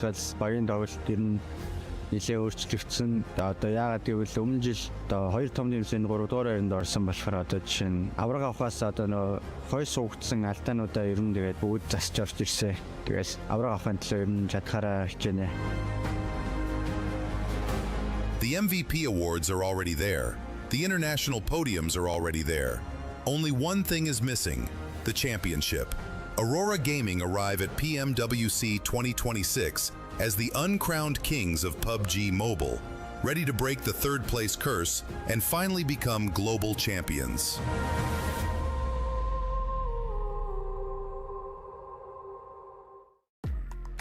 Бас багийн тоглолт ер нь нэлээд өөрчлөгдсөн. Одоо яагаад гэвэл өмнө жил одоо 2 том нэмсийн 3 дугаар байранд орсон болохоор одоо жишээ нь авраг авахаас одоо нөө хой суугдсан алдаануудаа ер нь тэгээд бүгд засч орж ирсэн. Тэгээс авраг авахын төлөө ер нь чадхаараа хичээнэ. The MVP awards are already there. The international podiums are already there. Only one thing is missing, the championship. Aurora Gaming arrive at PMWC 2026 as the uncrowned kings of PUBG Mobile, ready to break the third place curse and finally become global champions.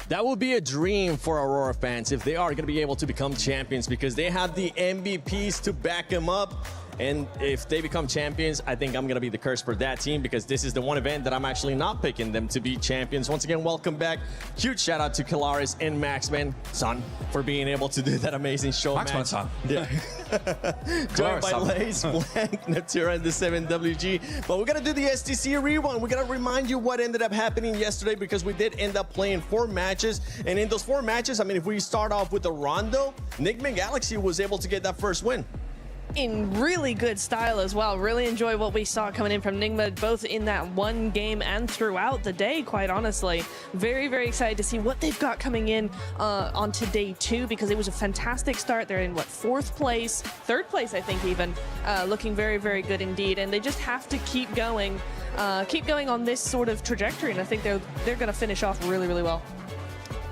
That would be a dream for Aurora fans if they are going to be able to become champions, because they have the MVPs to back them up. And if they become champions, I think I'm going to be the curse for that team, because this is the one event that I'm actually not picking them to be champions. Once again, welcome back. Huge shout out to Kilaris and Maxman, son, for being able to do that amazing show. Maxman, son. Yeah. Joined by Lace, Blank, Natura, and the 7WG. But we're going to do the STC rewind. We're going to remind you what ended up happening yesterday, because we did end up playing 4 matches. And in those 4 matches, I mean, if we start off with the Rondo, Nigma Galaxy was able to get that first win. In really good style as well. Really enjoy what we saw coming in from Nigma, both in that one game and throughout the day, quite honestly. Very, very excited to see what they've got coming in onto day 2, because it was a fantastic start. They're in, what, 4th place? 3rd place, I think, even. Looking very, very good indeed. And they just have to keep going on this sort of trajectory, and I think they're going to finish off really, really well.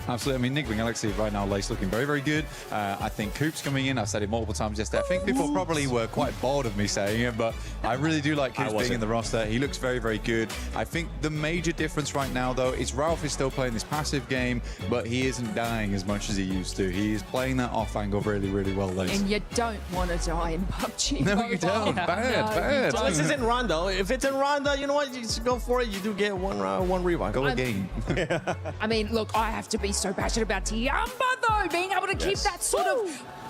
Absolutely. I mean, Nigma Galaxy right now, Lace looking very, very good. I think Coop's coming in. I've said it multiple times yesterday. I think people probably were quite bored of me saying it, but I really do like Coops being in the roster. He looks very, very good. I think the major difference right now, though, is Ralph is still playing this passive game, but he isn't dying as much as he used to. He is playing that off angle really, really well, Lace. And you don't want to die in PUBG. No, you don't. Bad. So this is in Rondo. If it's in Rondo, you know what? You just go for it. You do get one rewind. Go again. I mean, look, I have to be so passionate about Tiamba, though, being able to keep that sort of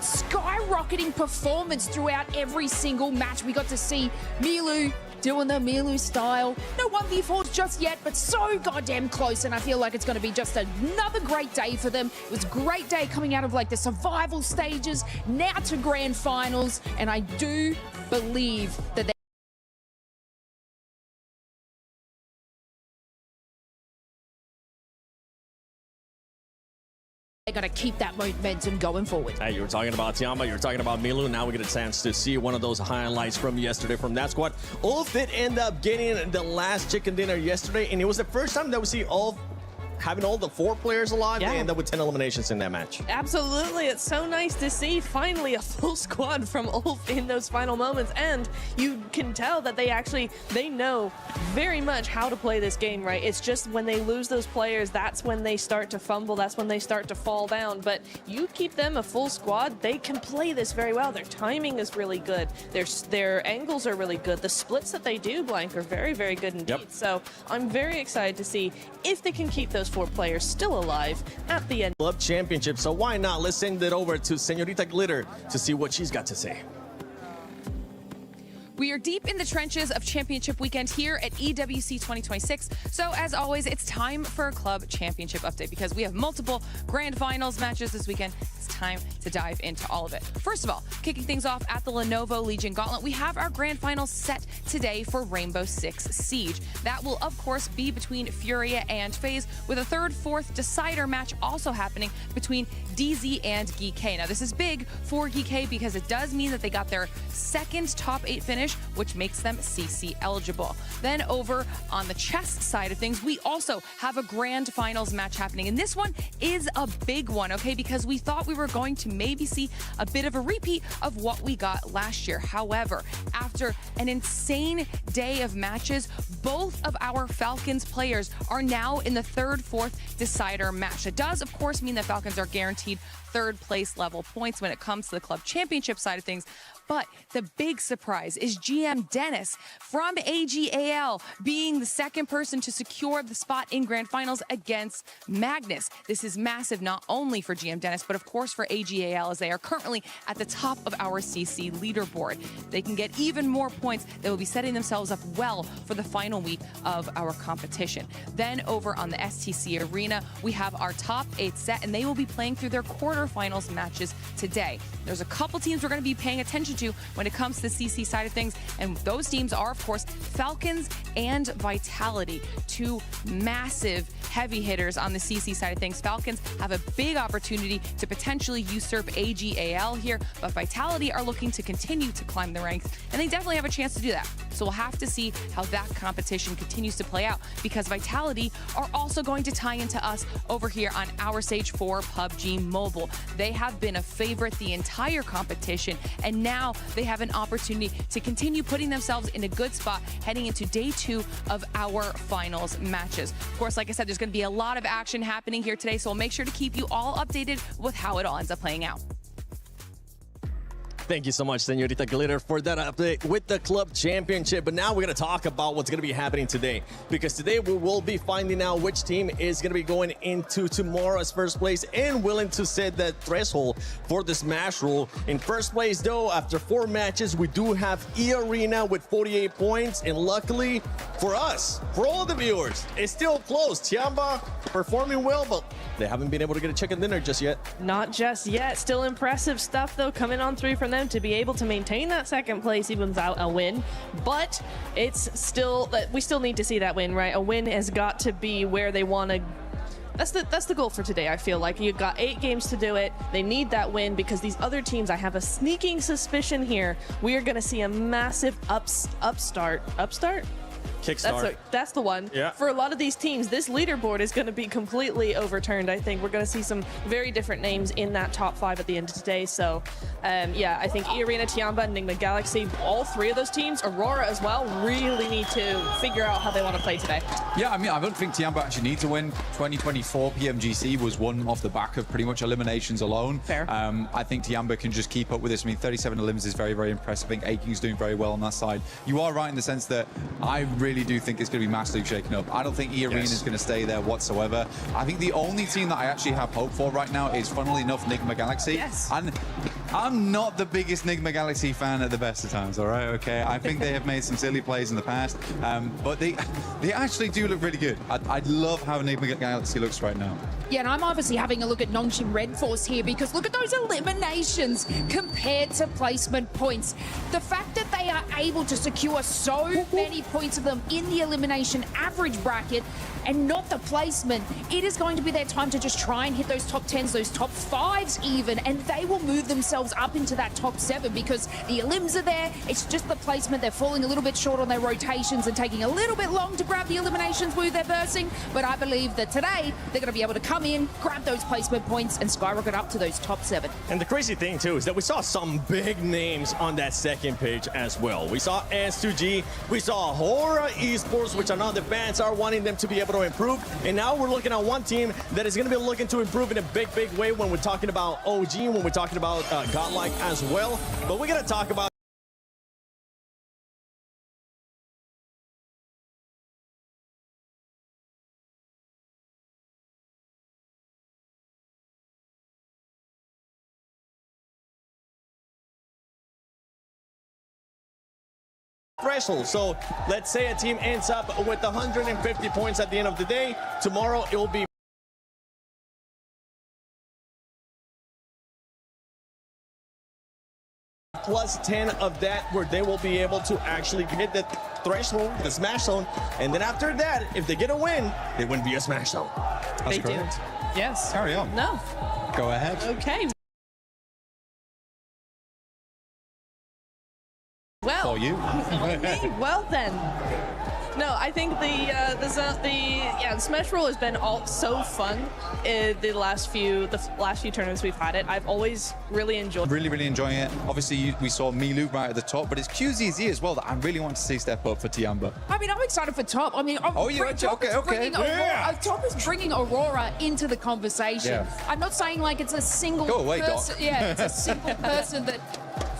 skyrocketing performance throughout every single match. We got to see Milu doing the Milu style. No 1v4s just yet, but so goddamn close, and I feel like it's going to be just another great day for them. It was a great day coming out of like the survival stages, now to grand finals, and I do believe that they they're going to keep that momentum going forward. Hey, you were talking about Tiamba, you were talking about Milu. Now we get a chance to see one of those highlights from yesterday from that squad. Ulf did end up getting the last chicken dinner yesterday, and it was the first time that we see Ulf having all the 4 players alive. Yeah. They end up with 10 eliminations in that match. Absolutely. It's so nice to see finally a full squad from Ulf in those final moments. And you can tell that they know very much how to play this game, right? It's just when they lose those players, that's when they start to fumble. That's when they start to fall down. But you keep them a full squad, they can play this very well. Their timing is really good. Their angles are really good. The splits that they do, Blank, are very, very good indeed. Yep. So I'm very excited to see if they can keep those 4 players still alive at the end. Club Championship, so why not? Let's send it over to Senorita Glitter to see what she's got to say. We are deep in the trenches of championship weekend here at EWC 2026. So as always, it's time for a club championship update, because we have multiple grand finals matches this weekend. It's time to dive into all of it. First of all, kicking things off at the Lenovo Legion Gauntlet, we have our grand finals set today for Rainbow Six Siege. That will, of course, be between Furia and FaZe, with a 3rd, 4th decider match also happening between DZ and GK. Now, this is big for GK because it does mean that they got their 2nd top 8 finish, which makes them CC eligible. Then over on the chess side of things, we also have a grand finals match happening. And this one is a big one, okay? Because we thought we were going to maybe see a bit of a repeat of what we got last year. However, after an insane day of matches, both of our Falcons players are now in the 3rd, 4th decider match. It does, of course, mean that Falcons are guaranteed 3rd place level points when it comes to the club championship side of things. But the big surprise is GM Dennis from AGAL being the second person to secure the spot in Grand Finals against Magnus. This is massive not only for GM Dennis, but of course for AGAL, as they are currently at the top of our CC leaderboard. They can get even more points. They will be setting themselves up well for the final week of our competition. Then over on the STC Arena, we have our top 8 set, and they will be playing through their quarterfinals matches today. There's a couple teams we're going to be paying attention to when it comes to the CC side of things, and those teams are, of course, Falcons and Vitality, two massive heavy hitters on the CC side of things. Falcons have a big opportunity to potentially usurp AGAL here, but Vitality are looking to continue to climb the ranks, and they definitely have a chance to do that. So we'll have to see how that competition continues to play out, because Vitality are also going to tie into us over here on our stage for PUBG Mobile. They have been a favorite the entire competition, and now they have an opportunity to continue putting themselves in a good spot heading into day 2 of our finals matches. Of course, like I said, there's going to be a lot of action happening here today, so we'll make sure to keep you all updated with how it all ends up playing out. Thank you so much, Senorita Glitter, for that update with the club championship. But now we're going to talk about what's going to be happening today, because today we will be finding out which team is going to be going into tomorrow's first place and willing to set that threshold for the Smash Rule. In first place, though, after 4 matches, we do have E-Arena with 48 points. And luckily for us, for all the viewers, it's still close. Tiamba performing well, but they haven't been able to get a chicken dinner just yet. Not just yet. Still impressive stuff, though, coming on through from them to be able to maintain that second place even without a win. But it's still, we still need to see that win, right? A win has got to be where they want to. That's the goal for today. I feel like you've got 8 games to do it. They need that win, because these other teams, I have a sneaking suspicion here, we are going to see a massive upstart. Kickstart. That's the one. Yeah. For a lot of these teams, this leaderboard is going to be completely overturned. I think we're going to see some very different names in that top 5 at the end of today. So, yeah, I think E-Arena, Tiamba, Enigma Galaxy, all 3 of those teams, Aurora as well, really need to figure out how they want to play today. Yeah, I mean, I don't think Tiamba actually need to win. 2024 PMGC was won off the back of pretty much eliminations alone. Fair. I think Tiamba can just keep up with this. I mean, 37 elims is very, very impressive. I think Aking's doing very well on that side. You are right in the sense that I really do think it's going to be massively shaken up. I don't think E-Arena is going to stay there whatsoever. I think the only team that I actually have hope for right now is, funnily enough, Enigma Galaxy. Yes. And I'm not the biggest Enigma Galaxy fan at the best of times, all right? Okay, I think they have made some silly plays in the past, but they actually do look really good. I love how Enigma Galaxy looks right now. Yeah, and I'm obviously having a look at Nongshim Red Force here, because look at those eliminations compared to placement points. The fact that they are able to secure so many points of them in the elimination average bracket and not the placement, it is going to be their time to just try and hit those top 10s, those top 5s even, and they will move themselves up into that top 7, because the elims are there. It's just the placement. They're falling a little bit short on their rotations and taking a little bit long to grab the eliminations with their bursting, but I believe that today they're going to be able to come in, grab those placement points, and skyrocket up to those top 7. And the crazy thing, too, is that we saw some big names on that second page as well. We saw S2G, we saw Orangutan Esports, which I know the fans are wanting them to be able to improve. And now we're looking at one team that is going to be looking to improve in a big, big way when we're talking about OG, when we're talking about GodLike as well. But we're going to talk about threshold. So let's say a team ends up with 150 points at the end of the day. Tomorrow it will be plus 10 of that, where they will be able to actually hit the threshold, the smash zone. And then after that, if they get a win, they wouldn't be a smash zone. They do. Yes. Carry on. No. Go ahead. Okay. Well, For you. well then. No, I think the Smash Roll has been so fun in the last few tournaments we've had it. I've always really enjoyed. Really enjoying it. Obviously, we saw Milu right at the top, but it's QZZ as well that I really want to see step up for Tiamba. I mean, I'm excited for Top. I mean, Top is bringing Aurora into the conversation. Yeah. I'm not saying like it's a single Go away, person. Doc. Yeah, it's a single person that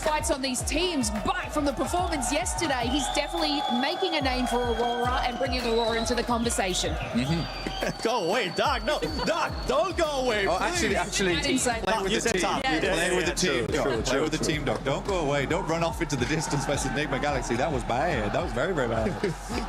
fights on these teams, but from the performance yesterday, he's definitely making a name for Aurora and bringing Aurora into the conversation. Go away, Doc. No, Doc, don't go away. Oh, please. actually, I didn't say play that. with You the said team. top. You did. Play with the team, Doc. True, Play with the team, Doc. Don't go away. Don't run off into the distance versus Enigma Galaxy. That was bad. That was very, very bad.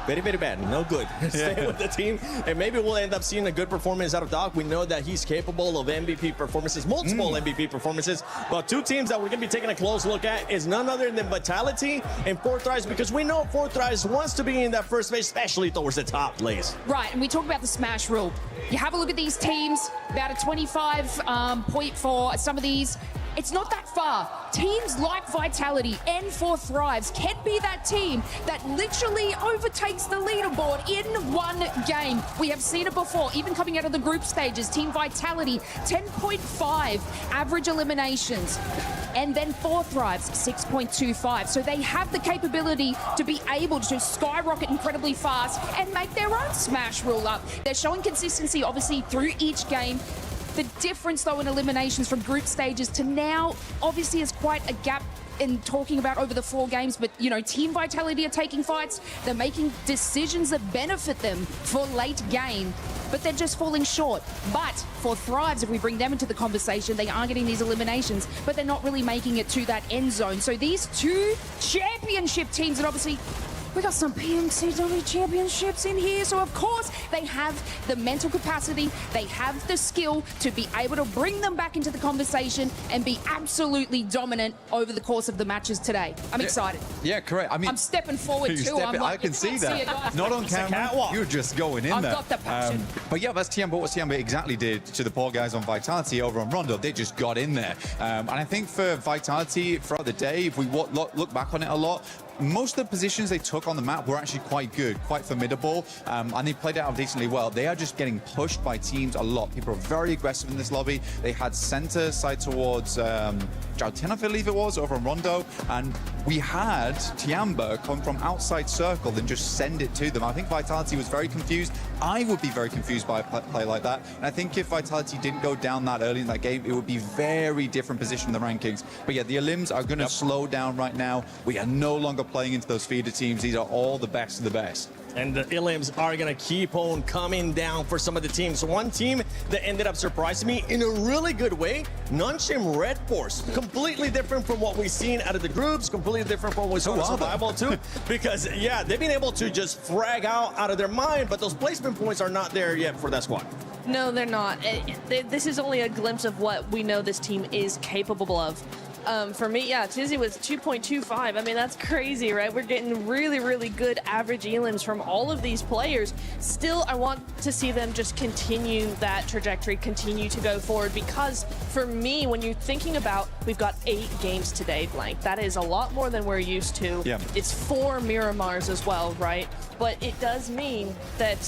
Very, very bad. No good. Stay with the team, and maybe we'll end up seeing a good performance out of Doc. We know that he's capable of MVP performances, multiple MVP performances. But two teams that we're going to be taking a close look at is none other than Vitality and Fourth Rise, because we know Fourth Rise wants to be in that first phase, especially towards the top place. Right, and we talk about the smash rule. You have a look at these teams, about a 25 point for some of these. It's not that far. Teams like Vitality and Fourth Thrives can be that team that literally overtakes the leaderboard in one game. We have seen it before, even coming out of the group stages. Team Vitality, 10.5 average eliminations. And then Fourth Thrives, 6.25. So they have the capability to be able to skyrocket incredibly fast and make their own smash rule up. They're showing consistency, obviously, through each game. The difference, though, in eliminations from group stages to now, obviously, is quite a gap in talking about over the 4 games. But, you know, Team Vitality are taking fights. They're making decisions that benefit them for late game, but they're just falling short. But for Thrives, if we bring them into the conversation, they are getting these eliminations, but they're not really making it to that end zone. So these two championship teams, and obviously, we got some PMCW championships in here, so of course they have the mental capacity, they have the skill to be able to bring them back into the conversation and be absolutely dominant over the course of the matches today. I'm excited. Yeah, correct. I mean, I'm stepping forward too. I'm like, I can you see can't that. it, guys. Not on It's a camera. catwalk. You're just going in I've there. got the passion. But yeah, that's Tiamba. What Tiamba exactly did to the poor guys on Vitality over on Rondo. They just got in there. And I think for Vitality throughout the day, if we look back on it a lot, most of the positions they took on the map were actually quite good, quite formidable, and they played it out decently well. They are just getting pushed by teams a lot. People are very aggressive in this lobby. They had center side towards Joutin, I believe it was, over on Rondo, and we had Tiamba come from outside circle and just send it to them. I think Vitality was very confused. I would be very confused by a play like that, and I think if Vitality didn't go down that early in that game, it would be very different position in the rankings. But yeah, the Elims are going to slow down right now. We are no longer playing into those feeder teams. These are all the best of the best. And the Elims are going to keep on coming down for some of the teams. One team that ended up surprising me in a really good way, Nunchim Red Force. Completely different from what we've seen out of the groups, completely different from what we saw in Survival too. Because, yeah, they've been able to just frag out of their mind, but those placement points are not there yet for that squad. No, they're not. This is only a glimpse of what we know this team is capable of. For me, yeah, Tizzy was 2.25. I mean, that's crazy, right? We're getting really, really good average elims from all of these players. Still, I want to see them just continue that trajectory, continue to go forward, because for me, when you're thinking about, we've got 8 games today, Blank, that is a lot more than we're used to. Yeah. It's 4 Miramars as well, right? But it does mean that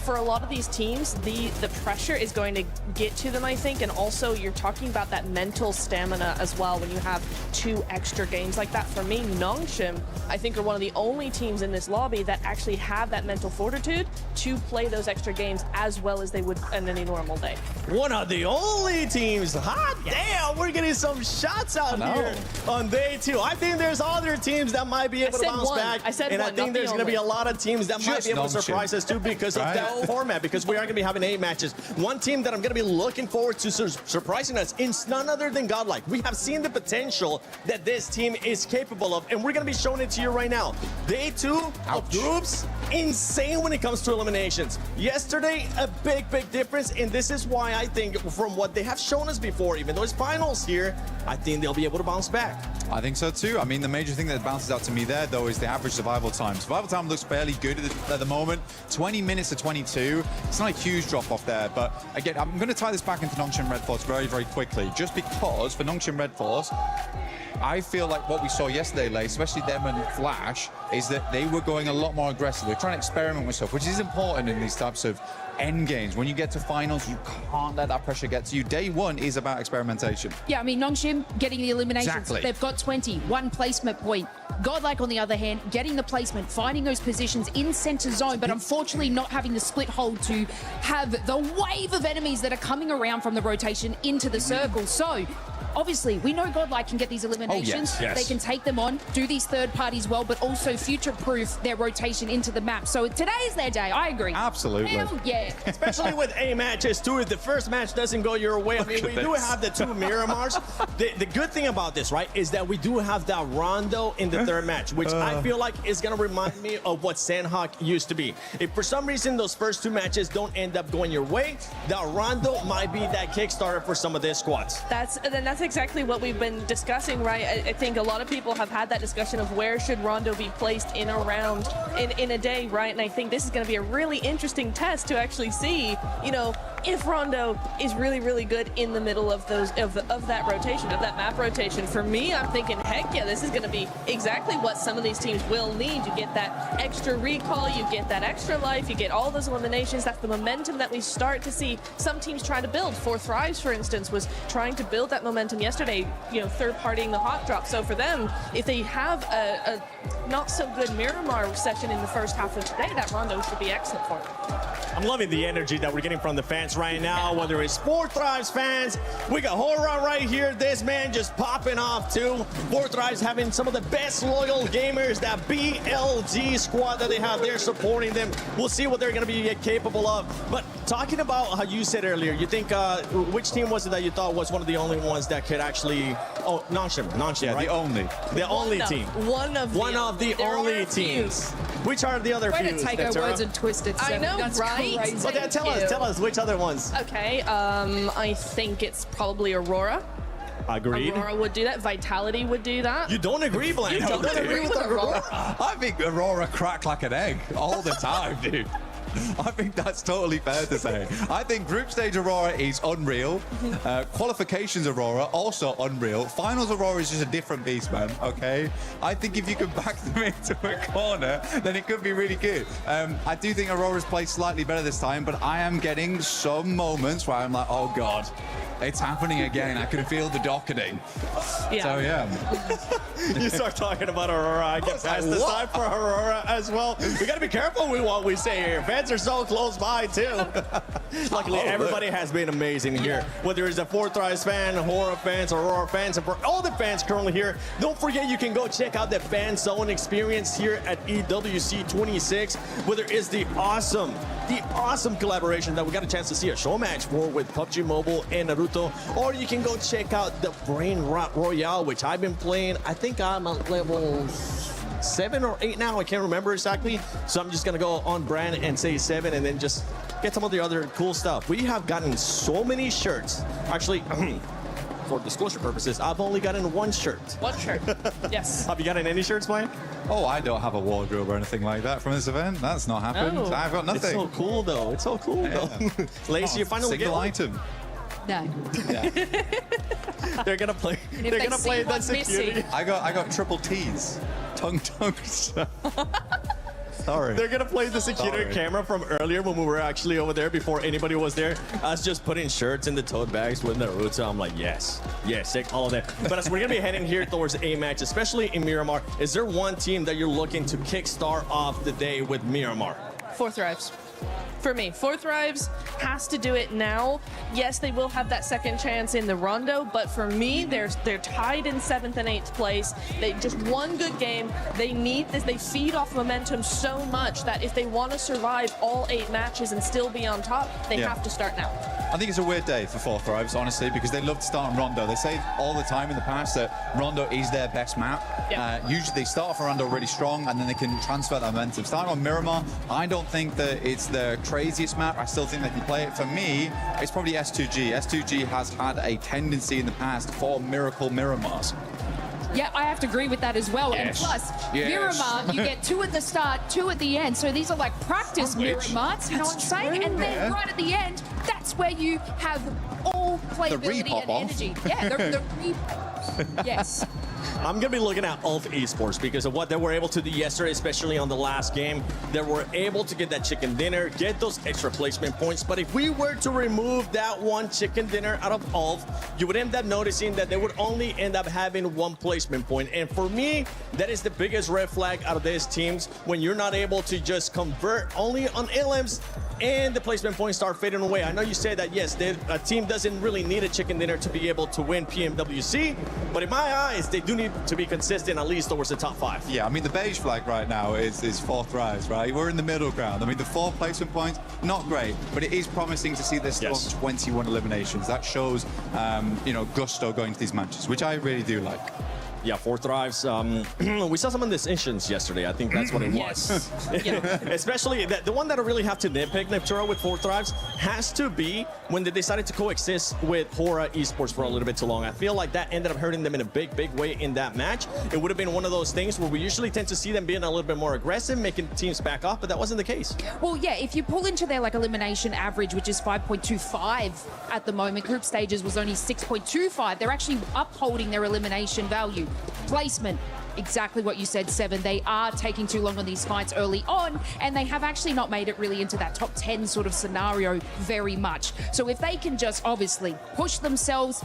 for a lot of these teams, the pressure is going to get to them, I think, and also you're talking about that mental stamina as well when you have 2 extra games like that. For me, Nongshim, I think, are one of the only teams in this lobby that actually have that mental fortitude to play those extra games as well as they would in any normal day. One of the only teams. Hot damn, we're getting some shots out here on day 2. I think there's other teams that might be able to bounce back. I said and one, I think there's going to be a lot of teams that might be able to surprise us too because of that format, because we are going to be having 8 matches. One team that I'm going to be looking forward to surprising us is none other than GodLike. We have seen the potential that this team is capable of, and we're going to be showing it to you right now. Day 2 of groups, insane when it comes to eliminations. Yesterday, a big difference, and this is why I think from what they have shown us before, even though it's finals here, I think they'll be able to bounce back. I think so too. I mean, the major thing that bounces out to me there, though, is the average survival time. Survival time looks fairly good at the moment. 20 minutes to 22. It's not a huge drop off there, but again, I'm going to tie this back into Nongshim Red Force very quickly, just because for Nongshim Red Force, I feel like what we saw yesterday, Lay, especially them and Flash, is that they were going a lot more aggressive. They're trying to experiment with stuff, which is important in these types of end games. When you get to finals, you can't let that pressure get to you. Day 1 is about experimentation. Yeah, I mean, Nongshim getting the eliminations. Exactly. They've got 20, 1 placement point. GodLike, on the other hand, getting the placement, finding those positions in center zone, but unfortunately not having the split hold to have the wave of enemies that are coming around from the rotation into the circle. So obviously, we know GodLike can get these eliminations. yes. They can take them on, do these third parties well, but also future-proof their rotation into the map. So today's their day. I agree. Absolutely. Hell yeah. Especially with A matches too. If the first match doesn't go your way, I mean, we do have the two Miramars. The good thing about this, right, is that we do have that Rondo in the third match, which I feel like is going to remind me of what Sandhawk used to be. If for some reason those first two matches don't end up going your way, that Rondo might be that Kickstarter for some of their squads. That's exactly what we've been discussing, right? I think a lot of people have had that discussion of where should Rondo be placed in a round, in a day, right? And I think this is going to be a really interesting test to actually see, you know, if Rondo is really, really good in the middle of those of that rotation, of that map rotation. For me, I'm thinking, heck yeah, this is going to be exactly what some of these teams will need. You get that extra recall, you get that extra life, you get all those eliminations. That's the momentum that we start to see some teams trying to build. For Thrives, for instance, was trying to build that momentum yesterday, you know, third-partying the hot drop. So for them, if they have a not so good Miramar session in the first half of today, that Rondo should be excellent for them. I'm loving the energy that we're getting from the fans right now, whether it's Four Thrives fans. We got Hora right here. This man just popping off too. Four Thrives having some of the best loyal gamers, that BLG squad that they have there supporting them. We'll see what they're going to be capable of. But talking about how you said earlier, you think which team was it that you thought was one of the only ones that could actually? Oh, Nonshim, Yeah, right? The only team. One of the There only are a few. teams. Which are the other Way few? to take our words and twist it. I Seven. know, That's right? crazy. Well, then tell us which other ones. Okay, I think it's probably Aurora. Agreed. Aurora would do that. Vitality would do that. You don't agree, Blaine? You don't agree with Aurora? I think Aurora crack like an egg all the time, dude. I think that's totally fair to say. I think group stage Aurora is unreal. Qualifications Aurora, also unreal. Finals Aurora is just a different beast, man, okay? I think if you can back them into a corner, then it could be really good. I do think Aurora's played slightly better this time, but I am getting some moments where I'm like, oh God, it's happening again. I can feel the docketing. Yeah. So, yeah. You start talking about Aurora, I get past the side for Aurora as well. We got to be careful with what we say here. Fans are so close by, too. Luckily, everybody has been amazing here. Whether it's a Four Thrives fan, Horror fans, Aurora fans, and for all the fans currently here, don't forget you can go check out the Fan Zone experience here at EWC 26, whether it's the awesome collaboration that we got a chance to see a show match for with PUBG Mobile and Naruto, or you can go check out the Brain Rot Royale, which I've been playing. I think I'm at level 7 or 8 now. I can't remember exactly. So I'm just going to go on brand and say 7 and then just get some of the other cool stuff. We have gotten so many shirts. Actually, for disclosure purposes, I've only gotten one shirt. One shirt. Yes. Have you gotten any shirts, Blaine? Oh, I don't have a wardrobe or anything like that from this event. That's not happened. Oh. I've got nothing. It's so cool, though. It's so cool, though. Lacey, you finally get single item. No. They're gonna play. If They're they gonna see play that what's security. missing. I got triple T's. Tongue. Sorry. They're gonna play the security Sorry. camera from earlier when we were actually over there before anybody was there. Us just putting shirts in the tote bags with Naruto. I'm like, yes, take all of that. But as we're gonna be heading here towards A match, especially in Miramar, is there one team that you're looking to kickstart off the day with Miramar? Four Thrives. For me, Four Thrives has to do it now. Yes, they will have that second chance in the Rondo, but for me, they're tied in 7th and 8th place. They just one good game. They need this. They feed off momentum so much that if they want to survive all 8 matches and still be on top, they have to start now. I think it's a weird day for Four Thrives, honestly, because they love to start on Rondo. They say all the time in the past that Rondo is their best map. Yeah. Usually they start off on Rondo really strong and then they can transfer that momentum. Starting on Miramar, I don't think that it's the craziest map. I still think they can play it. For me, it's probably S2G. S2G has had a tendency in the past for miracle Miramars. Yeah, I have to agree with that as well. Yes. And plus, Yes. Miramar, you get 2 at the start, 2 at the end. So these are like practice Miramars, you know what I'm saying? And then right at the end, that's where you have all playability repop and off. energy. Yeah, the repop. Yes. I'm going to be looking at Ulf Esports because of what they were able to do yesterday, especially on the last game. They were able to get that chicken dinner, get those extra placement points. But if we were to remove that one chicken dinner out of Ulf, you would end up noticing that they would only end up having 1 placement point. And for me, that is the biggest red flag out of these teams when you're not able to just convert only on elims and the placement points start fading away. I know you said that, yes, a team doesn't really need a chicken dinner to be able to win PMWC, but in my eyes, they do need to be consistent at least towards the top 5. Yeah, I mean, the beige flag right now is 4th rise, right? We're in the middle ground. I mean, the 4 placement points, not great, but it is promising to see this still 21 eliminations. That shows, you know, gusto going to these matches, which I really do like. Yeah, 4 thrives. We saw some of this instance yesterday. I think that's what it was. Especially the one that I really have to nitpick, Nepturo, with 4 thrives has to be when they decided to coexist with Hora Esports for a little bit too long. I feel like that ended up hurting them in a big way in that match. It would have been one of those things where we usually tend to see them being a little bit more aggressive, making teams back off, but that wasn't the case. Well, yeah, if you pull into their like elimination average, which is 5.25 at the moment, group stages was only 6.25. They're actually upholding their elimination value. Placement, exactly what you said, Seven. They are taking too long on these fights early on, and they have actually not made it really into that top 10 sort of scenario very much. So if they can just obviously push themselves,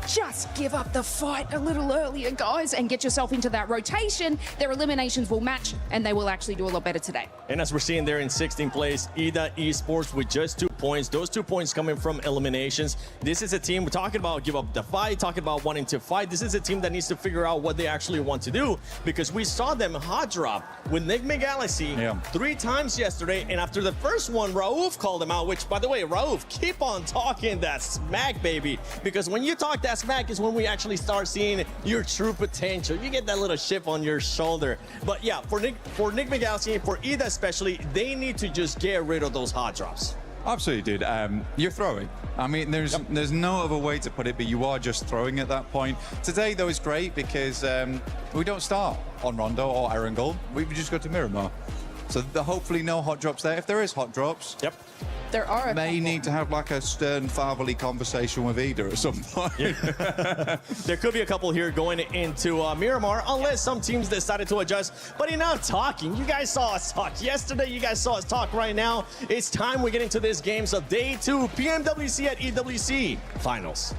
just give up the fight a little earlier, guys, and get yourself into that rotation, their eliminations will match, and they will actually do a lot better today. And as we're seeing there in 16th place, EWC Esports with just 2 points. Those 2 points coming from eliminations. This is a team we're talking about give up the fight, talking about wanting to fight. This is a team that needs to figure out what they actually want to do, because we saw them hot drop with Enigma Galaxy 3 times yesterday, and after the first one, Raouf called him out, which, by the way, Raouf, keep on talking that smack, baby, because when you talk that smack is when we actually start seeing your true potential. You get that little chip on your shoulder. But yeah, for Enigma Galaxy, for EWC especially, they need to just get rid of those hot drops. Absolutely, dude. You're throwing. I mean, there's no other way to put it, but you are just throwing at that point. Today, though, is great because we don't start on Rondo or Erangel. We just go to Miramar. So hopefully no hot drops there. If there is hot drops, There are a may need to have like a stern fatherly conversation with Ida at some point. There could be a couple here going into Miramar, unless some teams decided to adjust. But enough talking. You guys saw us talk yesterday. You guys saw us talk right now. It's time we get into this games of day 2, PMWC at EWC Finals.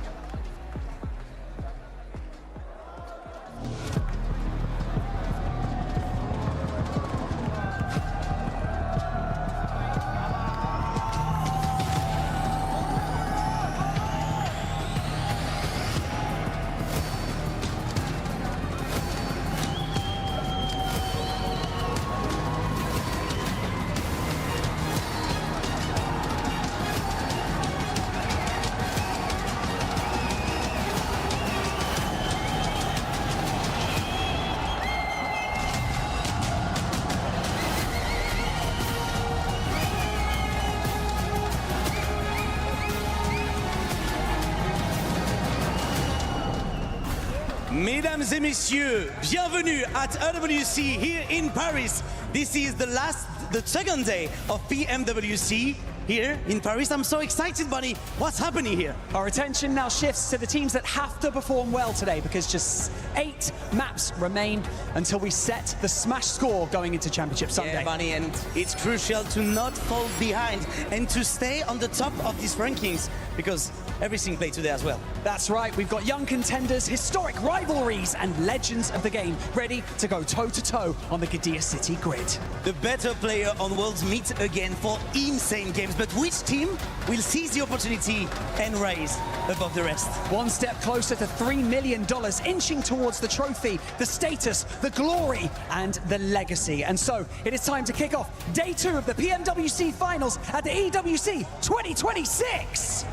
Mesdames et messieurs, bienvenue at EWC here in Paris. This is the second day of PMWC here in Paris. I'm so excited, buddy. What's happening here? Our attention now shifts to the teams that have to perform well today, because just 8 maps remain until we set the smash score going into Championship Sunday. Yeah, Bunny, and it's crucial to not fall behind and to stay on the top of these rankings, because everything played today as well. That's right, we've got young contenders, historic rivalries, and legends of the game ready to go toe-to-toe on the Gadia City grid. The better player on Worlds meet again for insane games, but which team will seize the opportunity and rise above the rest? One step closer to $3 million, inching towards the trophy, the status, the glory, and the legacy. And so it is time to kick off day 2 of the PMWC Finals at the EWC 2026.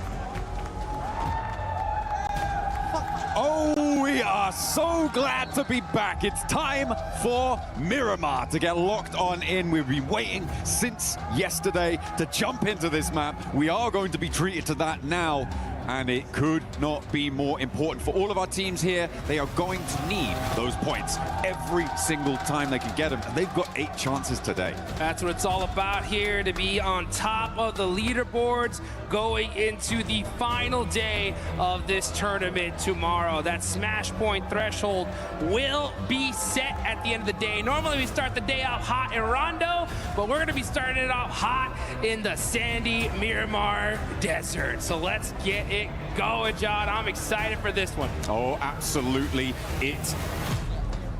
Oh, we are so glad to be back. It's time for Miramar to get locked on in. We've been waiting since yesterday to jump into this map. We are going to be treated to that now, and it could not be more important for all of our teams here. They are going to need those points every single time they can get them, and they've got 8 chances today. That's what it's all about here, to be on top of the leaderboards going into the final day of this tournament tomorrow. That smash point threshold will be set at the end of the day. Normally we start the day out hot in Rondo, but we're going to be starting it off hot in the sandy Miramar Desert. So let's get it going, John. I'm excited for this one. Oh, absolutely.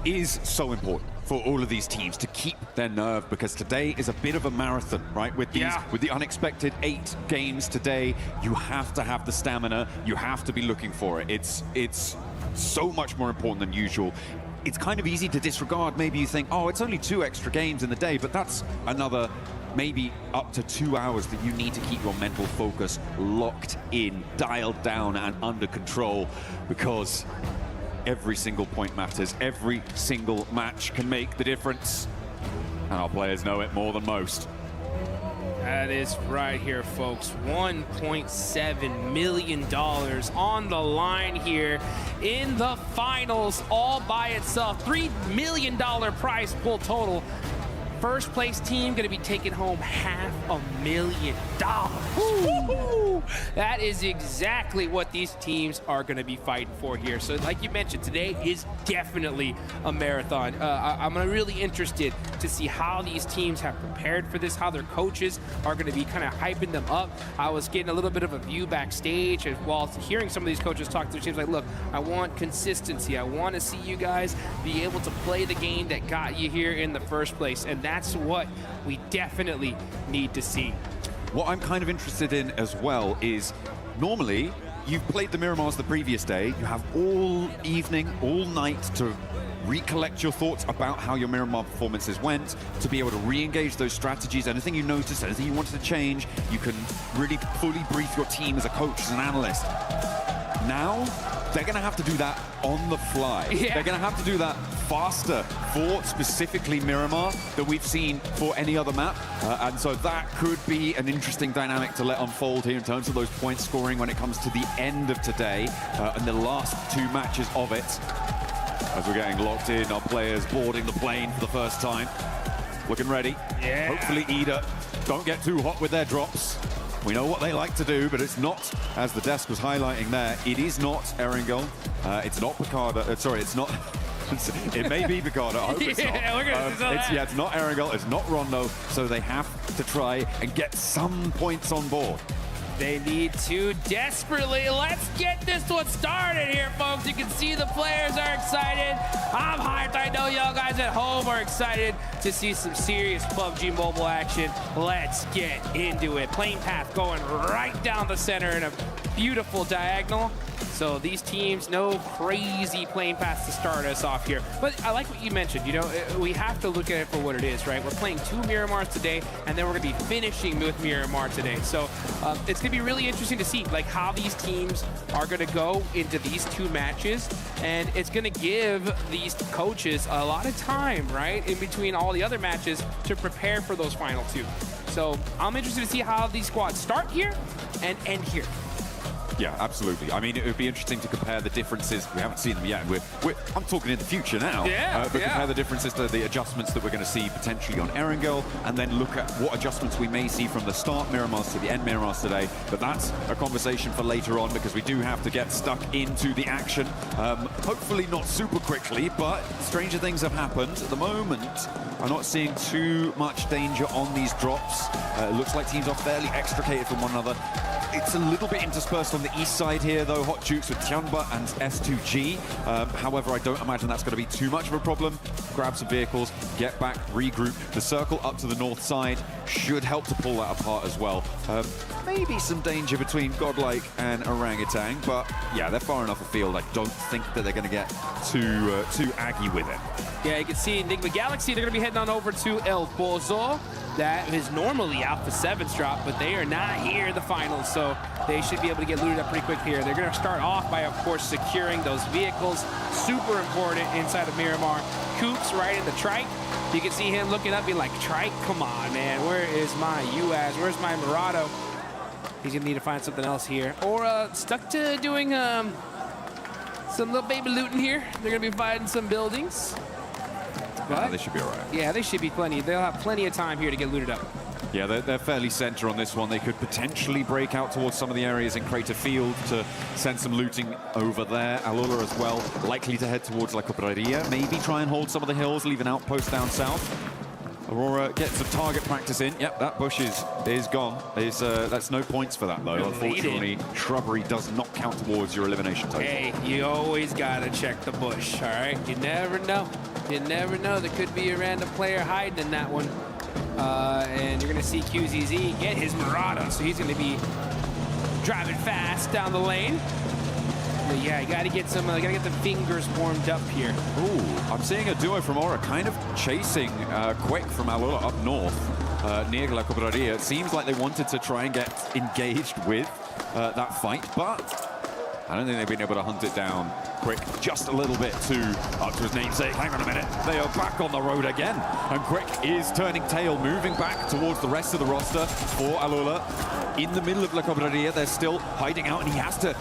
is so important for all of these teams to keep their nerve, because today is a bit of a marathon, right? With these, with the unexpected 8 games today, you have to have the stamina, you have to be looking for it. It's so much more important than usual. It's kind of easy to disregard. Maybe you think, oh, it's only 2 extra games in the day, but that's another maybe up to 2 hours that you need to keep your mental focus locked in, dialed down and under control, because every single point matters. Every single match can make the difference, and our players know it more than most. That is right here, folks. $1.7 million on the line here in the finals all by itself. $3 million prize pool total. First place team going to be taking home $500,000. That is exactly what these teams are going to be fighting for here. So like you mentioned, today is definitely a marathon. I'm really interested to see how these teams have prepared for this, how their coaches are going to be kind of hyping them up. I was getting a little bit of a view backstage while hearing some of these coaches talk to their teams like, look, I want consistency. I want to see you guys be able to play the game that got you here in the first place. And that's what we definitely need to see. What I'm kind of interested in as well is, normally you've played the Miramars the previous day, you have all evening, all night to recollect your thoughts about how your Miramar performances went, to be able to re-engage those strategies, anything you noticed, anything you wanted to change. You can really fully brief your team as a coach, as an analyst. Now, they're going to have to do that on the fly. Yeah. They're going to have to do that faster for specifically Miramar than we've seen for any other map. And so that could be an interesting dynamic to let unfold here in terms of those point scoring when it comes to the end of today and the last 2 matches of it. As we're getting locked in, our players boarding the plane for the first time. Looking ready. Yeah. Hopefully EDA don't get too hot with their drops. We know what they like to do, but it's not, as the desk was highlighting there, it is not Erangel. It's not Picardo. Sorry, it's not. It may be Picardo. I hope it's not. It's not Erangel. It's not Rondo. So they have to try and get some points on board. They need to desperately. Let's get this one started here, folks. You can see the players are excited. I'm hyped. I know y'all guys at home are excited to see some serious PUBG Mobile action. Let's get into it. Plane path going right down the center in a beautiful diagonal. So these teams, no crazy plane paths to start us off here. But I like what you mentioned, you know, we have to look at it for what it is, right? We're playing 2 Miramars today, and then we're gonna be finishing with Miramar today. So it's gonna be really interesting to see like how these teams are gonna go into these 2 matches. And it's gonna give these coaches a lot of time, right? In between all the other matches to prepare for those final 2. So I'm interested to see how these squads start here and end here. Yeah, absolutely. I mean, it would be interesting to compare the differences. We haven't seen them yet. I'm talking in the future now. But compare the differences to the adjustments that we're going to see potentially on Erangel, and then look at what adjustments we may see from the start Miramars to the end Miramars today. But that's a conversation for later on, because we do have to get stuck into the action. Hopefully not super quickly, but stranger things have happened. At the moment, I'm not seeing too much danger on these drops. It looks like teams are fairly extricated from one another. It's a little bit interspersed on the east side here, though. Hot Jukes with Tianba and S2G. However, I don't imagine that's going to be too much of a problem. Grab some vehicles, get back, regroup. The circle up to the north side should help to pull that apart as well. Maybe some danger between GodLike and Orangutan, but yeah, they're far enough afield. I don't think that they're going to get too aggy with it. Yeah, you can see Enigma Galaxy, they're going to be heading on over to El Pozo. That is normally Alpha 7's drop, but they are not here in the finals, so they should be able to get looted up pretty quick here. They're going to start off by, of course, securing those vehicles. Super important inside of Miramar. Coops right in the trike. You can see him looking up, being like, trike, come on, man. Where is my UAS? Where's my Murado? He's going to need to find something else here. Or stuck to doing some little baby looting here. They're going to be fighting some buildings. Yeah, they should be all right. Yeah, they should be plenty. They'll have plenty of time here to get looted up. Yeah, they're fairly center on this one. They could potentially break out towards some of the areas in Crater Field to send some looting over there. Alula as well, likely to head towards La Cobraria. Maybe try and hold some of the hills, leave an outpost down south. Aurora gets some target practice in. Yep, that bush is gone. That's no points for that, though. Unfortunately, shrubbery does not count towards your elimination total. Hey, you always got to check the bush, all right? You never know. You never know. There could be a random player hiding in that one. And you're going to see QZZ get his Murata, so he's going to be driving fast down the lane. But yeah, you got to get some, got to get the fingers warmed up here. Ooh, I'm seeing a duo from Aura kind of chasing Quick from Alula up north near La Cobraria. It seems like they wanted to try and get engaged with that fight, but I don't think they've been able to hunt it down. Quick just a little bit too up to his namesake. Hang on a minute. They are back on the road again. And Quick is turning tail, moving back towards the rest of the roster for Alula. In the middle of La Cobraria, they're still hiding out, and he has to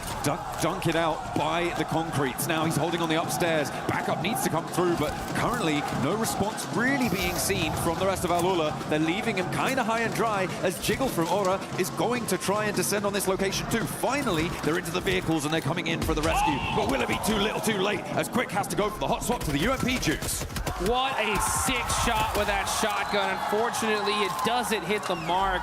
dunk it out by the concretes. Now he's holding on the upstairs. Backup needs to come through, but currently no response really being seen from the rest of Alula. They're leaving him kind of high and dry as Jiggle from Aura is going to try and descend on this location too. Finally, they're into the vehicles and they're coming in for the rescue. But will it be too little too late as Quick has to go for the hot swap to the UMP juice? What a sick shot with that shotgun. Unfortunately, it doesn't hit the mark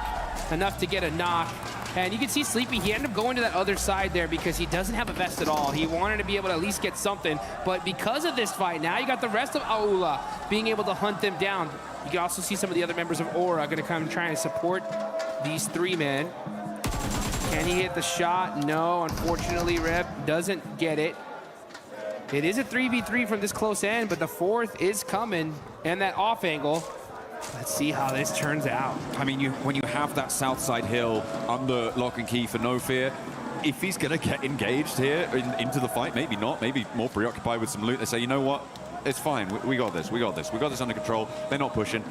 enough to get a knock. And you can see Sleepy, he ended up going to that other side there because he doesn't have a vest at all. He wanted to be able to at least get something. But because of this fight, now you got the rest of Aula being able to hunt them down. You can also see some of the other members of Aura going to come try and support these three men. Can he hit the shot? No, unfortunately, Rep doesn't get it. It is a 3v3 from this close end, but the fourth is coming, and that off angle. Let's see how this turns out. I mean, when you have that south side hill under lock and key for No Fear, if he's going to get engaged here into the fight, maybe not, maybe more preoccupied with some loot, they say, you know what, it's fine, we got this, we got this under control. They're not pushing,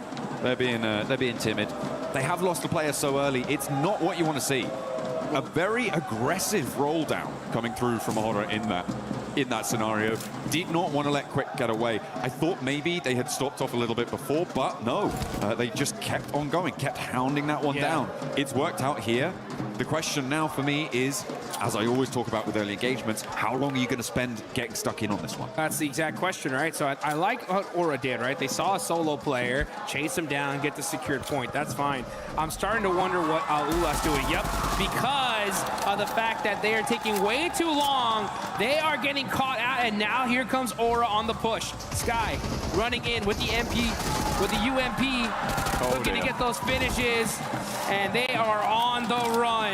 they're being timid. They have lost the player so early, it's not what you want to see. A very aggressive roll down coming through from Aura in that scenario. Did not want to let Quick get away. I thought maybe they had stopped off a little bit before, but no. They just kept on going, kept hounding that one down. It's worked out here. The question now for me is, as I always talk about with early engagements, how long are you going to spend getting stuck in on this one? That's the exact question, right? So I like what Aura did, right? They saw a solo player, chase him down, get the secured point. That's fine. I'm starting to wonder what Aula's doing. Yep, because of the fact that they are taking way too long. They are getting caught out, and now here comes Aura on the push. Sky running in with the UMP, looking to get those finishes, and they are on the run.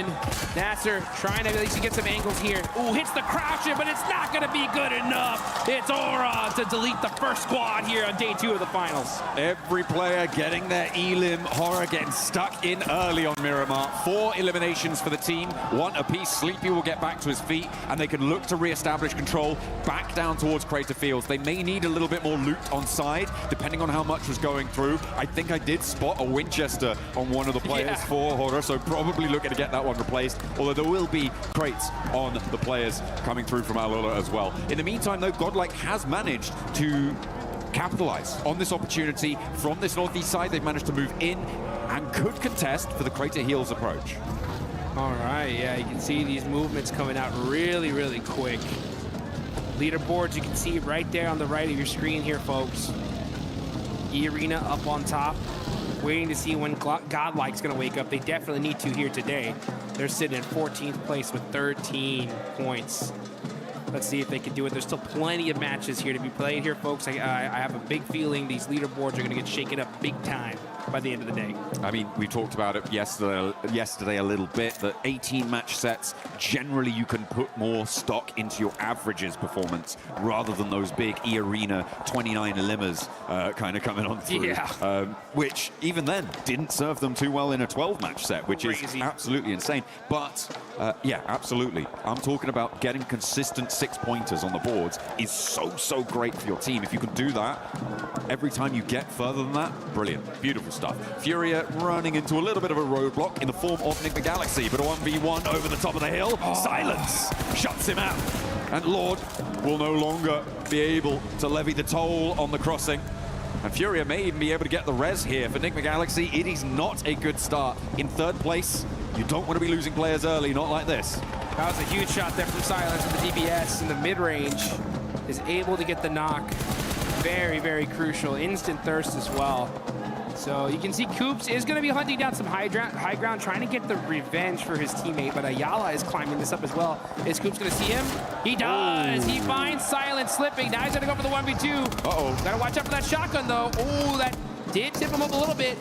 Nasser trying to at least get some angles here. Ooh, hits the croucher, but it's not going to be good enough. It's Aura to delete the first squad here on day 2 of the finals. Every player getting their elim. Horror getting stuck in early on Miramar. 4 eliminations for the team, 1 apiece. Sleepy will get back to his feet, and they can look to re-establish control back down towards Crater Fields. They may need a little bit more loot on side, depending on how much was going through. I think I did spot a Winchester on one of the players for Horror, so probably looking to get that one replaced, although there will be crates on the players coming through from Alula as well. In the meantime, though, GodLike has managed to capitalize on this opportunity from this northeast side. They've managed to move in and could contest for the Crater Heels approach. All right, yeah, you can see these movements coming out really, really quick. Leaderboards, you can see right there on the right of your screen here, folks. E-Arena up on top, waiting to see when GodLike's going to wake up. They definitely need to here today. They're sitting in 14th place with 13 points. Let's see if they can do it. There's still plenty of matches here to be played here, folks. I have a big feeling these leaderboards are going to get shaken up big time by the end of the day. I mean, we talked about it yesterday a little bit, that 18 match sets, generally you can put more stock into your averages performance rather than those big E-Arena 29 elimmers kind of coming on through. Yeah. Which, even then, didn't serve them too well in a 12 match set, which is absolutely insane. But, yeah, absolutely. I'm talking about getting consistent 6-pointers on the boards is so great for your team. If you can do that, every time you get further than that, brilliant. Beautiful stuff. Furia running into a little bit of a roadblock in the form of Enigma Galaxy, but a 1v1 over the top of the hill. Silence shuts him out. And Lord will no longer be able to levy the toll on the crossing. And Furia may even be able to get the res here for Enigma Galaxy. It is not a good start. In 3rd place, you don't want to be losing players early, not like this. That was a huge shot there from Silence with the DBS in the mid-range. Is able to get the knock. Very, very crucial. Instant thirst as well. So you can see Coops is going to be hunting down some high ground, trying to get the revenge for his teammate, but Ayala is climbing this up as well. Is Coops going to see him? He does! He finds Silent slipping. Now he's going to go for the 1v2. Uh-oh. Got to watch out for that shotgun, though. Oh, that did tip him up a little bit.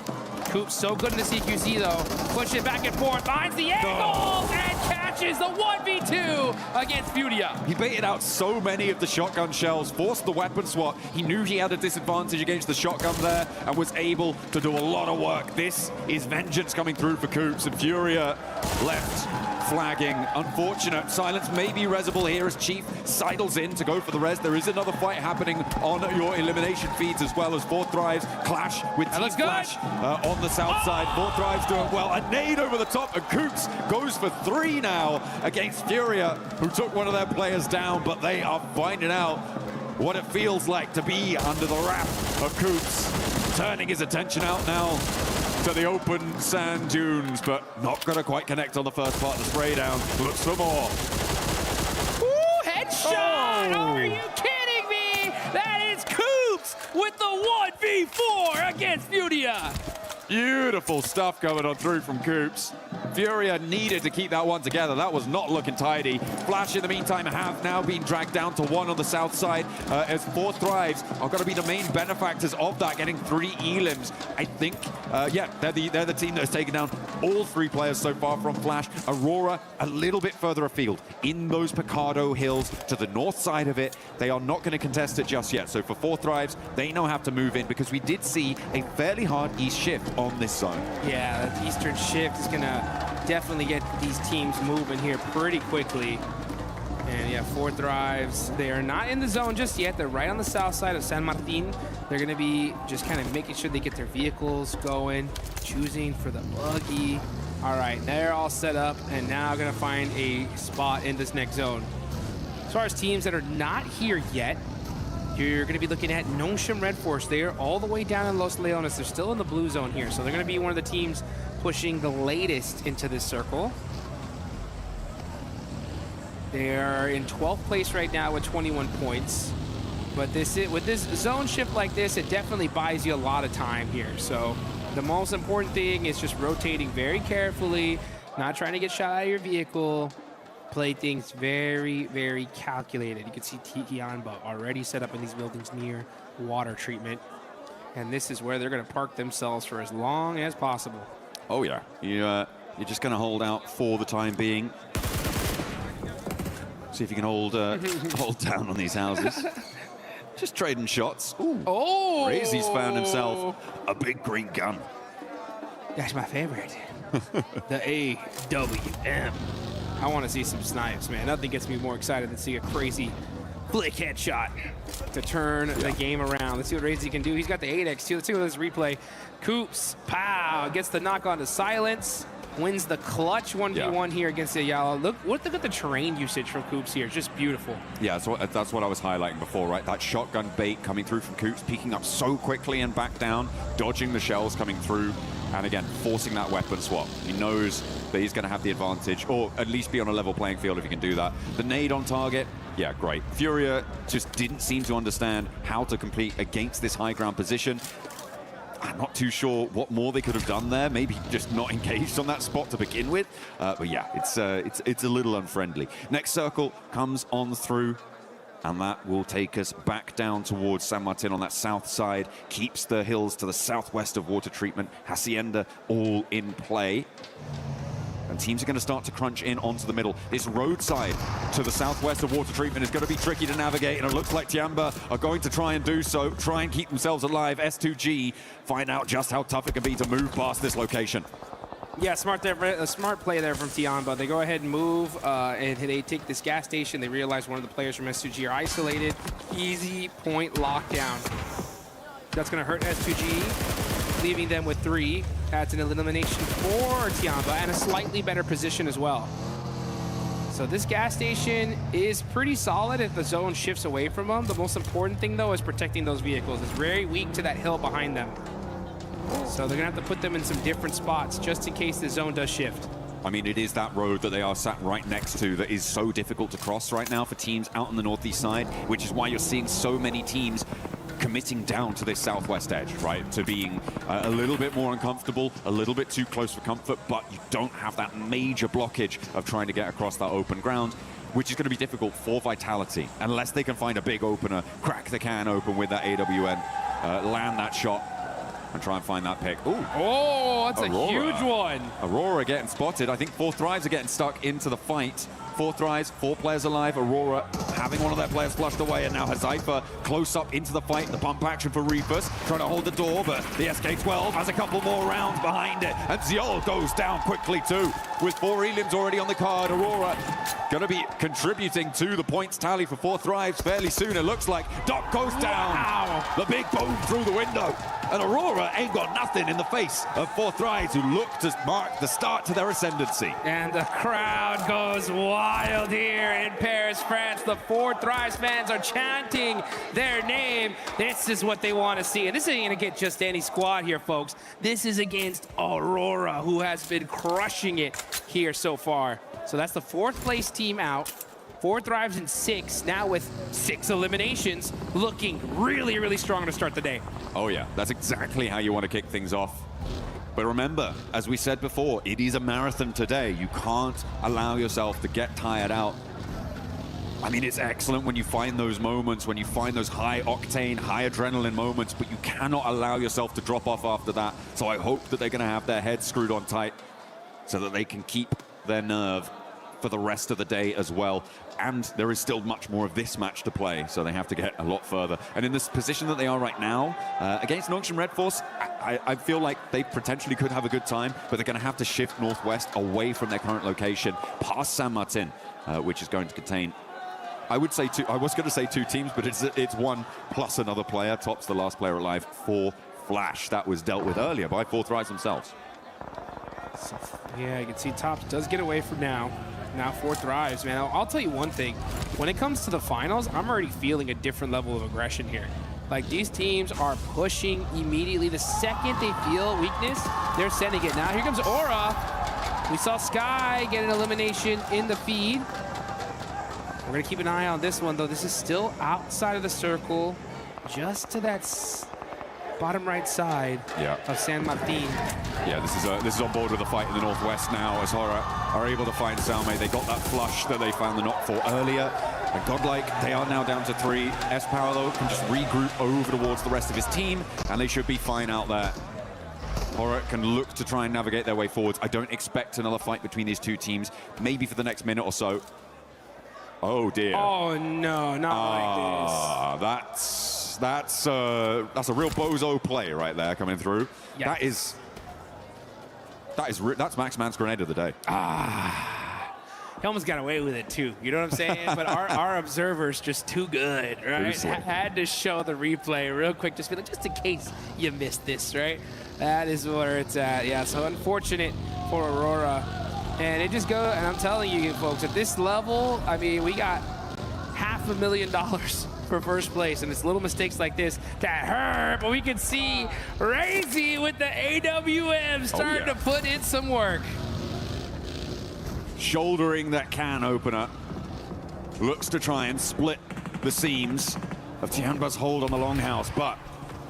Coops so good in the CQC, though. Push it back and forth, finds the angles, and catches the 1v2 against Furia. He baited out so many of the shotgun shells, forced the weapon swap. He knew he had a disadvantage against the shotgun there and was able to do a lot of work. This is vengeance coming through for Coops, and Furia left flagging. Unfortunate. Silence may be resible here as Chief sidles in to go for the res. There is another fight happening on your elimination feeds as well as Fourth Thrives clash with Team Flash on the south side. Fourth Thrives doing well. A nade over the top, and Coops goes for 3 now against Furia, who took one of their players down, but they are finding out what it feels like to be under the wrath of Coops. Turning his attention out now to the open sand dunes, but not going to quite connect on the first part of the spray down. Looks for more. Ooh, headshot! Oh. Are you kidding me? That is Coops with the 1v4 against Furia. Beautiful stuff coming on through from Coops. Furia needed to keep that one together. That was not looking tidy. Flash, in the meantime, have now been dragged down to 1 on the south side as Fourth Thrives are going to be the main benefactors of that, getting 3 elims. I think, yeah, they're the team that has taken down all 3 players so far from Flash. Aurora, a little bit further afield in those Picado Hills to the north side of it. They are not going to contest it just yet. So for Fourth Thrives, they now have to move in because we did see a fairly hard east shift on this zone. Yeah, that eastern shift is going to definitely get these teams moving here pretty quickly. And yeah, Fourth Thrives, they are not in the zone just yet. They're right on the south side of San Martin. They're going to be just kind of making sure they get their vehicles going, choosing for the buggy. All right, they're all set up, and now going to find a spot in this next zone. As far as teams that are not here yet, you're going to be looking at Notion Red Force. They are all the way down in Los Leones. They're still in the blue zone here, so they're going to be one of the teams pushing the latest into this circle. They are in 12th place right now with 21 points. But with this zone shift like this, it definitely buys you a lot of time here. So the most important thing is just rotating very carefully, not trying to get shot out of your vehicle. Play things very, very calculated. You can see Tianba already set up in these buildings near water treatment. And this is where they're going to park themselves for as long as possible. Oh, yeah. You're just going to hold out for the time being. See if you can hold down on these houses. Just trading shots. Ooh. Oh! Crazy's found himself a big green gun. That's my favorite. The AWM. I want to see some snipes, man. Nothing gets me more excited than seeing a crazy flick headshot to turn the game around. Let's see what Razy can do. He's got the 8x too. Let's see what this replay. Coops, pow, gets the knock on to Silence. Wins the clutch 1v1 here against Ayala. Look at the terrain usage from Coops here. It's just beautiful. Yeah, that's what I was highlighting before, right? That shotgun bait coming through from Coops, peeking up so quickly and back down, dodging the shells coming through, and again, forcing that weapon swap. He knows that he's going to have the advantage, or at least be on a level playing field if he can do that. The nade on target, yeah, great. Furia just didn't seem to understand how to compete against this high ground position. I'm not too sure what more they could have done there. Maybe just not engaged on that spot to begin with. But yeah, it's a little unfriendly. Next circle comes on through, and that will take us back down towards San Martin on that south side. Keeps the hills to the southwest of water treatment. Hacienda all in play. And teams are going to start to crunch in onto the middle. This roadside to the southwest of water treatment is going to be tricky to navigate, and it looks like Tiamba are going to try and do so, try and keep themselves alive. S2G find out just how tough it can be to move past this location. Yeah, a smart play there from Tiamba. They go ahead and move, and they take this gas station. They realize one of the players from S2G are isolated. Easy point lockdown. That's going to hurt S2G, leaving them with 3. That's an elimination for Tiamba and a slightly better position as well. So this gas station is pretty solid if the zone shifts away from them. The most important thing, though, is protecting those vehicles. It's very weak to that hill behind them. So they're going to have to put them in some different spots just in case the zone does shift. I mean, it is that road that they are sat right next to that is so difficult to cross right now for teams out on the northeast side, which is why you're seeing so many teams commit committing down to this southwest edge, right? To being a little bit more uncomfortable, a little bit too close for comfort, but you don't have that major blockage of trying to get across that open ground, which is going to be difficult for Vitality, unless they can find a big opener, crack the can open with that AWN, land that shot, and try and find that pick. Ooh. Oh, that's Aurora. a huge one. Aurora getting spotted. I think 4 Thrives are getting stuck into the fight. 4 Thrives, 4 players alive. Aurora having one of their players flushed away, and now Hazaifa close up into the fight. The bump action for Reefus, trying to hold the door, but the SK-12 has a couple more rounds behind it. And Ziol goes down quickly too, with 4 elims already on the card. Aurora going to be contributing to the points tally for 4 Thrives fairly soon, it looks like. Doc goes down. Wow. The big boom through the window. And Aurora ain't got nothing in the face of 4 Thrives, who look to mark the start to their ascendancy. And the crowd goes wild here in Paris, France. The 4 Thrives fans are chanting their name. This is what they want to see. And this ain't going to get just any squad here, folks. This is against Aurora, who has been crushing it here so far. So that's the 4th place team out. 4 Thrives in 6, now with 6 eliminations, looking really, really strong to start the day. Oh yeah, that's exactly how you want to kick things off. But remember, as we said before, it is a marathon today. You can't allow yourself to get tired out. I mean, it's excellent when you find those moments, when you find those high octane, high adrenaline moments, but you cannot allow yourself to drop off after that. So I hope that they're going to have their heads screwed on tight so that they can keep their nerve for the rest of the day as well. And there is still much more of this match to play, so they have to get a lot further. And in this position that they are right now, against Nongshim Red Force, I feel like they potentially could have a good time, but they're going to have to shift northwest away from their current location, past San Martin, which is going to contain, I would say 2, I was going to say 2 teams, but it's 1 plus another player, tops the last player alive for Flash. That was dealt with earlier by 4 Thrives themselves. So, yeah, you can see Tops does get away from now. Now 4 Thrives, man. I'll tell you one thing. When it comes to the finals, I'm already feeling a different level of aggression here. Like, these teams are pushing immediately. The second they feel weakness, they're sending it. Now here comes Aura. We saw Sky get an elimination in the feed. We're going to keep an eye on this one, though. This is still outside of the circle, just to that bottom right side of San Martin. Yeah, this is on board with the fight in the northwest now, as Horror are able to find Salme. They got that flush that they found the knock for earlier. And GodLike, they are now down to 3. S-Power, though, can just regroup over towards the rest of his team, and they should be fine out there. Horror can look to try and navigate their way forwards. I don't expect another fight between these 2 teams, maybe for the next minute or so. Oh, dear. Oh, no, not like this. That's a real bozo play right there coming through. Yes. That's Max Man's grenade of the day. He almost got away with it too. You know what I'm saying? But our observer's just too good, right? Had to show the replay real quick, just in case you missed this, right? That is where it's at. Yeah, so unfortunate for Aurora. And it just goes, and I'm telling you folks, at this level, I mean, we got $500,000 for first place, and it's little mistakes like this that hurt, but we can see Razy with the AWM starting to put in some work. Shouldering that can opener. Looks to try and split the seams of Tianba's hold on the longhouse, but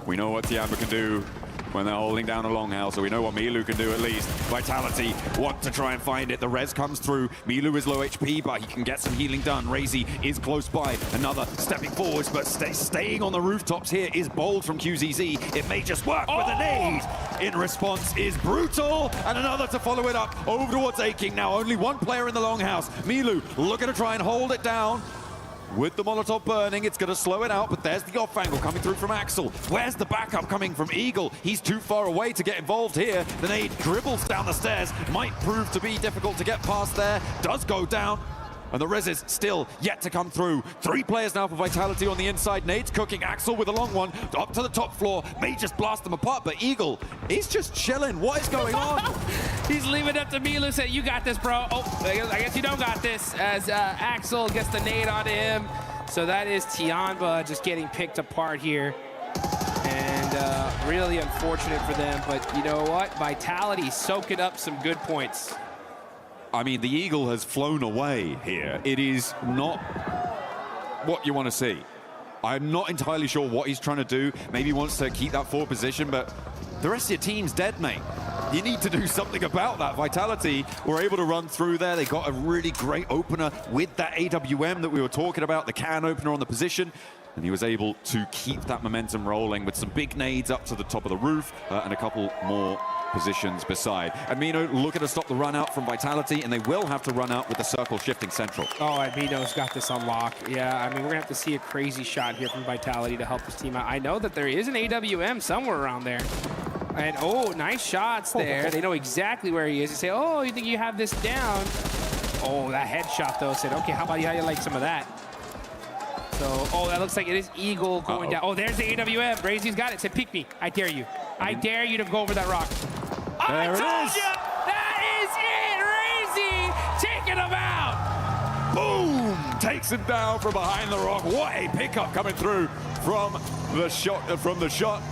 we know what Tianba can do when they're holding down a longhouse, so we know what Milu can do at least. Vitality want to try and find it. The res comes through. Milu is low HP, but he can get some healing done. Razy is close by. Another stepping forwards, but staying on the rooftops here is bold from QZZ. It may just work with a nade. In response is Brutal, and another to follow it up over towards Aching. Now only 1 player in the longhouse. Milu looking to try and hold it down. With the Molotov burning, it's going to slow it out, but there's the off angle coming through from Axel. Where's the backup coming from Eagle? He's too far away to get involved here. The nade dribbles down the stairs. Might prove to be difficult to get past there. Does go down. And the res is still yet to come through. 3 players now for Vitality on the inside. Nade's cooking. Axel with a long one. Up to the top floor. May just blast them apart, but Eagle, he's just chilling. What is going on? He's leaving it up to Milu, saying, you got this, bro. Oh, I guess you don't got this, as Axel gets the nade onto him. So that is Tianba just getting picked apart here. And really unfortunate for them, but you know what? Vitality soaking up some good points. I mean, the Eagle has flown away here. It is not what you want to see. I'm not entirely sure what he's trying to do. Maybe he wants to keep that forward position, but the rest of your team's dead, mate. You need to do something about that. Vitality were able to run through there. They got a really great opener with that AWM that we were talking about, the can opener on the position. And he was able to keep that momentum rolling with some big nades up to the top of the roof and a couple more positions beside. Amino looking to stop the run out from Vitality, and they will have to run out with the circle shifting central. Oh, Amino's got this on lock. Yeah, I mean, we're going to have to see a crazy shot here from Vitality to help this team out. I know that there is an AWM somewhere around there. And, oh, nice shots there. They know exactly where he is. They say, oh, you think you have this down? Oh, that headshot, though, said, okay, how about you like some of that? So, oh, that looks like it is Eagle going down. Oh, there's the AWM. Brazy's got it. Said, pick me. I dare you. I dare you to go over that rock. Oh, I told you! That is it! Razy taking him out! Boom! Takes him down from behind the rock. What a pickup coming through from the shot.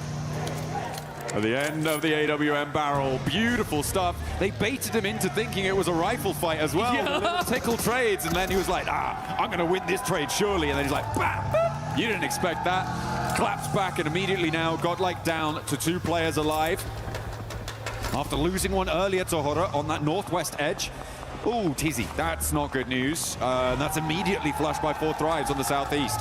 At the end of the AWM barrel. Beautiful stuff. They baited him into thinking it was a rifle fight as well. Yeah. Little tickle trades, and then he was like, I'm going to win this trade surely. And then he's like, bam! You didn't expect that. Claps back, and immediately now GodLike down to 2 players alive. After losing one earlier to Horror on that northwest edge. Ooh, Tizzy, that's not good news. That's immediately flushed by 4 Thrives on the southeast.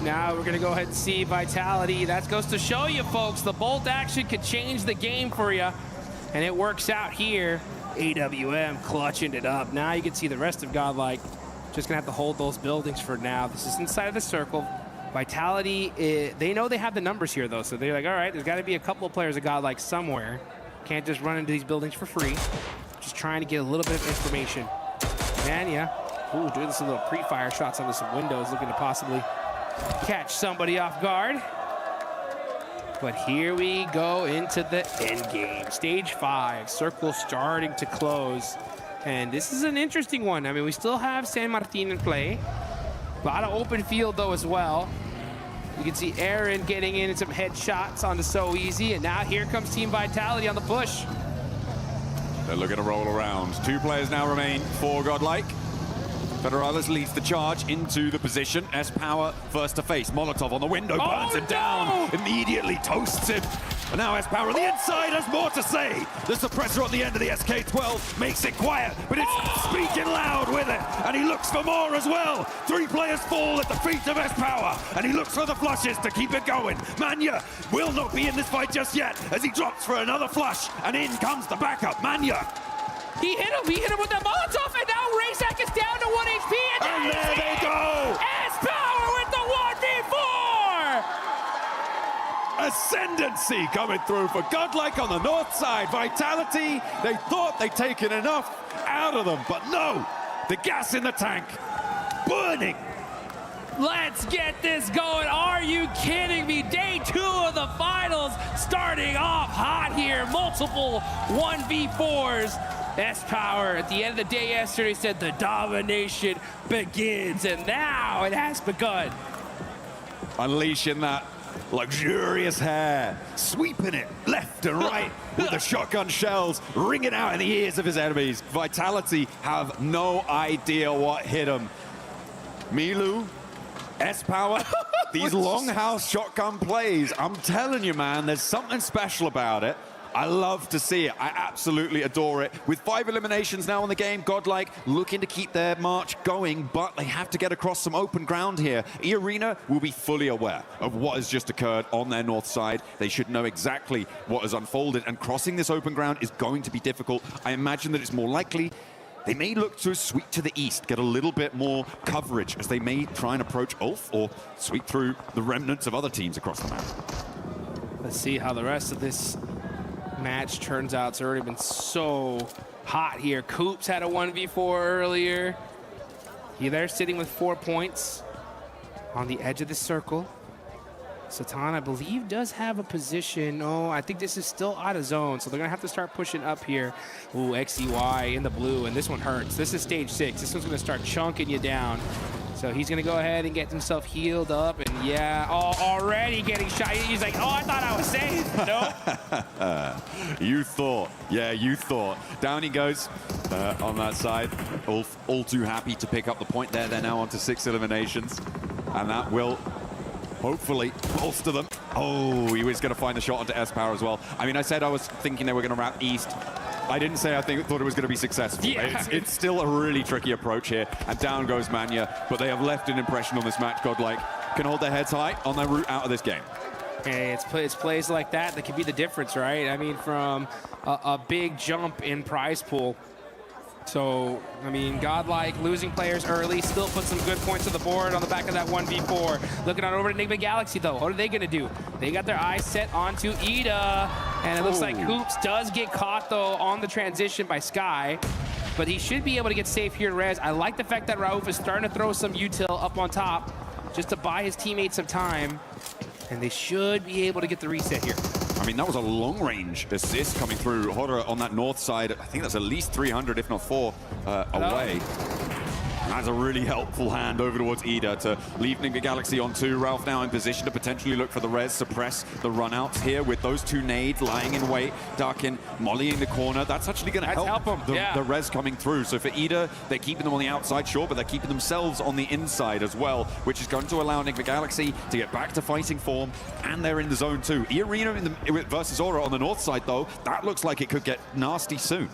Now we're going to go ahead and see Vitality. That goes to show you, folks, the bolt action could change the game for you. And it works out here. AWM clutching it up. Now you can see the rest of GodLike just going to have to hold those buildings for now. This is inside of the circle. Vitality, they know they have the numbers here, though. So they're like, all right, there's got to be a couple of players of GodLike somewhere. Can't just run into these buildings for free. Just trying to get a little bit of information. And yeah, ooh, doing some little pre-fire shots onto some windows, looking to possibly catch somebody off guard. But here we go into the end game. Stage 5, circle starting to close. And this is an interesting one. I mean, we still have San Martin in play. A lot of open field, though, as well. You can see Aaron getting in some headshots onto So Easy. And now here comes Team Vitality on the push. They're looking to roll around. 2 players now remain for GodLike. Federalis leads the charge into the position. S-Power first to face. Molotov on the window, burns him down, immediately toasts him. And now S-Power on the inside has more to say. The suppressor on the end of the SK-12 makes it quiet, but it's speaking loud with it. And he looks for more as well. 3 players fall at the feet of S-Power, and he looks for the flushes to keep it going. Manya will not be in this fight just yet as he drops for another flush, and in comes the backup. Manya. He hit him with the Molotov, and now Razak is down to 1 HP, and there they go! S-Power with the 1v4! Ascendancy coming through for GodLike on the north side. Vitality, they thought they'd taken enough out of them, but no! The gas in the tank, burning! Let's get this going. Are you kidding me? Day 2 of the finals starting off hot here. Multiple 1v4s. S-Power at the end of the day yesterday said the domination begins, and now it has begun. Unleashing that luxurious hair, sweeping it left and right with the shotgun shells ringing out in the ears of his enemies. Vitality have no idea what hit them. Milu, S-Power, these longhouse shotgun plays, I'm telling you, man, there's something special about it. I love to see it. I absolutely adore it. With 5 eliminations now in the game, GodLike looking to keep their march going, but they have to get across some open ground here. E-Arena will be fully aware of what has just occurred on their north side. They should know exactly what has unfolded, and crossing this open ground is going to be difficult. I imagine that it's more likely they may look to sweep to the east, get a little bit more coverage as they may try and approach Ulf or sweep through the remnants of other teams across the map. Let's see how the rest of this match turns out. It's already been so hot here. Coops had a 1v4 earlier. They're sitting with 4 points on the edge of the circle. Satan, I believe, does have a position. Oh, I think this is still out of zone, so they're gonna have to start pushing up here. Ooh, XEY in the blue, and this one hurts. This is stage 6. This one's gonna start chunking you down. So he's gonna go ahead and get himself healed up, and yeah, already getting shot. He's like, oh, I thought I was safe. Nope. You thought. Yeah, you thought. Down he goes on that side. Ulf all too happy to pick up the point there. They're now on to 6 eliminations. and that will hopefully bolster them. Oh, he was going to find the shot onto S-Power as well. I mean, I said I was thinking they were going to wrap East. I didn't say I thought it was going to be successful. Yeah. It's still a really tricky approach here, and down goes Mania, but they have left an impression on this match. GodLike can hold their heads high on their route out of this game. Hey, it's plays like that that can be the difference, right? I mean, from a big jump in prize pool. So, I mean, GodLike losing players early, still put some good points on the board on the back of that 1v4. Looking on over to Enigma Galaxy, though. What are they going to do? They got their eyes set onto Ida. And it looks like Hoops does get caught, though, on the transition by Sky. But he should be able to get safe here in res. I like the fact that Rauf is starting to throw some util up on top just to buy his teammates some time. And they should be able to get the reset here. I mean, that was a long-range assist coming through. Horror on that north side, I think that's at least 300, if not 4, away. And that's a really helpful hand over towards Ida to leave Enigma Galaxy on 2. Ralph now in position to potentially look for the res, suppress the run-outs here with those 2 nades lying in wait. Darkin mollying the corner. That's actually going to help them. The res coming through. So for Ida, they're keeping them on the outside, sure, but they're keeping themselves on the inside as well, which is going to allow Enigma Galaxy to get back to fighting form, and they're in the zone too. E-Arena versus Aura on the north side, though, that looks like it could get nasty soon.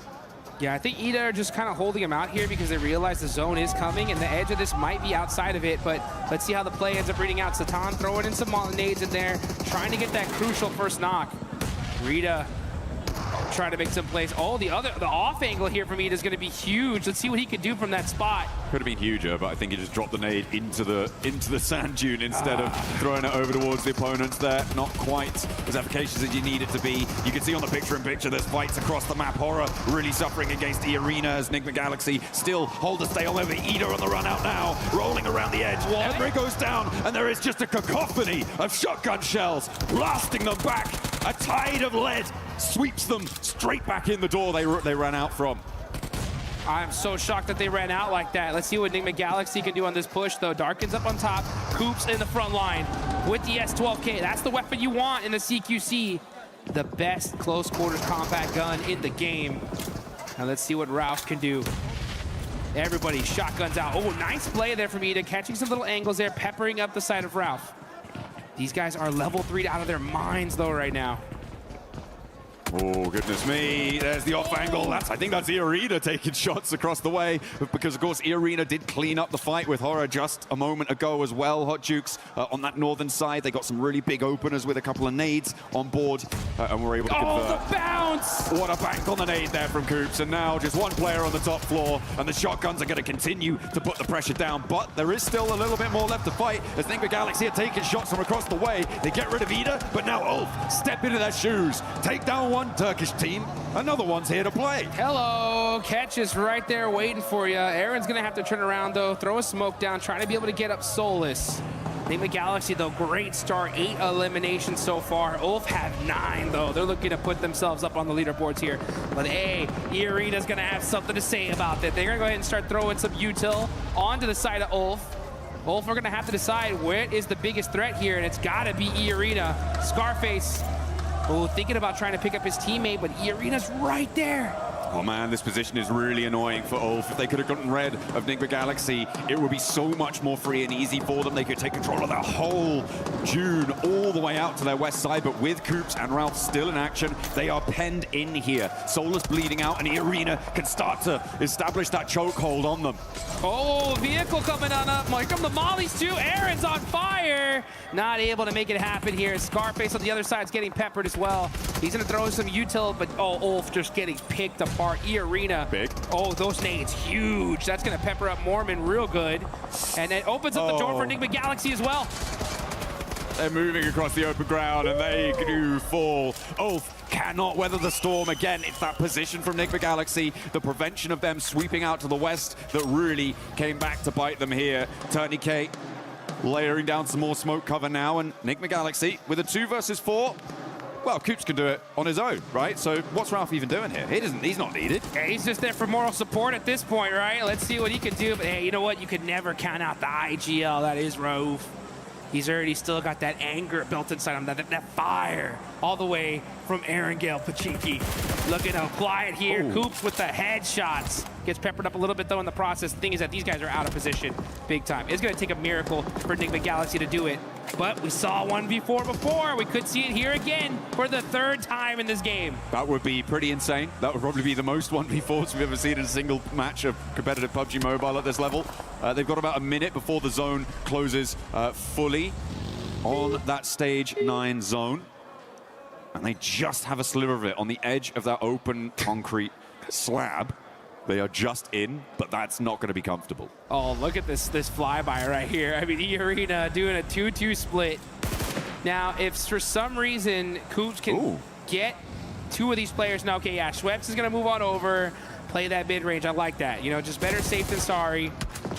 Yeah, I think Ida are just kind of holding him out here because they realize the zone is coming and the edge of this might be outside of it, but let's see how the play ends up reading out. Satan throwing in some nades in there, trying to get that crucial first knock. Rita trying to make some plays. Oh, the off angle here from Ida is going to be huge. Let's see what he can do from that spot. Could have been huger, but I think he just dropped the nade into the sand dune instead of throwing it over towards the opponents there. Not quite as efficacious as you need it to be. You can see on the picture-in-picture there's fights across the map. Horror really suffering against the arena as Enigma Galaxy still hold the stay on over. Ida on the run out now, rolling around the edge. Emre goes down, and there is just a cacophony of shotgun shells blasting them back. A tide of lead sweeps them straight back in the door they ran out from. I'm so shocked that they ran out like that. Let's see what Enigma Galaxy can do on this push, though. Darkin's up on top, Coops in the front line with the S12K. That's the weapon you want in the CQC. The best close quarters combat gun in the game. Now let's see what Ralph can do. Everybody shotguns out. Oh, nice play there from Ida, catching some little angles there, peppering up the side of Ralph. These guys are level 3 out of their minds, though, right now. Oh, goodness me. There's the off angle. I think that's E-Arena taking shots across the way, because, of course, E-Arena did clean up the fight with Horror just a moment ago as well. Hot Jukes on that northern side. They got some really big openers with a couple of nades on board, and were able to convert. Oh, the bounce! What a bank on the nade there from Coops, and now just one player on the top floor, and the shotguns are going to continue to put the pressure down, but there is still a little bit more left to fight, as Enigma Galaxy are taking shots from across the way. They get rid of Ida, but now Ulf step into their shoes, take down one Turkish team, another one's here to play. Hello, catch is right there waiting for you. Aaron's gonna have to turn around though, throw a smoke down, trying to be able to get up Solus. Enigma Galaxy though, great start, 8 eliminations so far. Ulf have 9 though. They're looking to put themselves up on the leaderboards here. But hey, E-Arena's gonna have something to say about that. They're gonna go ahead and start throwing some util onto the side of Ulf. Ulf are gonna have to decide where is the biggest threat here, and it's gotta be E-Arena. Scarface, thinking about trying to pick up his teammate, but E-Arena's right there. Oh man, this position is really annoying for Ulf. If they could have gotten rid of Enigma Galaxy, it would be so much more free and easy for them. They could take control of that whole dune all the way out to their west side, but with Coops and Ralph still in action, they are penned in here. Solus bleeding out, and E-Arena can start to establish that chokehold on them. Oh, vehicle coming on up. Here come the mollies too. Aaron's on fire. Not able to make it happen here. Scarface on the other side is getting peppered as well. He's going to throw some util, but Ulf just getting picked apart. E-Arena. Big. Oh, those nades huge. That's going to pepper up Mormon real good. And it opens up the door for Enigma Galaxy as well. They're moving across the open ground, and they do fall. Ulf cannot weather the storm again. It's that position from Enigma Galaxy, the prevention of them sweeping out to the west that really came back to bite them here. Tourniquet layering down some more smoke cover now, and Enigma Galaxy with a 2 versus 4. Well, Coops can do it on his own, right? So what's Ralph even doing here? He's not needed. Yeah, he's just there for moral support at this point, right? Let's see what he can do. But hey, you know what? You could never count out the IGL. That is Rauf. He's already still got that anger built inside him, that fire, all the way from Aaron Gale Pachinki. Looking to apply it here. Coops with the headshots. Gets peppered up a little bit, though, in the process. The thing is that these guys are out of position big time. It's going to take a miracle for Enigma Galaxy to do it. But we saw 1v4 before. We could see it here again for the third time in this game. That would be pretty insane. That would probably be the most 1v4s we've ever seen in a single match of competitive PUBG Mobile at this level. They've got about a minute before the zone closes fully on that stage 9 zone. And they just have a sliver of it on the edge of that open concrete slab. They are just in, but that's not going to be comfortable. Oh, look at this flyby right here. I mean, E-Arena doing a 2-2 split. Now, if for some reason Coops can get 2 of these players, now, okay, yeah, Schweppes is going to move on over, play that mid-range. I like that. You know, just better safe than sorry.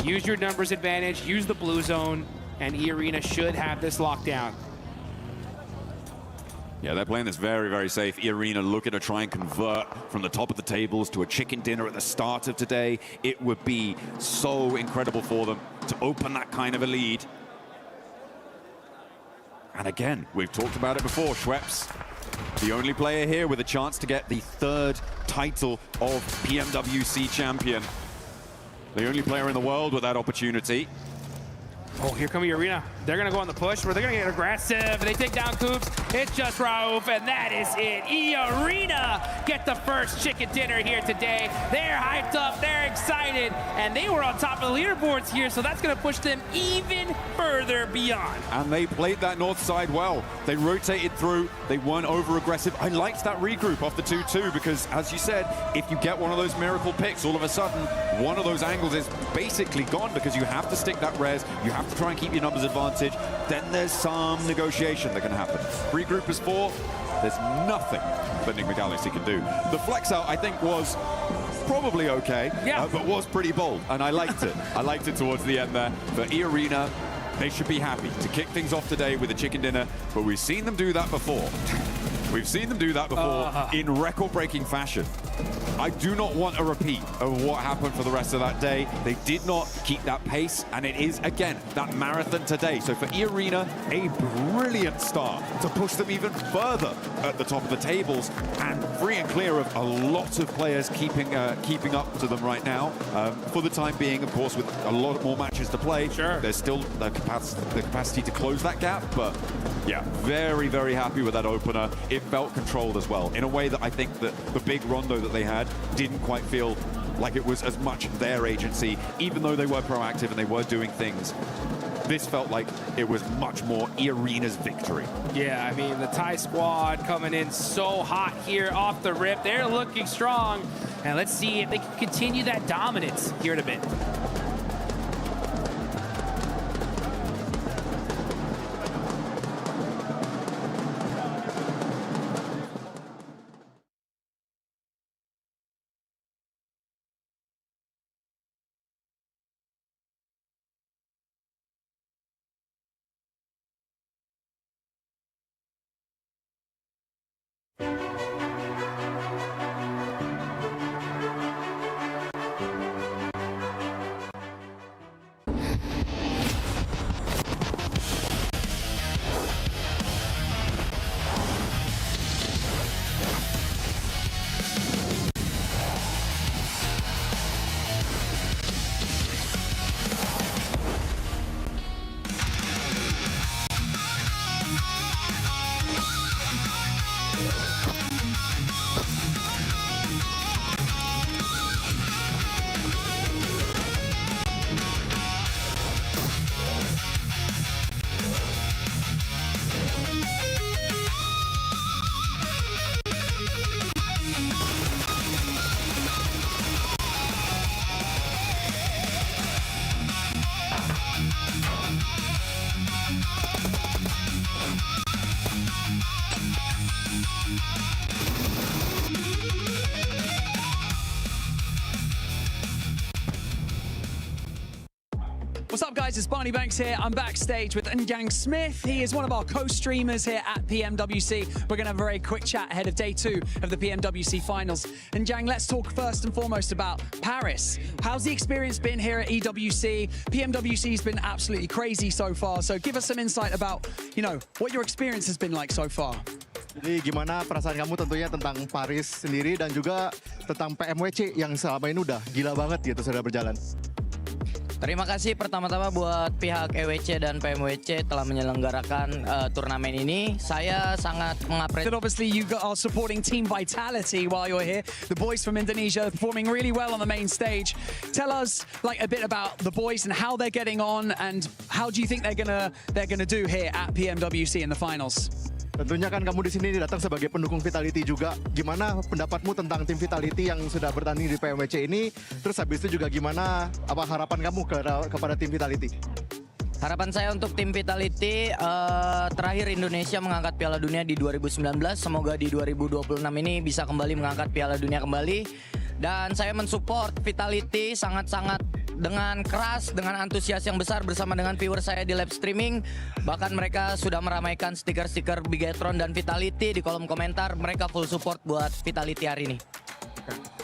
Use your numbers advantage, use the blue zone, and E-Arena should have this locked down. Yeah, they're playing this very, very safe. E-Arena looking to try and convert from the top of the tables to a chicken dinner at the start of today. It would be so incredible for them to open that kind of a lead. And again, we've talked about it before, Schweppes, the only player here with a chance to get the 3rd title of PMWC champion. The only player in the world with that opportunity. Oh, here come E-Arena. They're going to go on the push, where they're going to get aggressive. They take down Coops. It's just Raouf, and that is it. E-Arena get the first chicken dinner here today. They're hyped up. They're excited. And they were on top of the leaderboards here, so that's going to push them even further beyond. And they played that north side well. They rotated through. They weren't over-aggressive. I liked that regroup off the 2-2 because, as you said, if you get one of those miracle picks, all of a sudden, one of those angles is basically gone because you have to stick that res. You have to try and keep your numbers advantage. Then there's some negotiation that can happen. Regroup is 4. There's nothing that Enigma Galaxy can do. The flex out, I think, was probably okay, but was pretty bold, and I liked it. I liked it towards the end there. For E-Arena, they should be happy to kick things off today with a chicken dinner, but we've seen them do that before. We've seen them do that before in record-breaking fashion. I do not want a repeat of what happened for the rest of that day. They did not keep that pace, and it is, again, that marathon today. So for E-Arena, a brilliant start to push them even further at the top of the tables, and free and clear of a lot of players keeping up to them right now. For the time being, of course, with a lot more matches to play, there's still the capacity to close that gap, but yeah, very, very happy with that opener. It felt controlled as well, in a way that I think that the big rondo that they had didn't quite feel like it was as much their agency, even though they were proactive and they were doing things. This felt like it was much more E-Arena's victory. Yeah, I mean, the Thai squad coming in so hot here off the rip. They're looking strong. And let's see if they can continue that dominance here in a bit. What's up, guys? It's Barney Banks here. I'm backstage with Njang Smith. He is one of our co-streamers here at PMWC. We're going to have a very quick chat ahead of day 2 of the PMWC finals. Njang, let's talk first and foremost about Paris. How's the experience been here at EWC? PMWC's been absolutely crazy so far. So give us some insight about, you know, what your experience has been like so far. Jadi gimana perasaan kamu tentunya tentang Paris sendiri dan juga tentang PMWC yang selama ini udah gila banget gitu sudah berjalan. Terima kasih pertama-tama buat pihak EWC dan PMWC telah menyelenggarakan turnamen ini. Saya sangat mengapresiasi. Obviously, you are supporting Team Vitality while you're here. The boys from Indonesia performing really well on the main stage. Tell us like a bit about the boys and how they're getting on, and how do you think they're gonna do here at PMWC in the finals? Tentunya kan kamu di sini datang sebagai pendukung Vitality juga. Gimana pendapatmu tentang tim Vitality yang sudah bertanding di PMWC ini? Terus habis itu juga gimana apa harapan kamu kepada tim Vitality? Harapan saya untuk tim Vitality, terakhir Indonesia mengangkat Piala Dunia di 2019. Semoga di 2026 ini bisa kembali mengangkat Piala Dunia kembali. Dan saya mensupport Vitality sangat-sangat dengan keras, dengan antusias yang besar bersama dengan viewer saya di live streaming. Bahkan mereka sudah meramaikan stiker-stiker Bigetron dan Vitality di kolom komentar. Mereka full support buat Vitality hari ini.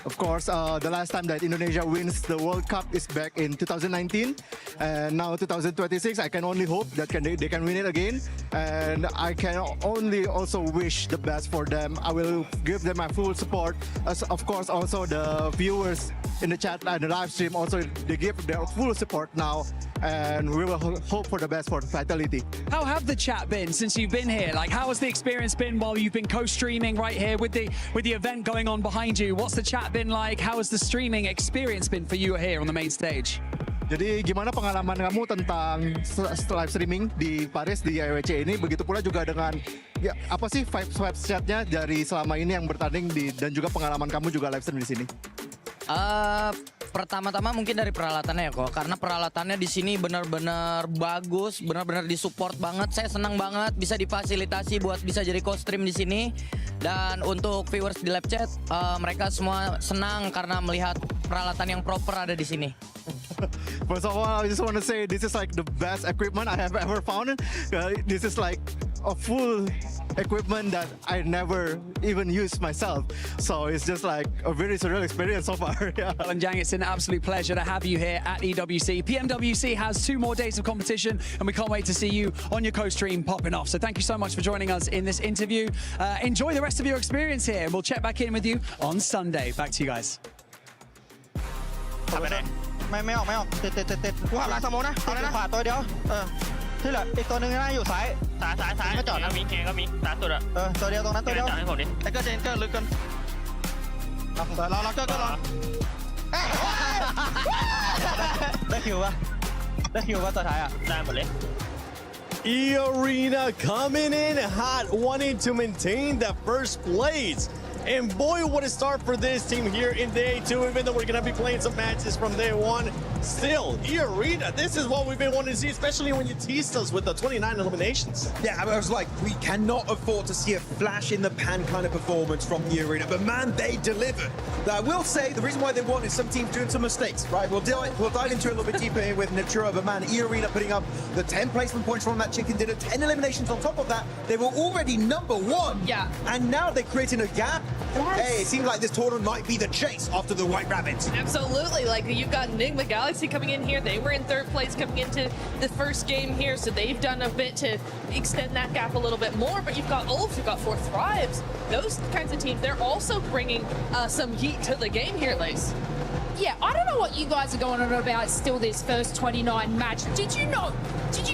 Of course, the last time that Indonesia wins the World Cup is back in 2019, and now 2026. I can only hope that they can win it again, and I can only also wish the best for them. I will give them my full support. As of course, also the viewers in the chat and the live stream also they give their full support now, and we will hope for the best for Vitality. How have the chat been since you've been here? Like, how has the experience been while you've been co-streaming right here with the event going on behind you? What's the chat been like? How has the streaming experience been for you here on the main stage? Jadi gimana pengalaman kamu tentang live streaming di Paris di EWC ini? Begitu pula juga dengan ya apa sih vibes chatnya dari selama ini yang bertanding dan juga pengalaman kamu juga live stream di sini? Pertama-tama mungkin dari peralatannya ya kok, karena peralatannya di sini benar-benar bagus, benar-benar disupport banget. Saya senang banget bisa difasilitasi buat bisa jadi co-stream di sini. Dan untuk viewers di live chat, mereka semua senang karena melihat peralatan yang proper ada di sini. First of all, I just want to say this is like the best equipment I have ever found. This is like a full equipment that I never even used myself. So it's just like a very surreal experience so far. Yeah. Well, and Jang, it's an absolute pleasure to have you here at EWC. PMWC has 2 more days of competition, and we can't wait to see you on your co-stream popping off. So thank you so much for joining us in this interview. Enjoy the rest of your experience here, and we'll check back in with you on Sunday. Back to you guys. ไม่ออกติดกูหักหลังสมองนะติดขวาตัวเดียวที่เหลืออีกตัวหนึ่งน่าอยู่ซ้ายก็จอดนะมีเคก็มีซ้ายสุดอะตัวเดียวตรงนั้นตัวเดียวจัดให้ผมดิไอ้เกอร์ลึกกันเราเกอร์ก็รอได้คิวป่ะตัวท้ายอะได้หมดเลย E-Arena coming in hot, wanting to maintain that first place. And boy, what a start for this team here in day 2, even though we're going to be playing some matches from day 1. Still, E-Arena, this is what we've been wanting to see, especially when you teased us with the 29 eliminations. Yeah, I was like, we cannot afford to see a flash in the pan kind of performance from E-Arena, but man, they delivered. I will say, the reason why they won is some teams doing some mistakes, right? We'll dive into it a little bit deeper here with Natura, but man, E-Arena putting up the 10 placement points from that chicken dinner, 10 eliminations on top of that. They were already number 1. Yeah. And now they're creating a gap. Yes. Hey, it seems like this tournament might be the chase after the White Rabbits. Absolutely. Like, you've got Enigma Galaxy coming in here. They were in 3rd place coming into the first game here, so they've done a bit to extend that gap a little bit more. But you've got Ulfs, you've got 4 Thrives. Those kinds of teams, they're also bringing some heat to the game here, Lace. Yeah, I don't know what you guys are going on about still this first 29 match. Did you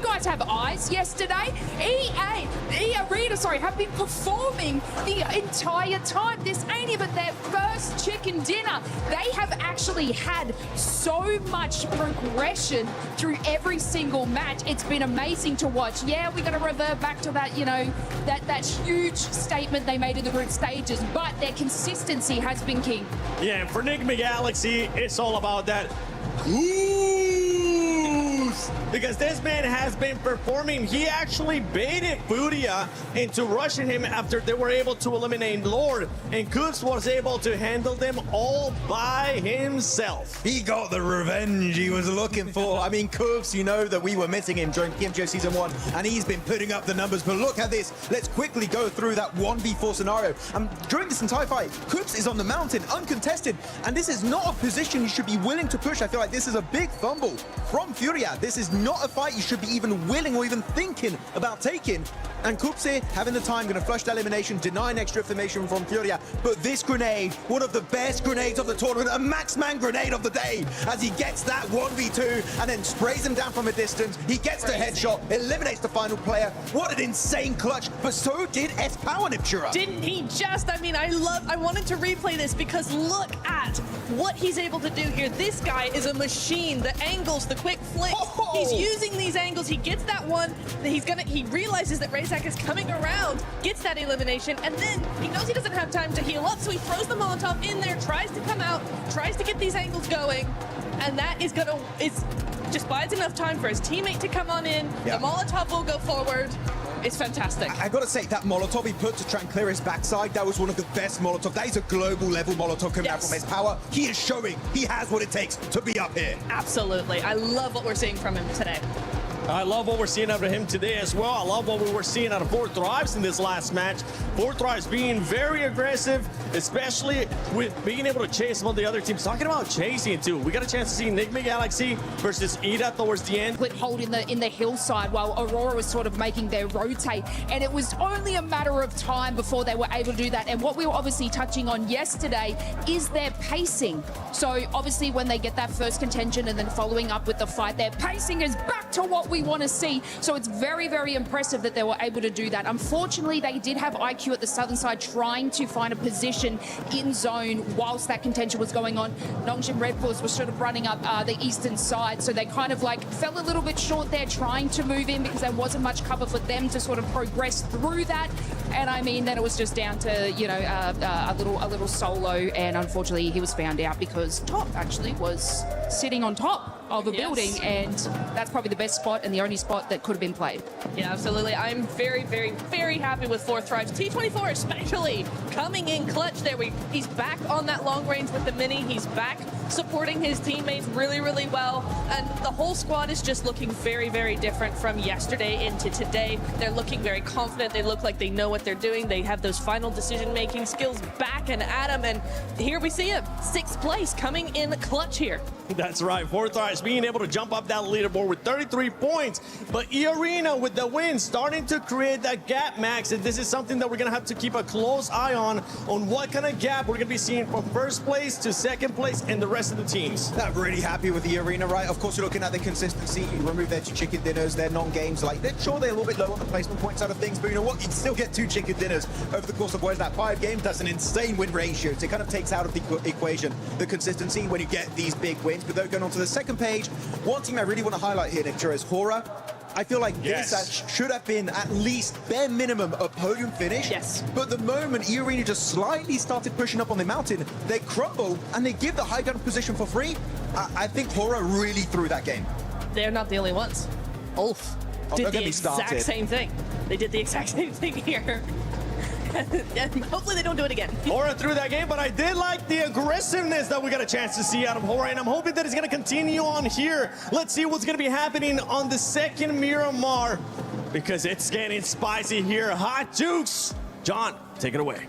guys have eyes yesterday? E-Arena, have been performing the entire time. This ain't even their first chicken dinner. They have actually had so much progression through every single match. It's been amazing to watch. Yeah, we're going to revert back to that, that huge statement they made in the group stages, but their consistency has been king. Yeah, and for Enigma Galaxy, it's all about that because this man has been performing. He actually baited Furia into rushing him after they were able to eliminate Lord, and Cooks was able to handle them all by himself. He got the revenge he was looking for. I mean, Cooks, you know that we were missing him during PMGO Season 1, and he's been putting up the numbers. But look at this. Let's quickly go through that 1v4 scenario. During this entire fight, Cooks is on the mountain, uncontested, and this is not a position he should be willing to push. I feel like this is a big fumble from Furia. This is not a fight you should be even willing or even thinking about taking. And Coops here, having the time, going to flush the elimination, denying extra information from Furia. But this grenade, one of the best grenades of the tournament, a Maxman grenade of the day, as he gets that 1v2 and then sprays him down from a distance. He gets the headshot, eliminates the final player. What an insane clutch, but so did S-Power, Niptura. Didn't he just? I mean, I wanted to replay this because look at what he's able to do here. This guy is a machine. The angles, the quick flicks. Oh! He's using these angles. He gets that one. He realizes that Razak is coming around, gets that elimination, and then he knows he doesn't have time to heal up, so he throws the Molotov in there, tries to come out, tries to get these angles going, and that is just buys enough time for his teammate to come on in. Yeah. The Molotov will go forward. It's fantastic. I gotta say, that Molotov he put to try and clear his backside, that was one of the best Molotov. That is a global level Molotov coming out from his power. He is showing he has what it takes to be up here. Absolutely. I love what we're seeing from him today. I love what we're seeing out of him today as well. I love what we were seeing out of Four Thrives in this last match. Four Thrives being very aggressive, especially with being able to chase some of the other teams. Talking about chasing too. We got a chance to see Enigma Galaxy versus Ida towards the end. Split hold in the hillside while Aurora was sort of making their rotate, and it was only a matter of time before they were able to do that. And what we were obviously touching on yesterday is their pacing. So obviously when they get that first contention and then following up with the fight, their pacing is back to what we want to see. So it's very, very impressive that they were able to do that. Unfortunately, they did have IQ at the southern side trying to find a position in zone whilst that contention was going on. Nongshim Red Force was sort of running up the eastern side, so they kind of like fell a little bit short there trying to move in because there wasn't much cover for them to sort of progress through that. And I mean, then it was just down to, you know, a little solo, and unfortunately he was found out because Top actually was sitting on top of a building, and that's probably the best spot and the only spot that could have been played. Yeah, absolutely. I'm very, very, very happy with Four Thrives. T24 especially coming in clutch there. He's back on that long range with the mini. He's back supporting his teammates really, really well. And the whole squad is just looking very, very different from yesterday into today. They're looking very confident. They look like they know what they're doing. They have those final decision-making skills back and at them. And here we see him, 6th place, coming in clutch here. That's right. Four Thrives being able to jump up that leaderboard with 33 points. But E-Arena with the win starting to create that gap, Max. And this is something that we're going to have to keep a close eye on what kind of gap we're going to be seeing from 1st place to 2nd place and the rest of the teams. I'm really happy with the Arena, right? Of course, you're looking at the consistency. You remove their 2 chicken dinners, their non-games. Like, they're sure they're a little bit low on the placement point side of things, but you know what? You can still get 2 chicken dinners over the course of what is that 5 games. That's an insane win ratio. So it kind of takes out of the equation the consistency when you get these big wins. But though, going on to the 2nd page, one team I really want to highlight here, Nick, is Hora. I feel like this should have been at least bare minimum a podium finish. Yes. But the moment E-Arena just slightly started pushing up on the mountain, they crumble and they give the high ground position for free. I think Hora really threw that game. They're not the only ones. Ulf did the exact same thing. They did the exact same thing here. And hopefully they don't do it again. Hora threw that game, but I did like the aggressiveness that we got a chance to see out of Hora, and I'm hoping that it's going to continue on here. Let's see what's going to be happening on the 2nd Miramar, because it's getting spicy here. Hot Jukes. John, take it away.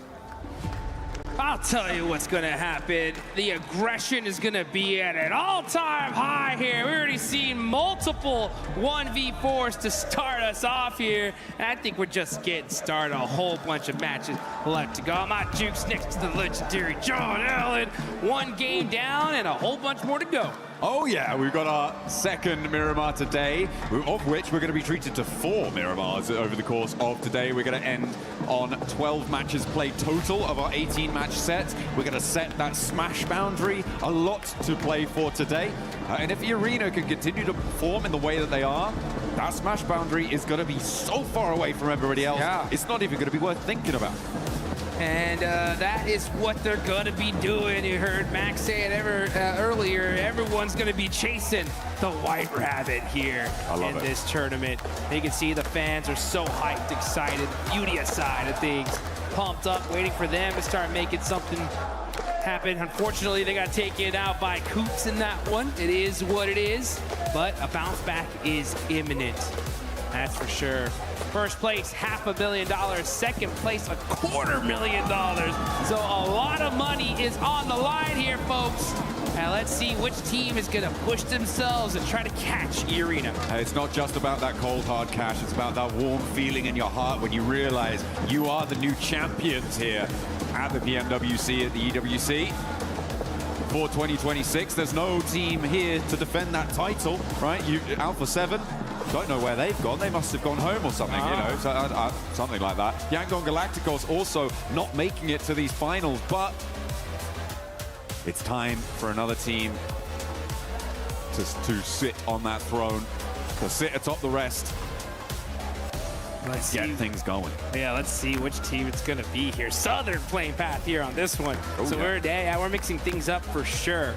I'll tell you what's going to happen. The aggression is going to be at an all-time high here. We're already seeing multiple 1v4s to start us off here. And I think we're just getting started. A whole bunch of matches left to go. My Jukes next to the legendary John Allen. 1 game down and a whole bunch more to go. Oh yeah, we've got our 2nd Miramar today, of which we're going to be treated to 4 Miramars over the course of today. We're going to end on 12 matches played total of our 18-match set. We're going to set that smash boundary. A lot to play for today. And if the Arena can continue to perform in the way that they are, that smash boundary is going to be so far away from everybody else. Yeah. It's not even going to be worth thinking about. And that is what they're going to be doing. You heard Max say it earlier. Everyone's going to be chasing the White Rabbit here in this tournament. You can see the fans are so hyped, excited. Beauty side of things. Pumped up, waiting for them to start making something happen. Unfortunately, they got taken out by Coops in that one. It is what it is. But a bounce back is imminent. That's for sure. 1st place, $500,000. 2nd place, $250,000. So a lot of money is on the line here, folks. And let's see which team is going to push themselves and try to catch E-Arena. It's not just about that cold, hard cash. It's about that warm feeling in your heart when you realize you are the new champions here at the PMWC, at the EWC. For 2026, there's no team here to defend that title, right? Alpha 7, don't know where they've gone. They must have gone home or something, you know, so, something like that. Yangon Galacticos also not making it to these finals, but it's time for another team to sit on that throne, to sit atop the rest. Let's get things going. Yeah, let's see which team it's going to be here. Southern playing path here on this one. So we're mixing things up for sure.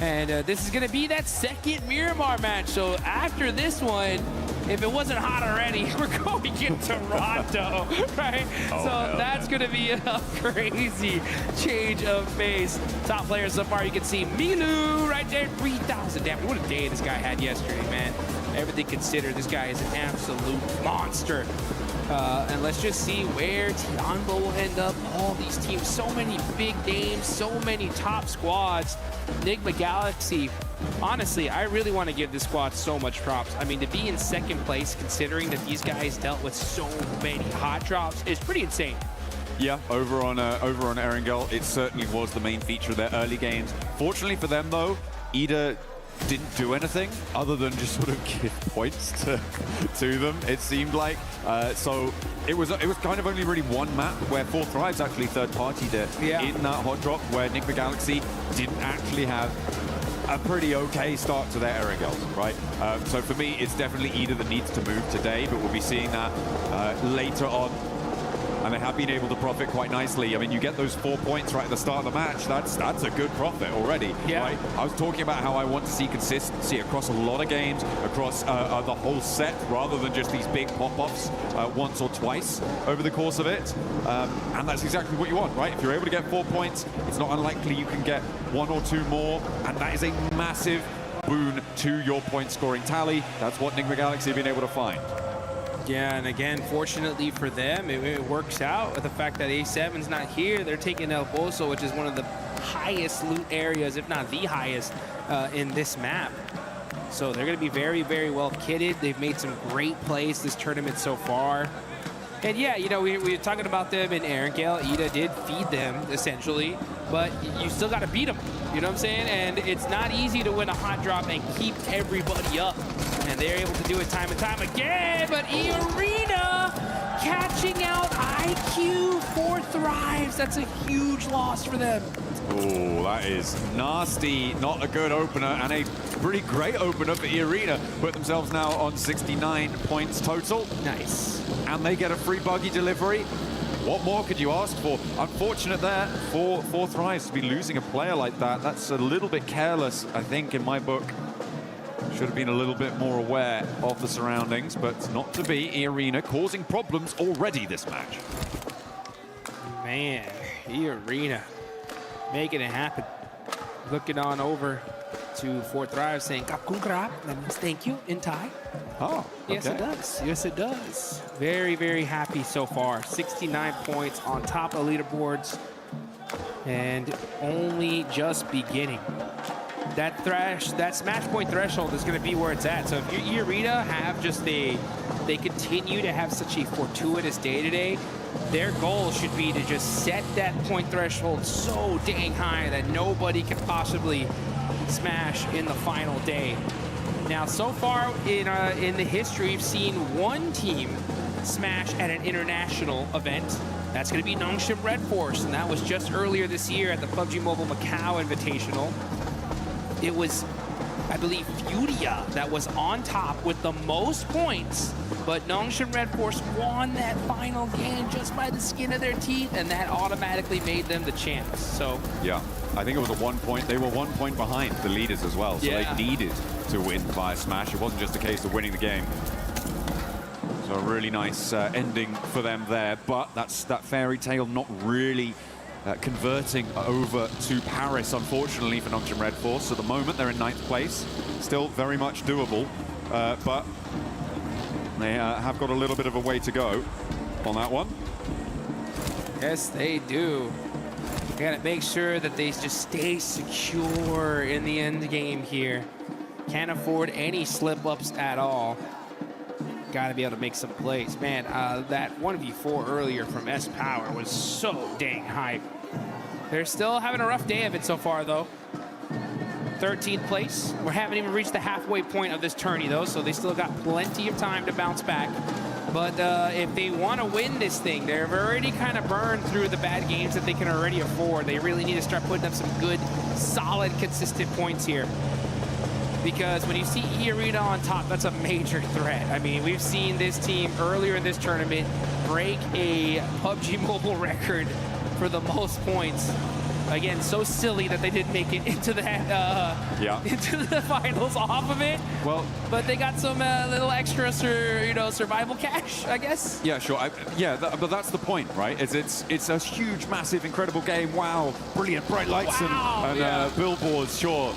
And this is going to be that second Miramar match. So after this one, if it wasn't hot already, we're going to Toronto, right? That's going to be a crazy change of pace. Top players so far, you can see Milu right there, 3,000. Damn, what a day this guy had yesterday, man. Everything considered, this guy is an absolute monster. And let's just see where Tianbo will end up. All these teams, so many big names, so many top squads. Enigma Galaxy, honestly, I really want to give this squad so much props. I mean, to be in second place, considering that these guys dealt with so many hot drops, is pretty insane. Yeah, over on Erangel, it certainly was the main feature of their early games. Fortunately for them, though, Ida didn't do anything other than just sort of give points to them, it seemed like. So it was kind of only really one map where 4 Thrives actually third-partied it in that hot drop, where Enigma Galaxy didn't actually have a pretty okay start to their Erangels, right? So for me, it's definitely Ida that needs to move today, but we'll be seeing that later on. And they have been able to profit quite nicely. I mean, you get those 4 points right at the start of the match. That's a good profit already, right? I was talking about how I want to see consistency across a lot of games, across the whole set, rather than just these big pop-offs once or twice over the course of it. And that's exactly what you want, right? If you're able to get 4 points, it's not unlikely you can get 1 or 2 more, and that is a massive boon to your point-scoring tally. That's what Enigma Galaxy have been able to find. Yeah, and again, fortunately for them, it works out with the fact that A7's not here. They're taking El Pozo, which is one of the highest loot areas, if not the highest, in this map. So they're going to be very, very well kitted. They've made some great plays this tournament so far. And yeah, you know, we were talking about them in Erangel. Ida did feed them, essentially, but you still got to beat them. You know what I'm saying? And it's not easy to win a hot drop and keep everybody up. And they're able to do it time and time again, but E-Arena catching out IQ 4 Thrives. That's a huge loss for them. Oh, that is nasty. Not a good opener, and a pretty great opener for E-Arena. Put themselves now on 69 points total. Nice. And they get a free buggy delivery. What more could you ask for? Unfortunate there for 4 Thrives to be losing a player like that. That's a little bit careless, I think, in my book. Should have been a little bit more aware of the surroundings, but not to be. E-Arena causing problems already this match. Man, E-Arena making it happen. Looking on over to 4 Thrive saying "Kapkun krap." That means thank you in Thai. Oh, okay. Yes, it does. Yes, it does. Very, very happy so far. 69 points on top of leaderboards, and only just beginning. That smash point threshold is going to be where it's at. So if your E-Arena have they continue to have such a fortuitous day today, their goal should be to just set that point threshold so dang high that nobody can possibly smash in the final day. Now, so far in the history, we've seen one team smash at an international event. That's going to be Nongshim Red Force, and that was just earlier this year at the PUBG Mobile Macau Invitational. It was, I believe, Furia that was on top with the most points, but Nongshim Red Force won that final game just by the skin of their teeth, and that automatically made them the champs. So yeah, I think it was a 1 point. They were 1 point behind the leaders as well, so they needed to win via smash. It wasn't just a case of winning the game. So a really nice ending for them there, but that's that fairy tale not really converting over to Paris, unfortunately, for Nongshim Red Force. At the moment, they're in 9th place. Still very much doable, but they have got a little bit of a way to go on that one. yes, they do. They gotta make sure that they just stay secure in the end game here. Can't afford any slip-ups at all. Gotta be able to make some plays. Man, that 1v4 earlier from S-Power was so dang hype. They're still having a rough day of it so far, though. 13th place. We haven't even reached the halfway point of this tourney, though, so they still got plenty of time to bounce back. But if they want to win this thing, they've already kind of burned through the bad games that they can already afford. They really need to start putting up some good, solid, consistent points here. Because when you see E-Arena on top, that's a major threat. I mean, we've seen this team earlier in this tournament break a PUBG Mobile record for the most points. Again, so silly that they didn't make it into the into the finals off of it. Well, but they got some little extra, survival cash, I guess. Yeah, sure. But that's the point, right? It's a huge, massive, incredible game. Wow, brilliant, bright lights and billboards, sure.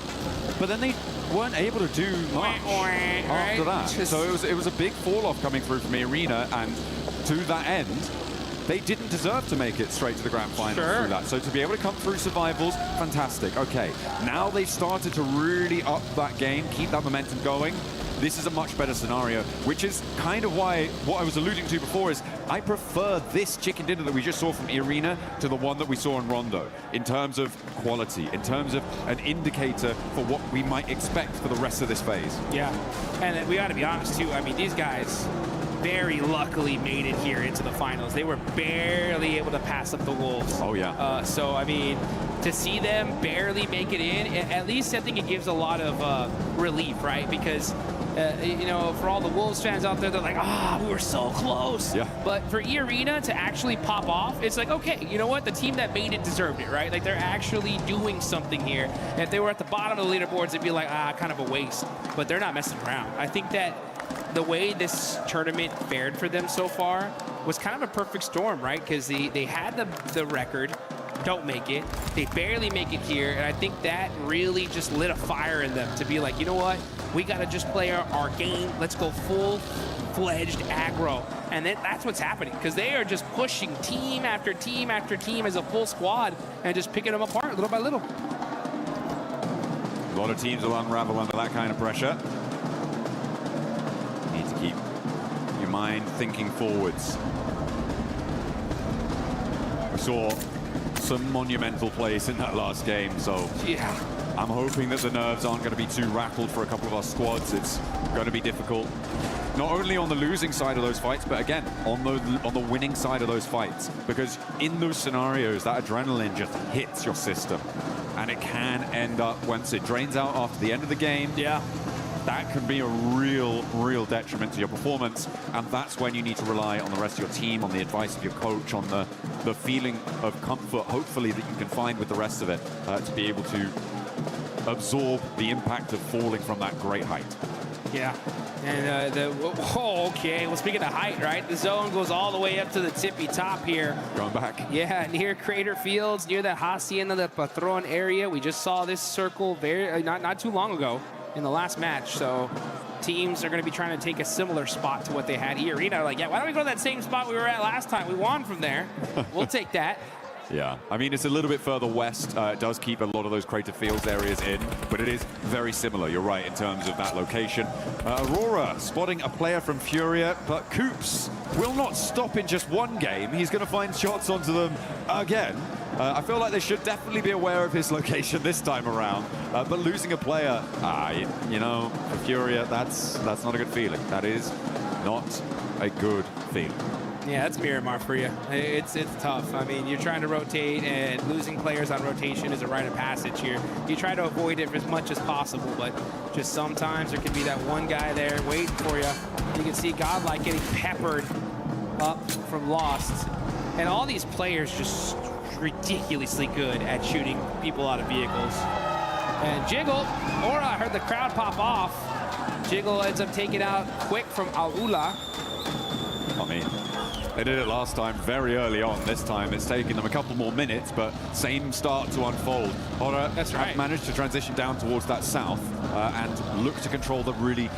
But then they weren't able to do much after that. So it was a big fall off coming through from the arena, and to that end, they didn't deserve to make it straight to the grand final through that. So to be able to come through survivals, fantastic. Okay, now they've started to really up that game, keep that momentum going. This is a much better scenario, which is kind of why what I was alluding to before is I prefer this chicken dinner that we just saw from Arena to the one that we saw in Rondo in terms of quality, in terms of an indicator for what we might expect for the rest of this phase. Yeah, and we got to be honest too. I mean, these guys very luckily made it here into the finals. They were barely able to pass up the Wolves. Oh yeah. So I mean, to see them barely make it in, at least I think it gives a lot of relief, right? Because for all the Wolves fans out there, they're like, we were so close. Yeah. But for E-Arena to actually pop off, it's like, okay, you know what? The team that made it deserved it, right? Like, they're actually doing something here. And if they were at the bottom of the leaderboards, it'd be like, kind of a waste. But they're not messing around. I think that the way this tournament fared for them so far was kind of a perfect storm, right? Because they had the record, don't make it. They barely make it here, and I think that really just lit a fire in them to be like, you know what? We got to just play our game. Let's go full-fledged aggro. And then that's what's happening, because they are just pushing team after team after team as a full squad and just picking them apart little by little. A lot of teams will unravel under that kind of pressure. Need to keep your mind thinking forwards. We saw some monumental plays in that last game, so yeah, I'm hoping that the nerves aren't going to be too rattled for a couple of our squads. It's going to be difficult, not only on the losing side of those fights, but again on the winning side of those fights, because in those scenarios that adrenaline just hits your system, and it can end up, once it drains out after the end of the game, that can be a real detriment to your performance, and that's when you need to rely on the rest of your team, on the advice of your coach, on the feeling of comfort, hopefully, that you can find with the rest of it, to be able to absorb the impact of falling from that great height. Yeah, and okay, well, speaking of height, right, the zone goes all the way up to the tippy top here. Going back. Yeah, near Crater Fields, near the Hacienda del Patron area. We just saw this circle not too long ago in the last match, so teams are going to be trying to take a similar spot to what they had here. Like, yeah, why don't we go to that same spot we were at last time? We won from there. We'll take that. Yeah, I mean, it's a little bit further west. It does keep a lot of those Crater Fields areas in, but it is very similar. You're right in terms of that location. Aurora spotting a player from Furia, but Coops will not stop in just one game. He's going to find shots onto them again. I feel like they should definitely be aware of his location this time around. But losing a player, for Furia, that's not a good feeling. That is not a good feeling. Yeah, that's Miramar for you. It's tough. I mean, you're trying to rotate, and losing players on rotation is a rite of passage here. You try to avoid it as much as possible, but just sometimes there can be that one guy there waiting for you. You can see GodLike getting peppered up from Lost. And all these players just ridiculously good at shooting people out of vehicles. And Jiggle, I heard the crowd pop off. Jiggle ends up taking out quick from Aula. I mean, they did it last time very early on. This time it's taken them a couple more minutes, but same start to unfold. Ora managed to transition down towards that south and look to control the really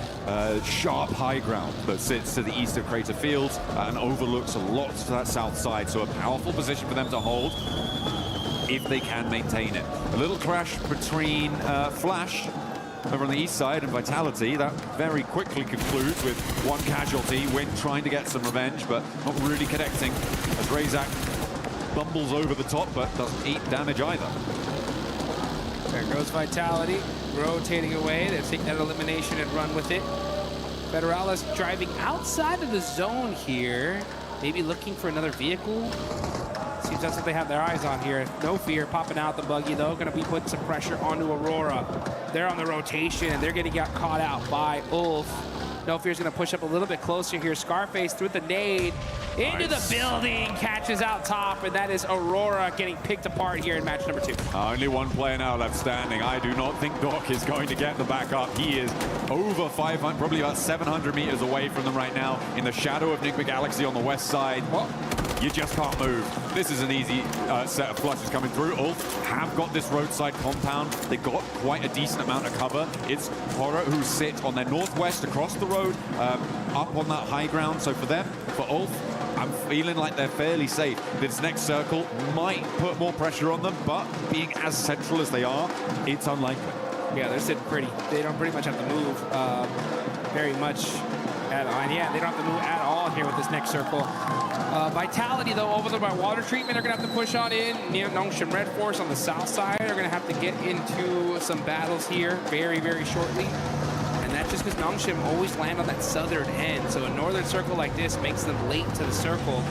sharp high ground that sits to the east of Crater Fields and overlooks a lot to that south side. So a powerful position for them to hold. if they can maintain it. A little crash between Flash over on the east side and Vitality. That very quickly concludes with one casualty. Win trying to get some revenge, but not really connecting as Razak bumbles over the top, but doesn't eat damage either. There goes Vitality, rotating away. They take that elimination and run with it. Federalis driving outside of the zone here, maybe looking for another vehicle. Seems that's what they have their eyes on here. No fear, popping out the buggy though. Going to be putting some pressure onto Aurora. They're on the rotation and they're going to get caught out by Ulf. No Fear's going to push up a little bit closer here. Scarface through the nade into the building, catches out top, and that is Aurora getting picked apart here in match number 2. Only one player now left standing. I do not think Doc is going to get the backup. He is over 500, probably about 700 meters away from them right now in the shadow of Nigma Galaxy on the west side. You just can't move. This is an easy set of flushes coming through. Ulf have got this roadside compound. They got quite a decent amount of cover. It's Horror who sit on their northwest across the road, up on that high ground. So for them, for Ulf, I'm feeling like they're fairly safe. This next circle might put more pressure on them, but being as central as they are, it's unlikely. Yeah, they're sitting pretty. They don't pretty much have to move very much at all. And yeah, they don't have to move at all here with this next circle. Vitality, though, over there by water treatment, are going to have to push on in. Near Nongshim Red Force on the south side are going to have to get into some battles here very, very shortly. And that's just because Nongshim always land on that southern end. So a northern circle like this makes them late to the circle.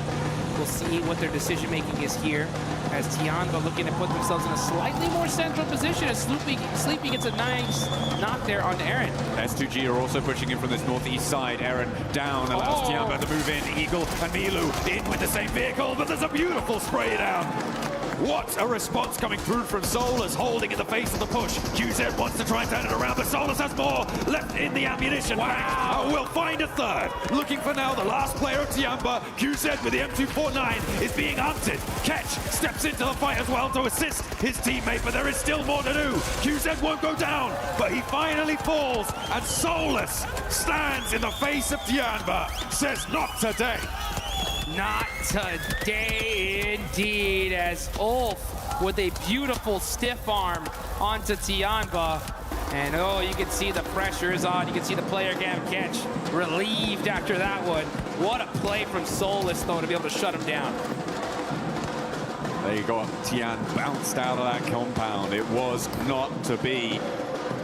We'll see what their decision-making is here as Tianba looking to put themselves in a slightly more central position as Sleepy gets a nice knock there on Aaron. S2G are also pushing in from this northeast side. Aaron down, allows Tianba to move in. Eagle and Milu in with the same vehicle, but there's a beautiful spray down. What a response coming through from Solus, holding in the face of the push. QZ wants to try and turn it around, but Solus has more left in the ammunition. Wow! We'll find a third. Looking for now the last player of Tianba. QZ with the M249 is being hunted. Ketch steps into the fight as well to assist his teammate, but there is still more to do. QZ won't go down, but he finally falls, and Solus stands in the face of Tianba, says not today. Not today, indeed, as Ulf with a beautiful stiff arm onto Tianba. And oh, you can see the pressure is on. You can see the player Gav Ketch relieved after that one. What a play from Solus, though, to be able to shut him down. There you go. Tian bounced out of that compound. It was not to be.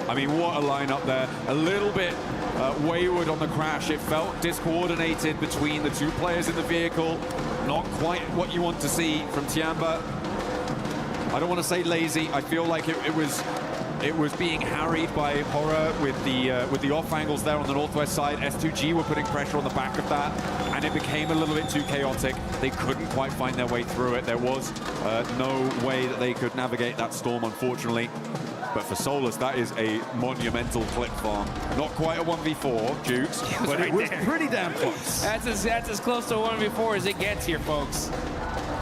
I mean, what a lineup there. A little bit wayward on the crash. It felt discoordinated between the two players in the vehicle. Not quite what you want to see from Tianba. I don't want to say lazy. I feel like it was being harried by Horror with the off angles there on the northwest side. S2G were putting pressure on the back of that, and it became a little bit too chaotic. They couldn't quite find their way through it. There was no way that they could navigate that storm, unfortunately. But for Solus, that is a monumental clip farm. Not quite a 1v4, Jukes, but it was pretty damn close. That's as close to a 1v4 as it gets here, folks.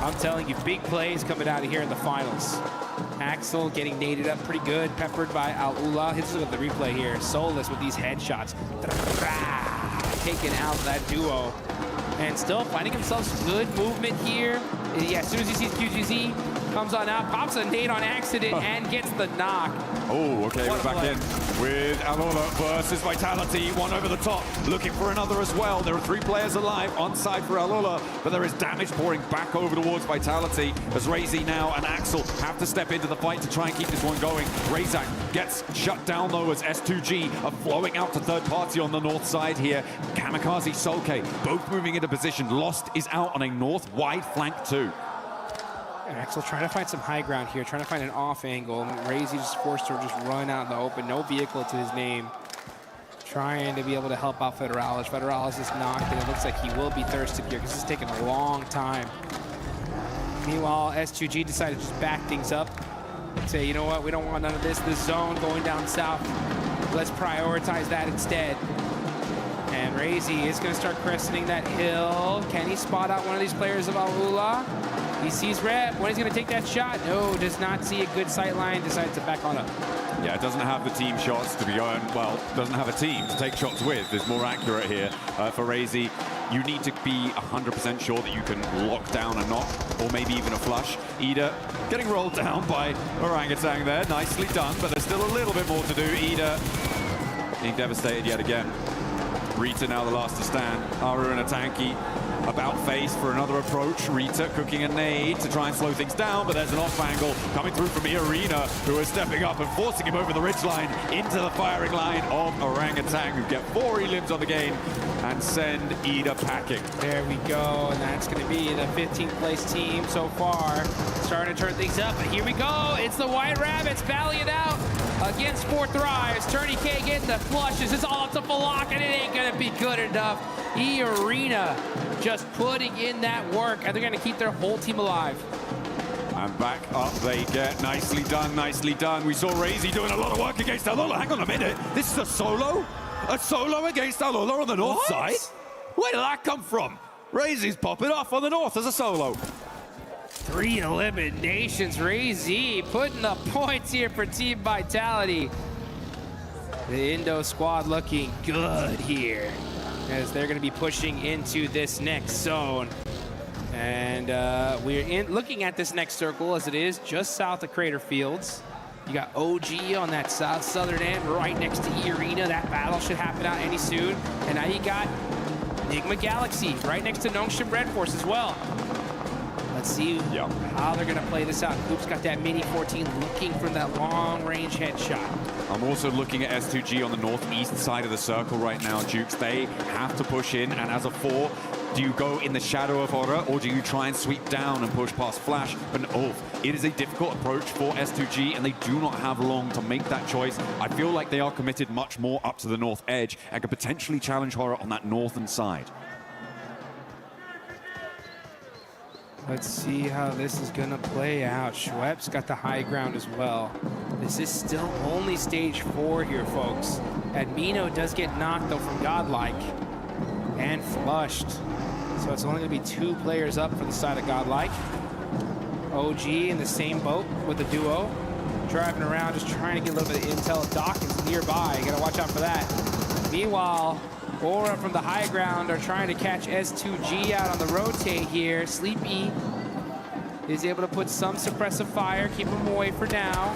I'm telling you, big plays coming out of here in the finals. Axel getting naded up pretty good, peppered by Al-Ula. Let's look at the replay here. Solus with these headshots. Taking out that duo. And still finding himself some good movement here. Yeah, as soon as he sees QGZ, comes on out, pops a nade on accident, and gets the knock. Oh, okay, we're back in with Alola versus Vitality. One over the top, looking for another as well. There are 3 players alive on side for Alola, but there is damage pouring back over towards Vitality as Razy now and Axel have to step into the fight to try and keep this one going. Razak gets shut down though as S2G are flowing out to third party on the north side here. Kamikaze, Solke, both moving into position. Lost is out on a north wide flank too. And Axel trying to find some high ground here, trying to find an off angle. Razy just forced to just run out in the open, no vehicle to his name. Trying to be able to help out Federalis. Federalis is knocked, and it looks like he will be thirsted here because this is taking a long time. Meanwhile, S2G decided to just back things up. Say, you know what, we don't want none of this zone going down south. Let's prioritize that instead. And Razy is going to start cresting that hill. Can he spot out one of these players of Al-Ula? He sees Rep. When he's going to take that shot? No, does not see a good sight line. Decides to back on up. Yeah, it doesn't have the team shots to be going, well, doesn't have a team to take shots with, is more accurate here. For Razy, you need to be 100% sure that you can lock down a knock, or maybe even a flush. Ida getting rolled down by Orangutan there, nicely done, but there's still a little bit more to do. Ida being devastated yet again. Rita now the last to stand. Aru and a tanky about face for another approach. Rita cooking a nade to try and slow things down, but there's an off angle coming through from Arena, who is stepping up and forcing him over the ridgeline into the firing line of Orangutan, who get 4 elims on the game and send Ida packing. There we go, and that's going to be the 15th place team so far. Starting to turn things up, but here we go. It's the White Rabbits battling it out against 4 Thrives. Turney K getting the flushes. It's all up to Falak, and it ain't going to be good enough. Arena just putting in that work, and they're going to keep their whole team alive. And back up they get. Nicely done, nicely done. We saw Razy doing a lot of work against Alola. Hang on a minute. This is a solo? A solo against Alola on the north side? Where did that come from? Razy's popping off on the north as a solo. 3 eliminations. Razy putting the points here for Team Vitality. The Indo squad looking good here, as they're going to be pushing into this next zone. And we're looking at this next circle as it is just south of Crater Fields. You got OG on that southern end right next to Arena. That battle should happen out any soon. And now you got Enigma Galaxy right next to Nongshim Red Force as well. Let's see how they're going to play this out. Coop's got that Mini 14 looking for that long-range headshot. I'm also looking at S2G on the northeast side of the circle right now, Jukes. They have to push in, and as a 4, do you go in the shadow of Horror, or do you try and sweep down and push past Flash? But it is a difficult approach for S2G, and they do not have long to make that choice. I feel like they are committed much more up to the north edge and could potentially challenge Horror on that northern side. Let's see how this is going to play out. Schwepp's got the high ground as well. This is still only stage 4 here, folks. Admino does get knocked, though, from GodLike and flushed. So it's only going to be 2 players up for the side of GodLike. OG in the same boat with the duo. Driving around, just trying to get a little bit of intel. Dawkins nearby. You got to watch out for that. Meanwhile, Aura from the high ground are trying to catch S2G out on the rotate here. Sleepy is able to put some suppressive fire, keep him away for now.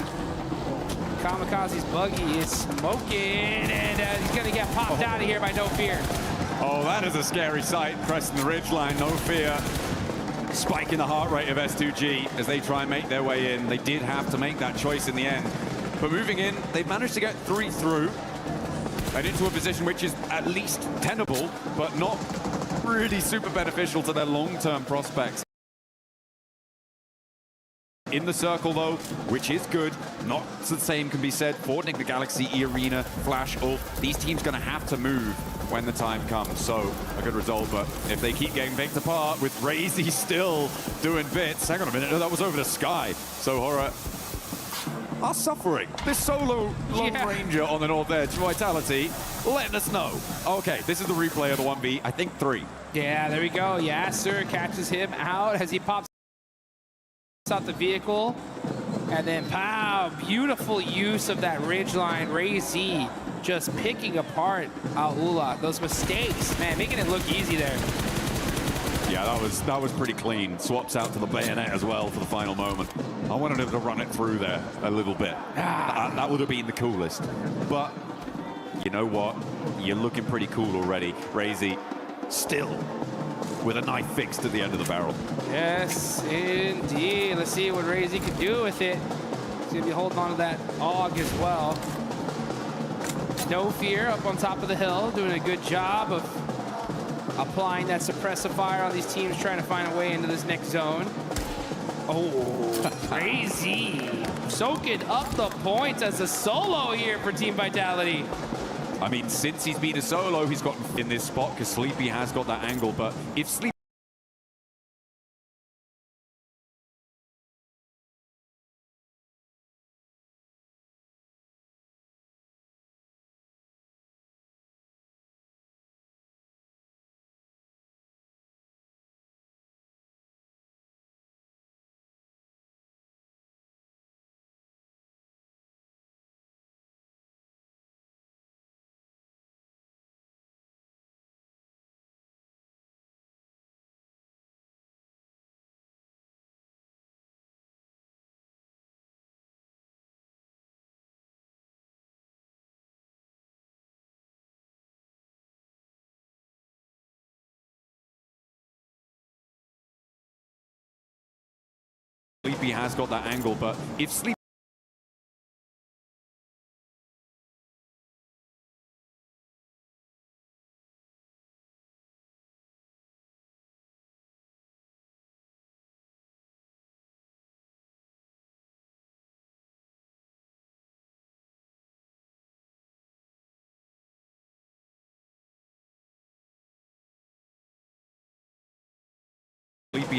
Kamikaze's buggy is smoking, and he's gonna get popped out of here by No Fear. Oh, that is a scary sight, pressing the ridgeline, No Fear. Spiking the heart rate of S2G as they try and make their way in. They did have to make that choice in the end. But moving in, they've managed to get 3 through. And into a position which is at least tenable, but not really super beneficial to their long-term prospects. In the circle, though, which is good. Not the same can be said for Enigma Galaxy, Arena, Flash, Ulf. These teams going to have to move when the time comes. So, a good result, but if they keep getting picked apart with Razy still doing bits. Hang on a minute, no, that was over the sky. So, Horror are suffering. This solo Lone Ranger on the north edge, Vitality, letting us know. Okay, this is the replay of the 1v, I think 3. Yeah, there we go. Yasser catches him out as he pops out the vehicle. And then, pow, beautiful use of that ridgeline. Razy just picking apart Aula. Those mistakes, man, making it look easy there. Yeah, that was pretty clean. Swaps out to the bayonet as well for the final moment. I wanted him to run it through there a little bit. That would have been the coolest. But you know what? You're looking pretty cool already. Razy still with a knife fixed to the end of the barrel. Yes, indeed. Let's see what Razy can do with it. He's going to be holding on to that AUG as well. No Fear up on top of the hill, doing a good job of applying that suppressive fire on these teams trying to find a way into this next zone. Oh, crazy. Soaking up the points as a solo here for Team Vitality. I mean, since he's been a solo, he's gotten in this spot because Sleepy has got that angle. But if Sleepy Sleepy has got that angle, but if Sleepy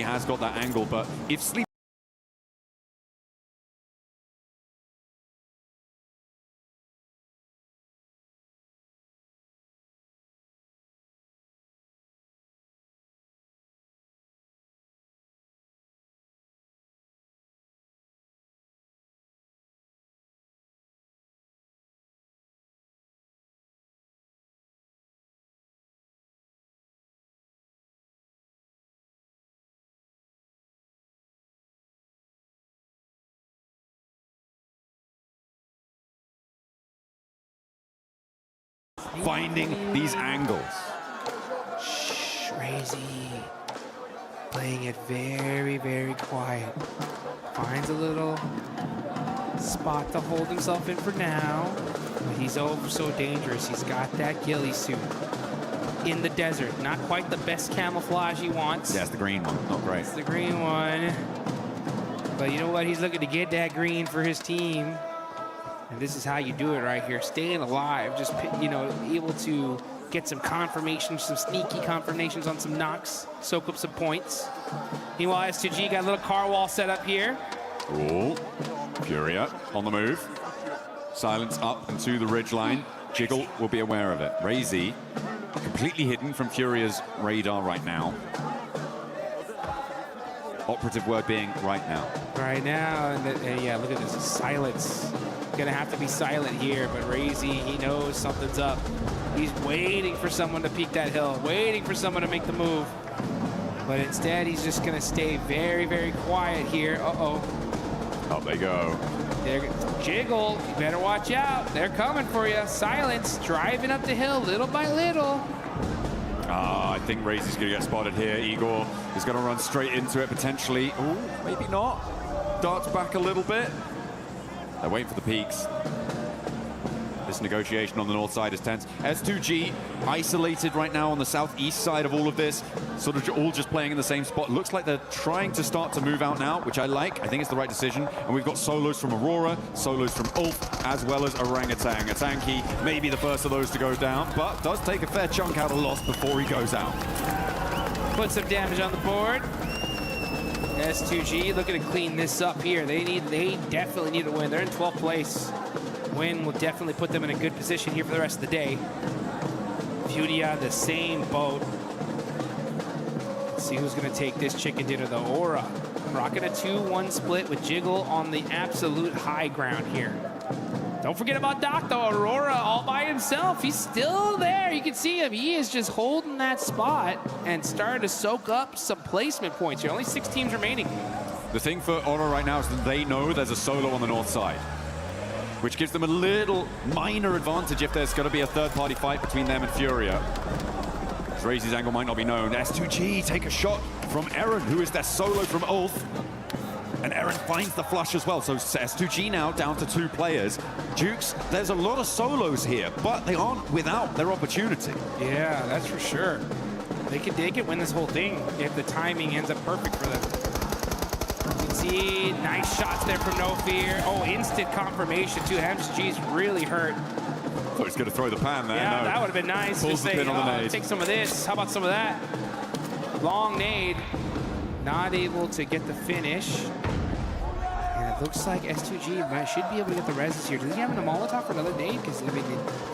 has got that angle, but if Sleepy finding these angles. Crazy. Playing it very, very quiet. Finds a little spot to hold himself in for now. But he's so dangerous. He's got that ghillie suit in the desert. Not quite the best camouflage he wants. Yeah, it's the green one. Not great. It's the green one. But you know what? He's looking to get that green for his team. And this is how you do it right here. Staying alive, just, you know, able to get some confirmations, some sneaky confirmations on some knocks, soak up some points. Meanwhile, S2G got a little car wall set up here. Ooh, Furia on the move. Silence up and to the ridgeline. Jiggle will be aware of it. Razy completely hidden from Furia's radar right now. Operative word being right now. Right now, and yeah, look at this, silence. Gonna have to be silent here, but Razy, he knows something's up. He's waiting for someone to peek that hill, waiting for someone to make the move. But instead, he's just gonna stay very, very quiet here. Uh-oh. Up they go. Jiggle, you better watch out. They're coming for you. Silence, driving up the hill little by little. I think Razy's gonna get spotted here. Igor is gonna run straight into it potentially. Ooh, maybe not. Darts back a little bit. They're waiting for the peaks. This negotiation on the north side is tense. S2G isolated right now on the southeast side of all of this. Sort of all just playing in the same spot. Looks like they're trying to start to move out now, which I like. I think it's the right decision. And we've got solos from Aurora, solos from Ulf, as well as Orangutan. Atanki may be the first of those to go down, but does take a fair chunk out of loss before he goes out. Put some damage on the board. S2G looking to clean this up here. They definitely need a win. They're in 12th place. Win will definitely put them in a good position here for the rest of the day. Furia, the same boat. Let's see who's going to take this chicken dinner, though. Aura rocking a 2-1 split with Jiggle on the absolute high ground here. Don't forget about Doc, though. Aurora all by himself. He's still there. You can see him. He is just holding that spot and starting to soak up some placement points here. Only 6 teams remaining. The thing for Aurora right now is that they know there's a solo on the north side, which gives them a little minor advantage if there's going to be a third-party fight between them and Furia. Razy's angle might not be known. S2G take a shot from Eren, who is their solo from Ulf. And Eren finds the flush as well. So S2G now down to 2 players. Jukes, there's a lot of solos here, but they aren't without their opportunity. Yeah, that's for sure. They could win this whole thing if the timing ends up perfect for them. You can see nice shots there from No Fear. Oh, instant confirmation too. MSG's really hurt. So he's going to throw the pan there. Yeah, no. That would have been nice. Pulls Just the say, pin on the nade. Take some of this. How about some of that? Long nade. Not able to get the finish. And it looks like S2G should be able to get the reses here. Does he have a Molotov for another nade? Because, I mean,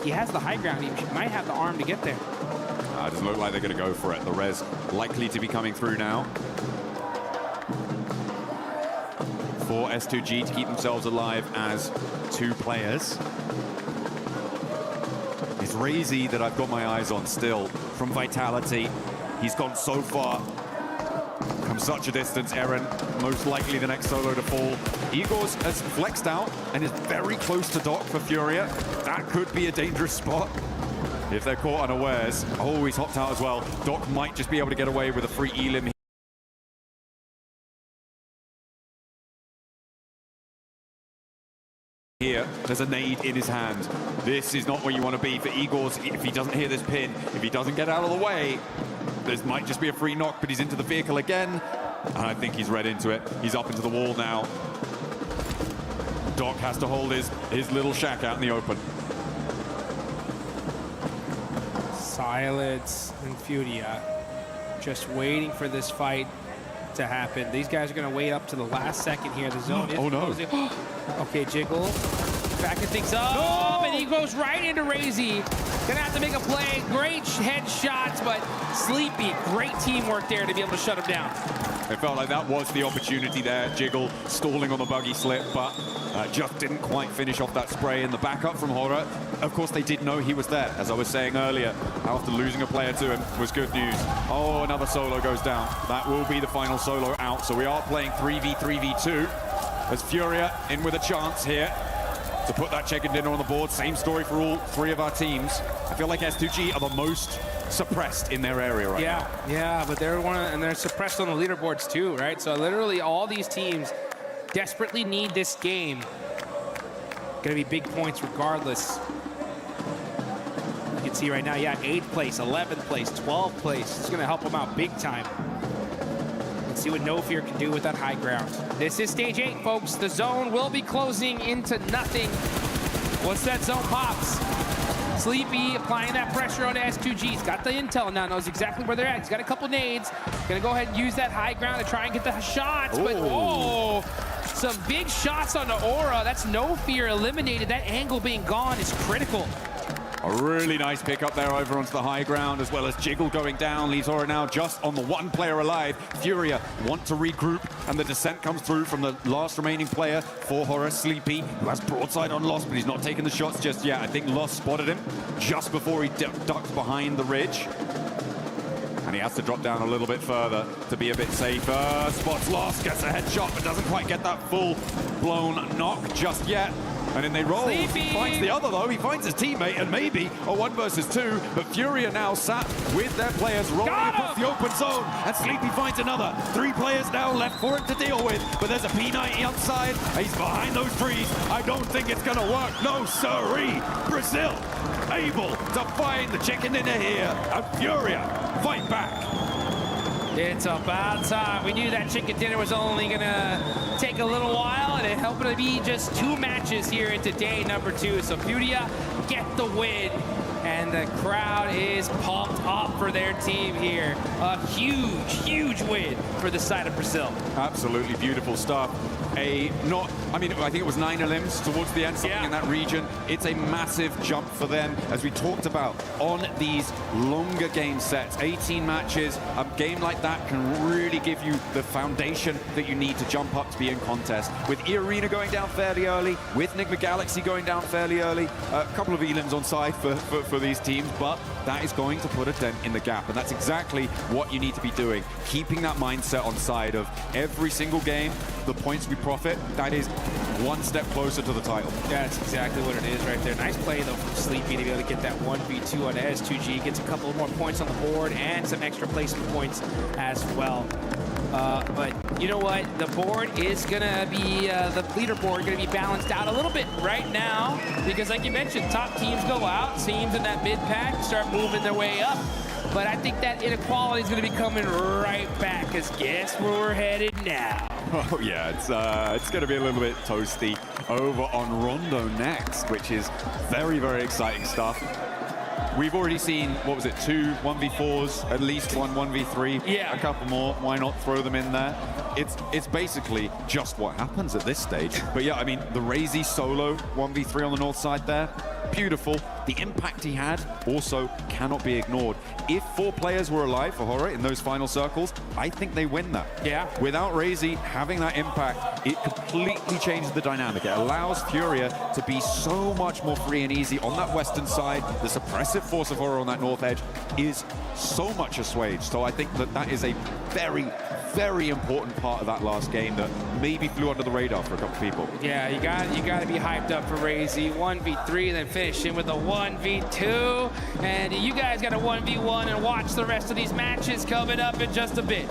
he has the high ground. He might have the arm to get there. It doesn't look like they're going to go for it. The res likely to be coming through now. For S2G to keep themselves alive as 2 players. It's Razy that I've got my eyes on still from Vitality. He's gone so far. Come such a distance, Eren, most likely the next solo to fall. Igor's has flexed out and is very close to Doc for Furia. That could be a dangerous spot if they're caught unawares. Oh, he's hopped out as well. Doc might just be able to get away with a free elim There's a nade in his hand. This is not where you want to be for Igors. If he doesn't hear this pin, if he doesn't get out of the way, this might just be a free knock, but he's into the vehicle again. And I think he's read into it. He's up into the wall now. Doc has to hold his little shack out in the open. Silence and Furia just waiting for this fight to happen. These guys are going to wait up to the last second here. The zone is closing. Okay, Jiggle backing things up, and he goes right into Razy. Gonna have to make a play. Great headshots, but Sleepy, great teamwork there to be able to shut him down. It felt like that was the opportunity there. Jiggle stalling on the buggy slip, but just didn't quite finish off that spray. And the backup from Horror, of course, they did know he was there. As I was saying earlier, after losing a player to him was good news. Oh, another solo goes down. That will be the final solo out. So we are playing 3v3v2 as Furia in with a chance here to put that chicken dinner on the board. Same story for all three of our teams. I feel like S2G are the most suppressed in their area right now. Yeah, but they're suppressed on the leaderboards too, right? So literally all these teams desperately need this game. Gonna be big points regardless. You can see right now, 8th place, 11th place, 12th place. It's gonna help them out big time. Let's see what No Fear can do with that high ground. This is stage 8, folks. The zone will be closing into nothing once that zone pops. Sleepy applying that pressure on S2G. He's got the intel now, knows exactly where they're at. He's got a couple nades. Gonna go ahead and use that high ground to try and get the shots. But some big shots on the Aura. That's No Fear eliminated. That angle being gone is critical. A really nice pick up there over onto the high ground, as well as Jiggle going down. Leaves Horror now just on the one player alive. Furia want to regroup, and the descent comes through from the last remaining player for Horror, Sleepy, who has broadside on Lost, but he's not taking the shots just yet. I think Lost spotted him just before he ducked behind the ridge. And he has to drop down a little bit further to be a bit safer. Spots Lost, gets a headshot, but doesn't quite get that full-blown knock just yet. And then they roll. Sleepy Finds the other, though. He finds his teammate, and maybe a 1 versus 2. But Furia now sat with their players rolling across the open zone. And Sleepy finds another. 3 players now left for him to deal with. But there's a P90 outside. He's behind those trees. I don't think it's going to work. No, sirree. Brazil able to find the chicken dinner here. And Furia fight back. It's about time. We knew that chicken dinner was only gonna take a little while, and it happened to be just 2 matches here into day number 2. So Furia get the win, and the crowd is pumped up for their team here. A huge, huge win for the side of Brazil. Absolutely beautiful stuff. I think it was 9 elims towards the end, something in that region. It's a massive jump for them, as we talked about, on these longer game sets. 18 matches, a game like that can really give you the foundation that you need to jump up to be in contest. With E-Arena going down fairly early, with Enigma Galaxy going down fairly early, a couple of elims on side for these teams, but that is going to put a dent in the gap, and that's exactly what you need to be doing. Keeping that mindset on side of every single game, the points we profit, that is 1 step closer to the title. Yeah, that's exactly what it is right there. Nice play, though, from Sleepy to be able to get that 1v2 on S2G. Gets a couple more points on the board and some extra placement points as well. But you know what? The board is going to be, the leaderboard going to be balanced out a little bit right now. Because like you mentioned, top teams go out. Teams in that mid-pack start moving their way up. But I think that inequality is going to be coming right back, because guess where we're headed now? Oh yeah, it's going to be a little bit toasty over on Rondo next, which is very, very exciting stuff. We've already seen, what was it, 2 1v4s, at least 1 1v3, a couple more. Why not throw them in there? It's basically just what happens at this stage. But yeah, I mean, the Razy solo 1v3 on the north side there, beautiful. The impact he had also cannot be ignored. If 4 players were alive for Horror in those final circles, I think they win that. Yeah. Without Razy having that impact, it completely changes the dynamic. It allows Furia to be so much more free and easy on that western side. The suppressive force of Horror on that north edge is so much assuaged. So I think that is a very, very important part of that last game that maybe flew under the radar for a couple of people. Yeah, you got to be hyped up for Razy. 1v3, then finish in with a 1v2. And you guys got a 1v1 and watch the rest of these matches coming up in just a bit.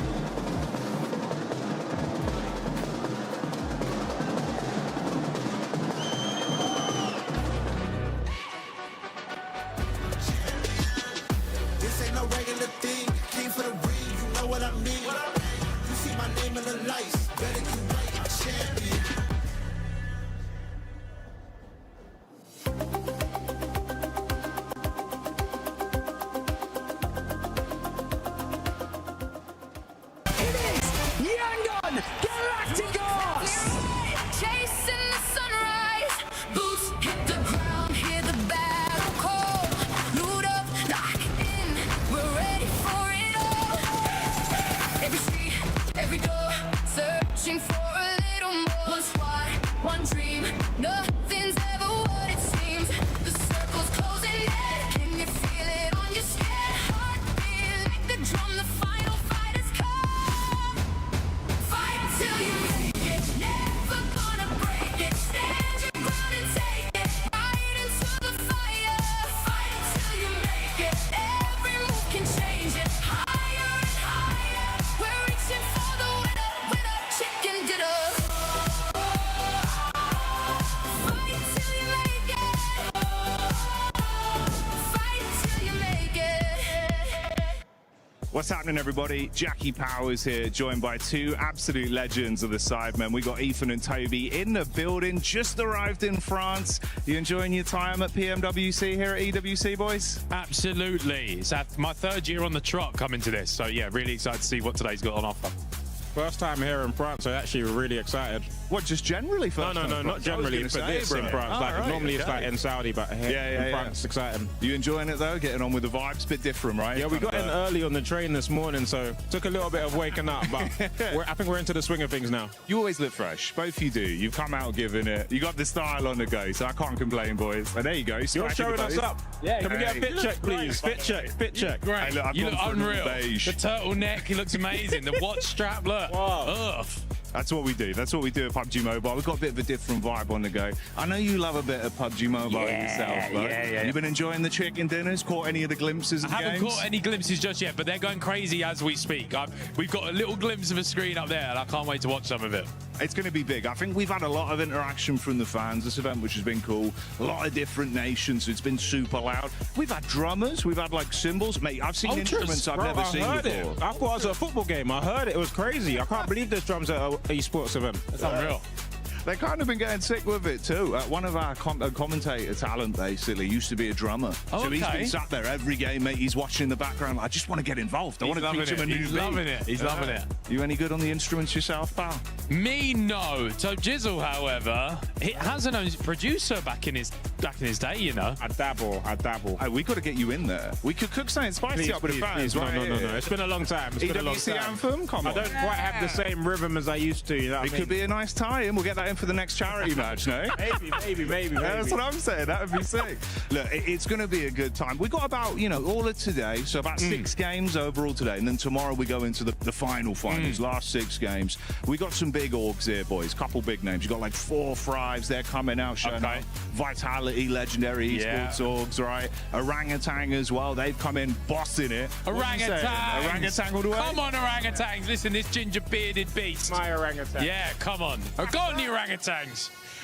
I mean? You see my name in the lights, better get right, I'm champion. Yangon Galacticos! Chasing the sunrise, boots hit the ground, hear the battle call. Loot up, lock in, we're ready for it all. Every street, every door, searching for a little more. One squad, one dream, nothing's ever what it seems. The circle's closing in, can you feel it on your skin? Heartbeat like the drum, the final fight has come. Fight till you make it, never gonna break it. Stand your ground and take it, right into the fire. Fight till you make it, every move can change it. Higher and higher, we're reaching for the winner, winner, chicken dinner. Fight till you make it, fight till you make it. What's happening, everybody? Jackie Powers here, joined by two absolute legends of the Sidemen. We got Ethan and Toby in the building, just arrived in France. You enjoying your time at PMWC here at EWC, boys? Absolutely. It's my third year on the trot coming to this, so yeah, really excited to see what today's got on offer. First time here in France, so actually we're really excited. What, just generally first time? No, not generally, but this in France. Like, normally it's like in Saudi, but here in France it's exciting. You enjoying it though? Getting on with the vibes? Bit different, right? Yeah, we got in early on the train this morning, so took a little bit of waking up, but I think we're into the swing of things now. You always look fresh. Both you do. You've come out giving it. You got the style on the go, so I can't complain, boys. And there you go. You're showing us up. Yeah, can we get a fit check, please? Fit check, fit check. Great. Hey, look, You look unreal. The turtleneck, he looks amazing. The watch strap, look. Wow. Ugh. That's what we do. That's what we do at PUBG Mobile. We've got a bit of a different vibe on the go. I know you love a bit of PUBG Mobile yourself, but you've been enjoying the chicken dinners? Caught any of the glimpses of the games? I haven't caught any glimpses just yet, but they're going crazy as we speak. We've got a little glimpse of a screen up there, and I can't wait to watch some of it. It's going to be big. I think we've had a lot of interaction from the fans this event, which has been cool. A lot of different nations. It's been super loud. We've had drummers. We've had like cymbals. Mate, I've seen instruments I've never seen before. I thought it was a football game. I heard it. It was crazy. I can't believe there's drums at an esports event. It's unreal. They've kind of been getting sick with it too. One of our commentator talent basically used to be a drummer. Oh, so he's been sat there every game, mate. He's watching in the background. I just want to get involved. I want to teach him a new He's beat. loving it. He's loving it. You any good on the instruments yourself, pal? Me, no. So Jizzle, however, he has an own producer back in his day, you know. I dabble. Hey, we got to get you in there. We could cook something spicy up with the fans, right? No. It's been a long time. It's been a long EWC time. anthem? Come on. I don't quite have the same rhythm as I used to. You know what I mean? Could be a nice tie-in. We'll get that in for the next charity match, no? Maybe. That's what I'm saying. That would be sick. Look, it's going to be a good time. We got about, all of today, so about 6 games overall today, and then tomorrow we go into the final finals, last 6 games. We got some big orgs here, boys. Couple big names. You got like 4 Thrives. They're coming out, showing up. Vitality, Legendary Esports orgs, right? Orangutan as well. They've come in bossing it. Orangutans. Orangutan all the way. Come on, orangutans. Listen, this ginger bearded beast. My orangutan. Yeah, come on. Go on, the orangutans.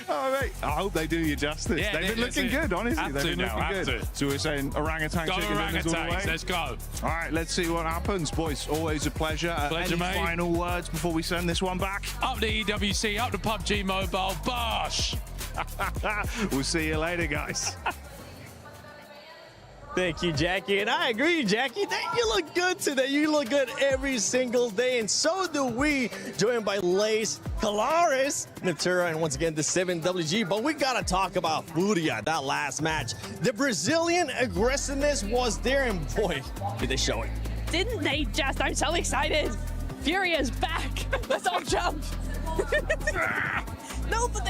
Oh, mate. I hope they do you justice. Yeah, they've been looking good, honestly. They've been looking good. So we're saying orangutan Go chicken dinners all the way. orangutans. Let's go. All right, let's see what happens, boys. Always a pleasure. Pleasure, Any mate. final words before we send this one back? Up the EWC, up the PUBG Mobile. Bosh. We'll see you later, guys. Thank you, Jackie. And I agree, Jackie. You look good today. You look good every single day. And so do we. Joined by Lace, Calaris, Natura, and once again, the 7WG. But we got to talk about Furia, that last match. The Brazilian aggressiveness was there. And boy, did they show it. Didn't they just? I'm so excited. Furia's back. Let's all jump. No, but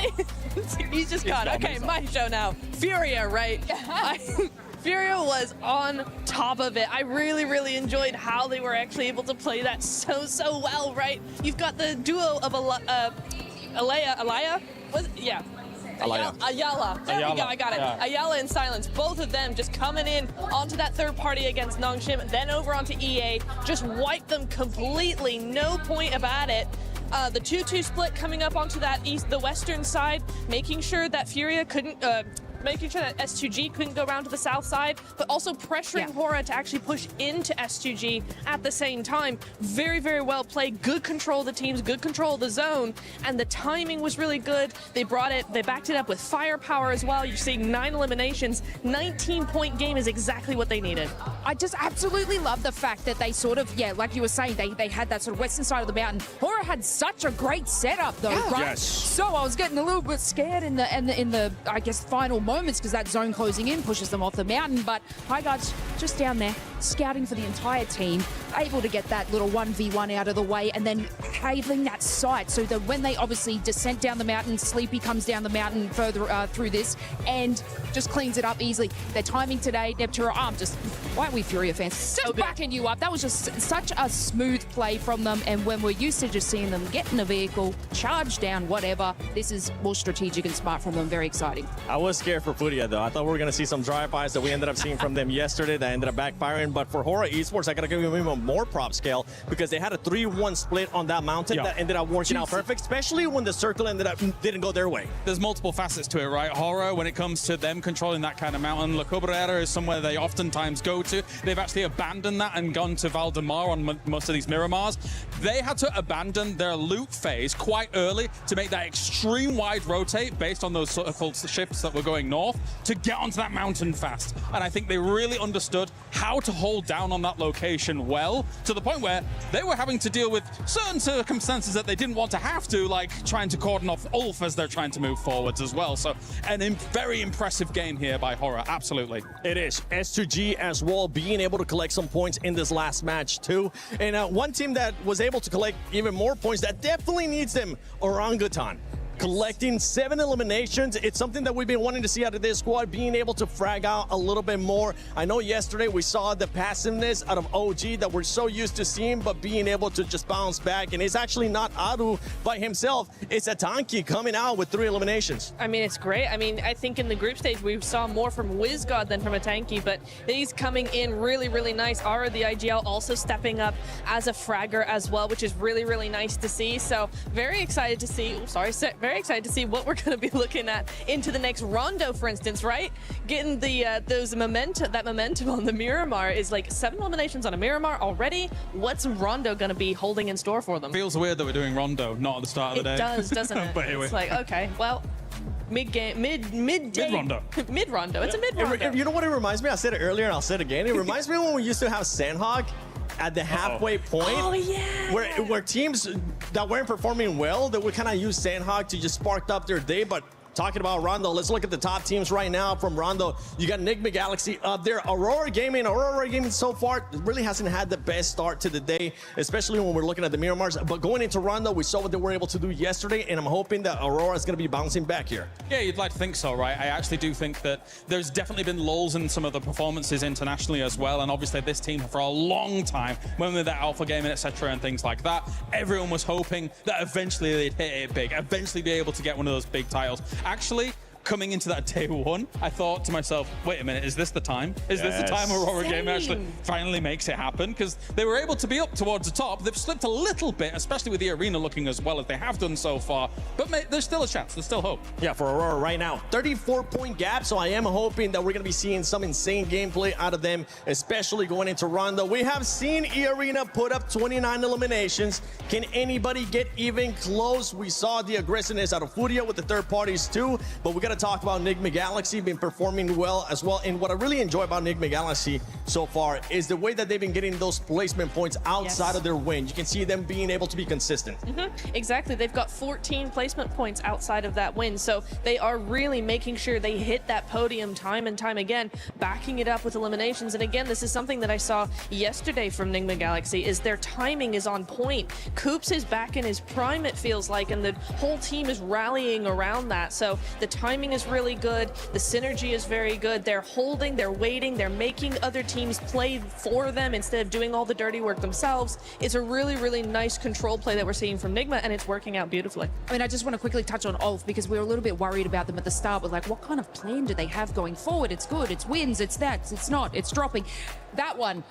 he's just gone. Okay, my show now. Furia, right? Furia was on top of it. I really enjoyed how they were actually able to play that so well, right? You've got the duo of Ayala. There we go, I got it. Yeah. Ayala and Silence, both of them just coming in onto that third party against Nongshim, then over onto EA, just wiped them completely, no point about it. The 2-2 split coming up onto that the western side, making sure that Furia couldn't making sure that S2G couldn't go around to the south side, but also pressuring Hora to actually push into S2G at the same time. Very, very well played. Good control of the teams, good control of the zone, and the timing was really good. They backed it up with firepower as well. You're seeing 9 eliminations. 19-point game is exactly what they needed. I just absolutely love the fact that they sort of, like you were saying, they had that sort of western side of the mountain. Hora had such a great setup though, right? Yes. So I was getting a little bit scared in the I guess final moments because that zone closing in pushes them off the mountain. But HiGuards just down there scouting for the entire team, able to get that little 1v1 out of the way, and then having that sight so that when they obviously descent down the mountain, Sleepy comes down the mountain further through this and just cleans it up easily. Their timing today, Neptura, why are we Furia fans? Just backing you up. That was just such a smooth play from them, and when we're used to just seeing them get in a vehicle, charge down, whatever, this is more strategic and smart from them. Very exciting. I was scared for Furia, though. I thought we were going to see some drive-bys that we ended up seeing from them yesterday that ended up backfiring. But for Hora Esports, I got to give them even more prop scale because they had a 3-1 split on that mountain that ended up working out perfect, especially when the circle didn't go their way. There's multiple facets to it, right? Hora, when it comes to them controlling that kind of mountain, La Cabrera is somewhere they oftentimes go to. They've actually abandoned that and gone to Valdemar on most of these Miramars. They had to abandon their loot phase quite early to make that extreme wide rotate based on those sort of shifts that were going north to get onto that mountain fast. And I think they really understood how to hold down on that location well, to the point where they were having to deal with certain circumstances that they didn't want to have to, like trying to cordon off Ulf as they're trying to move forwards as well. So an very impressive game here by Hora, absolutely. It is. S2G as well being able to collect some points in this last match too. And one team that was able to collect even more points that definitely needs them, Orangutan. Collecting 7 eliminations. It's something that we've been wanting to see out of this squad, being able to frag out a little bit more. I know yesterday we saw the passiveness out of OG that we're so used to seeing, but being able to just bounce back. And it's actually not Aru by himself. It's Atanki coming out with 3 eliminations. I mean, it's great. I mean, I think in the group stage, we saw more from WizGod than from Atanki, but he's coming in really, really nice. Ara, the IGL, also stepping up as a fragger as well, which is really, really nice to see. So very excited to see, very excited to see what we're going to be looking at into the next Rondo, for instance, right? Getting the that momentum on the Miramar is like 7 eliminations on a Miramar already. What's Rondo going to be holding in store for them? Feels weird that we're doing Rondo, not at the start of the day. It does, doesn't it? But anyway. It's like, okay, well, mid-day. Mid-Rondo. Mid-Rondo. It's a mid-Rondo. You know what it reminds me? I said it earlier and I'll say it again. It reminds me when we used to have Sandhog at the halfway point. Oh, yeah. Where teams that weren't performing well, that would kind of use Sandhog to just spark up their day. But talking about Rondo, let's look at the top teams right now from Rondo. You got Enigma Galaxy up there. Aurora Gaming so far really hasn't had the best start to the day, especially when we're looking at the Miramars. But going into Rondo, we saw what they were able to do yesterday, and I'm hoping that Aurora is going to be bouncing back here. Yeah, you'd like to think so, right? I actually do think that there's definitely been lulls in some of the performances internationally as well, and obviously this team for a long time, when with that alpha gaming, etc., and things like that, everyone was hoping that eventually they'd hit it big, eventually be able to get one of those big titles. Actually, coming into that day 1, I thought to myself, wait a minute, is this the time? Is this the time Aurora Game actually finally makes it happen? Because they were able to be up towards the top. They've slipped a little bit, especially with the arena looking as well as they have done so far. But there's still a chance. There's still hope. Yeah, for Aurora right now. 34-point gap, so I am hoping that we're going to be seeing some insane gameplay out of them, especially going into Rondo. We have seen E-Arena put up 29 eliminations. Can anybody get even close? We saw the aggressiveness out of Furia with the third parties too, but we got to talk about Enigma Galaxy been performing well as well. And what I really enjoy about Enigma Galaxy so far is the way that they've been getting those placement points outside of their win. You can see them being able to be consistent. Exactly. They've got 14 placement points outside of that win. So they are really making sure they hit that podium time and time again, backing it up with eliminations. And again, this is something that I saw yesterday from Enigma Galaxy is their timing is on point. Coops is back in his prime, it feels like, and the whole team is rallying around that. So the timing is really good. The synergy is very good. They're holding, they're waiting, they're making other teams play for them instead of doing all the dirty work themselves. It's a really, really nice control play that we're seeing from Enigma, and it's working out beautifully. I mean, I just want to quickly touch on Ulf because we were a little bit worried about them at the start. We're like, what kind of plan do they have going forward? It's good, it's wins, it's that, it's not, it's dropping. That one,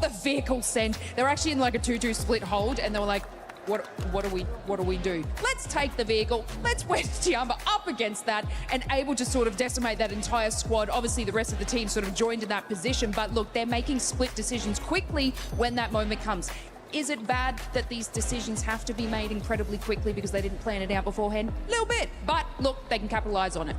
the vehicle send. They're actually in like a 2-2 split hold, and they were like, what do we do? Let's take the vehicle. Let's wedge Tiamba up against that and able to sort of decimate that entire squad. Obviously, the rest of the team sort of joined in that position, but look, they're making split decisions quickly when that moment comes. Is it bad that these decisions have to be made incredibly quickly because they didn't plan it out beforehand? A little bit, but look, they can capitalize on it.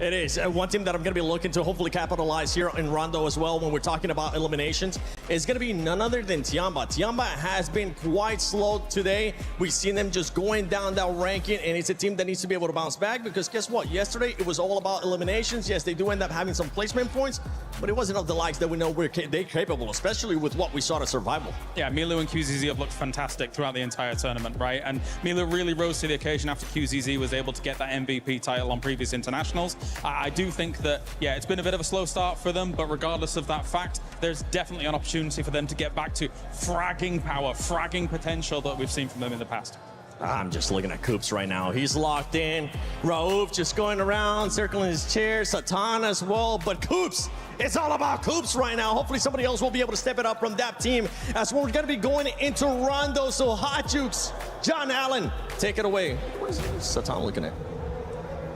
It is. One team that I'm going to be looking to hopefully capitalize here in Rondo as well when we're talking about eliminations is going to be none other than Tiamba. Tiamba has been quite slow today. We've seen them just going down that ranking, and it's a team that needs to be able to bounce back because guess what? Yesterday, it was all about eliminations. Yes, they do end up having some placement points, but it wasn't of the likes that we know they're capable, especially with what we saw at Survival. Yeah, Milu and QZZ have looked fantastic throughout the entire tournament, right? And Milu really rose to the occasion after QZZ was able to get that MVP title on previous internationals. I do think that, yeah, it's been a bit of a slow start for them, but regardless of that fact, there's definitely an opportunity for them to get back to fragging power, fragging potential that we've seen from them in the past. I'm just looking at Coops right now. He's locked in. Raouf just going around, circling his chair. Satan as well. But Coops, it's all about Coops right now. Hopefully somebody else will be able to step it up from that team as we're going to be going into Rondo. So Hot Jukes, John Allen, take it away. What is Satan looking at?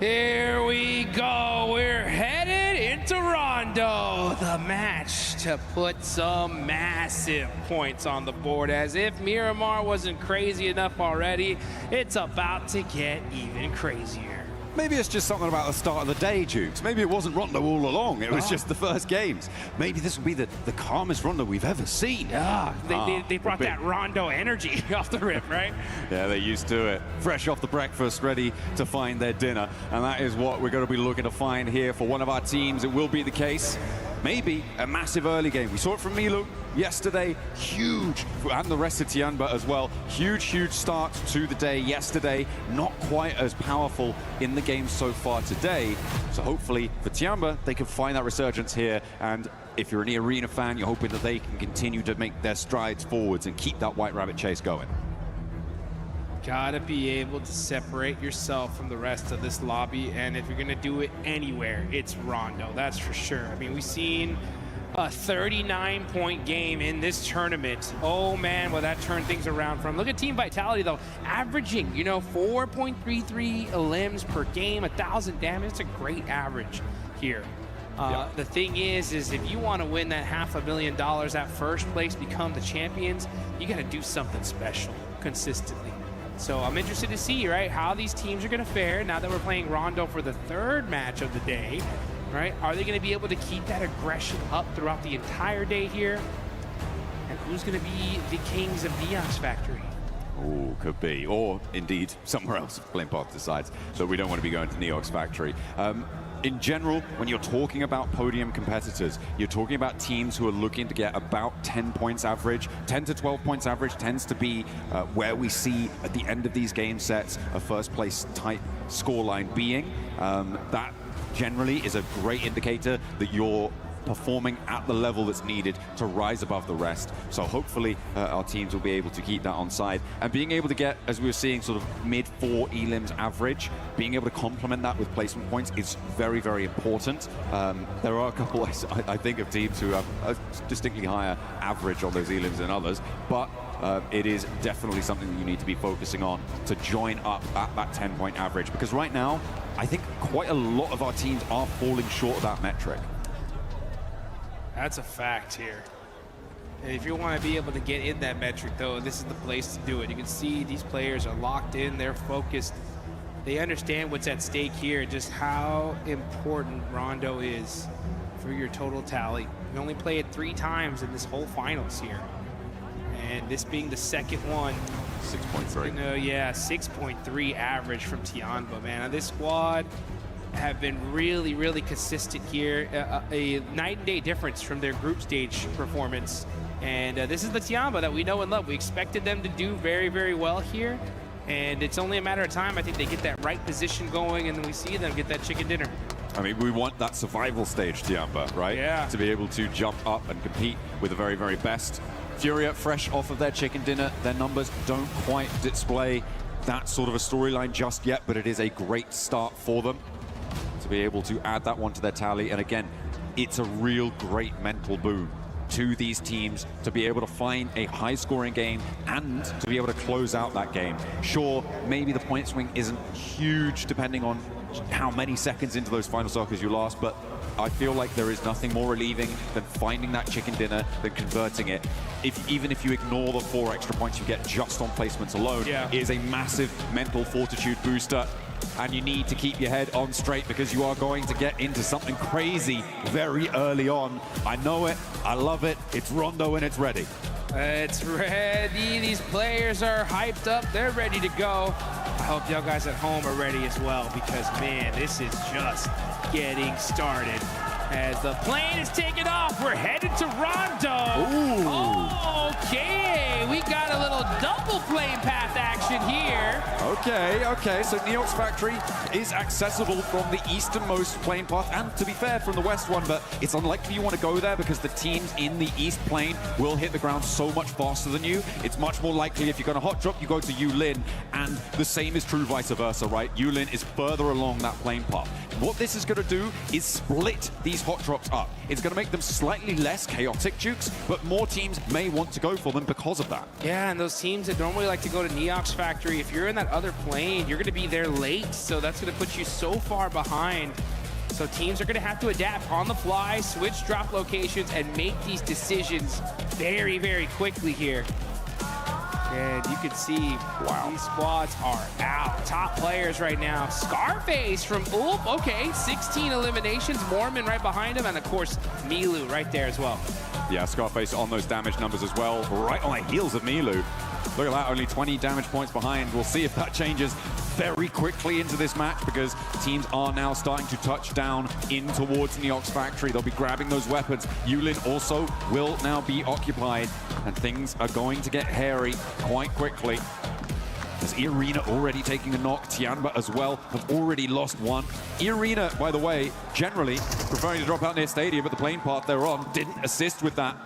Here we go. We're headed into Rondo, the match to put some massive points on the board. As if Miramar wasn't crazy enough already, it's about to get even crazier. Maybe it's just something about the start of the day, Jukes. Maybe it wasn't Rondo all along. It was just the first games. Maybe this will be the calmest Rondo we've ever seen. Yeah, they brought that Rondo energy off the rip, right? Yeah, they're used to it. Fresh off the breakfast, ready to find their dinner. And that is what we're going to be looking to find here for one of our teams. It will be the case. Maybe a massive early game. We saw it from Milu yesterday. Huge, and the rest of Tiamba as well. Huge start to the day yesterday. Not quite as powerful in the game so far today. So hopefully for Tiamba, they can find that resurgence here. And if you're an Arena fan, you're hoping that they can continue to make their strides forwards and keep that White Rabbit chase going. Gotta be able to separate yourself from the rest of this lobby, and if you're gonna do it anywhere, it's Rondo, that's for sure. I mean, we've seen a 39-point game in this tournament. Oh man, will that turn things around from. Look at Team Vitality though, averaging, 4.33 limbs per game, 1,000 damage. It's a great average here. The thing is if you want to win that $500,000 at first place, become the champions, you got to do something special consistently. So I'm interested to see, right, how these teams are going to fare now that we're playing Rondo for the third match of the day, right? Are they going to be able to keep that aggression up throughout the entire day here? And who's going to be the kings of Neox Factory? Oh, could be. Or, indeed, somewhere else if Flame Path decides that we don't want to be going to Neox Factory. In general, when you're talking about podium competitors, you're talking about teams who are looking to get about 10 points average. 10 to 12 points average tends to be where we see at the end of these game sets a first place type scoreline being. That generally is a great indicator that you're performing at the level that's needed to rise above the rest. So hopefully our teams will be able to keep that on side. And being able to get, as we were seeing, sort of mid-4 elims average, being able to complement that with placement points is very, very important. There are a couple, I think, of teams who have a distinctly higher average on those elims than others, but it is definitely something that you need to be focusing on to join up at that 10-point average. Because right now, I think quite a lot of our teams are falling short of that metric. That's a fact here. And if you want to be able to get in that metric, though, this is the place to do it. You can see these players are locked in, they're focused. They understand what's at stake here, just how important Rondo is for your total tally. You only play it 3 times in this whole finals here. And this being the second one. 6.3. Yeah, 6.3 average from Tiamba, man. This squad have been really, really consistent here. A night and day difference from their group stage performance. And this is the Tiamba that we know and love. We expected them to do very, very well here. And it's only a matter of time. I think they get that right position going, and then we see them get that chicken dinner. I mean, we want that survival stage, Tiamba, right? Yeah. To be able to jump up and compete with the very, very best. Furia, fresh off of their chicken dinner, their numbers don't quite display that sort of a storyline just yet, but it is a great start for them to be able to add that one to their tally. And again, it's a real great mental boon to these teams to be able to find a high-scoring game and to be able to close out that game. Sure, maybe the point swing isn't huge depending on how many seconds into those final circles you last, but I feel like there is nothing more relieving than finding that chicken dinner, than converting it. Even if you ignore the 4 extra points you get just on placements alone, is a massive mental fortitude booster. And you need to keep your head on straight because you are going to get into something crazy very early on. I know it, I love it, it's Rondo and it's ready. It's ready, these players are hyped up, they're ready to go. I hope y'all guys at home are ready as well because man, this is just getting started. As the plane is taking off, we're headed to Rondo. Ooh. Okay, we got a little double plane path action here. Okay, so Neox Factory is accessible from the easternmost plane path, and to be fair, from the west one, but it's unlikely you want to go there because the teams in the east plane will hit the ground so much faster than you. It's much more likely if you're going to hot drop, you go to Yulin, and the same is true vice versa, right? Yulin is further along that plane path. What this is going to do is split these hot drops up. It's going to make them slightly less chaotic, Jukes, but more teams may want to go for them because of that. Yeah, and those teams that normally like to go to Neox Factory, if you're in that other plane, you're going to be there late, so that's going to put you so far behind. So teams are going to have to adapt on the fly, switch drop locations, and make these decisions very, very quickly here. And you can see, these squads are out. Top players right now. Scarface from Ulf, okay, 16 eliminations. Mormon right behind him, and of course, Milu right there as well. Yeah, Scarface on those damage numbers as well, right on the heels of Milu. Look at that, only 20 damage points behind. We'll see if that changes very quickly into this match because teams are now starting to touch down in towards Neox Factory. They'll be grabbing those weapons. Yulin also will now be occupied, and things are going to get hairy quite quickly. As Irina already taking a knock, Tianba as well have already lost one. Irina, by the way, generally preferring to drop out near stadium, but the plane path they're on didn't assist with that.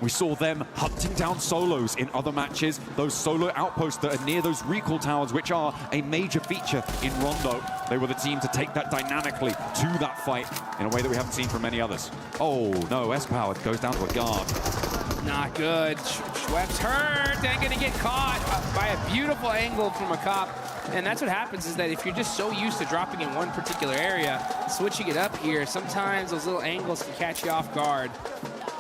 We saw them hunting down solos in other matches, those solo outposts that are near those recall towers, which are a major feature in Rondo. They were the team to take that dynamically to that fight in a way that we haven't seen from many others. Oh no, S-Power goes down to a guard. Not good. Schwepp's hurt and gonna get caught by a beautiful angle from a cop. And that's what happens is that if you're just so used to dropping in one particular area, switching it up here, sometimes those little angles can catch you off guard.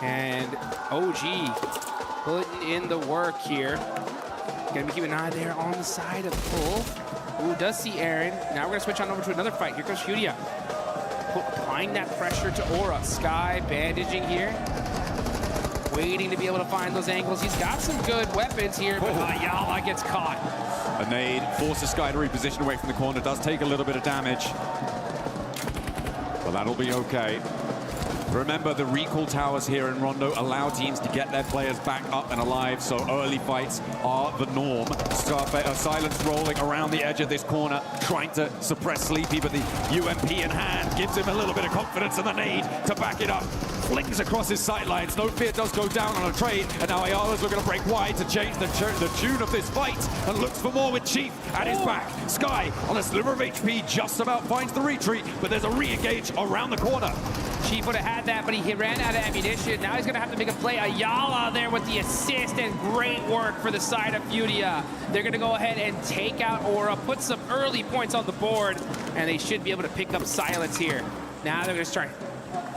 And OG putting in the work here. Gonna be keeping an eye there on the side of Ulf. Ooh, does see Aaron. Now we're gonna switch on over to another fight. Here comes Furia. Applying that pressure to Aura. Sky bandaging here. Waiting to be able to find those angles. He's got some good weapons here, but Ayala gets caught. A nade forces Sky to reposition away from the corner. Does take a little bit of damage, but that'll be okay. Remember, the recall towers here in Rondo allow teams to get their players back up and alive, so early fights are the norm. Silence rolling around the edge of this corner, trying to suppress Sleepy, but the UMP in hand gives him a little bit of confidence, and the nade to back it up. Flings across his sightlines. No Fear does go down on a trade, and now Ayala's looking to break wide to change the tune of this fight, and looks for more with Chief at his back. Sky on a sliver of HP just about finds the retreat, but there's a re-engage around the corner. Chief would have had that, but he ran out of ammunition. Now he's going to have to make a play. Ayala there with the assist, and great work for the side of Furia. They're going to go ahead and take out Aura, put some early points on the board, and they should be able to pick up Silence here. Now they're going to start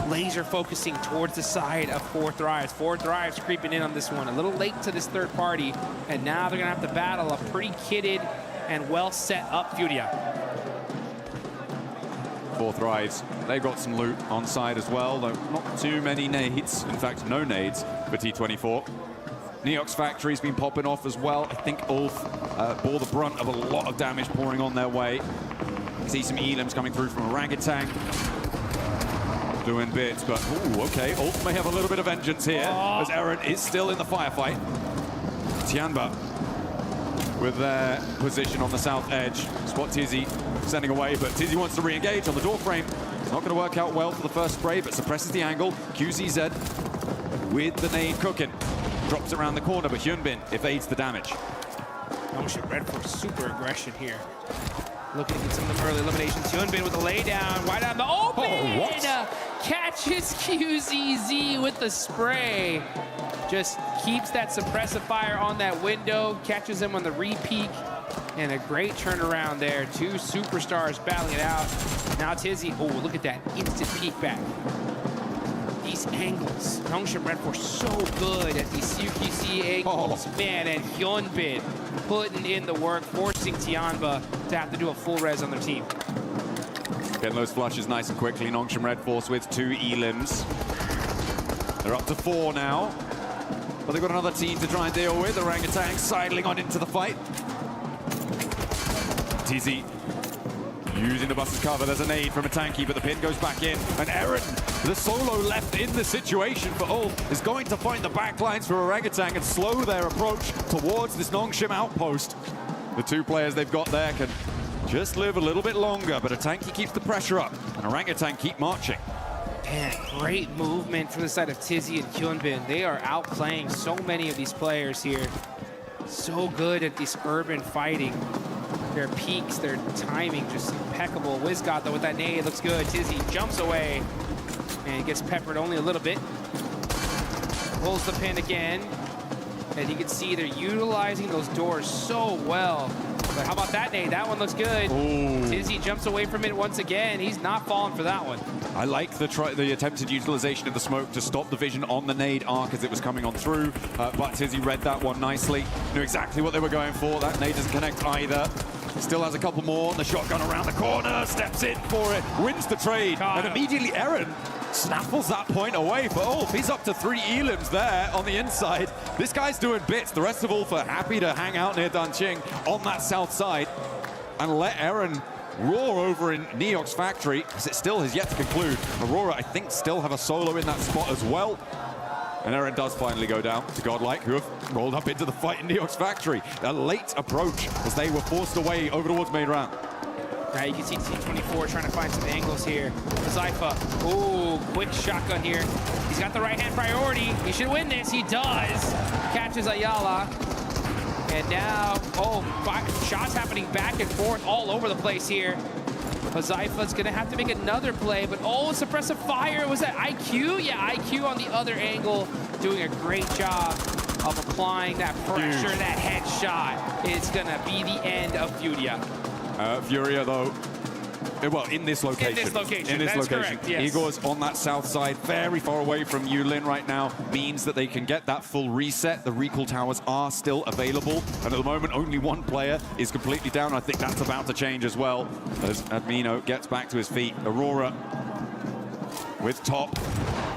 laser focusing towards the side of Four Thrives. Four Thrives creeping in on this one. A little late to this third party, and now they're going to have to battle a pretty kitted and well set up Furia. Four Thrives, they've got some loot on side as well, though not too many nades. In fact, no nades for T24. Neox Factory's been popping off as well. I think Ulf bore the brunt of a lot of damage pouring on their way. You see some elims coming through from Orangutan. Doing bits, but ooh, okay. Ulf may have a little bit of vengeance here, as Eren is still in the firefight. Tianba with their position on the south edge. Spot Tizzy sending away, but Tizzy wants to re-engage on the door frame. It's not going to work out well for the first spray, but suppresses the angle. QZZ with the nade cooking. Drops around the corner, but Hyunbin evades the damage. Almost read for super aggression here. Looking to get some of them early eliminations. Hyunbin with a laydown, wide on the open. Catches QZZ with the spray. Just keeps that suppressive fire on that window. Catches him on the re-peek. And a great turnaround there. Two superstars battling it out. Now Tizzy, oh, look at that instant peek back. These angles. Nongshim Red Force so good at these CQC angles. Man, and Hyunbin putting in the work, forcing Tianba to have to do a full res on their team. Getting those flushes nice and quickly. Nongshim Red Force with 2 elims. They're up to 4 now. But they've got another team to try and deal with. Orangutan sidling on into the fight. Tizzy using the bus's cover. There's a nade from a tanky, but the pin goes back in. And Eren, the solo left in the situation for Ulf, is going to find the backlines for Orangutan and slow their approach towards this Nongshim outpost. The 2 players they've got there can just live a little bit longer, but a tanky keeps the pressure up, and Orangutan keep marching. Man, great movement from the side of Tizzy and Hyunbin. They are outplaying so many of these players here. So good at this urban fighting. Their peaks, their timing, just impeccable. Wizgot, though, with that nade, looks good. Tizzy jumps away and gets peppered only a little bit. Pulls the pin again. And you can see they're utilizing those doors so well. But how about that nade? That one looks good. Ooh. Tizzy jumps away from it once again. He's not falling for that one. I like the attempted utilization of the smoke to stop the vision on the nade arc as it was coming on through. But Tizzy read that one nicely. Knew exactly what they were going for. That nade doesn't connect either. Still has a couple more. The shotgun around the corner. Steps in for it. Wins the trade. And immediately Eren snaffles that point away for Ulf. He's up to 3 elims there on the inside. This guy's doing bits. The rest of Ulf are happy to hang out near Danqing on that south side and let Eren roar over in Neok's factory, because it still has yet to conclude. Aurora, I think, still have a solo in that spot as well. And Eren does finally go down to GodLike, who have rolled up into the fight in Neok's factory. A late approach as they were forced away over towards main round. Now you can see T24 trying to find some angles here. Zypha, ooh, quick shotgun here. He's got the right-hand priority. He should win this. He does. Catches Ayala. And now, shots happening back and forth all over the place here. Zypha's gonna have to make another play, but suppressive fire. Was that IQ? Yeah, IQ on the other angle, doing a great job of applying that pressure, that headshot. It's gonna be the end of Furia. Furia, though, well, in this location. That's correct, yes. Igor's on that south side, very far away from Yulin right now, means that they can get that full reset. The recall towers are still available, and at the moment, only 1 player is completely down. I think that's about to change as well, as Admino gets back to his feet. Aurora with top.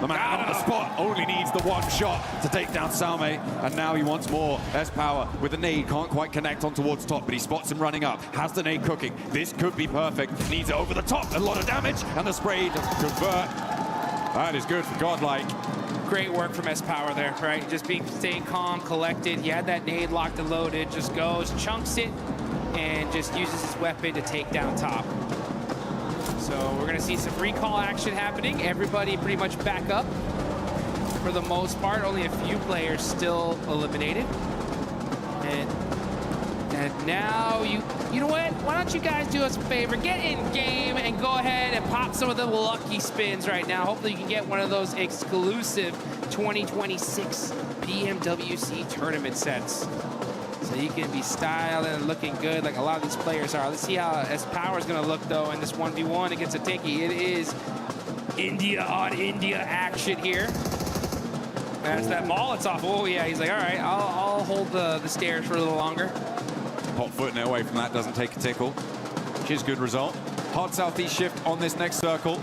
The man on the spot only needs the 1 shot to take down Salme, and now he wants more. S-Power with the nade, can't quite connect on towards top, but he spots him running up, has the nade cooking. This could be perfect, needs it over the top, a lot of damage, and the spray to convert. That is good for GodLike. Great work from S-Power there, right? Just staying calm, collected. He had that nade locked and loaded, just goes, chunks it, and just uses his weapon to take down top. So we're gonna see some recall action happening. Everybody pretty much back up for the most part. Only a few players still eliminated. And now you know what? Why don't you guys do us a favor? Get in game and go ahead and pop some of the lucky spins right now. Hopefully you can get one of those exclusive 2026 PMWC tournament sets. So you can be styling and looking good like a lot of these players are. Let's see how S-Power is going to look, though, in this 1v1 against a Tinky. It is India on India action here. That's that Molotov. Oh, yeah. He's like, all right, I'll hold the stairs for a little longer. Hot footing it away from that, doesn't take a tickle, which is good result. Hard southeast shift on this next circle.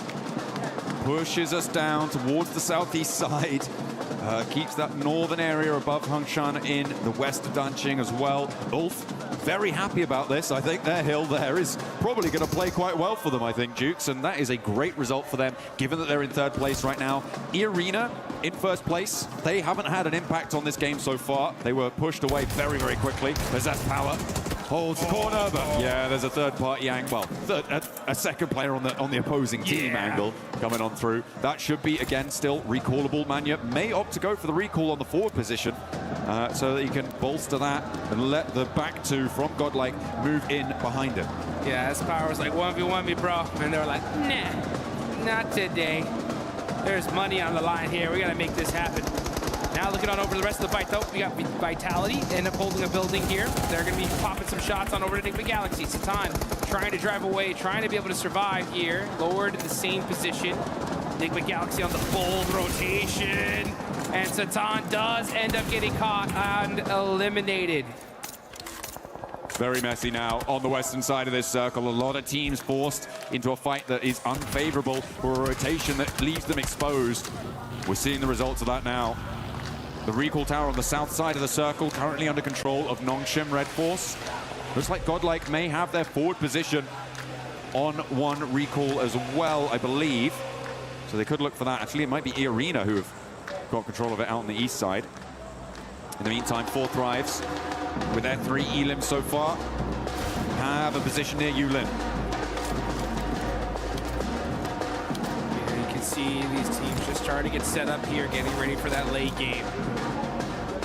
Pushes us down towards the southeast side. Keeps that northern area above Hongshan in the west of Danqing as well. Ulf, very happy about this. I think their hill there is probably going to play quite well for them, I think, Jukes, and that is a great result for them, given that they're in 3rd place right now. E-Arena in 1st place. They haven't had an impact on this game so far. They were pushed away very, very quickly. There's S-Power. Holds the corner, but yeah, there's a third-party angle. Well, a second player on the opposing team angle coming on through. That should be, again, still recallable. Manya may opt to go for the recall on the forward position. so that he can bolster that and let the back two from GodLike move in behind him. Yeah, his power was like 1v1 me, bro. And they were like, nah, not today. There's money on the line here. We got to make this happen. Now looking on over to the rest of the fight, though, we got Vitality end up holding a building here. They're going to be popping some shots on over to Enigma Galaxy. Satan trying to drive away, trying to be able to survive here. Lowered in the same position. Enigma Galaxy on the bold rotation. And Satan does end up getting caught and eliminated. Very messy now on the western side of this circle. A lot of teams forced into a fight that is unfavorable for a rotation that leaves them exposed. We're seeing the results of that now. The recall tower on the south side of the circle currently under control of Nongshim Red Force. Looks like GodLike may have their forward position on one recall as well, I believe. So they could look for that. Actually, it might be E-Arena who have got control of it out on the east side. In the meantime, 4 Thrives, with their 3 elims so far, have a position near Yulin. You can see these teams just starting to get set up here, getting ready for that late game.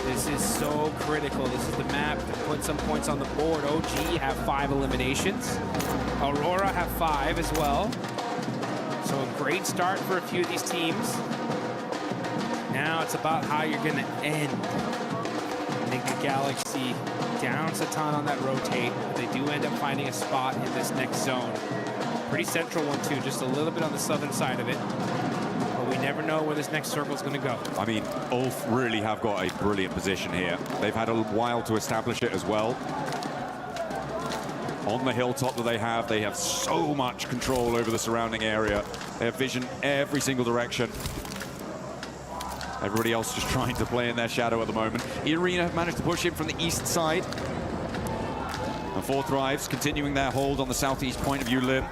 This is so critical. This is the map to put some points on the board. OG have 5 eliminations. Aurora have 5 as well. So a great start for a few of these teams. Now it's about how you're going to end. I think the Galaxy down Satan on that rotate, but they do end up finding a spot in this next zone. Pretty central one too, just a little bit on the southern side of it. But we never know where this next circle is going to go. I mean, Ulf really have got a brilliant position here. They've had a while to establish it as well. On the hilltop that they have so much control over the surrounding area. They have vision every single direction. Everybody else just trying to play in their shadow at the moment. E-Arena have managed to push in from the east side. And 4 Thrives continuing their hold on the southeast point of Yulin.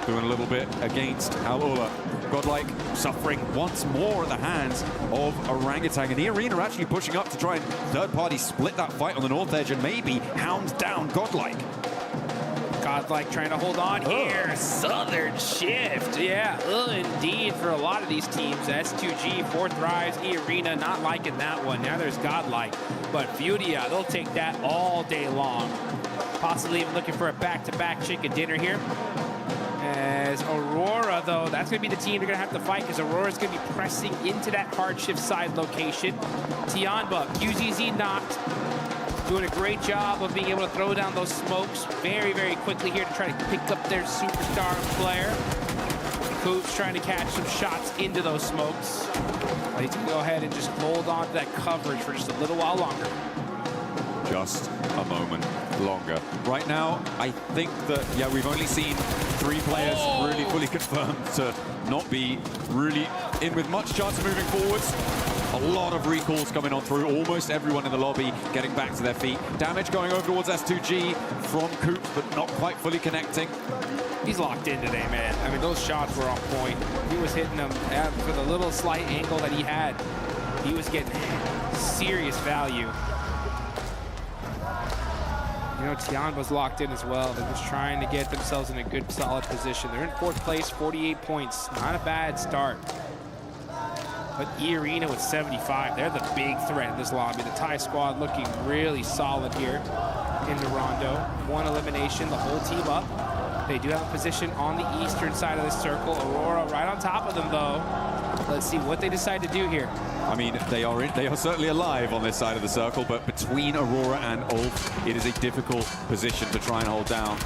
Doing a little bit against Al-Ula. GodLike suffering once more at the hands of Orangutan. And E-Arena actually pushing up to try and third-party split that fight on the north edge and maybe hound down GodLike. GodLike trying to hold on here. Southern shift. Yeah, indeed for a lot of these teams. S2G, 4 Thrives, E-Arena not liking that one. Now there's GodLike. But Fudia, they'll take that all day long. Possibly even looking for a back-to-back chicken dinner here. As Aurora, though, that's going to be the team they're going to have to fight because Aurora's going to be pressing into that hard shift side location. Tianba, QZZ knocked. Doing a great job of being able to throw down those smokes very, very quickly here to try to pick up their superstar player. Coops trying to catch some shots into those smokes. But he's going to go ahead and just hold on to that coverage for just a little while longer. Just a moment longer. Right now, I think that, yeah, we've only seen 3 players really fully confirmed to not be really in with much chance of moving forwards. A lot of recalls coming on through. Almost everyone in the lobby getting back to their feet. Damage going over towards S2G from Coops, but not quite fully connecting. He's locked in today, man. I mean, those shots were on point. He was hitting them for the little slight angle that he had. He was getting serious value. You know, Tianba's locked in as well. They're just trying to get themselves in a good, solid position. They're in 4th place, 48 points. Not a bad start. But E-Arena with 75, they're the big threat in this lobby. The Thai squad looking really solid here in the Rondo. 1 elimination, the whole team up. They do have a position on the eastern side of the circle. Aurora right on top of them, though. Let's see what they decide to do here. I mean, they are certainly alive on this side of the circle, but between Aurora and Ulf, it is a difficult position to try and hold down.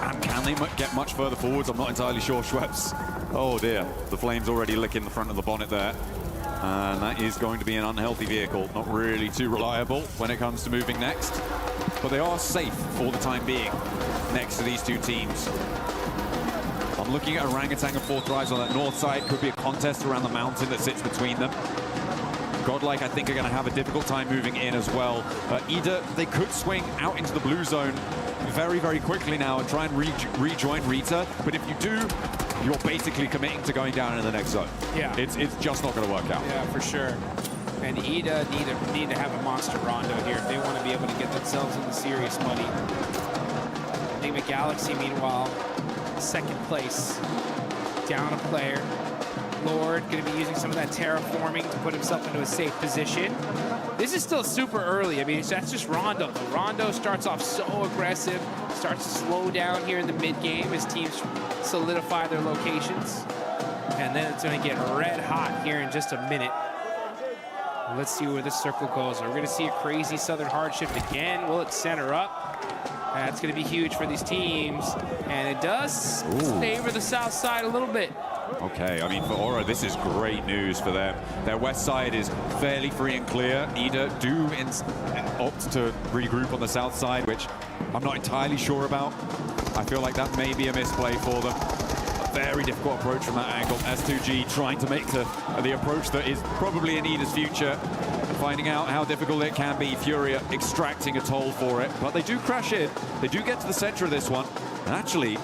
And can they get much further forwards? I'm not entirely sure. Schweppes. Oh dear, the flames already licking the front of the bonnet there. And that is going to be an unhealthy vehicle. Not really too reliable when it comes to moving next. But they are safe for the time being next to these 2 teams. I'm looking at Orangutan and 4 Thrives on that north side. Could be a contest around the mountain that sits between them. GodLike, I think, are going to have a difficult time moving in as well. Either they could swing out into the blue zone very, very quickly now and try and rejoin Rita. But if you do, you're basically committing to going down in the next zone. Yeah. It's just not going to work out. Yeah, for sure. And EDA need to have a monster rondo here if they want to be able to get themselves into serious money. Enigma Galaxy, meanwhile, 2nd place, down a player. Lord going to be using some of that terraforming to put himself into a safe position. This is still super early. I mean, that's just Rondo. Rondo starts off so aggressive, starts to slow down here in the mid-game as teams solidify their locations. And then it's going to get red hot here in just a minute. Let's see where this circle goes. We're going to see a crazy Southern hard shift again. Will it center up? That's going to be huge for these teams. And it does favor the south side a little bit. Okay, I mean, for Aura, this is great news for them. Their west side is fairly free and clear. Either do opt to regroup on the south side, which I'm not entirely sure about. I feel like that may be a misplay for them. A very difficult approach from that angle. S2G trying to make the approach that is probably in Ida's future. Finding out how difficult it can be. Furia extracting a toll for it. But they do crash in. They do get to the center of this one. And actually,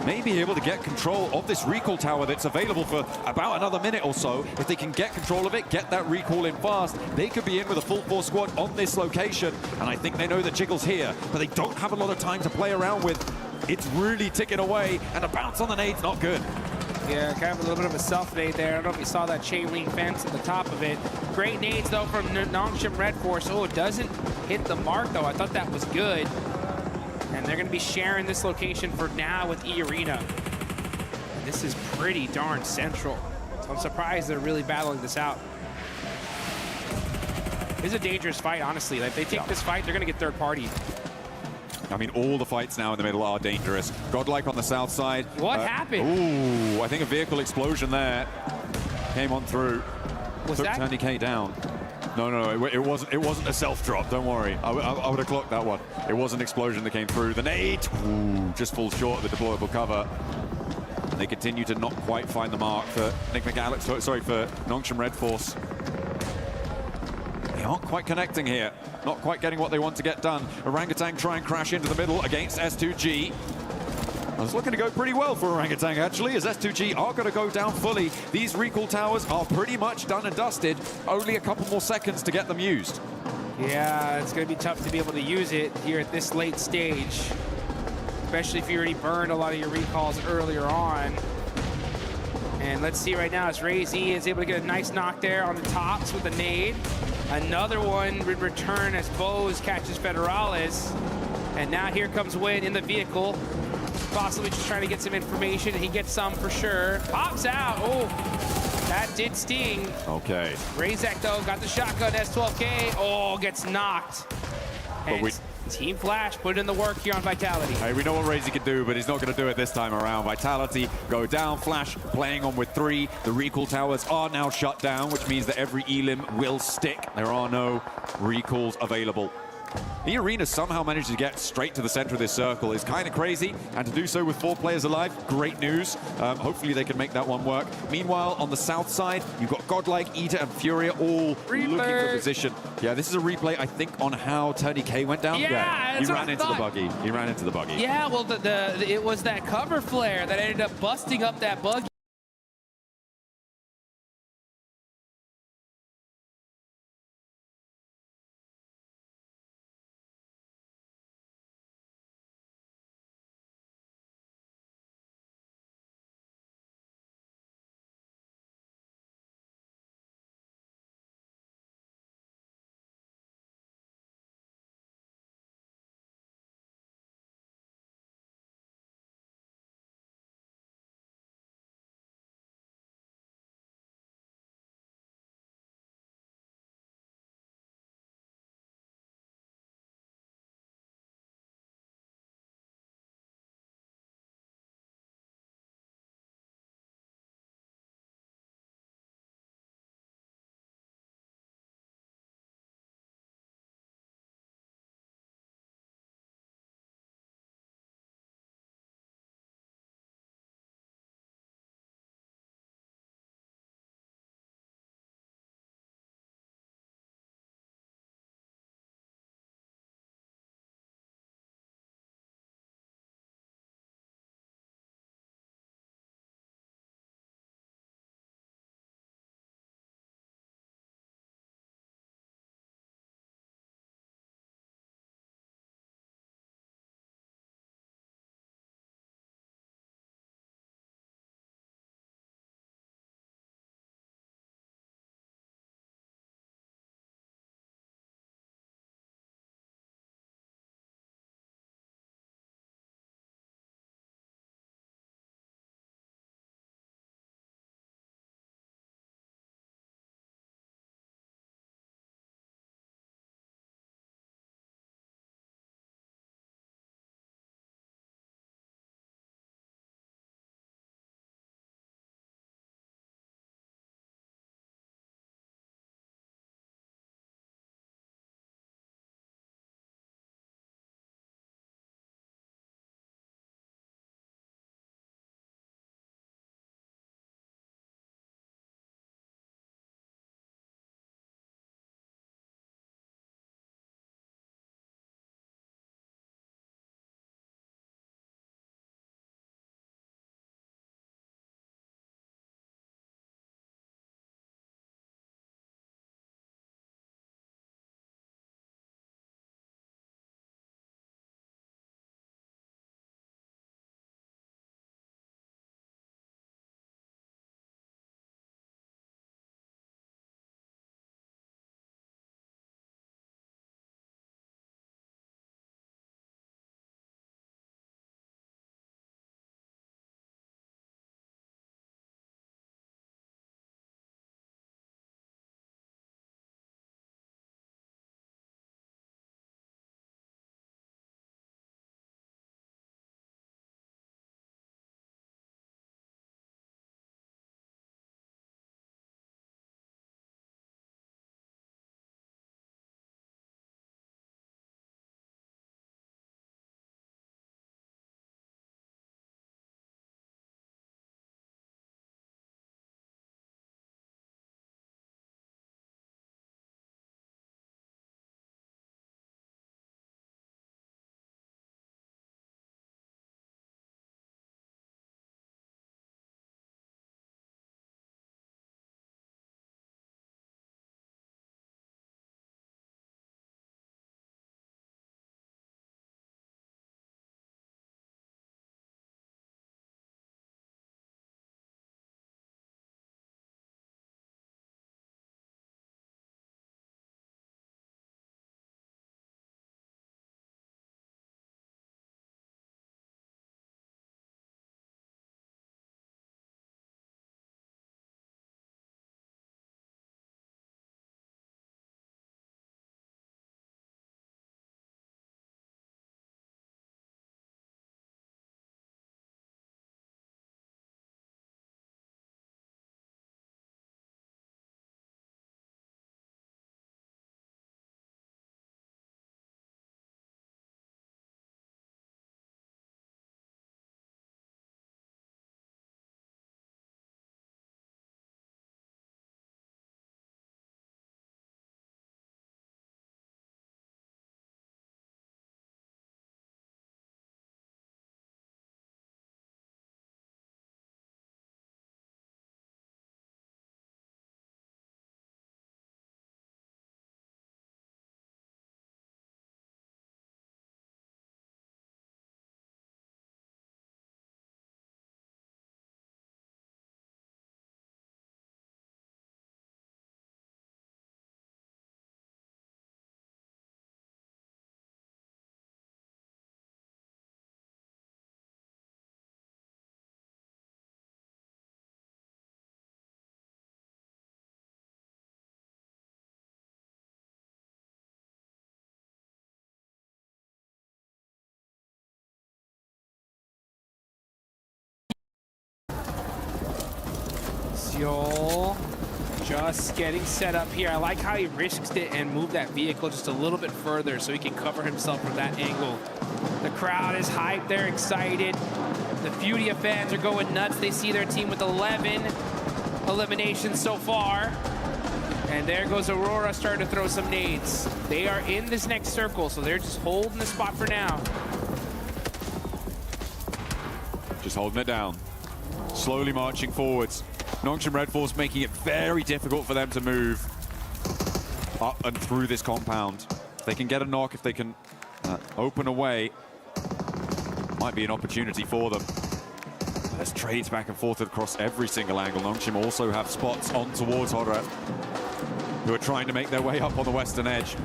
may be able to get control of this recall tower that's available for about another minute or so. If they can get control of it, get that recall in fast, they could be in with a full force squad on this location. And I think they know that Jiggle's here, but they don't have a lot of time to play around with. It's really ticking away, and a bounce on the nade's not good. Yeah, kind of a little bit of a self-nade there. I don't know if you saw that chain link fence at the top of it. Great nades, though, from Nongshim Red Force. Oh, it doesn't hit the mark, though. I thought that was good. And they're going to be sharing this location for now with E-Arena. And this is pretty darn central. So I'm surprised they're really battling this out. It's a dangerous fight, honestly. Like, if they take this fight, they're going to get third party. I mean, all the fights now in the middle are dangerous. GodLike on the south side. What happened? Ooh, I think a vehicle explosion there came on through. Was Took that Tony K down. No, it wasn't a self-drop, don't worry. I would have clocked that one. It was an explosion that came through. The nade, just falls short of the deployable cover. And they continue to not quite find the mark for Nick McAllister, sorry, for Nongshim Red Force. They aren't quite connecting here. Not quite getting what they want to get done. Orangutan try and crash into the middle against S2G. It's looking to go pretty well for Orangutan, actually, as S2G are going to go down fully. These recall towers are pretty much done and dusted. Only a couple more seconds to get them used. Yeah, it's going to be tough to be able to use it here at this late stage, especially if you already burned a lot of your recalls earlier on. And let's see right now as Ray-Z is able to get a nice knock there on the tops with a nade. Another one would return as Bose catches Federales. And now here comes Win in the vehicle. Possibly just trying to get some information. He gets some for sure. Pops out. Oh, that did sting. Okay. Razek, though, got the shotgun. S12K. Oh, gets knocked. And Team Flash put in the work here on Vitality. Hey, we know what Razy can do, but he's not going to do it this time around. Vitality go down. Flash playing on with 3. The recall towers are now shut down, which means that every elim will stick. There are no recalls available. E-Arena somehow managed to get straight to the center of this circle. Is kind of crazy, and to do so with 4 players alive, great news. Hopefully they can make that one work. Meanwhile, on the south side, you've got GodLike, Ida, and Furia all looking for position. Yeah, this is a replay, I think, on how Tony K went down. Yeah, he ran into the buggy. He ran into the buggy. Yeah, well, it was that cover flare that ended up busting up that buggy. Joel just getting set up here. I like how he risks it and moved that vehicle just a little bit further so he can cover himself from that angle. The crowd is hyped, they're excited. The Furia fans are going nuts. They see their team with 11 eliminations so far. And there goes Aurora starting to throw some nades. They are in this next circle, so they're just holding the spot for now. Just holding it down. Slowly marching forwards. Nongshim Red Force making it very difficult for them to move up and through this compound. If they can get a knock, if they can open a way, might be an opportunity for them. There's trades back and forth across every single angle. Nongshim also have spots on towards Horror, who are trying to make their way up on the western edge.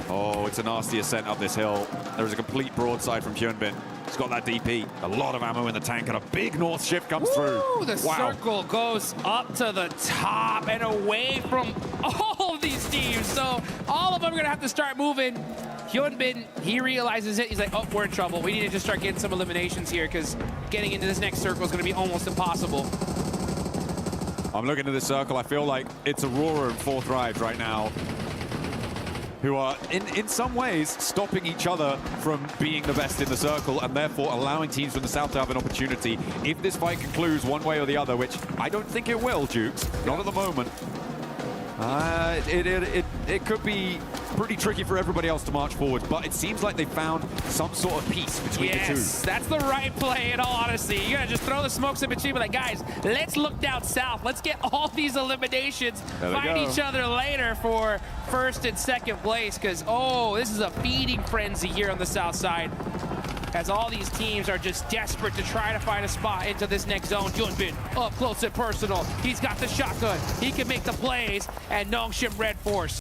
Oh, it's a nasty ascent up this hill. There is a complete broadside from Hyunbin. He's got that DP, a lot of ammo in the tank, and a big north shift comes through. The circle goes up to the top and away from all of these teams. So all of them are going to have to start moving. Hyunbin, he realizes it. He's like, oh, we're in trouble. We need to just start getting some eliminations here because getting into this next circle is going to be almost impossible. I'm looking at this circle. I feel like it's Aurora and Fourth Rise right now, who are, in some ways, stopping each other from being the best in the circle and therefore allowing teams from the south to have an opportunity. If this fight concludes one way or the other, which I don't think it will, Jukes, not at the moment, it could be pretty tricky for everybody else to march forward, but it seems like they found some sort of peace between the two. Yes, that's the right play in all honesty. You gotta just throw the smokes in between, but like, guys, let's look down south. Let's get all these eliminations, fight each other later for first and second place, because, oh, this is a feeding frenzy here on the south side, as all these teams are just desperate to try to find a spot into this next zone. Hyunbin up close and personal. He's got the shotgun. He can make the plays, and Nongshim Red Force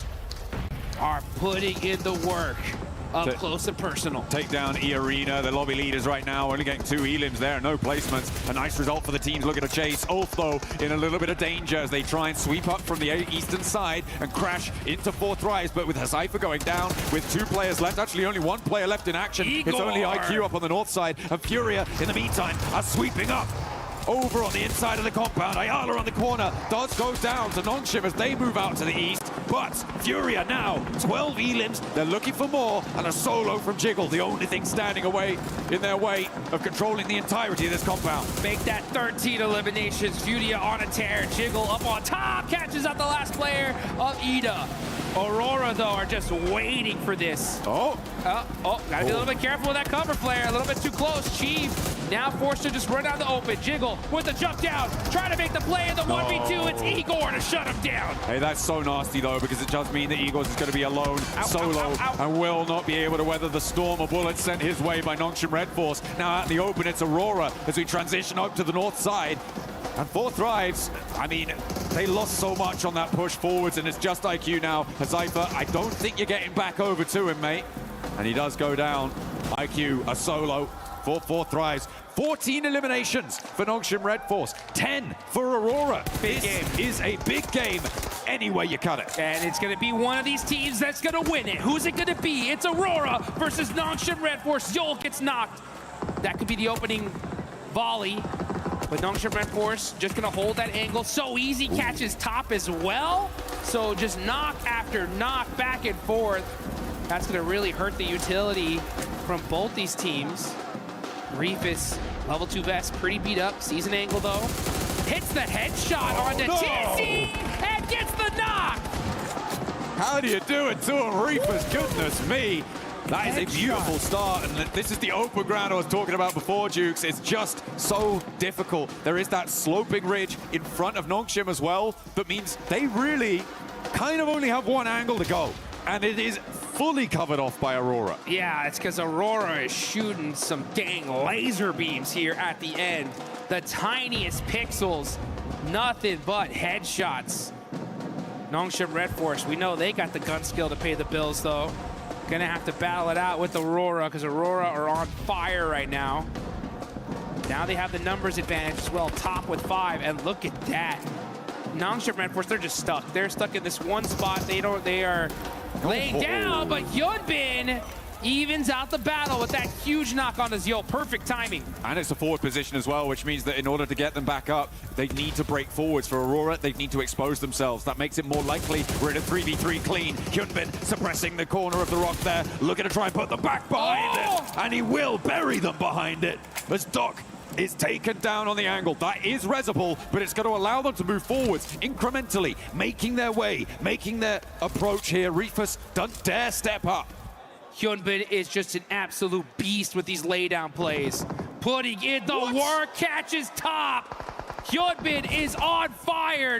are putting in the work up close and personal. Take down E-Arena, the lobby leaders right now, only getting 2 elims there, no placements. A nice result for the teams looking to chase. Ulf, though, in a little bit of danger as they try and sweep up from the eastern side and crash into Fourth Rise, but with Hazaifa going down with 2 players left, actually only 1 player left in action. It's only IQ up on the north side, and Furia, in the meantime, are sweeping up. Over on the inside of the compound, Ayala on the corner. Dodds goes down to Nongshim as they move out to the east. But Furia now, 12 elims. They're looking for more, and a solo from Jiggle, the only thing standing in their way of controlling the entirety of this compound. Make that 13 eliminations. Furia on a tear. Jiggle up on top, catches out the last player of Ida. Aurora, though, are just waiting for this. Gotta be a little bit careful with that cover flare. A little bit too close. Chief now forced to just run out the open. Jiggle with the jump down, trying to make the play in the 1v2. It's Igor to shut him down. Hey, that's so nasty, though, because it does mean that Igor is going to be alone, solo, and will not be able to weather the storm of bullets sent his way by Nongshim Red Force. Now out in the open, it's Aurora as we transition up to the north side. And Fourth Rise, I mean, they lost so much on that push forwards, and it's just IQ now. Hazaifa, I don't think you're getting back over to him, mate. And he does go down. IQ, a solo for Fourth Rise. 14 eliminations for Nongshim Red Force, 10 for Aurora. Big game. Is a big game any way you cut it. And it's going to be one of these teams that's going to win it. Who's it going to be? It's Aurora versus Nongshim Red Force. Joel gets knocked. That could be the opening volley. But Nongshim Red Force just going to hold that angle. So easy, catches top as well. So just knock after knock, back and forth. That's going to really hurt the utility from both these teams. Reefus, level 2 vest, pretty beat up. Season angle, though. Hits the headshot onto Tizzy and gets the knock. How do you do it to him, Reefus? Goodness me. That is a beautiful start, and this is the open ground I was talking about before, Jukes. It's just so difficult. There is that sloping ridge in front of Nongshim as well, that means they really kind of only have one angle to go, and it is fully covered off by Aurora. Yeah, it's because Aurora is shooting some dang laser beams here at the end. The tiniest pixels, nothing but headshots. Nongshim Red Force, we know they got the gun skill to pay the bills, though. Gonna have to battle it out with Aurora, because Aurora are on fire right now. Now they have the numbers advantage as well, top with 5, and look at that. Nongshim Red Force, they're just stuck. They're stuck in this one spot. They are laying down, but Hyunbin evens out the battle with that huge knock on Zeal. Perfect timing. And it's a forward position as well, which means that in order to get them back up, they need to break forwards. For Aurora, they need to expose themselves. That makes it more likely. We're in a 3v3 clean. Hyunbin suppressing the corner of the rock there, looking to try and put them back behind it. And he will bury them behind it as Doc is taken down on the angle. That is resible, but it's going to allow them to move forwards incrementally, making their way, making their approach here. Rifus don't dare step up. Hyunbin is just an absolute beast with these laydown plays. Putting in the work, catches top. Hyunbin is on fire.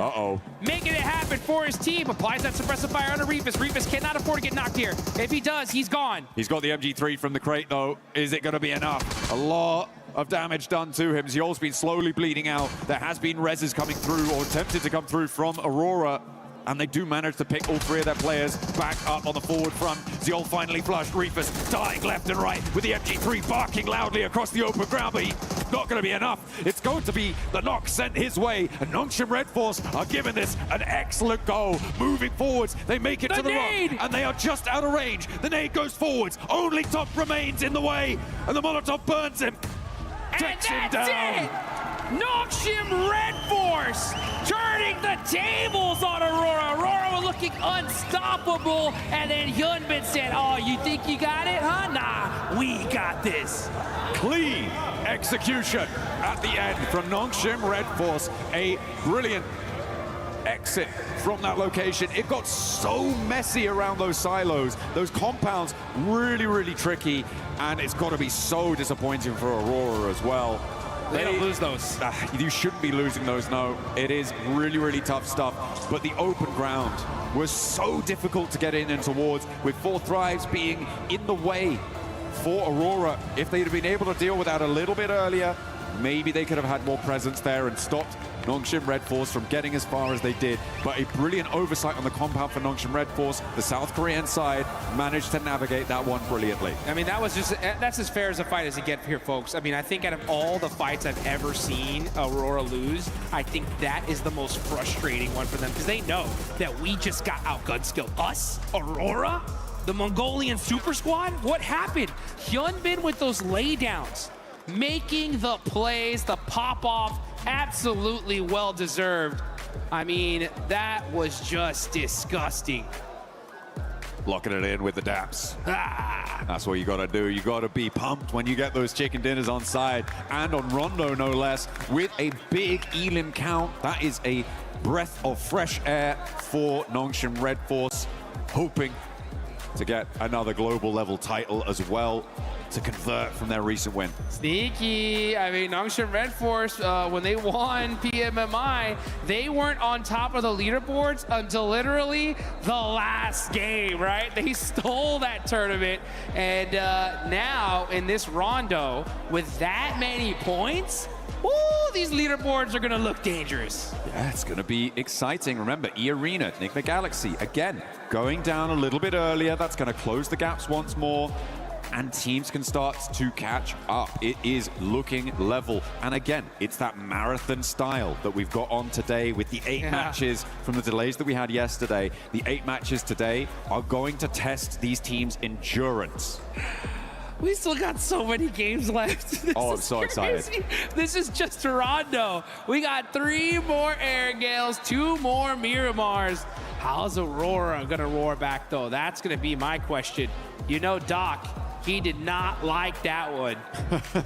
Making it happen for his team. Applies that suppressive fire onto Rifus. Rifus cannot afford to get knocked here. If he does, he's gone. He's got the MG3 from the crate, though. Is it going to be enough? A lot of damage done to him. Zeol's been slowly bleeding out. There has been reses coming through, or attempted to come through from Aurora. And they do manage to pick all three of their players back up on the forward front. Zeol finally flushed. Rifus dying left and right with the MG3 barking loudly across the open ground, but not going to be enough. It's going to be the knock sent his way, and Nongshim Red Force are giving this an excellent go. Moving forwards, they make it to the rock, and they are just out of range. The nade goes forwards. Only Top remains in the way, and the Molotov burns him. Takes him down. Nongshim Red Force turning the tables on Aurora. Aurora was looking unstoppable, and then Hyunbin said, oh, you think you got it, huh? Nah, we got this. Clean execution at the end from Nongshim Red Force. A brilliant exit from that location. It got so messy around those silos, those compounds, really, really tricky, and it's got to be so disappointing for Aurora as well. They don't lose those. You shouldn't be losing those, no. It is really, really tough stuff. But the open ground was so difficult to get in and towards, with 4 Thrives being in the way for Aurora. If they'd have been able to deal with that a little bit earlier, maybe they could have had more presence there and stopped Nongshim Red Force from getting as far as they did. But a brilliant oversight on the compound for Nongshim Red Force. The South Korean side managed to navigate that one brilliantly. I mean, that's as fair as a fight as you get here, folks. I mean, I think out of all the fights I've ever seen Aurora lose, I think that is the most frustrating one for them, because they know that we just got outgun skilled. Us, Aurora, the Mongolian super squad, what happened? Hyunbin with those laydowns, making the plays, the pop-off, absolutely well-deserved. I mean, that was just disgusting. Locking it in with the daps. That's what you got to do. You got to be pumped when you get those chicken dinners on side, and on Rondo, no less, with a big elim count. That is a breath of fresh air for Nongshim Red Force, hoping to get another global level title as well, to convert from their recent win. Sneaky. I mean, Nongshim Red Force, when they won PMMI, they weren't on top of the leaderboards until literally the last game, right? They stole that tournament, and now in this rondo, with that many points, woo, these leaderboards are gonna look dangerous. Yeah, it's gonna be exciting. Remember, E-Arena, Enigma Galaxy, again, going down a little bit earlier. That's gonna close the gaps once more, and teams can start to catch up. It is looking level. And again, it's that marathon style that we've got on today with the 8 matches from the delays that we had yesterday. The 8 matches today are going to test these teams' endurance. We still got so many games left. I'm so excited. This is just Rondo. We got 3 more Air Gales, 2 more Miramars. How's Aurora gonna roar back, though? That's gonna be my question. You know, Doc, he did not like that one.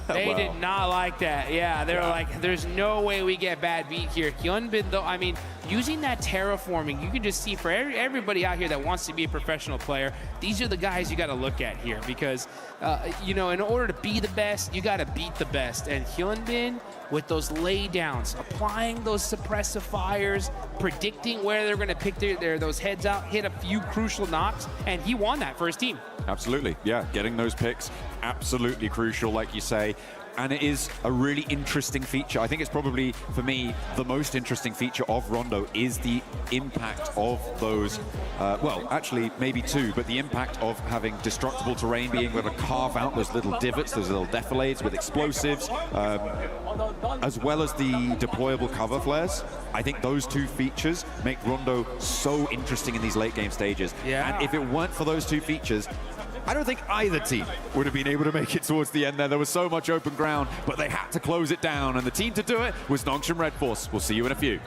They did not like that. Yeah, they were like, there's no way we get bad beat here. Hyunbin, though, I mean, using that terraforming, you can just see for everybody out here that wants to be a professional player, these are the guys you got to look at here, because, you know, in order to be the best, you got to beat the best. And Hyunbin, with those laydowns, applying those suppressive fires, predicting where they're going to pick those heads out, hit a few crucial knocks, and he won that for his team. Absolutely, yeah, getting those picks, absolutely crucial, like you say. And it is a really interesting feature. I think it's probably, for me, the most interesting feature of Rondo is the impact of those, well, actually, maybe 2, but the impact of having destructible terrain, being able to carve out those little divots, those little defilades with explosives, as well as the deployable cover flares. I think those 2 features make Rondo so interesting in these late game stages. Yeah. And if it weren't for those 2 features, I don't think either team would have been able to make it towards the end there. There was so much open ground, but they had to close it down. And the team to do it was Nongshim Red Force. We'll see you in a few.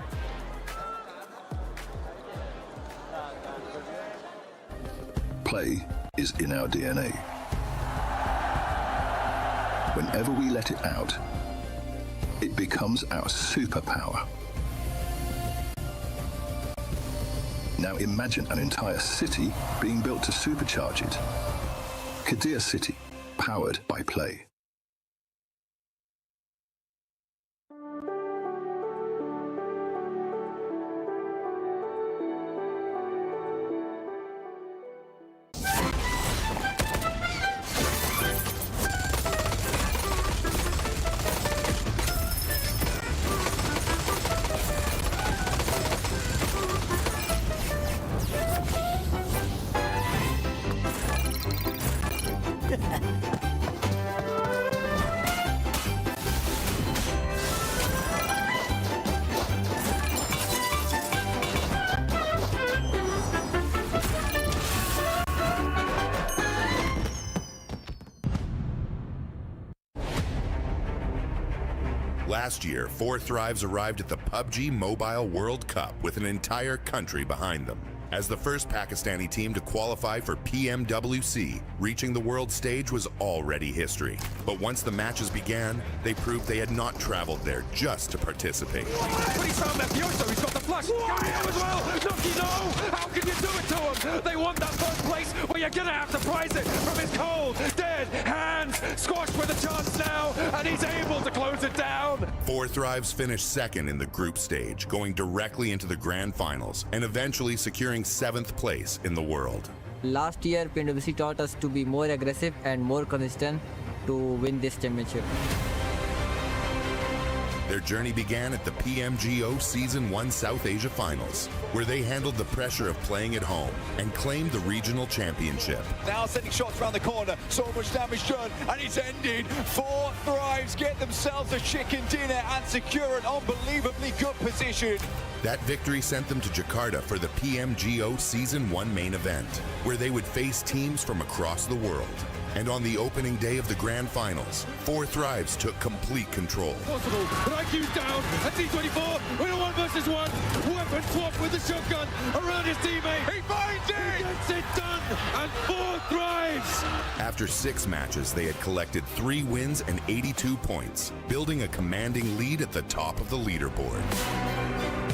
Play is in our DNA. Whenever we let it out, it becomes our superpower. Now imagine an entire city being built to supercharge it. Kadir City, powered by Play. Last year, 4 Thrives arrived at the PUBG Mobile World Cup with an entire country behind them. As the first Pakistani team to qualify for PMWC, reaching the world stage was already history. But once the matches began, they proved they had not traveled there just to participate. He's found Mafioso, he's got the flush. Carry him as well. Nucky, no! How can you do it to him? They want that first place, but you're gonna have to prize it from his cold, dead hands. Squashed with a chance now, and he's able to close it down. 4 Thrives finished second in the group stage, going directly into the grand finals and eventually securing 7th place in the world. Last year, PMWC taught us to be more aggressive and more consistent to win this championship. Their journey began at the PMGO Season 1 South Asia Finals, where they handled the pressure of playing at home and claimed the regional championship. Now sending shots around the corner, so much damage done, and it's ended. 4 Thrives get themselves a chicken dinner and secure an unbelievably good position. That victory sent them to Jakarta for the PMGO Season 1 main event, where they would face teams from across the world. And on the opening day of the grand finals, 4 Thrives took complete control. Possible, but IQ's down, and T24, we're a 1 versus 1. Weapon swap with the shotgun around his teammate. He finds it! He gets it done, and 4 Thrives! After 6 matches, they had collected 3 wins and 82 points, building a commanding lead at the top of the leaderboard.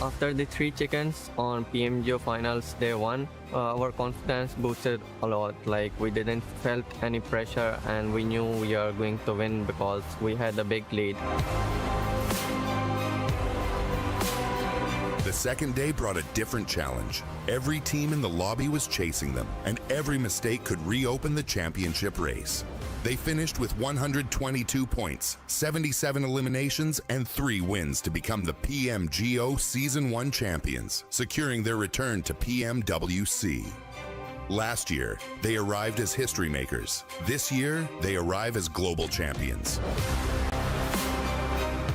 After the 3 chickens on PMGO Finals Day 1, our confidence boosted a lot. Like, we didn't felt any pressure and we knew we are going to win because we had a big lead. The second day brought a different challenge. Every team in the lobby was chasing them, and every mistake could reopen the championship race. They finished with 122 points, 77 eliminations, and 3 wins to become the PMGO Season 1 champions, securing their return to PMWC. Last year, they arrived as history makers. This year, they arrive as global champions.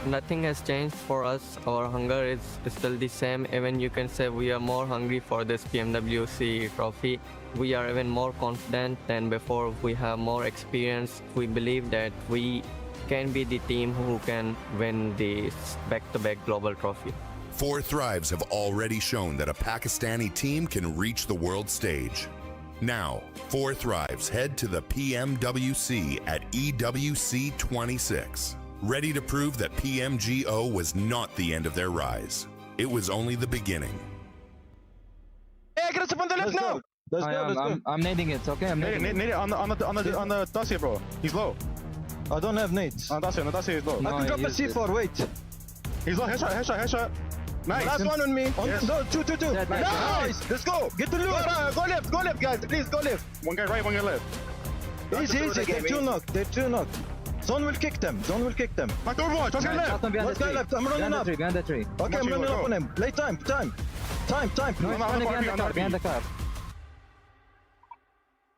Nothing has changed for us. Our hunger is still the same. Even you can say we are more hungry for this PMWC trophy. We are even more confident than before. We have more experience. We believe that we can be the team who can win this back-to-back global trophy. 4 Thrives have already shown that a Pakistani team can reach the world stage. Now, 4 Thrives head to the PMWC at EWC 26. Ready to prove that PMGO was not the end of their rise. It was only the beginning. Hey, get us up on the left now! Let's go. I'm nading it, okay? I'm nading it. Nade it on the Dacia, bro. He's low. I don't have nades. On Dacia is low. No, I can drop a C4, wait. He's low, headshot. Nice. Last one on me. Yes. No, two. Nice. Let's go. Get the loot. Go left, guys. Please, go left. One guy right, one guy left. Easy. They're 2 knocked. Zone will kick them. My third watch. One guy left. One guy left. I'm running up. Behind the tree. Okay, I'm running up on him. Late time. No, behind the car.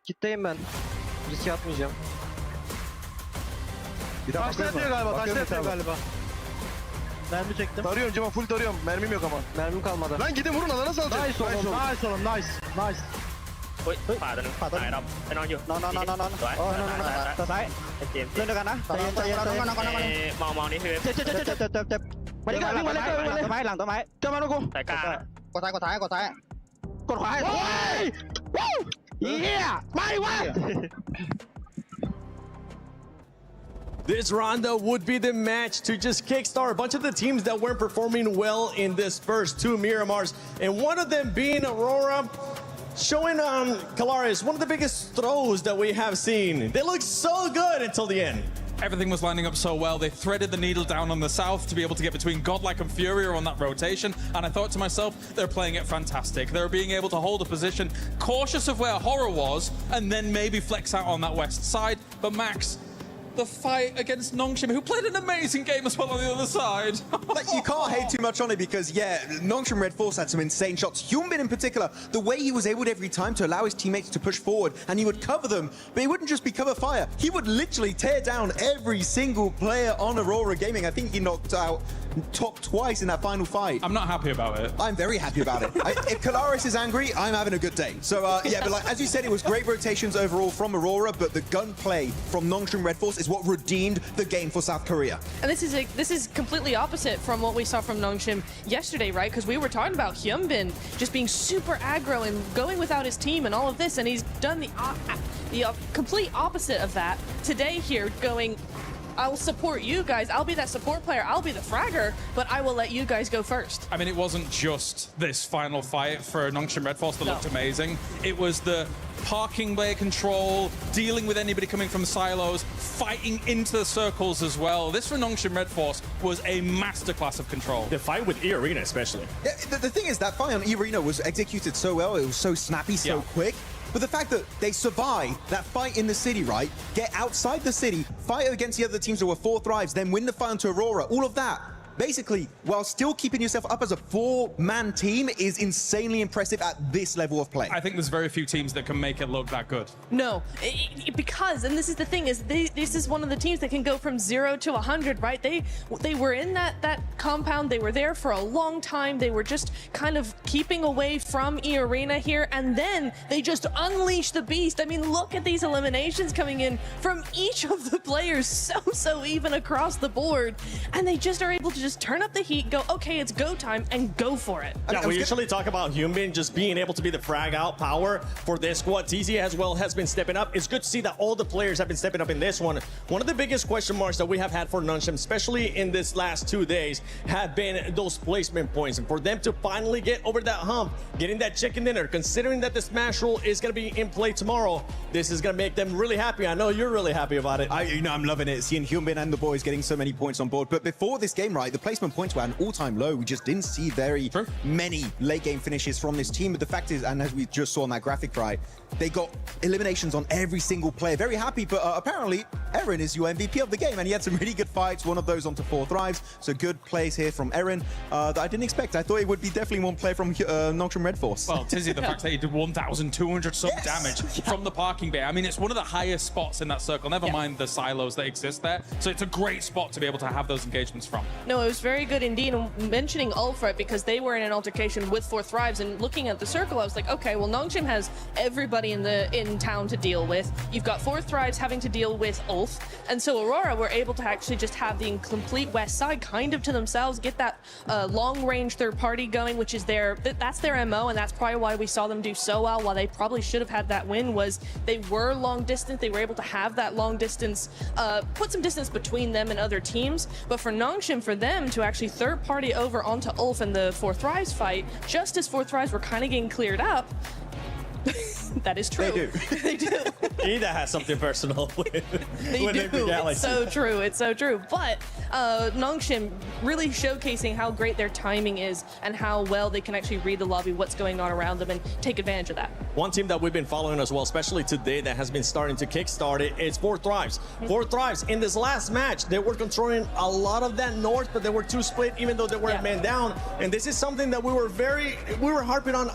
Kitleyim ben. Risk atmayacağım. Taşla yatıyor galiba. Mermi çektim. Tarıyorum Cema, full tarıyorum. Mermim yok ama. Mermim kalmadı. Lan gidin vurun, alana salacak. Nice oğlum. อุ้ยขวาตัวนึง ขวาตัว ซ้ายเราไปนอนอยู่ นอน สวย โอ้นอนตัวซ้าย เกม เล่นด้วยกันนะใจเย็น มองนี่คือ เจ็บมาดิกันวิ่งมาเลยหลังต้นไม้เจอมาลูกกู สายกลาง กดซ้ายกดขวาโอ้ยเฮียไม่วะ This rondo would be the match to just kickstart a bunch of the teams that weren't performing well in this first two Miramars, and one of them being Aurora, showing Calaris one of the biggest throws that we have seen. They look so good until the end. Everything was lining up so well. They threaded the needle down on the south to be able to get between GodLike and Furia on that rotation. And I thought to myself, they're playing it fantastic. They're being able to hold a position, cautious of where Horror was, and then maybe flex out on that west side. But Max, the fight against Nongshim, who played an amazing game as well on the other side. Like, you can't hate too much on it because, yeah, Nongshim Red Force had some insane shots. Hyunbin in particular, the way he was able to every time to allow his teammates to push forward and he would cover them, but he wouldn't just be cover fire. He would literally tear down every single player on Aurora Gaming. I think he knocked out top twice in that final fight. I'm not happy about it. I'm very happy about it. If Calaris is angry, I'm having a good day. So, yeah, but like, as you said, it was great rotations overall from Aurora, but the gunplay from Nongshim Red Force is what redeemed the game for South Korea. And this is completely opposite from what we saw from Nongshim yesterday, right? Because we were talking about Hyunbin just being super aggro and going without his team and all of this, and he's done the complete opposite of that today here, going, I'll support you guys. I'll be that support player. I'll be the fragger, but I will let you guys go first. I mean, it wasn't just this final fight for Nongshim Red Force that looked amazing. It was the parking bay control, dealing with anybody coming from silos, fighting into the circles as well. This for Nongshim Red Force was a masterclass of control. The fight with E-Arena especially. Yeah, the thing is, that fight on E-Arena was executed so well. It was so snappy, so quick. But the fact that they survive that fight in the city, right? Get outside the city, fight against the other teams that were 4 thrives, then win the fight to Aurora, all of that, basically, while still keeping yourself up as a 4-man team is insanely impressive at this level of play. I think there's very few teams that can make it look that good. No, because, and this is the thing, is this is one of the teams that can go from 0 to 100, right? They were in that compound, they were there for a long time, they were just kind of keeping away from E-Arena here, and then they just unleash the beast. I mean, look at these eliminations coming in from each of the players, so even across the board, and they just are able to just turn up the heat, go, okay, it's go time, and go for it. Yeah, we usually talk about Hyunbin just being able to be the frag out power for this squad. TZ as well has been stepping up. It's good to see that all the players have been stepping up in this one. One of the biggest question marks that we have had for Nongshim, especially in this last 2 days, have been those placement points. And for them to finally get over that hump, getting that chicken dinner, considering that the Smash rule is going to be in play tomorrow, this is going to make them really happy. I know you're really happy about it. I'm loving it, seeing Hyunbin and the boys getting so many points on board. But before this game, right, the placement points were at an all-time low. We just didn't see very many late game finishes from this team. But the fact is, and as we just saw on that graphic, right, they got eliminations on every single player. Very happy, but apparently Eren is your MVP of the game, and he had some really good fights, one of those onto 4 thrives. So good plays here from Eren that I didn't expect. I thought it would be definitely one play from Nongshim Red Force. Well, Tizzy, the fact that he did 1,200 some damage from the parking bay. I mean, it's one of the highest spots in that circle, never mind the silos that exist there. So it's a great spot to be able to have those engagements from. No, it was very good indeed. And mentioning Ulfred, because they were in an altercation with 4 thrives, and looking at the circle, I was like, okay, well, Nongshim has everybody in town to deal with. You've got 4 thrives having to deal with Ulf, and so Aurora were able to actually just have the complete west side kind of to themselves, get that long-range third party going, which is that's their MO, and that's probably why we saw them do so well. While they probably should have had that win, was they were long distance, they were able to have that long distance, put some distance between them and other teams. But for Nongshim, for them to actually third party over onto Ulf in the 4 thrives fight, just as 4 thrives were kind of getting cleared up, that is true. They do. They do. Ida has something personal with They do. It's so true. It's so true. But Nongshim really showcasing how great their timing is and how well they can actually read the lobby, what's going on around them, and take advantage of that. One team that we've been following as well, especially today, that has been starting to kickstart it, is 4 thrives. 4 thrives. In this last match, they were controlling a lot of that north, but they were 2 split, even though they were a man down. And this is something that we were harping on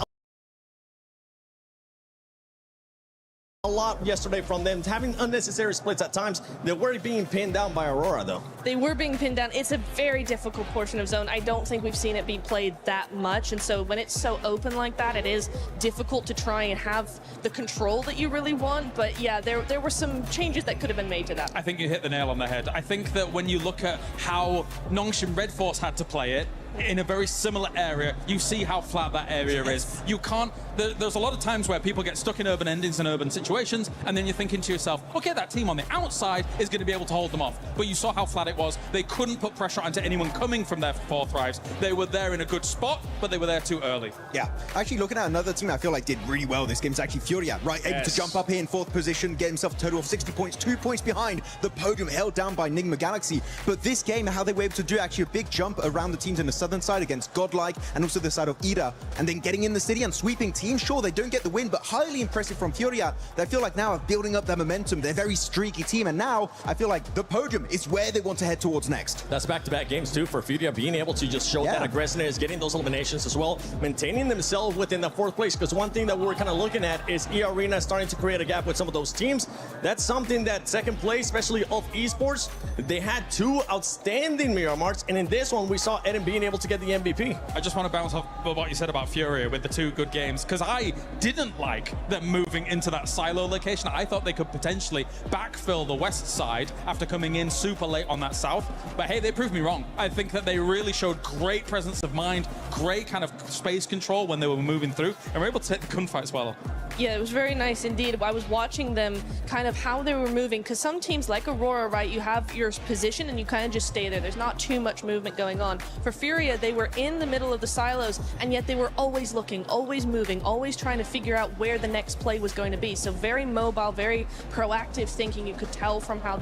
a lot yesterday from them, having unnecessary splits at times. They were being pinned down by Aurora, though. They were being pinned down. It's a very difficult portion of zone. I don't think we've seen it be played that much, and so when it's so open like that, it is difficult to try and have the control that you really want. But yeah, there were some changes that could have been made to that. I think you hit the nail on the head. I think that when you look at how Nongshim Red Force had to play it, in a very similar area, you see how flat that area is. You can't, there's a lot of times where people get stuck in urban endings and urban situations, and then you're thinking to yourself, okay, that team on the outside is going to be able to hold them off. But you saw how flat it was. They couldn't put pressure onto anyone coming from their 4 thrives. They were there in a good spot, but they were there too early. Yeah, actually looking at another team I feel like did really well this game is actually Furia, right? Able to jump up here in 4th position, get himself a total of 60 points, 2 points behind the podium, held down by Nigma Galaxy. But this game, how they were able to do actually a big jump around the teams in the southern side against GodLike and also the side of Ida, and then getting in the city and sweeping teams. Sure, they don't get the win, but highly impressive from Furia. They feel like now are building up their momentum. They're a very streaky team, and now I feel like the podium is where they want to head towards next. That's back-to-back games too for Furia, being able to just show that aggressiveness, getting those eliminations as well, maintaining themselves within the 4th place. Because one thing that we're kind of looking at is E-Arena starting to create a gap with some of those teams. That's something that 2nd place, especially of esports, they had 2 outstanding Miramarts, and in this one we saw Eden being able to get the MVP. I just want to bounce off what you said about Furia with the 2 good games, because I didn't like them moving into that silo location. I thought they could potentially backfill the west side after coming in super late on that south. But hey, they proved me wrong. I think that they really showed great presence of mind, great kind of space control when they were moving through, and were able to take the gunfights well. Yeah, it was very nice indeed. I was watching them kind of how they were moving, because some teams like Aurora, right, you have your position and you kind of just stay there. There's not too much movement going on. For Furia, they were in the middle of the silos, and yet they were always looking, always moving, always trying to figure out where the next play was going to be. So very mobile, very proactive thinking. You could tell from how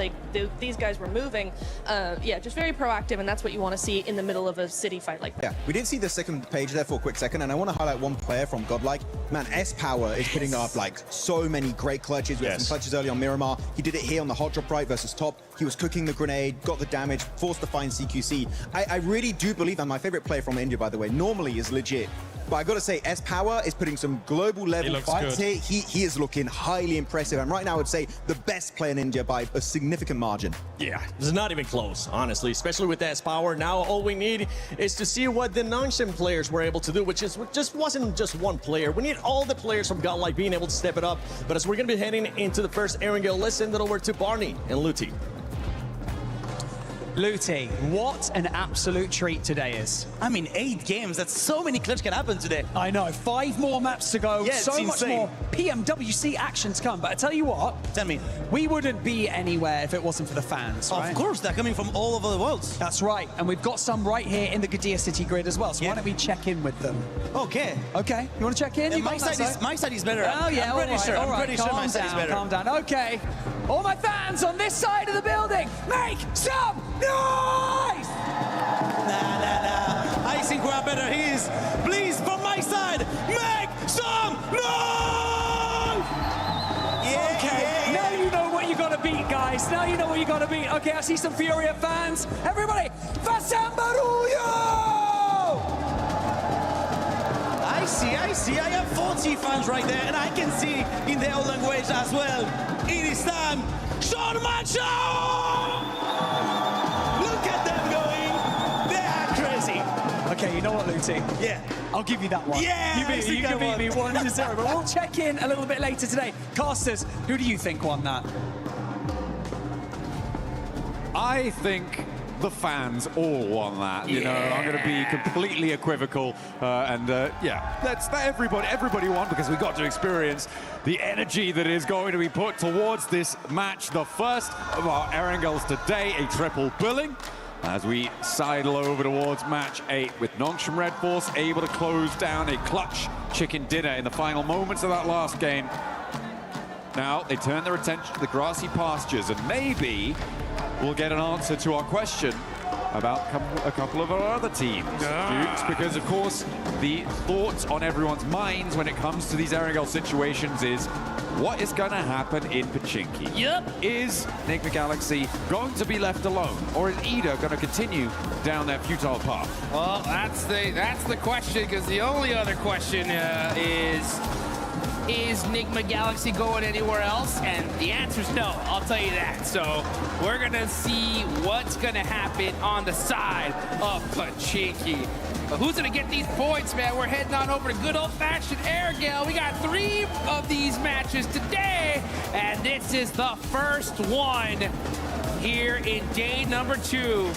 these guys were moving. Yeah, just very proactive, and that's what you want to see in the middle of a city fight like that. Yeah, we did see the second page there for a quick second, and I want to highlight one player from GodLike. Man, S-Power is putting up like so many great clutches. We had some clutches early on Miramar. He did it here on the hot drop right versus top. He was cooking the grenade, got the damage, forced to find CQC. I really do believe, and my favorite player from India, by the way, normally is legit. But I got to say, S-Power is putting some global level fights here. He is looking highly impressive. And right now, I would say the best player in India by a significant margin. Yeah, it's not even close, honestly, especially with S-Power. Now, all we need is to see what the Nongshim players were able to do, which is just wasn't just one player. We need all the players from GodLike being able to step it up. But as we're going to be heading into the first Erangel, let's send it over to Barney and Luti. Luti, what an absolute treat today is. I mean, 8 games, that's so many clutch can happen today. I know, 5 more maps to go, yeah, so much more PMWC action to come. But I tell you what, we wouldn't be anywhere if it wasn't for the fans, right? Of course, they're coming from all over the world. That's right, and we've got some right here in the Gadir City grid as well, so why don't we check in with them? Okay. Okay, you want to check in? Yeah, my side is better. Oh yeah, I'm pretty sure. I'm pretty sure my side is better. Calm down, okay. All my fans on this side of the building, make some noise! Nah. I think we're better. Please, from my side, make some noise! Yeah, okay, now you know what you gotta beat, guys. Now you know what you gotta beat. Okay, I see some Furia fans. Everybody, Fasambaruyo! I see. I have 40 fans right there, and I can see in their own language as well. It is time. Sean Macho! Look at them going. They are crazy. Okay, you know what, Luti? Yeah. I'll give you that one. Yeah, you can beat me 1-0, but we'll check in a little bit later today. Casters, who do you think won that? I think the fans all won that. You know, I'm going to be completely equivocal, yeah, that's everybody won because we got to experience the energy that is going to be put towards this match. The first of our Erangels today, a triple billing. As we sidle over towards match 8 with Nongshim Red Force able to close down a clutch chicken dinner in the final moments of that last game. Now they turn their attention to the grassy pastures, and maybe we'll get an answer to our question about a couple of our other teams, Dukes, because of course the thoughts on everyone's minds when it comes to these Erangel situations is what is going to happen in Pachinki? Yep. Is Nigma Galaxy going to be left alone, or is Ida going to continue down their futile path? Well, that's the question, because the only other question is Is Nigma Galaxy going anywhere else? And the answer's no, I'll tell you that. So we're gonna see what's gonna happen on the side of Pachinki. But who's gonna get these points, man? We're heading on over to good old-fashioned Airgale. We got 3 of these matches today, and this is the first one here in day number 2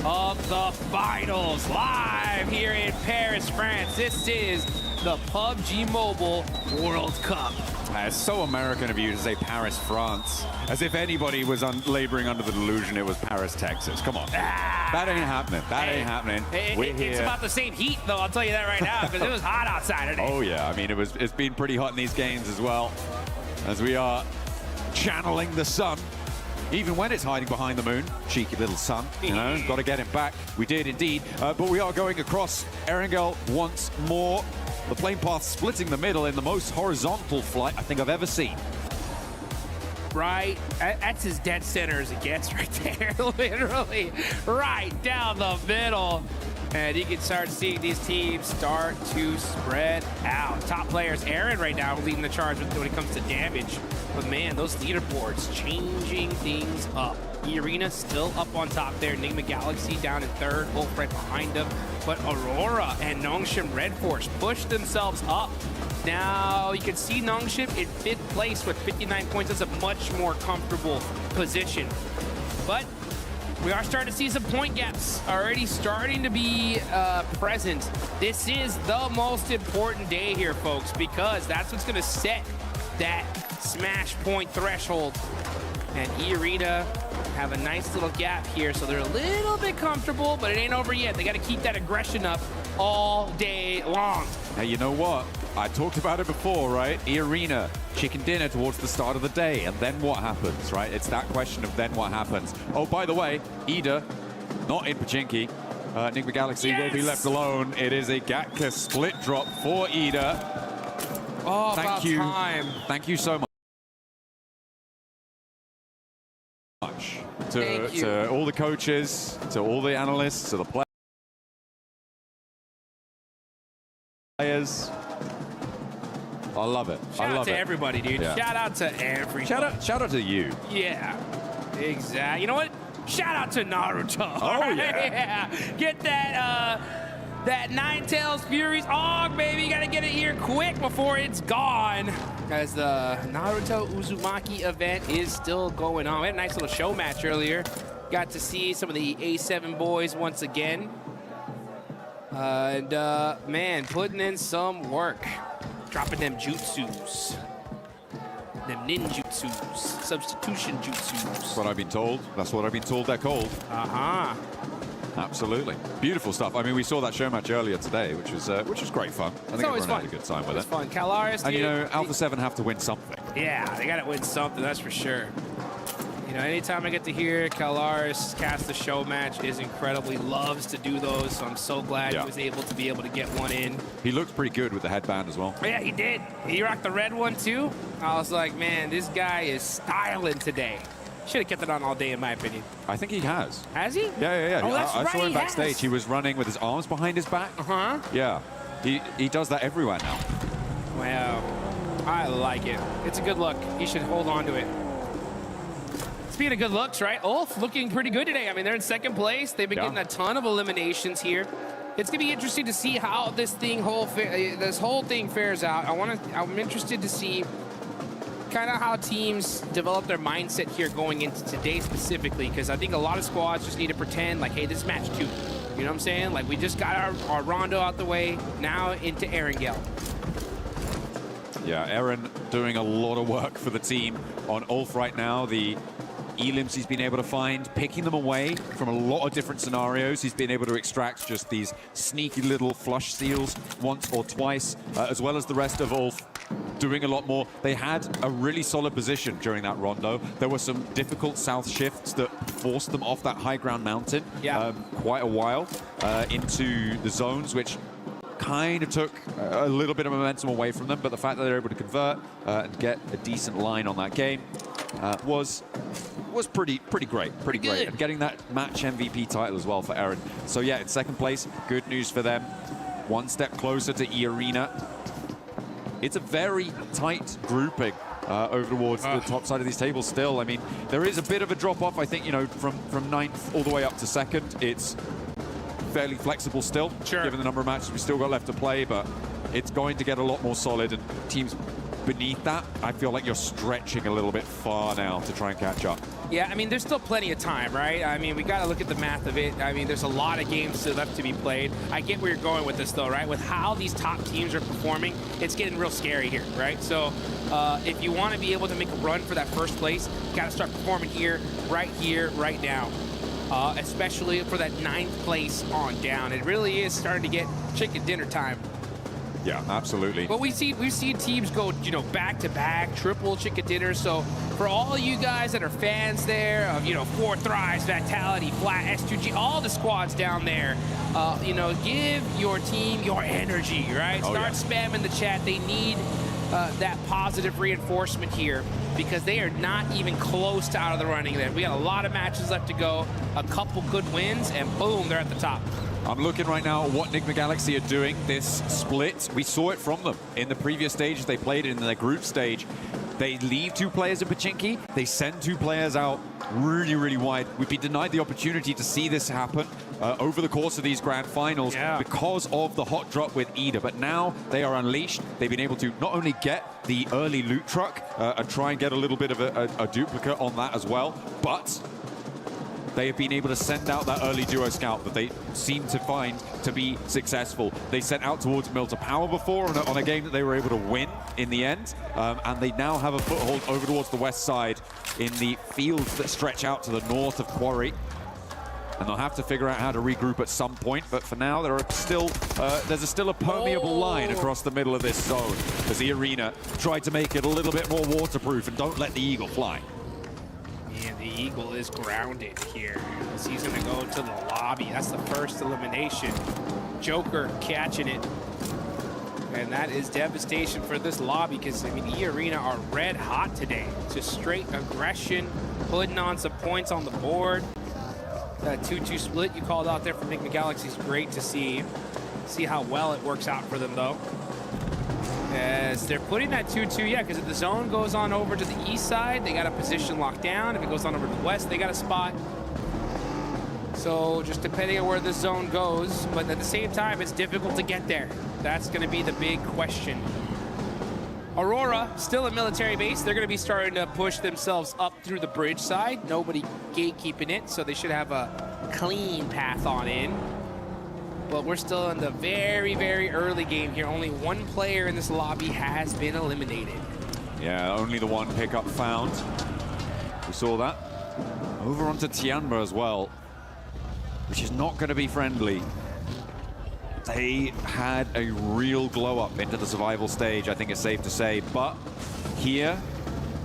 of the finals, live here in Paris, France. This is the PUBG Mobile World Cup. It's so American of you to say Paris, France, as if anybody was laboring under the delusion it was Paris, Texas. Come on. That ain't happening. That ain't happening. It's about the same heat, though, I'll tell you that right now, because it was hot outside today. Oh, yeah. I mean, it's been pretty hot in these games as well, as we are channeling the sun. Even when it's hiding behind the moon, cheeky little sun, you know, got to get him back. We did indeed, but we are going across Erangel once more. The plane path splitting the middle in the most horizontal flight I think I've ever seen. Right, that's as dead center as it gets right there, literally, right down the middle. And you can start seeing these teams start to spread out. Top players, Aaron right now leading the charge when it comes to damage. But man, those leaderboards changing things up. E-Arena still up on top there. Nigma Galaxy down in 3rd, both right behind them. But Aurora and Nongshim Red Force pushed themselves up. Now you can see Nongshim in 5th place with 59 points. That's a much more comfortable position. But we are starting to see some point gaps already starting to be present. This is the most important day here, folks, because that's what's going to set that smash point threshold. And E-Arena have a nice little gap here, so they're a little bit comfortable, but it ain't over yet. They got to keep that aggression up all day long. Hey, you know what? I talked about it before, right? E-Arena, chicken dinner towards the start of the day, and then what happens, right? It's that question of then what happens. Oh, by the way, Ida, not in Pachinki. Nigma Galaxy will be left alone. It is a Gatka split drop for Ida. Oh, Thank you. Thank you so much. To all the coaches, to all the analysts, to the players. I love it. Shout out to everybody, dude. Yeah. Shout out to everybody. Shout out to you. Yeah, exactly. You know what? Shout out to Naruto. Oh, yeah. Get that that Ninetales Furies Og, baby. You gotta get it here quick before it's gone. As the Naruto Uzumaki event is still going on. We had a nice little show match earlier. Got to see some of the A7 boys once again. And man, putting in some work. Dropping them jutsus. Them ninjutsus. Substitution jutsus. That's what I've been told. That's what I've been told they're called. Uh-huh. Absolutely. Beautiful stuff. I mean, we saw that show match earlier today, which was great fun. I think everyone had a good time with it. It's fun. Calaris, and you know, Alpha 7 have to win something. Yeah, they got to win something, that's for sure. You know, anytime I get to hear Calaris cast the show match is incredibly loves to do those, so I'm so glad he was able to get one in. He looked pretty good with the headband as well. Yeah, he did. He rocked the red one too. I was like, man, this guy is styling today. Should have kept it on all day, in my opinion. I think he has. Has he? Yeah. Oh, that's I right, saw him he backstage. has. He was running with his arms behind his back. Uh-huh. Yeah. He does that everywhere now. Wow. I like it. It's a good look. He should hold on to it. Speaking of good looks, right? Ulf looking pretty good today. I mean, they're in 2nd place. They've been getting a ton of eliminations here. It's gonna be interesting to see how this whole thing fares out. I'm interested to see kind of how teams develop their mindset here going into today specifically, because I think a lot of squads just need to pretend like, hey, this is match 2. You know what I'm saying? Like, we just got our rondo out the way, now into Erangel. Yeah, Aaron doing a lot of work for the team on Ulf right now. The elims he's been able to find, picking them away from a lot of different scenarios. He's been able to extract just these sneaky little flush steals once or twice, as well as the rest of Ulf doing a lot more. They had a really solid position during that rondo. There were some difficult south shifts that forced them off that high ground mountain quite a while into the zones, which kind of took a little bit of momentum away from them, but the fact that they're able to convert and get a decent line on that game was pretty great, pretty great. And getting that match MVP title as well for Aaron. So yeah, in 2nd place, good news for them. One step closer to E-Arena it's a very tight grouping over towards the top side of these tables still. I mean, there is a bit of a drop-off, I think, you know, from 9th all the way up to 2nd. It's fairly flexible still, given the number of matches we still got left to play, but it's going to get a lot more solid, and teams beneath that, I feel like you're stretching a little bit far now to try and catch up. Yeah, I mean, there's still plenty of time, right? I mean, we got to look at the math of it. I mean, there's a lot of games still left to be played. I get where you're going with this, though, right? With how these top teams are performing, it's getting real scary here, right? So if you want to be able to make a run for that first place, you got to start performing here, right now. Especially for that 9th place on down. It really is starting to get chicken dinner time. Yeah, absolutely. But we've seen teams go, you know, back-to-back, triple chicken dinner. So for all you guys that are fans there of, you know, 4 Thrives, Vitality, Flat, S2G, all the squads down there, you know, give your team your energy, right? Start spamming the chat. They need that positive reinforcement here because they are not even close to out of the running there. We got a lot of matches left to go, a couple good wins, and boom, they're at the top. I'm looking right now at what Enigma Galaxy are doing. This split, we saw it from them in the previous stages they played in their group stage. They leave 2 players in Pochinki. They send 2 players out really, really wide. We've been denied the opportunity to see this happen over the course of these grand finals because of the hot drop with Ida. But now they are unleashed. They've been able to not only get the early loot truck and try and get a little bit of a duplicate on that as well, but they have been able to send out that early duo scout that they seem to find to be successful. They sent out towards Milta Power before on a game that they were able to win in the end, and they now have a foothold over towards the west side in the fields that stretch out to the north of Quarry. And they'll have to figure out how to regroup at some point, but for now there are still there's still a permeable line across the middle of this zone as the arena tried to make it a little bit more waterproof and don't let the Eagle fly. And the Eagle is grounded here. He's going to go to the lobby. That's the first elimination. Joker catching it. And that is devastation for this lobby because, I mean, the Arena are red hot today. Just straight aggression, putting on some points on the board. That 2-2 split you called out there for Enigma Galaxy is great to see. See how well it works out for them, though. As they're putting that 2-2, yeah, because if the zone goes on over to the east side, they got a position locked down. If it goes on over to the west, they got a spot. So just depending on where the zone goes, but at the same time, it's difficult to get there. That's going to be the big question. Aurora, still a military base. They're going to be starting to push themselves up through the bridge side. Nobody gatekeeping it, so they should have a clean path on in. But we're still in the very, very early game here. Only 1 player in this lobby has been eliminated. Yeah, only the 1 pickup found. We saw that. Over onto Tianba as well, which is not going to be friendly. They had a real glow up into the survival stage, I think it's safe to say. But here,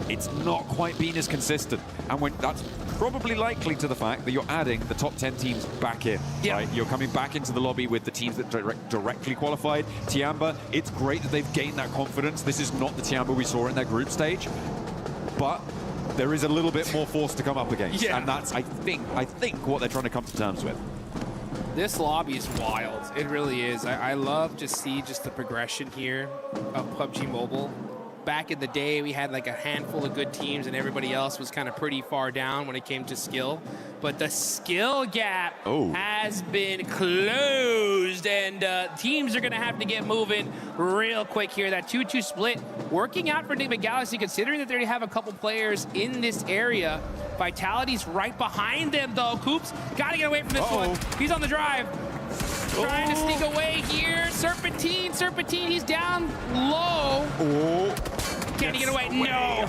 it's not quite been as consistent. And that's probably likely to the fact that you're adding the top 10 teams back in, right? You're coming back into the lobby with the teams that directly qualified. Tianba, it's great that they've gained that confidence. This is not the Tianba we saw in their group stage, but there is a little bit more force to come up against. And that's, I think what they're trying to come to terms with. This lobby is wild. It really is. I love to see just the progression here of PUBG Mobile. Back in the day, we had like a handful of good teams and everybody else was kind of pretty far down when it came to skill. But the skill gap has been closed, and teams are going to have to get moving real quick here. That 2-2 split working out for Enigma Galaxy, considering that they have a couple players in this area. Vitality's right behind them, though. Coops got to get away from this one. He's on the drive. Trying to sneak away here. Serpentine, he's down low. Can he get away? No.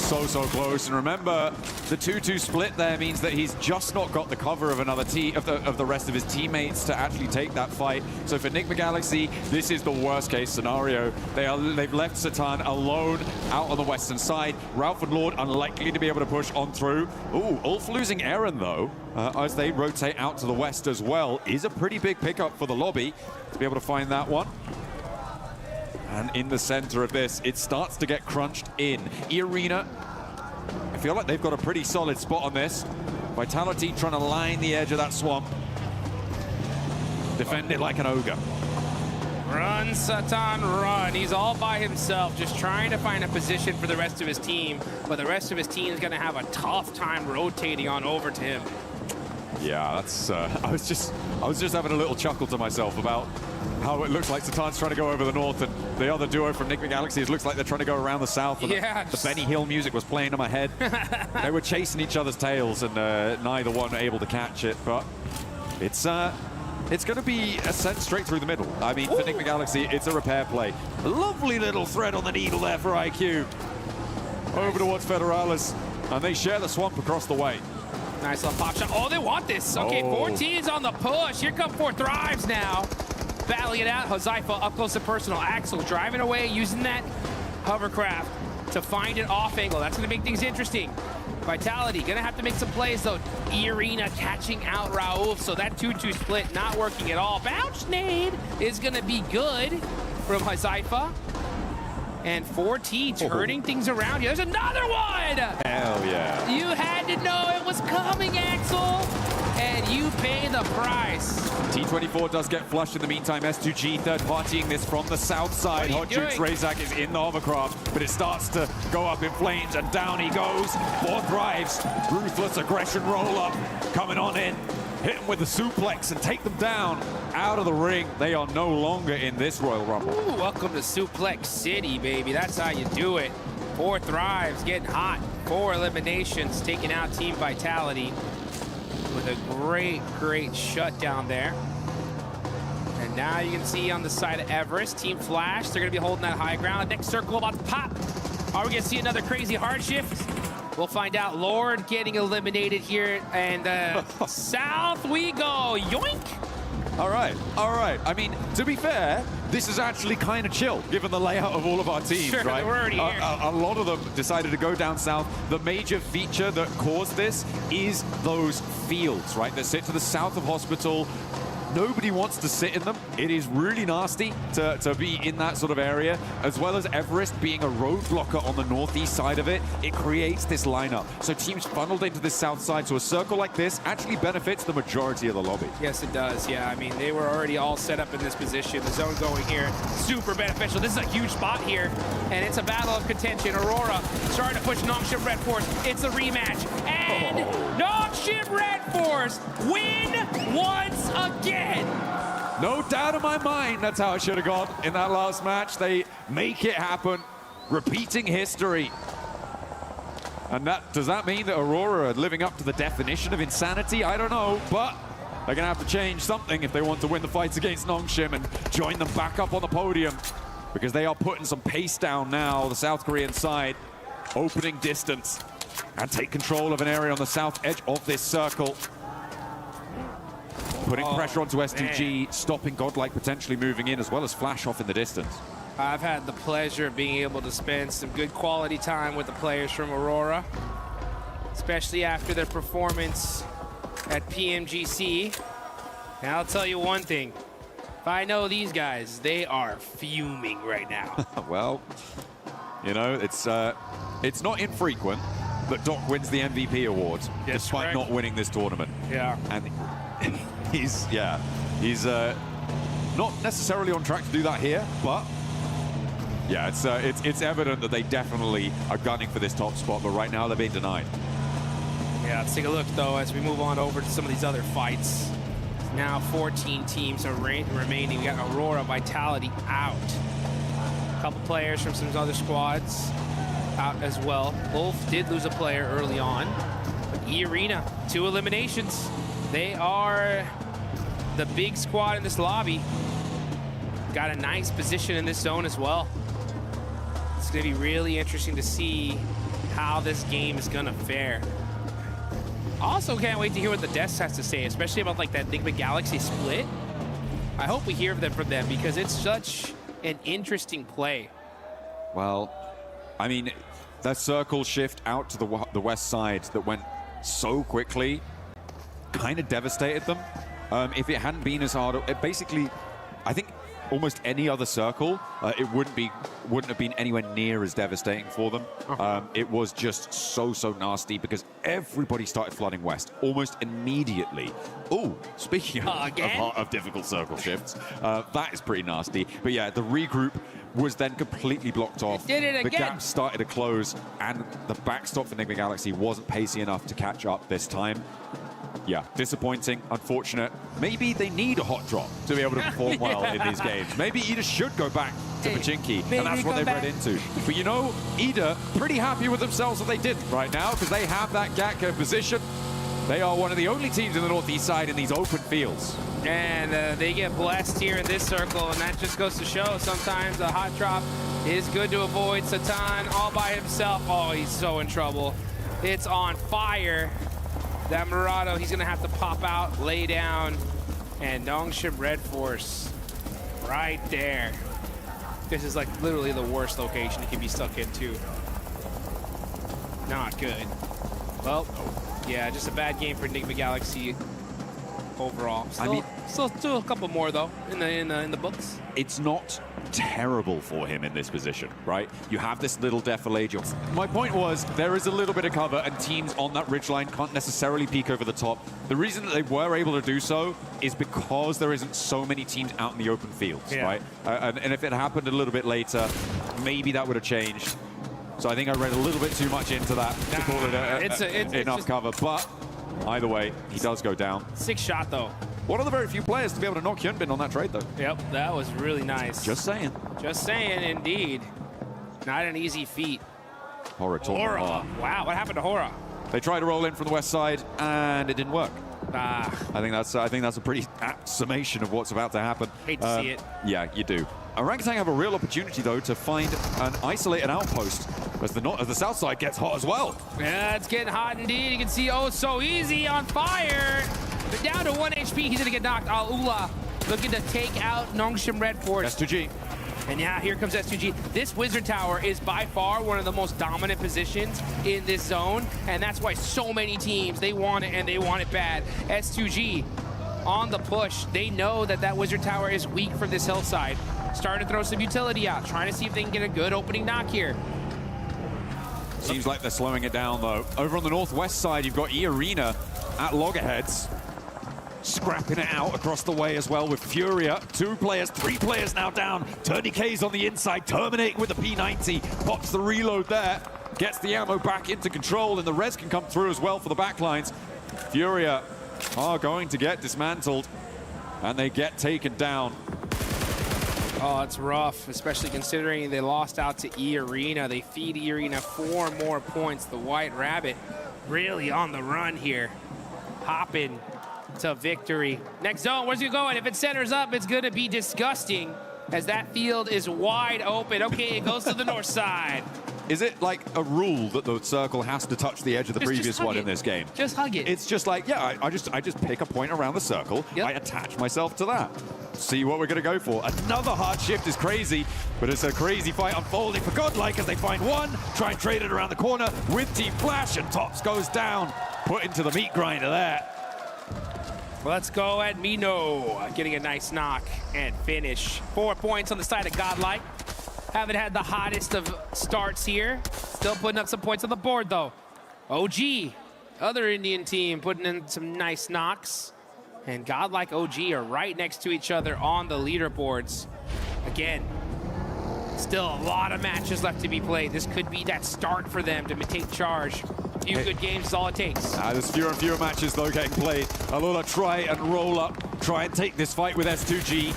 So close. And remember, the 2-2 split there means that he's just not got the cover of another of the rest of his teammates to actually take that fight. So for Enigma Galaxy, this is the worst case scenario. They've left Satan alone out on the western side. Ralph and Lord unlikely to be able to push on through. Ulf losing Aaron though, as they rotate out to the west as well, is a pretty big pickup for the lobby to be able to find that one. And in the center of this, it starts to get crunched in. E-Arena, I feel like they've got a pretty solid spot on this. Vitality trying to line the edge of that swamp. Defend it like an ogre. Run, Satan, run. He's all by himself, just trying to find a position for the rest of his team, but the rest of his team is going to have a tough time rotating on over to him. Yeah, that's. I was just having a little chuckle to myself about how it looks like Satan's trying to go over the north, and the other duo from Nick Galaxy, it looks like they're trying to go around the south. And yeah, the Benny Hill music was playing in my head. They were chasing each other's tails, and neither one able to catch it. But it's going to be a sent straight through the middle. I mean, for Nick Galaxy, it's a repair play. Lovely little thread on the needle there for IQ. Over towards Federalis, and they share the swamp across the way. Nice little pop shot. Oh, they want this. Okay, 14's on the push. Here come 4 Thrives now. Battling it out. Huzaifa up close and personal. Axel driving away, using that hovercraft to find an off angle. That's going to make things interesting. Vitality going to have to make some plays, though. Irina catching out Raouf, so that 2-2 split not working at all. Bounce nade is going to be good from Huzaifa. And 4T turning things around here. There's another one! Hell yeah. You had to know it was coming, Axel, and you pay the price. T24 does get flushed in the meantime. S2G third partying this from the south side. Hot Jukes Razak is in the hovercraft, but it starts to go up in flames, and down he goes. 4 Thrives. Ruthless aggression roll-up coming on in. Hit them with the suplex and take them down out of the ring. They are no longer in this Royal Rumble. Ooh, welcome to Suplex City, baby. That's how you do it. 4 Thrives getting hot. 4 eliminations, taking out Team Vitality with a great shutdown there. And now you can see on the side of Everest, Team Flash, they're going to be holding that high ground. Next circle about to pop. Are we going to see another crazy hard shift? We'll find out. Lord getting eliminated here, and south we go. Yoink! All right. I mean, to be fair, this is actually kind of chill, given the layout of all of our teams, sure, right? We're already here. A lot of them decided to go down south. The major feature that caused this is those fields, right, that sit to the south of Hospital. Nobody wants to sit in them. It is really nasty to be in that sort of area, as well as Everest being a roadblocker on the northeast side of it. It creates this lineup. So teams funneled into this south side, so a circle like this actually benefits the majority of the lobby. Yes, it does. Yeah, I mean, they were already all set up in this position. The zone going here, super beneficial. This is a huge spot here, and it's a battle of contention. Aurora starting to push Nongshim Red Force. It's a rematch, and Nongshim Red Force win once again. No doubt in my mind that's how it should have gone in that last match. They make it happen, repeating history. And does that mean that Aurora are living up to the definition of insanity? I don't know, but they're going to have to change something if they want to win the fights against Nongshim and join them back up on the podium, because they are putting some pace down now, the South Korean side, opening distance and take control of an area on the south edge of this circle. Putting pressure onto S2G, stopping GodLike potentially moving in, as well as Flash off in the distance. I've had the pleasure of being able to spend some good quality time with the players from Aurora, especially after their performance at PMGC. And I'll tell you one thing, if I know these guys, they are fuming right now. Well, you know, it's not infrequent that Doc wins the MVP award, despite not winning this tournament. Yeah. And he's not necessarily on track to do that here, but yeah, it's evident that they definitely are gunning for this top spot, but right now they're being denied. Yeah, let's take a look though as we move on over to some of these other fights. Now 14 teams are remaining. We got Aurora, Vitality out. A couple players from some other squads out as well. Wolf did lose a player early on. But E-Arena, 2 eliminations. They are the big squad in this lobby. Got a nice position in this zone as well. It's going to be really interesting to see how this game is going to fare. Also can't wait to hear what the Deaths has to say, especially about like that Enigma Galaxy split. I hope we hear from them because it's such an interesting play. Well, I mean, that circle shift out to the west side that went so quickly kind of devastated them. If it hadn't been as hard, it basically, I think almost any other circle, it wouldn't have been anywhere near as devastating for them. It was just so nasty because everybody started flooding west almost immediately. Oh, speaking of difficult circle shifts, that is pretty nasty. But yeah, the regroup was then completely blocked off. It did it the again. gap started to close, and the backstop for Enigma Galaxy wasn't pacey enough to catch up this time. Yeah, disappointing, unfortunate. Maybe they need a hot drop to be able to perform well in these games. Maybe Ida should go back to Pachinki, and that's what they've read into. But you know, Ida pretty happy with themselves what they did right now, because they have that Gatka position. They are one of the only teams in the northeast side in these open fields. And they get blessed here in this circle, and that just goes to show sometimes a hot drop is good to avoid. Satan all by himself. Oh, he's so in trouble. It's on fire. That Murado, he's going to have to pop out, lay down, and Nongshim Red Force right there. This is like literally the worst location he can be stuck into. Not good. Well, yeah, just a bad game for Enigma Galaxy overall. Still a couple more though in the books. It's not terrible for him in this position, right? You have this little defilade. My point was there is a little bit of cover, and teams on that ridgeline can't necessarily peek over the top. The reason that they were able to do so is because there isn't so many teams out in the open fields, right? And if it happened a little bit later, maybe that would have changed. So I think I read a little bit too much into that to call it enough cover. But either way, he does go down. 6 shot though. One of the very few players to be able to knock Hyunbin on that trade, though. Yep, that was really nice. Just saying. Just saying, indeed. Not an easy feat. Hora. Wow, what happened to Hora? They tried to roll in from the west side, and it didn't work. I think that's a pretty apt summation of what's about to happen. Hate to see it. Yeah, you do. Orangutan have a real opportunity, though, to find an isolated outpost as the south side gets hot as well. Yeah, it's getting hot indeed. You can see Oh So Easy on fire. But down to 1 HP, he's gonna get knocked. Al-Ula looking to take out Nongshim Red Force. S2G. And yeah, here comes S2G. This Wizard Tower is by far one of the most dominant positions in this zone, and that's why so many teams, they want it, and they want it bad. S2G on the push. They know that that Wizard Tower is weak from this hillside. Starting to throw some utility out, trying to see if they can get a good opening knock here. Seems like they're slowing it down, though. Over on the northwest side, you've got E-Arena at loggerheads, scrapping it out across the way as well with Furia. 2 players, 3 players now down. Tourniquet's on the inside, terminating with the P90. Pops the reload there, gets the ammo back into control, and the res can come through as well for the backlines. Furia are going to get dismantled, and they get taken down. Oh, it's rough, especially considering they lost out to E-Arena. They feed E-Arena 4 more points. The White Rabbit really on the run here. Hopping to victory. Next zone, where's he going? If it centers up, it's going to be disgusting as that field is wide open. Okay, it goes to the north side. Is it like a rule that the circle has to touch the edge of the previous one in this game? Just hug it. It's just like, yeah, I just pick a point around the circle. Yep. I attach myself to that. See what we're going to go for. Another hard shift is crazy, but it's a crazy fight unfolding for GodLike as they find one, try and trade it around the corner with Team Flash, and Tops goes down, put into the meat grinder there. Let's go at Mino, getting a nice knock and finish. 4 points on the side of GodLike. Haven't had the hottest of starts here. Still putting up some points on the board, though. OG, other Indian team, putting in some nice knocks. And GodLike OG are right next to each other on the leaderboards. Again, still a lot of matches left to be played. This could be that start for them to take charge. A few good games is all it takes. There's fewer and fewer matches, though, getting played. Alola try and roll up, try and take this fight with S2G.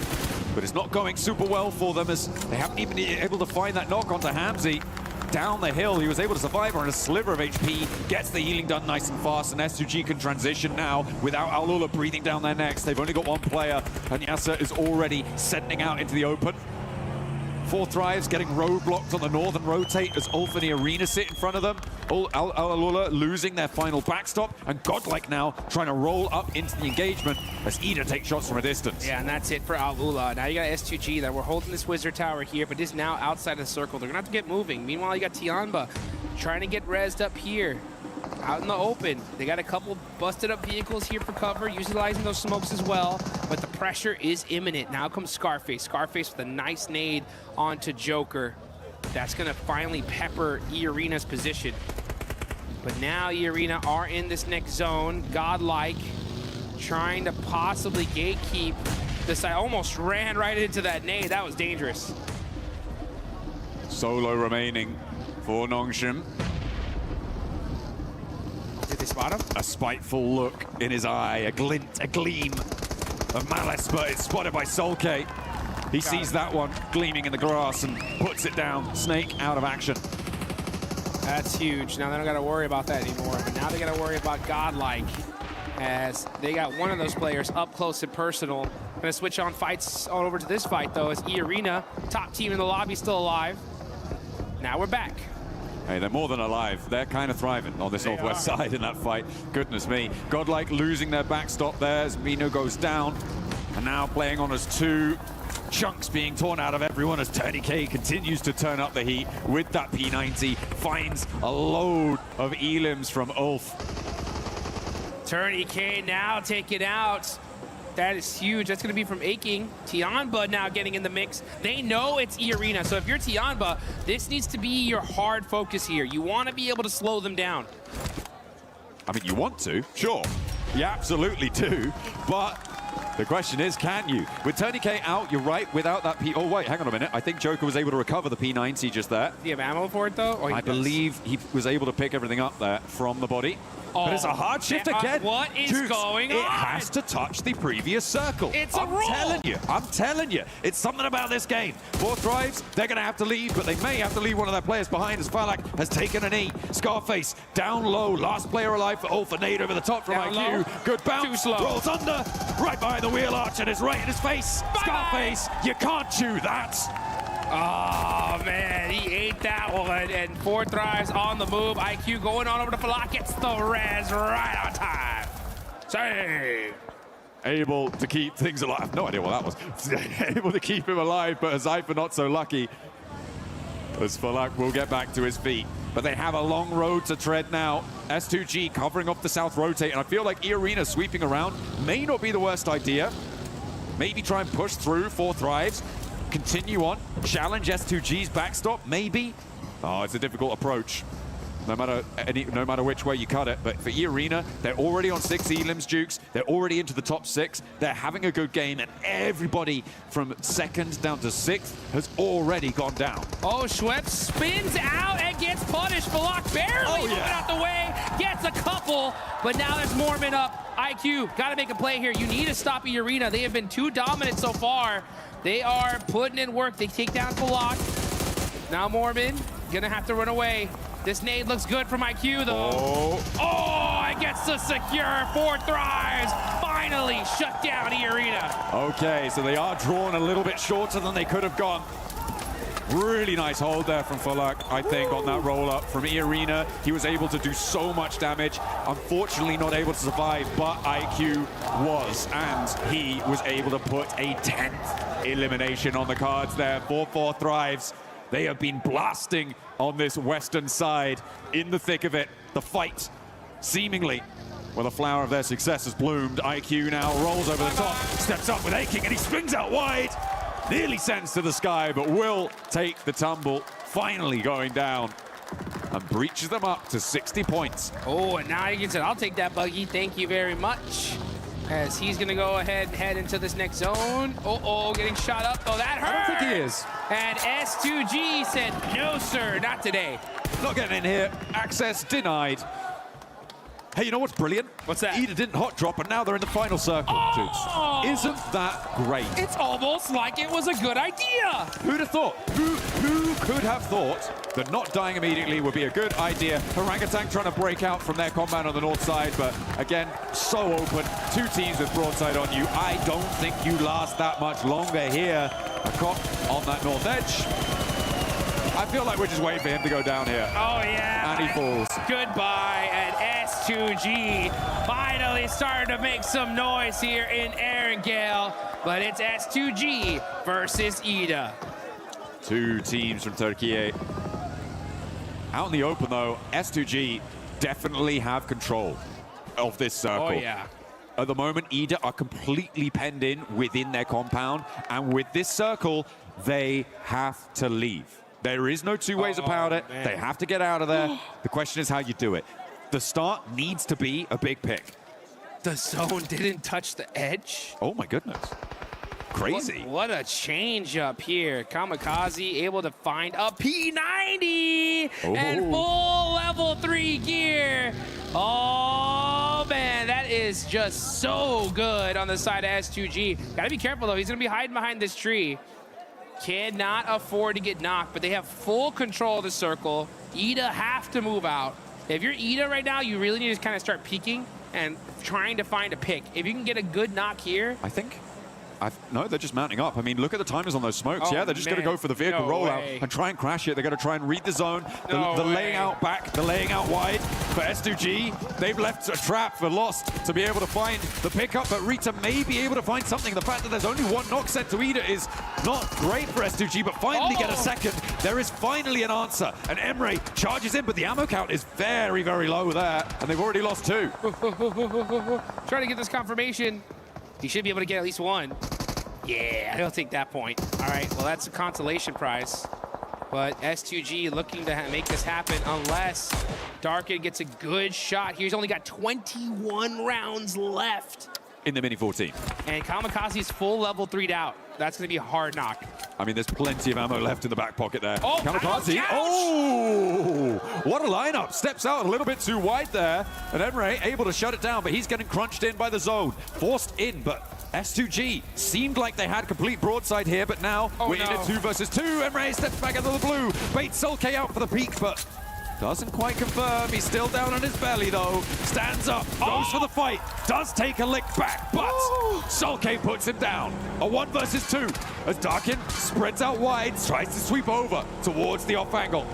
But it's not going super well for them as they haven't even been able to find that knock onto Hamzy. Down the hill, he was able to survive on a sliver of HP, gets the healing done nice and fast, and S2G can transition now without Al-Ula breathing down their necks. They've only got 1 player, and Yasser is already sending out into the open. 4 Thrives getting roadblocked on the northern rotate as Ulf and the Arena sit in front of them. Al-Ula losing their final backstop, and GodLike now trying to roll up into the engagement as Ida takes shots from a distance. Yeah, and that's it for Al-Ula. Now you got S2G that we're holding this Wizard Tower here, but is now outside of the circle. They're gonna have to get moving. Meanwhile, you got Tianba trying to get rezzed up here. out in the open. They got a couple busted up vehicles here for cover, utilizing those smokes as well, but the pressure is imminent. Now comes Scarface. Scarface with a nice nade onto Joker. That's gonna finally pepper E-Arena's position. But now E-Arena are in this next zone. GodLike trying to possibly gatekeep this. I almost ran right into that nade. That was dangerous. Solo remaining for Nongshim. Did they spot him? A spiteful look in his eye, a glint, a gleam of malice, but it's spotted by Solke. He sees that one gleaming in the grass and puts it down. Snake out of action. That's huge. Now they don't got to worry about that anymore. But now they got to worry about GodLike, as they got one of those players up close and personal. Gonna switch on fights all over to this fight though, as E-Arena, top team in the lobby, still alive. Now we're back. Hey, they're more than alive. They're kind of thriving on this northwest side in that fight. Goodness me. GodLike losing their backstop there as Mino goes down. And now playing on as two. Chunks being torn out of everyone as TurdyK continues to turn up the heat with that P90. Finds a load of elims from Ulf. TurdyK now taken out. That is huge. That's going to be from Aching. Tianba now getting in the mix. They know it's E-Arena, so if you're Tianba, this needs to be your hard focus here. You want to be able to slow them down. I mean, you want to, sure. You absolutely do, but the question is, can you? With TurdyK out, you're right, without that P... Oh, wait, hang on a minute. I think Joker was able to recover the P90 just there. Do you have ammo for it, though? Or I believe he was able to pick everything up there from the body. Oh, but it's a hard shift again. What is Jukes, going on? It has to touch the previous circle. It's a rule. I'm telling you. It's something about this game. 4 drives, they're going to have to leave, but they may have to leave one of their players behind as Falak has taken a knee. Scarface down low. Last player alive for Ulf. A nade over the top from Down IQ. low. Good bounce. Too slow. Rolls under. Right behind the wheel arch and is right in his face. Bye-bye. Scarface, you can't chew that. Oh, man, he ate that one, and 4 thrives on the move. IQ going on over to Falak, gets the res right on time. Save. Able to keep things alive. I have no idea what that was. Able to keep him alive, but Azaifa not so lucky. As Falak will get back to his feet. But they have a long road to tread now. S2G covering off the south rotate, and I feel like E-Arena sweeping around may not be the worst idea. Maybe try and push through 4 thrives. Continue on, challenge S2G's backstop, maybe. Oh, it's a difficult approach, no matter which way you cut it. But for E-Arena, they're already on 6 elims, Jukes. They're already into the top 6. They're having a good game, and everybody from 2nd down to 6th has already gone down. Oh, Schweppes spins out and gets punished. Falak barely moving out the way, gets a couple, but now there's Mormon up. IQ, gotta make a play here. You need to stop E-Arena. They have been too dominant so far. They are putting in work. They take down Falak. Now Mormon gonna have to run away. This nade looks good from IQ though. Oh, it gets to secure 4 thrives. Finally shut down E-Arena. Okay, so they are drawn a little bit shorter than they could have gone. Really nice hold there from Falak, I think, on that roll-up from E-Arena. He was able to do so much damage. Unfortunately, not able to survive, but IQ was, and he was able to put a 10th elimination on the cards there. 4-4 thrives. They have been blasting on this western side in the thick of it. The fight, seemingly, well, the flower of their success has bloomed. IQ now rolls over the top, steps up with Aching, and he swings out wide. Nearly sends to the sky, but will take the tumble, finally going down, and breaches them up to 60 points. Oh, and now he gets it. I'll take that buggy. Thank you very much. As he's going to go ahead and head into this next zone. Uh-oh, getting shot up. Oh, that hurt. I don't think he is. And S2G said, no, sir, not today. Not getting in here. Access denied. Hey, you know what's brilliant? What's that? Ida didn't hot drop, and now they're in the final circle. Oh! Isn't that great? It's almost like it was a good idea. Who'd have thought? Who could have thought that not dying immediately would be a good idea? Orangutan trying to break out from their combat on the north side, but again, so open. 2 teams with broadside on you. I don't think you last that much longer here. A cop on that north edge. I feel like we're just waiting for him to go down here. Oh, yeah. And he falls. Goodbye, and S2G finally starting to make some noise here in Erangel, but it's S2G versus Ida. 2 teams from Turkey. Out in the open, though, S2G definitely have control of this circle. Oh, yeah. At the moment, EDA are completely penned in within their compound, and with this circle, they have to leave. There is no two ways about it. Man. They have to get out of there. The question is how you do it. The start needs to be a big pick. The zone didn't touch the edge. Oh my goodness. Crazy. What a change up here. Kamikaze able to find a P90 and full level 3 gear. Oh man, that is just so good on the side of S2G. Gotta be careful though, he's gonna be hiding behind this tree. Cannot afford to get knocked, but they have full control of the circle. EDA have to move out. If you're EDA right now, you really need to kind of start peeking and trying to find a pick. If you can get a good knock here. I think. No, they're just mounting up. I mean, look at the timers on those smokes. Oh, yeah, they're just going to go for the vehicle rollout and try and crash it. They're going to try and read the zone. The laying out back, the laying out wide for S2G. They've left a trap for Lost to be able to find the pickup, but Rita may be able to find something. The fact that there's only one knock set to EDA is not great for S2G, but finally get a second. There is finally an answer, and Emre charges in, but the ammo count is very, very low there, and they've already lost 2. Trying to get this confirmation. He should be able to get at least 1. Yeah, he'll take that point. All right, well, that's a consolation prize. But S2G looking to make this happen unless Darkin gets a good shot here. He's only got 21 rounds left. In the Mini 14. And Kamikaze's full level 3'd out. That's going to be a hard knock. I mean, there's plenty of ammo left in the back pocket there. Oh, Kamikaze. ouch, ouch. Oh, what a lineup. Steps out a little bit too wide there. And Emre able to shut it down, but he's getting crunched in by the zone. Forced in, but S2G seemed like they had complete broadside here, but now we're in a 2 versus 2. Emre steps back into the blue. Baits Sulke out for the peak, but doesn't quite confirm. He's still down on his belly, though. Stands up, goes for the fight. Does take a lick back, but Sulke puts him down. A 1 versus 2 as Darkin spreads out wide, tries to sweep over towards the off angle.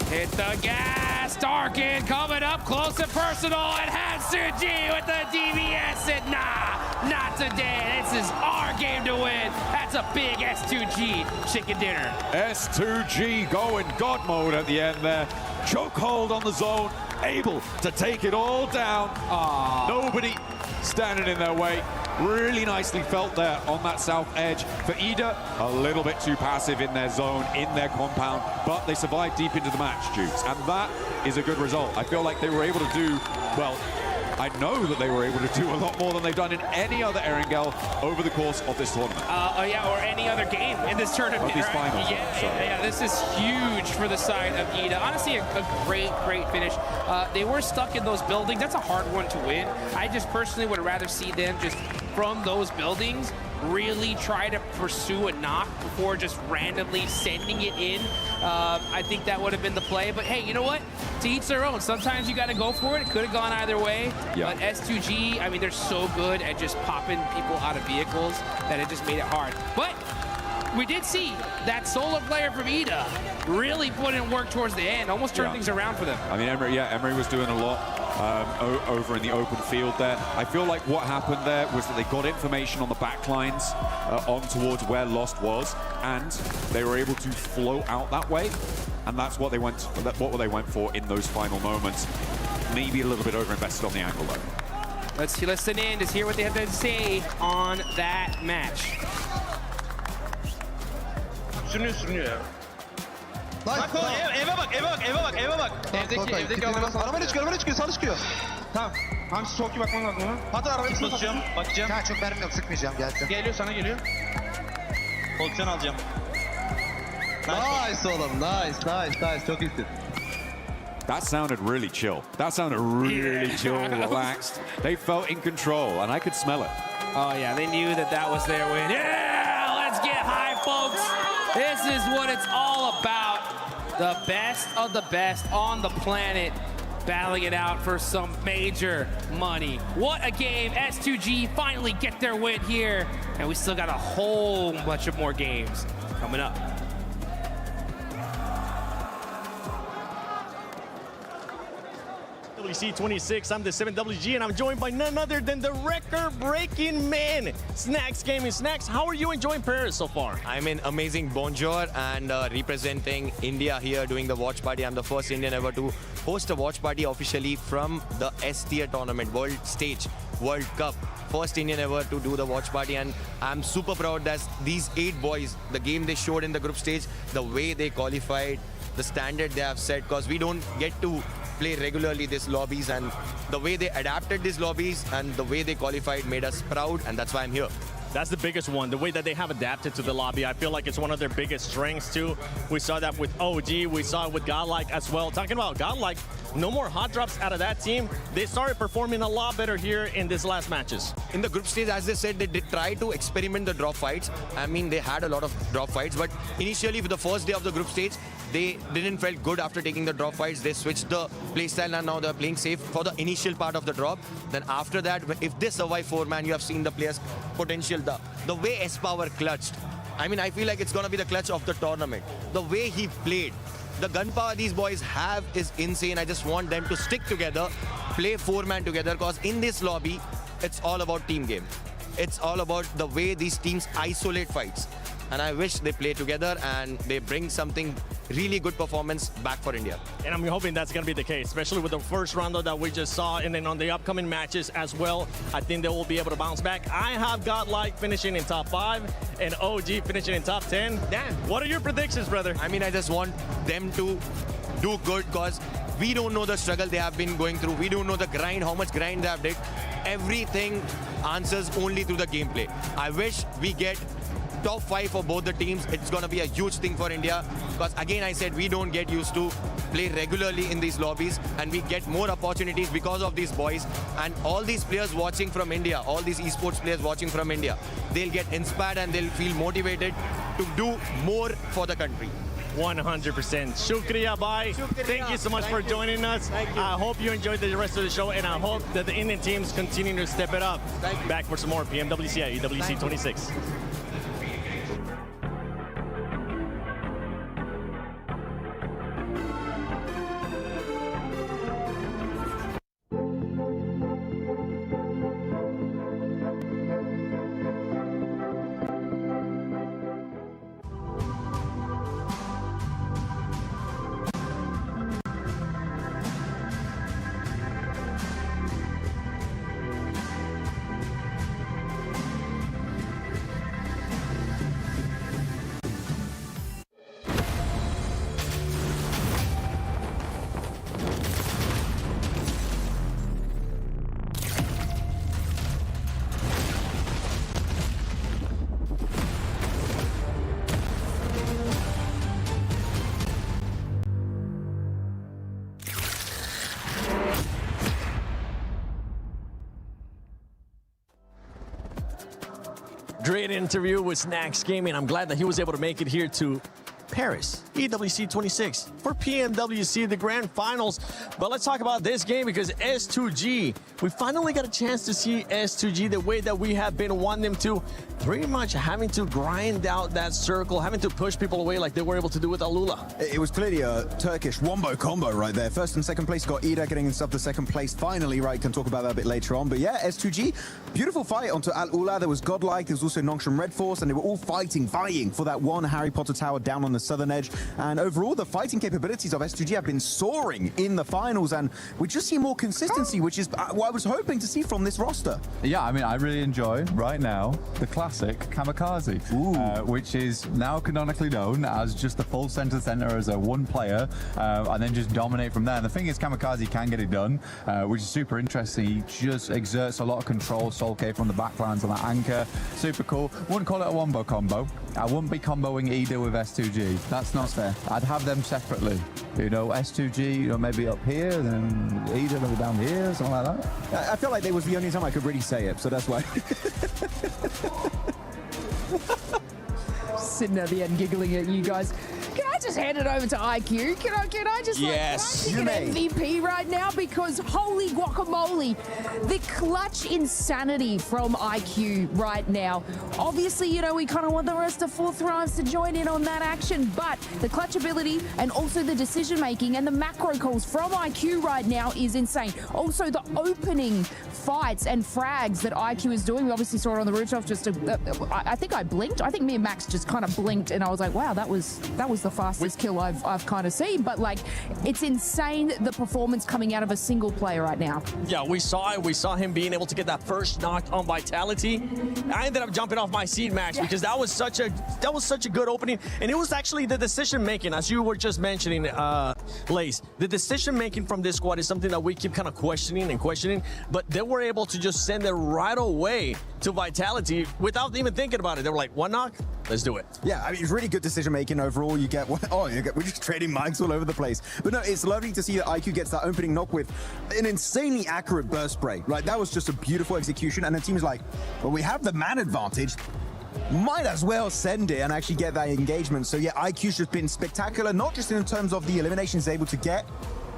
Hit the gas. Darkin coming up close and personal. It has Suji with the DBS. And nah, not today. This is our game to win. That's a big S2G chicken dinner. S2G going God mode at the end there. Chokehold on the zone, able to take it all down. Nobody standing in their way. Really nicely felt there on that south edge. For EDA, a little bit too passive in their zone, in their compound, but they survived deep into the match, Jukes, and that is a good result. I feel like they were able to do, well, I know that they were able to do a lot more than they've done in any other Erangel over the course of this tournament. Yeah, or any other game in this tournament. Of these finals. Yeah, this is huge for the side of EDA. Honestly, a great finish. They were stuck in those buildings. That's a hard one to win. I just personally would rather see them just from those buildings really try to pursue a knock before just randomly sending it in. I think that would have been the play, but hey, you know what? To each their own. Sometimes you got to go for it. It could have gone either way, but S2G, I mean, they're so good at just popping people out of vehicles that it just made it hard. But we did see that solo player from EDA really put in work towards the end, almost turned things around for them. I mean, Emre was doing a lot over in the open field there. I feel like what happened there was that they got information on the back lines on towards where Lost was, and they were able to flow out that way, and that's what they went for in those final moments. Maybe a little bit overinvested on the angle though. Let's listen in to hear what they have to say on that match. Sürünüyor ya. Bak eve bak. Evdeki alana arabayla çıkıyor, sağlı çıkıyor. Tamam. Hamsi çok iyi bakman lazım ona. Hadi arabayı basacağım. Bakacağım. Ha, çok mermim yok, sıkmayacağım, gelsin. Geliyor, sana geliyor. Pozisyon alacağım. Nice oğlum, nice. Çok iyisin. That sounded really chill. That sounded really chill, relaxed. They felt in control, and I could smell it. Oh yeah, they knew that was their win. Yeah, let's get high, folks. This is what it's all about. The best of the best on the planet battling it out for some major money. What a game. S2G finally get their win here. And we still got a whole bunch of more games coming up. EWC 26. I'm the 7WG, and I'm joined by none other than the record-breaking man, Snacks Gaming. Snacks, how are you enjoying Paris so far? I'm in amazing bonjour and representing India here doing the watch party. I'm the first Indian ever to host a watch party officially from the S-tier tournament, World Stage, World Cup. First Indian ever to do the watch party, and I'm super proud that these 8 boys, the game they showed in the group stage, the way they qualified, the standard they have set, because we don't get to play regularly these lobbies, and the way they adapted these lobbies and the way they qualified made us proud, and that's why I'm here. That's the biggest one, the way that they have adapted to the lobby. I feel like it's one of their biggest strengths too. We saw that with OG, we saw it with GodLike as well. Talking about GodLike, no more hot drops out of that team. They started performing a lot better here in these last matches. In the group stage, as they said, they did try to experiment the drop fights. I mean, they had a lot of drop fights, but initially for the first day of the group stage, they didn't feel good after taking the drop fights. They switched the playstyle, and now they're playing safe for the initial part of the drop. Then after that, if they survive 4-man, you have seen the players' potential. The way S-Power clutched, I mean, I feel like it's going to be the clutch of the tournament. The way he played, the gunpower these boys have is insane. I just want them to stick together, play 4-man together, because in this lobby, it's all about team game. It's all about the way these teams isolate fights. And I wish they play together and they bring something really good performance back for India. And I'm hoping that's going to be the case, especially with the first round that we just saw, and then on the upcoming matches as well. I think they will be able to bounce back. I have GodLike finishing in top 5 and OG finishing in top 10. Damn. What are your predictions, brother? I mean, I just want them to do good, because we don't know the struggle they have been going through. We don't know the grind, how much grind they have did. Everything answers only through the gameplay. I wish we get top 5 for both the teams. It's going to be a huge thing for India, because again, I said we don't get used to play regularly in these lobbies, and we get more opportunities because of these boys. And all these players watching from India, all these esports players watching from India, they'll get inspired and they'll feel motivated to do more for the country. 100%. Shukriya, bye. Thank you so much for joining us. I hope you enjoyed the rest of the show, and I hope that the Indian teams continue to step it up. Back for some more PMWC at EWC 26. Great interview with Snacks Gaming. I'm glad that he was able to make it here to Paris, EWC 26 for PMWC, the grand finals. But let's talk about this game, because S2G, we finally got a chance to see S2G the way that we have been wanting them to, pretty much having to grind out that circle, having to push people away like they were able to do with Alula. It was clearly a Turkish wombo combo right there. First and second place got Ida getting himself the second place finally, right? Can talk about that a bit later on. But yeah, S2G, beautiful fight onto Al-Ula. There was GodLike, there was also Nongshim Red Force, and they were all vying for that one Harry Potter tower down on the southern edge. And overall, the fighting capabilities of S2G have been soaring in the finals, and we just see more consistency, which is what I was hoping to see from this roster. Yeah, I mean, I really enjoy right now the classic Kamikaze, which is now canonically known as just a full center as a one player, and then just dominate from there. And the thing is, Kamikaze can get it done, which is super interesting. He just exerts a lot of control. Soul K from the backlines on that anchor, super cool. Wouldn't call it a wombo combo. I wouldn't be comboing Ida with S2G. That's not fair. I'd have them separately. You know, S2G, you know, maybe up here, then Ida maybe down here, something like that. I felt like that was the only time I could really say it, so that's why. Sitting at the end giggling at you guys. Can I just hand it over to IQ? Can I just Yes. like, can I just get MVP right now? Because holy guacamole, the clutch insanity from IQ right now. Obviously, you know, we kind of want the rest of Four Thrives to join in on that action, but the clutch ability and also the decision making and the macro calls from IQ right now is insane. Also, the opening fights and frags that IQ is doing. We obviously saw it on the rooftop. I think I blinked. I think me and Max just kind of blinked, and I was like, wow, that was the fastest kill I've kind of seen. But like, it's insane the performance coming out of a single player right now. Yeah, we saw it. We saw him being able to get that first knock on Vitality. I ended up jumping off my seat, Max, because that was such a good opening, and it was actually the decision making, as you were just mentioning, Lace. The decision making from this squad is something that we keep kind of questioning, but they were able to just send it right away to Vitality without even thinking about it. They were like, one knock, let's do it. Yeah, I mean, it's really good decision making overall. We're just trading mics all over the place. But no, it's lovely to see that IQ gets that opening knock with an insanely accurate burst spray. Right, that was just a beautiful execution. And the team's like, well, we have the man advantage. Might as well send it and actually get that engagement. So yeah, IQ's just been spectacular, not just in terms of the eliminations he's able to get.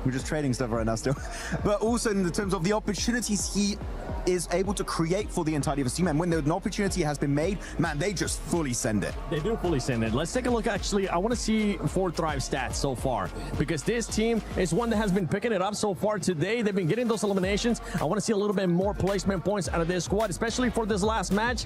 We're just trading stuff right now still. But also in the terms of the opportunities he is able to create for the entirety of his team. And when an opportunity has been made, man, they just fully send it. They do fully send it. Let's take a look. Actually, I want to see Four Thrive stats so far, because this team is one that has been picking it up so far today. They've been getting those eliminations. I want to see a little bit more placement points out of this squad, especially for this last match.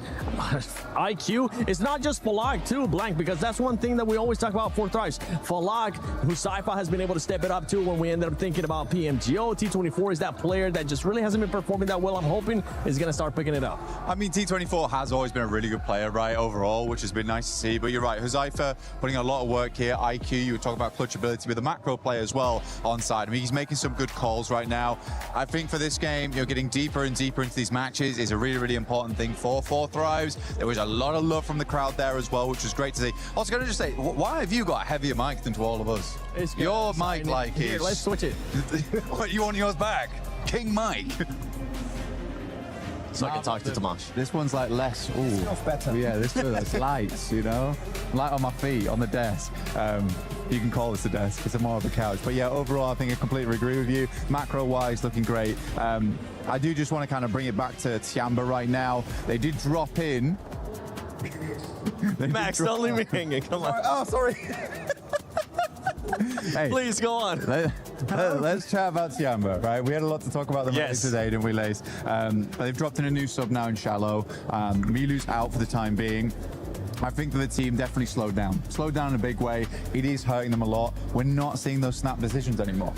IQ, it's not just Falag too, Blank, because that's one thing that we always talk about Four Thrives. Falag, who Saifa has been able to step it up to when we ended up thinking about PMGO. T24 is that player that just really hasn't been performing that well. I'm hoping is going to start picking it up. I mean, T24 has always been a really good player, right, overall, which has been nice to see. But you're right, Huzaifa putting a lot of work here. IQ, you were talking about clutch ability, but the macro play as well on side. I mean, he's making some good calls right now. I think for this game, you're getting deeper and deeper into these matches is a really, really important thing for Four Thrives. There was a lot of love from the crowd there as well, which was great to see. Also, going to just say, why have you got a heavier mic than to all of us? Your mic, like, here, let's switch it. What, you want yours back? King Mike. So I can talk to Tomash. This one's like less. Ooh. It smells better. Yeah, this feels lights, you know? Light on my feet, on the desk. You can call this a desk. It's more of a couch. But yeah, overall, I think I completely agree with you. Macro-wise, looking great. I do just want to kind of bring it back to Tiamba right now. They did drop in. Max, don't leave me hanging. Come on. Oh, sorry. Hey, please go on. Let's chat about Tiamba, right? We had a lot to talk about them today, didn't we, Lace? They've dropped in a new sub now in Shallow. Milu's out for the time being. I think that the team definitely slowed down. Slowed down in a big way. It is hurting them a lot. We're not seeing those snap decisions anymore.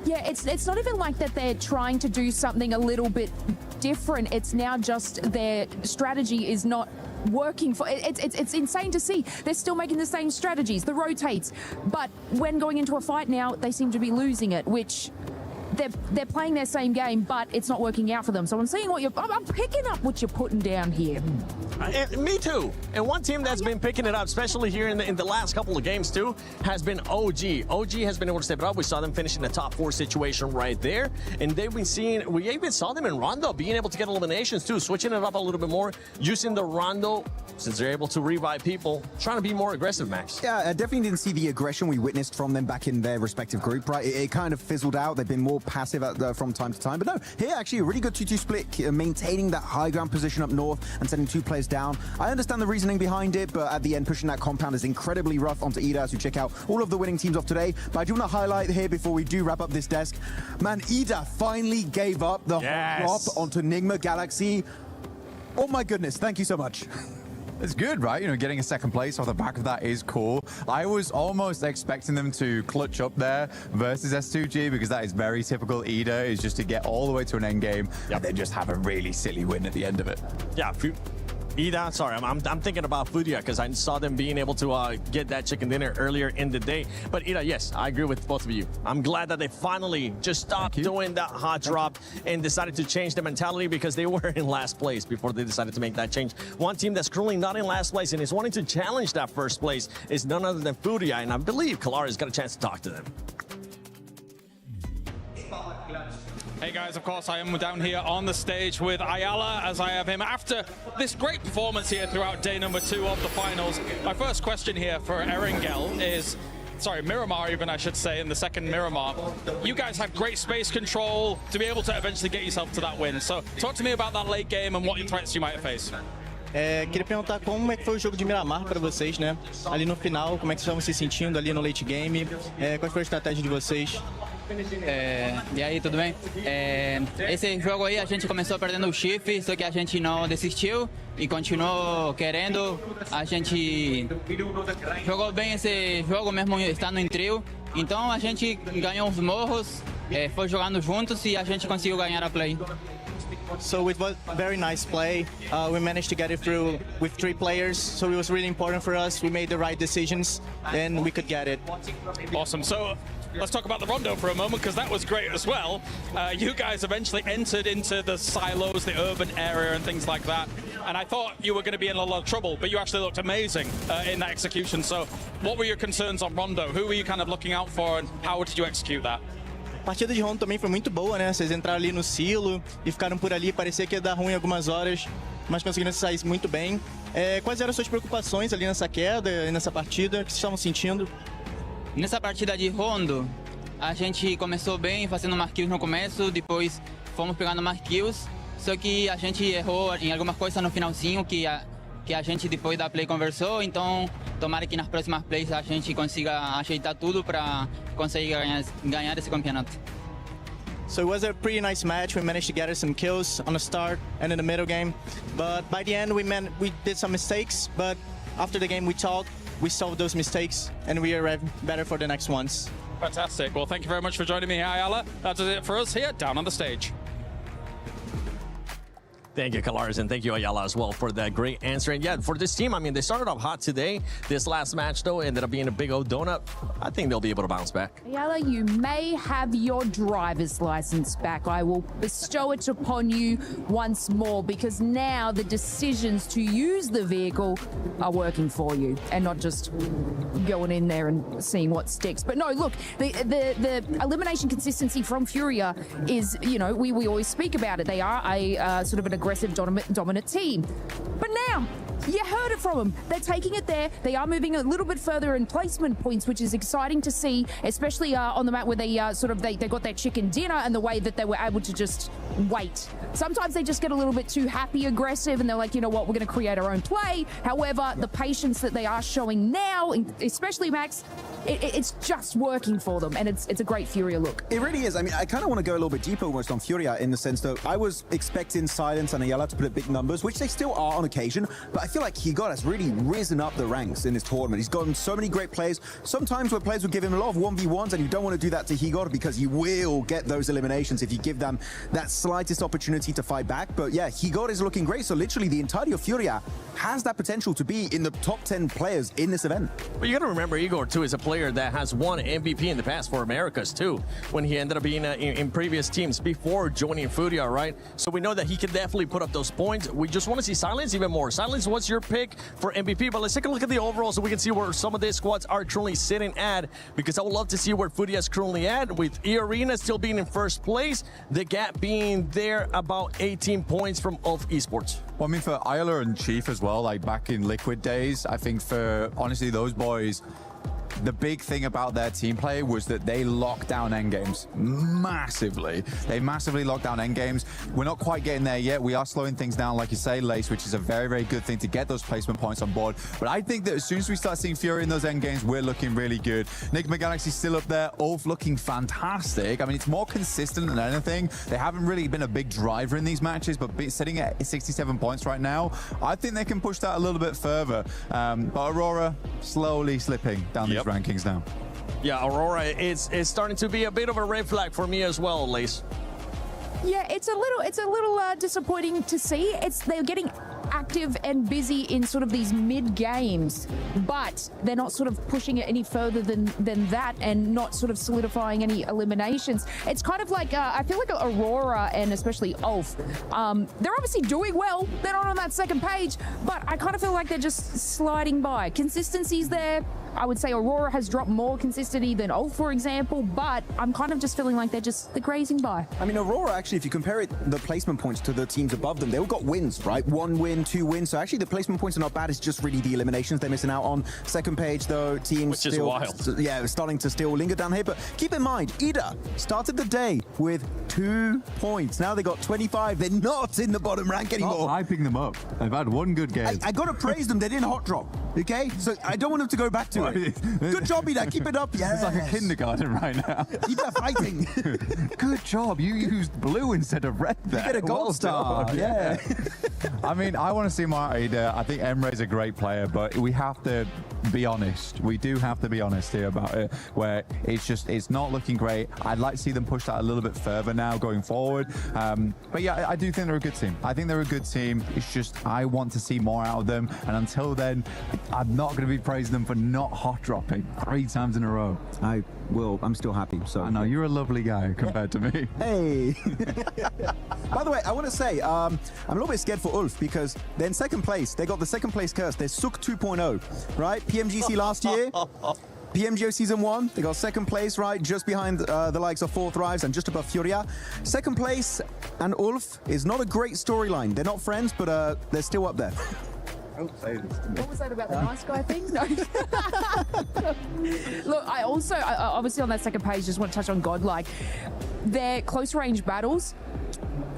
Yeah, it's not even like that they're trying to do something a little bit different. It's now just their strategy is not working for it's insane to see. They're still making the same strategies, the rotates, but when going into a fight now, they seem to be losing it, which they're playing their same game, but it's not working out for them. So I'm seeing I'm picking up what you're putting down here. Me too. And one team that's been picking it up, especially here in the last couple of games too, has been OG. OG has been able to step it up. We saw them finish in the top 4 situation right there. And they've been seeing, we even saw them in Rondo being able to get eliminations too, switching it up a little bit more, using the Rondo, since they're able to revive people, trying to be more aggressive, Max. Yeah, I definitely didn't see the aggression we witnessed from them back in their respective group, right? It kind of fizzled out. They've been more passive from time to time. But no, here actually a really good 2-2 split, maintaining that high ground position up north and sending 2 players down. I understand the reasoning behind it, but at the end, pushing that compound is incredibly rough onto Ida as we check out all of the winning teams of today. But I do want to highlight here before we do wrap up this desk, man, Ida finally gave up the drop onto Nigma Galaxy. Oh my goodness, thank you so much. It's good, right? You know, getting a second place off the back of that is cool. I was almost expecting them to clutch up there versus S2G because that is very typical Ida, is just to get all the way to an end game and then just have a really silly win at the end of it. Yeah, Ida, sorry, I'm thinking about Fudia because I saw them being able to get that chicken dinner earlier in the day. But Ida, yes, I agree with both of you. I'm glad that they finally just stopped doing that hot drop and decided to change the mentality because they were in last place before they decided to make that change. One team that's currently not in last place and is wanting to challenge that first place is none other than Fudia, and I believe Kalara's got a chance to talk to them. Hey guys, of course I am down here on the stage with Ayala, as I have him after this great performance here throughout day number 2 of the finals. My first question here for Erangel is, sorry, Miramar even I should say, in the second Miramar. You guys had great space control to be able to eventually get yourself to that win. So talk to me about that late game and what threats you might face. Queria perguntar como é que foi o jogo de Miramar para vocês, né? Ali no final, como é que vocês estavam se sentindo ali no late game? Qual foi a estratégia de vocês? E aí, tudo bem? Esse jogo aí a gente começou perdendo o chifre, só que a gente não desistiu e continuou querendo. A gente jogou bem esse jogo mesmo estando em trio. Então a gente ganhou os morros, foi jogando juntos e a gente conseguiu ganhar a play. So it was very nice play. We managed to get it through with 3 players, so it was really important for us. We made the right decisions, and we could get it. Awesome. So let's talk about the Rondo for a moment, because that was great as well. You guys eventually entered into the silos, the urban area and things like that. And I thought you were going to be in a lot of trouble, but you actually looked amazing in that execution. So what were your concerns on Rondo? Who were you kind of looking out for, and how did you execute that? A partida de Rondo também foi muito boa, né? Vocês entraram ali no silo e ficaram por ali. Parecia que ia dar ruim algumas horas, mas conseguiram sair muito bem. Quais eram as suas preocupações ali nessa queda e nessa partida? O que vocês estavam sentindo? Nessa partida de Rondo, a gente começou bem, fazendo marquills no começo, depois fomos pegando marquills, só que a gente errou em algumas coisas no finalzinho que a gente depois da play conversou, então tomara que nas próximas plays a gente consiga ajeitar tudo para conseguir ganhar esse campeonato. So it was a pretty nice match. We managed to gather some kills on the start and in the middle game, but by the end we did some mistakes, but after the game we talked, we solved those mistakes and we are better for the next ones. Fantastic. Well, thank you very much for joining me, Ayala. That is it for us here down on the stage. Thank you, Kalaris, and thank you, Ayala, as well, for that great answer. And yeah, for this team, I mean, they started off hot today. This last match, though, ended up being a big old donut. I think they'll be able to bounce back. Ayala, you may have your driver's license back. I will bestow it upon you once more, because now the decisions to use the vehicle are working for you and not just going in there and seeing what sticks. But no, look, the elimination consistency from Furia is, you know, we always speak about it. They are a sort of an aggressive, dominant team. But now, you heard it from them. They're taking it there. They are moving a little bit further in placement points, which is exciting to see, especially on the map where they they got their chicken dinner and the way that they were able to just wait. Sometimes they just get a little bit too happy, aggressive, and they're like, you know what, we're going to create our own play. However, the patience that they are showing now, especially Max, it's just working for them, and it's a great Furia look. It really is. I mean, I kind of want to go a little bit deeper almost on Furia, in the sense that I was expecting Silence and Ayala to put up big numbers, which they still are on occasion, but I feel like Higot has really risen up the ranks in this tournament. He's gotten so many great plays. Sometimes where players will give him a lot of 1v1s, and you don't want to do that to Higot, because you will get those eliminations if you give them that slightest opportunity to fight back. But yeah, Higot is looking great. So literally the entirety of Furia has that potential to be in the top 10 players in this event. But you got to remember, Igor, too, is a player that has won MVP in the past for Americas, too, when he ended up being in previous teams before joining Furia, right? So we know that he can definitely put up those points. We just want to see Silence even more. Silence, what's your pick for MVP? But let's take a look at the overall so we can see where some of these squads are currently sitting at, because I would love to see where Furia is currently at, with E-Arena still being in first place, the gap being there about 18 points from Off Esports. Well, I mean, for Ayala and Chief as well, like back in Liquid days, I think for, honestly, those boys, the big thing about their team play was that they locked down endgames massively. They massively locked down endgames. We're not quite getting there yet. We are slowing things down, like you say, Lace, which is a very, very good thing to get those placement points on board. But I think that as soon as we start seeing Fury in those endgames, we're looking really good. Enigma Galaxy still up there, Ulf looking fantastic. I mean, it's more consistent than anything. They haven't really been a big driver in these matches, but sitting at 67 points right now, I think they can push that a little bit further. But Aurora slowly slipping down these rankings now. Yeah, Aurora is starting to be a bit of a red flag for me as well, Lace. Yeah, it's a little disappointing to see. They're getting active and busy in sort of these mid games, but they're not sort of pushing it any further than that, and not sort of solidifying any eliminations. It's kind of like I feel like Aurora and especially Ulf, they're obviously doing well. They're not on that second page, but I kind of feel like they're just sliding by. Consistency's there, I would say Aurora has dropped more consistency than Ult, for example, but I'm kind of just feeling like they're grazing by. I mean, Aurora, actually, if you compare it, the placement points to the teams above them, they all got wins, right? 1 win, 2 wins. So actually, the placement points are not bad. It's just really the eliminations they're missing out on. Second page, though, teams which is wild. Yeah, starting to still linger down here. But keep in mind, Ida started the day with 2 points. Now they got 25. They're not in the bottom rank anymore. Stop hyping them up. They've had one good game. I got to praise them. They didn't hot drop, okay? So I don't want them to go back to it. Good job, Ida. Keep it up. Yes. It's like a kindergarten right now. Ida fighting. Good job. You used blue instead of red there. You get a gold star. Yeah. I mean, I want to see more out of Ida. I think Emre's a great player, but we have to be honest. We do have to be honest here about it, where it's not looking great. I'd like to see them push that a little bit further now going forward. But yeah, I do think they're a good team. I think they're a good team. It's just I want to see more out of them. And until then, I'm not going to be praising them for not hot dropping 3 times in a row. I will. I'm still happy. So I know you're a lovely guy compared to me. Hey. By the way, I want to say I'm a little bit scared for Ulf because they're in second place. They got the second place curse. They're Suk 2.0, right? PMGC last year. PMGO Season 1, they got second place, right? Just behind the likes of 4 Thrives and just above Furia. Second place and Ulf is not a great storyline. They're not friends, but they're still up there. Don't say this to me. What was that about the nice guy thing? No. Look, I obviously on that second page just want to touch on GodLike. Their close range battles,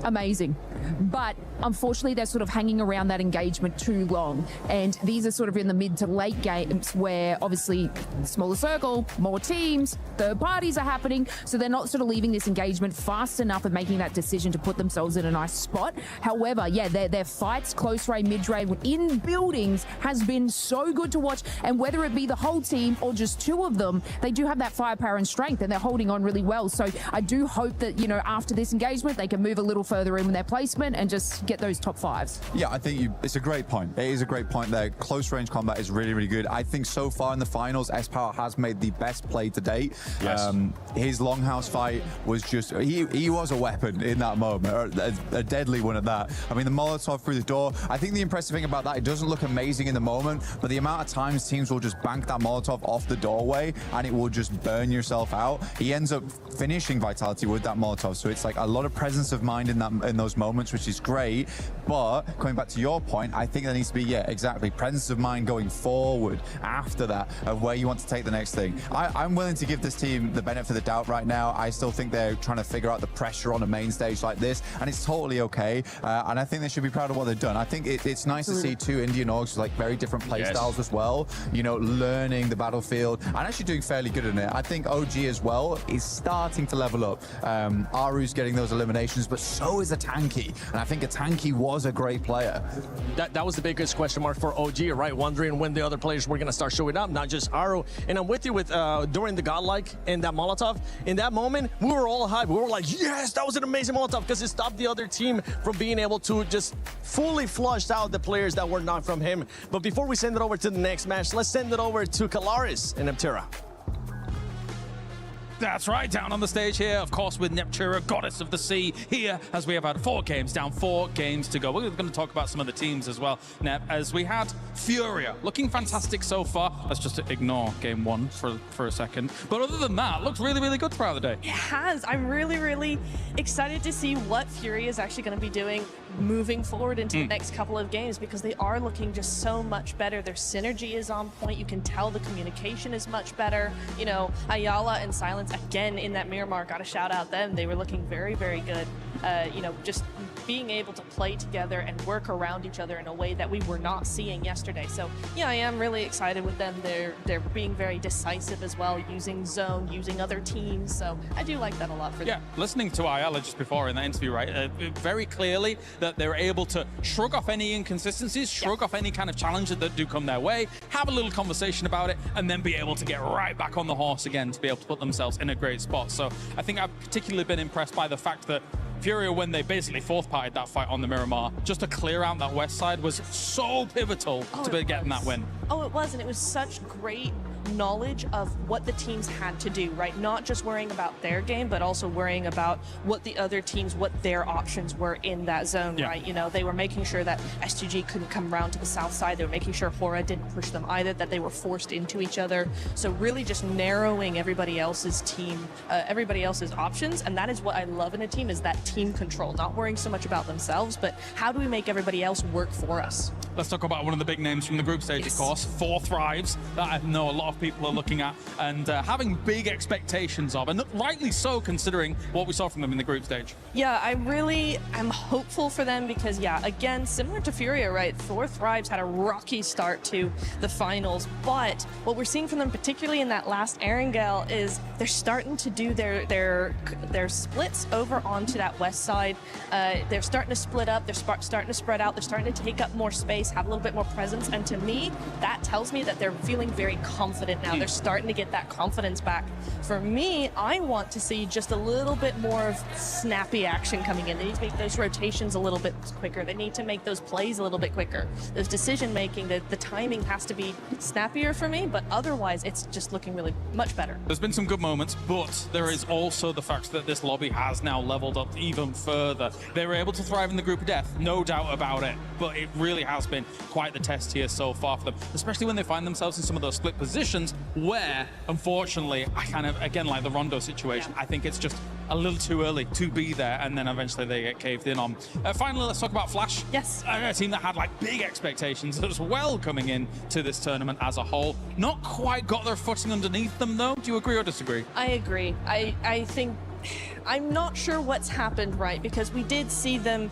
amazing. But unfortunately, they're sort of hanging around that engagement too long. And these are sort of in the mid to late games where obviously smaller circle, more teams, third parties are happening. So they're not sort of leaving this engagement fast enough and making that decision to put themselves in a nice spot. However, yeah, their fights, close range, mid range, in buildings has been so good to watch. And whether it be the whole team or just 2 of them, they do have that firepower and strength and they're holding on really well. So I do hope that, you know, after this engagement, they can move a little further in with their placement and just get those top 5s. Yeah, I think it's a great point. It is a great point there. Close range combat is really, really good. I think so far in the finals, S-Power has made the best play to date. Yes. His longhouse fight was just, he was a weapon in that moment, or a deadly one at that. I mean, the Molotov through the door, I think the impressive thing about that, it doesn't look amazing in the moment, but the amount of times teams will just bank that Molotov off the doorway and it will just burn yourself out. He ends up finishing Vitality with that Molotov, so it's like a lot of presence of mind in those moments, which is great. But coming back to your point, I think there needs to be, yeah, exactly, presence of mind going forward after that of where you want to take the next thing. I'm willing to give this team the benefit of the doubt right now. I still think they're trying to figure out the pressure on a main stage like this, and it's totally okay. And I think they should be proud of what they've done. I think it's nice to see 2 Indian orgs with like very different play styles as well, you know, learning the battlefield and actually doing fairly good in it. I think OG as well is starting to level up. Aru's getting those eliminations, but so is a Tanky. And I think a Tanky was a great player. That was the biggest question mark for OG, right? Wondering when the other players were going to start showing up, not just Aru. And I'm with you with during the GodLike and that Molotov. In that moment, we were all hyped. We were like, yes, that was an amazing Molotov because it stopped the other team from being able to just fully flush out the players that were not from him. But before we send it over to the next match, let's send it over to Kalaris and Neptera. That's right, down on the stage here, of course, with Neptera, Goddess of the Sea, here as we have had 4 games down, 4 games to go. We're going to talk about some of the teams as well, Nep, as we had Furia, looking fantastic so far. Let's just ignore game 1 for a second. But other than that, looks really, really good throughout the day. It has. I'm really, really excited to see what Furia is actually going to be doing moving forward into the next couple of games because they are looking just so much better. Their synergy is on point. You can tell the communication is much better. You know, Ayala and Silence, again, in that Miramar, got to shout out them. They were looking very, very good. You know, just being able to play together and work around each other in a way that we were not seeing yesterday. So, yeah, I am really excited with them. They're being very decisive as well, using zone, using other teams. So I do like that a lot for them. Yeah, listening to Ayala just before in the interview, right, very clearly that they're able to shrug off any inconsistencies, shrug off any kind of challenges that do come their way, have a little conversation about it, and then be able to get right back on the horse again to be able to put themselves in a great spot. So I think I've particularly been impressed by the fact that Furia, when they basically fourth-partied that fight on the Miramar, just to clear out that west side was so pivotal to be getting that win. Oh, it was, and it was such great knowledge of what the teams had to do, right? Not just worrying about their game, but also worrying about what the other teams, what their options were in that zone, right? You know, they were making sure that S2G couldn't come around to the south side. They were making sure Hora didn't push them either, that they were forced into each other. So really just narrowing everybody else's team, everybody else's options. And that is what I love in a team, is that team control, not worrying so much about themselves, but how do we make everybody else work for us? Let's talk about one of the big names from the group stage, of course, 4 Thrives, that I know a lot of people are looking at and having big expectations of, and rightly so considering what we saw from them in the group stage. Yeah, I really am hopeful for them because, yeah, again, similar to Furia, right? 4 Thrives had a rocky start to the finals, but what we're seeing from them, particularly in that last Erangel, is they're starting to do their splits over onto that west side. They're starting to split up, they're starting to spread out, they're starting to take up more space, have a little bit more presence, and to me, that tells me that they're feeling very confident now. They're starting to get that confidence back. For me, I want to see just a little bit more of snappy action coming in. They need to make those rotations a little bit quicker. They need to make those plays a little bit quicker. Those decision making, the timing has to be snappier for me, but otherwise it's just looking really much better. There's been some good moments, but there is also the fact that this lobby has now leveled up even further. They were able to thrive in the group of death, no doubt about it, but it really has been quite the test here so far for them, especially when they find themselves in some of those split positions where, unfortunately, I kind of, again, like the Rondo situation, I think it's just a little too early to be there, and then eventually they get caved in on. Finally, let's talk about Flash. Yes. A team that had like big expectations as well coming in to this tournament as a whole. Not quite got their footing underneath them though. Do you agree or disagree? I agree. I think, I'm not sure what's happened, right? Because we did see them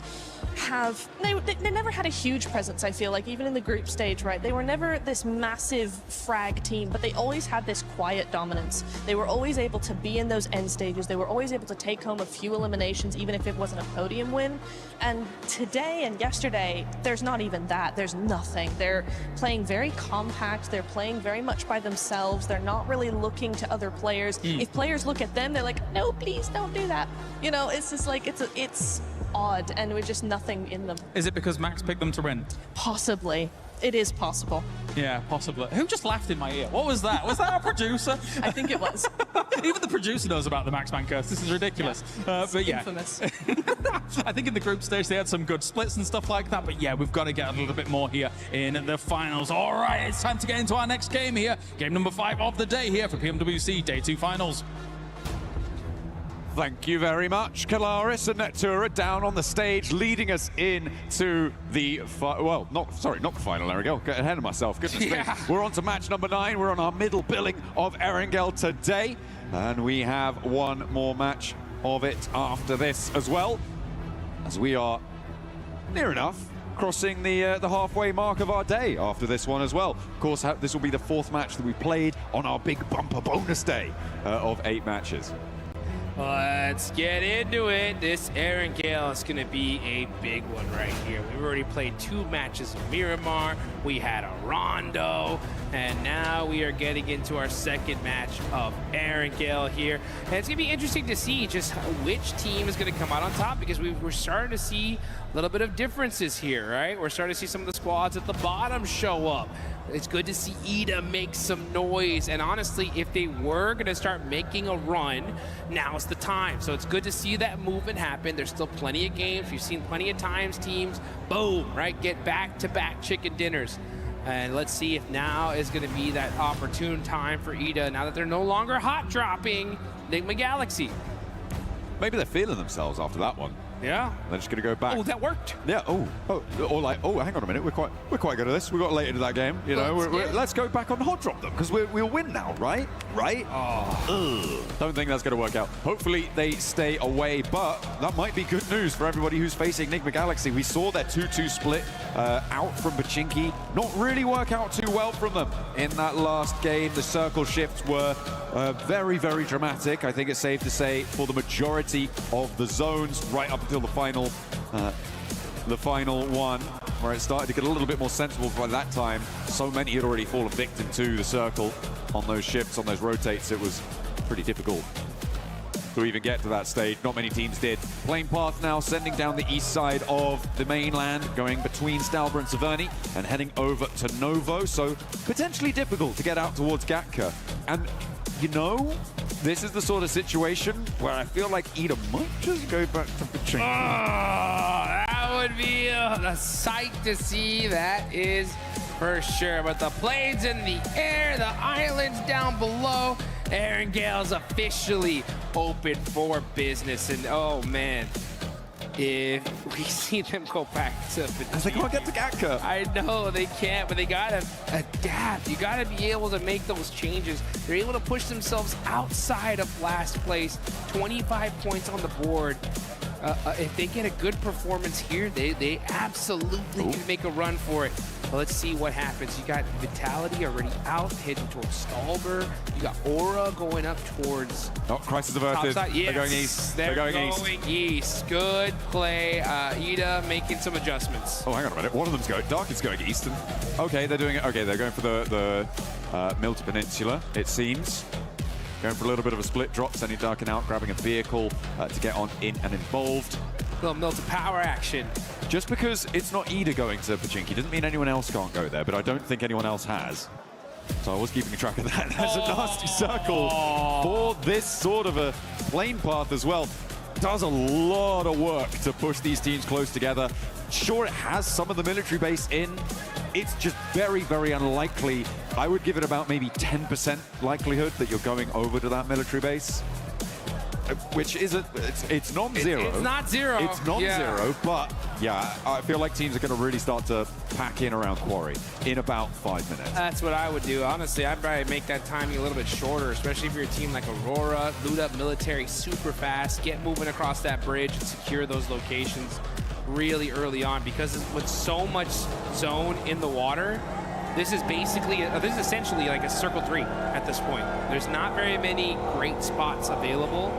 have, they never had a huge presence, I feel like, even in the group stage, right? They were never this massive frag team, but they always had this quiet dominance. They were always able to be in those end stages. They were always able to take home a few eliminations, even if it wasn't a podium win. And today and yesterday, there's not even that. There's nothing. They're playing very compact. They're playing very much by themselves. They're not really looking to other players. If players look at them, they're like, no, please don't do that. You know, it's just like, it's odd, and with just nothing in them. Is it because Max picked them to win? Possibly. It is possible. Yeah, possibly. Who just laughed in my ear? What was that? Was that our producer? I think it was. Even the producer knows about the Max Man curse. This is ridiculous. But yeah. Infamous. I think in the group stage they had some good splits and stuff like that, but yeah, we've got to get a little bit more here in the finals. All right, it's time to get into our next game here. Game number 5 of the day here for PMWC Day 2 Finals. Thank you very much, Kalaris and Netura down on the stage, leading us into the not the final, Erangel. Get ahead of myself. Goodness me. We're on to match number 9. We're on our middle billing of Erangel today, and we have one more match of it after this as well, as we are near enough crossing the halfway mark of our day after this one as well. Of course, this will be the 4th match that we played on our big bumper bonus day of 8 matches. Let's get into it. This Erangel is going to be a big one right here. We've already played 2 matches of Miramar. We had a Rondo, and now we are getting into our 2nd match of Erangel here. And it's going to be interesting to see just which team is going to come out on top, because we're starting to see a little bit of differences here, right? We're starting to see some of the squads at the bottom show up. It's good to see EDA make some noise, and honestly, if they were going to start making a run, now's the time. So it's good to see that movement happen. There's still plenty of games. We've seen plenty of times teams, boom, right, get back-to-back chicken dinners. And let's see if now is going to be that opportune time for EDA, now that they're no longer hot-dropping Enigma Galaxy. Maybe they're feeling themselves after that one. Yeah. They're just going to go back. Oh, that worked. Yeah. Or like, hang on a minute. We're quite good at this. We got late into that game. You know, let's go back on hot drop them, because we'll win now, right? Right? Don't think that's going to work out. Hopefully they stay away, but that might be good news for everybody who's facing Enigma Galaxy. We saw their 2-2 split out from Pachinki not really work out too well from them in that last game. The circle shifts were very, very dramatic. I think it's safe to say for the majority of the zones right up until the final one, where it started to get a little bit more sensible by that time. So many had already fallen victim to the circle on those shifts, on those rotates. It was pretty difficult. to even get to that stage. Not many teams did. Plane path now sending down the east side of the mainland, going between Stalber and Severny and heading over to Novo. So potentially difficult to get out towards Gatka. And you know, this is the sort of situation where I feel like Ida might just go back to Pachinko. Oh, that would be a sight to see, that is for sure. But the plane's in the air, the island's down below. Aaron Gale's officially open for business. And oh man, if we see them go back to Pachinko. They can't get to Gatka. I know they can't, but they gotta adapt. You gotta be able to make those changes. They're able to push themselves outside of last place. 25 points on the board. If they get a good performance here, they absolutely can make a run for it. But let's see what happens. You got Vitality already out, heading towards Stalber. You got Aura going up towards... Oh, Crisis averted. Yes, they're going east. They're going east. Good play. Ida making some adjustments. Oh, hang on a minute. One of them's going... Dark is going east. And, okay, they're doing it. Okay, they're going for the Milton Peninsula, it seems. Going for a little bit of a split drop, sending Darkin out, grabbing a vehicle to get on in and involved. A little Milton power action. Just because it's not Ida going to Pachinko doesn't mean anyone else can't go there, but I don't think anyone else has. So I was keeping track of that. That's a nasty circle for this sort of a plane path as well. Does a lot of work to push these teams close together. Sure, it has some of the military base in. It's just very, very unlikely. I would give it about maybe 10% likelihood that you're going over to that military base. Which is it's non-zero. It's not zero. It's non-zero, but yeah, I feel like teams are going to really start to pack in around Quarry in about 5 minutes. That's what I would do. Honestly, I'd probably make that timing a little bit shorter, especially if you're a team like Aurora, loot up military super fast, get moving across that bridge and secure those locations really early on, because with so much zone in the water, this is basically, this is essentially like a circle 3 at this point. There's not very many great spots available.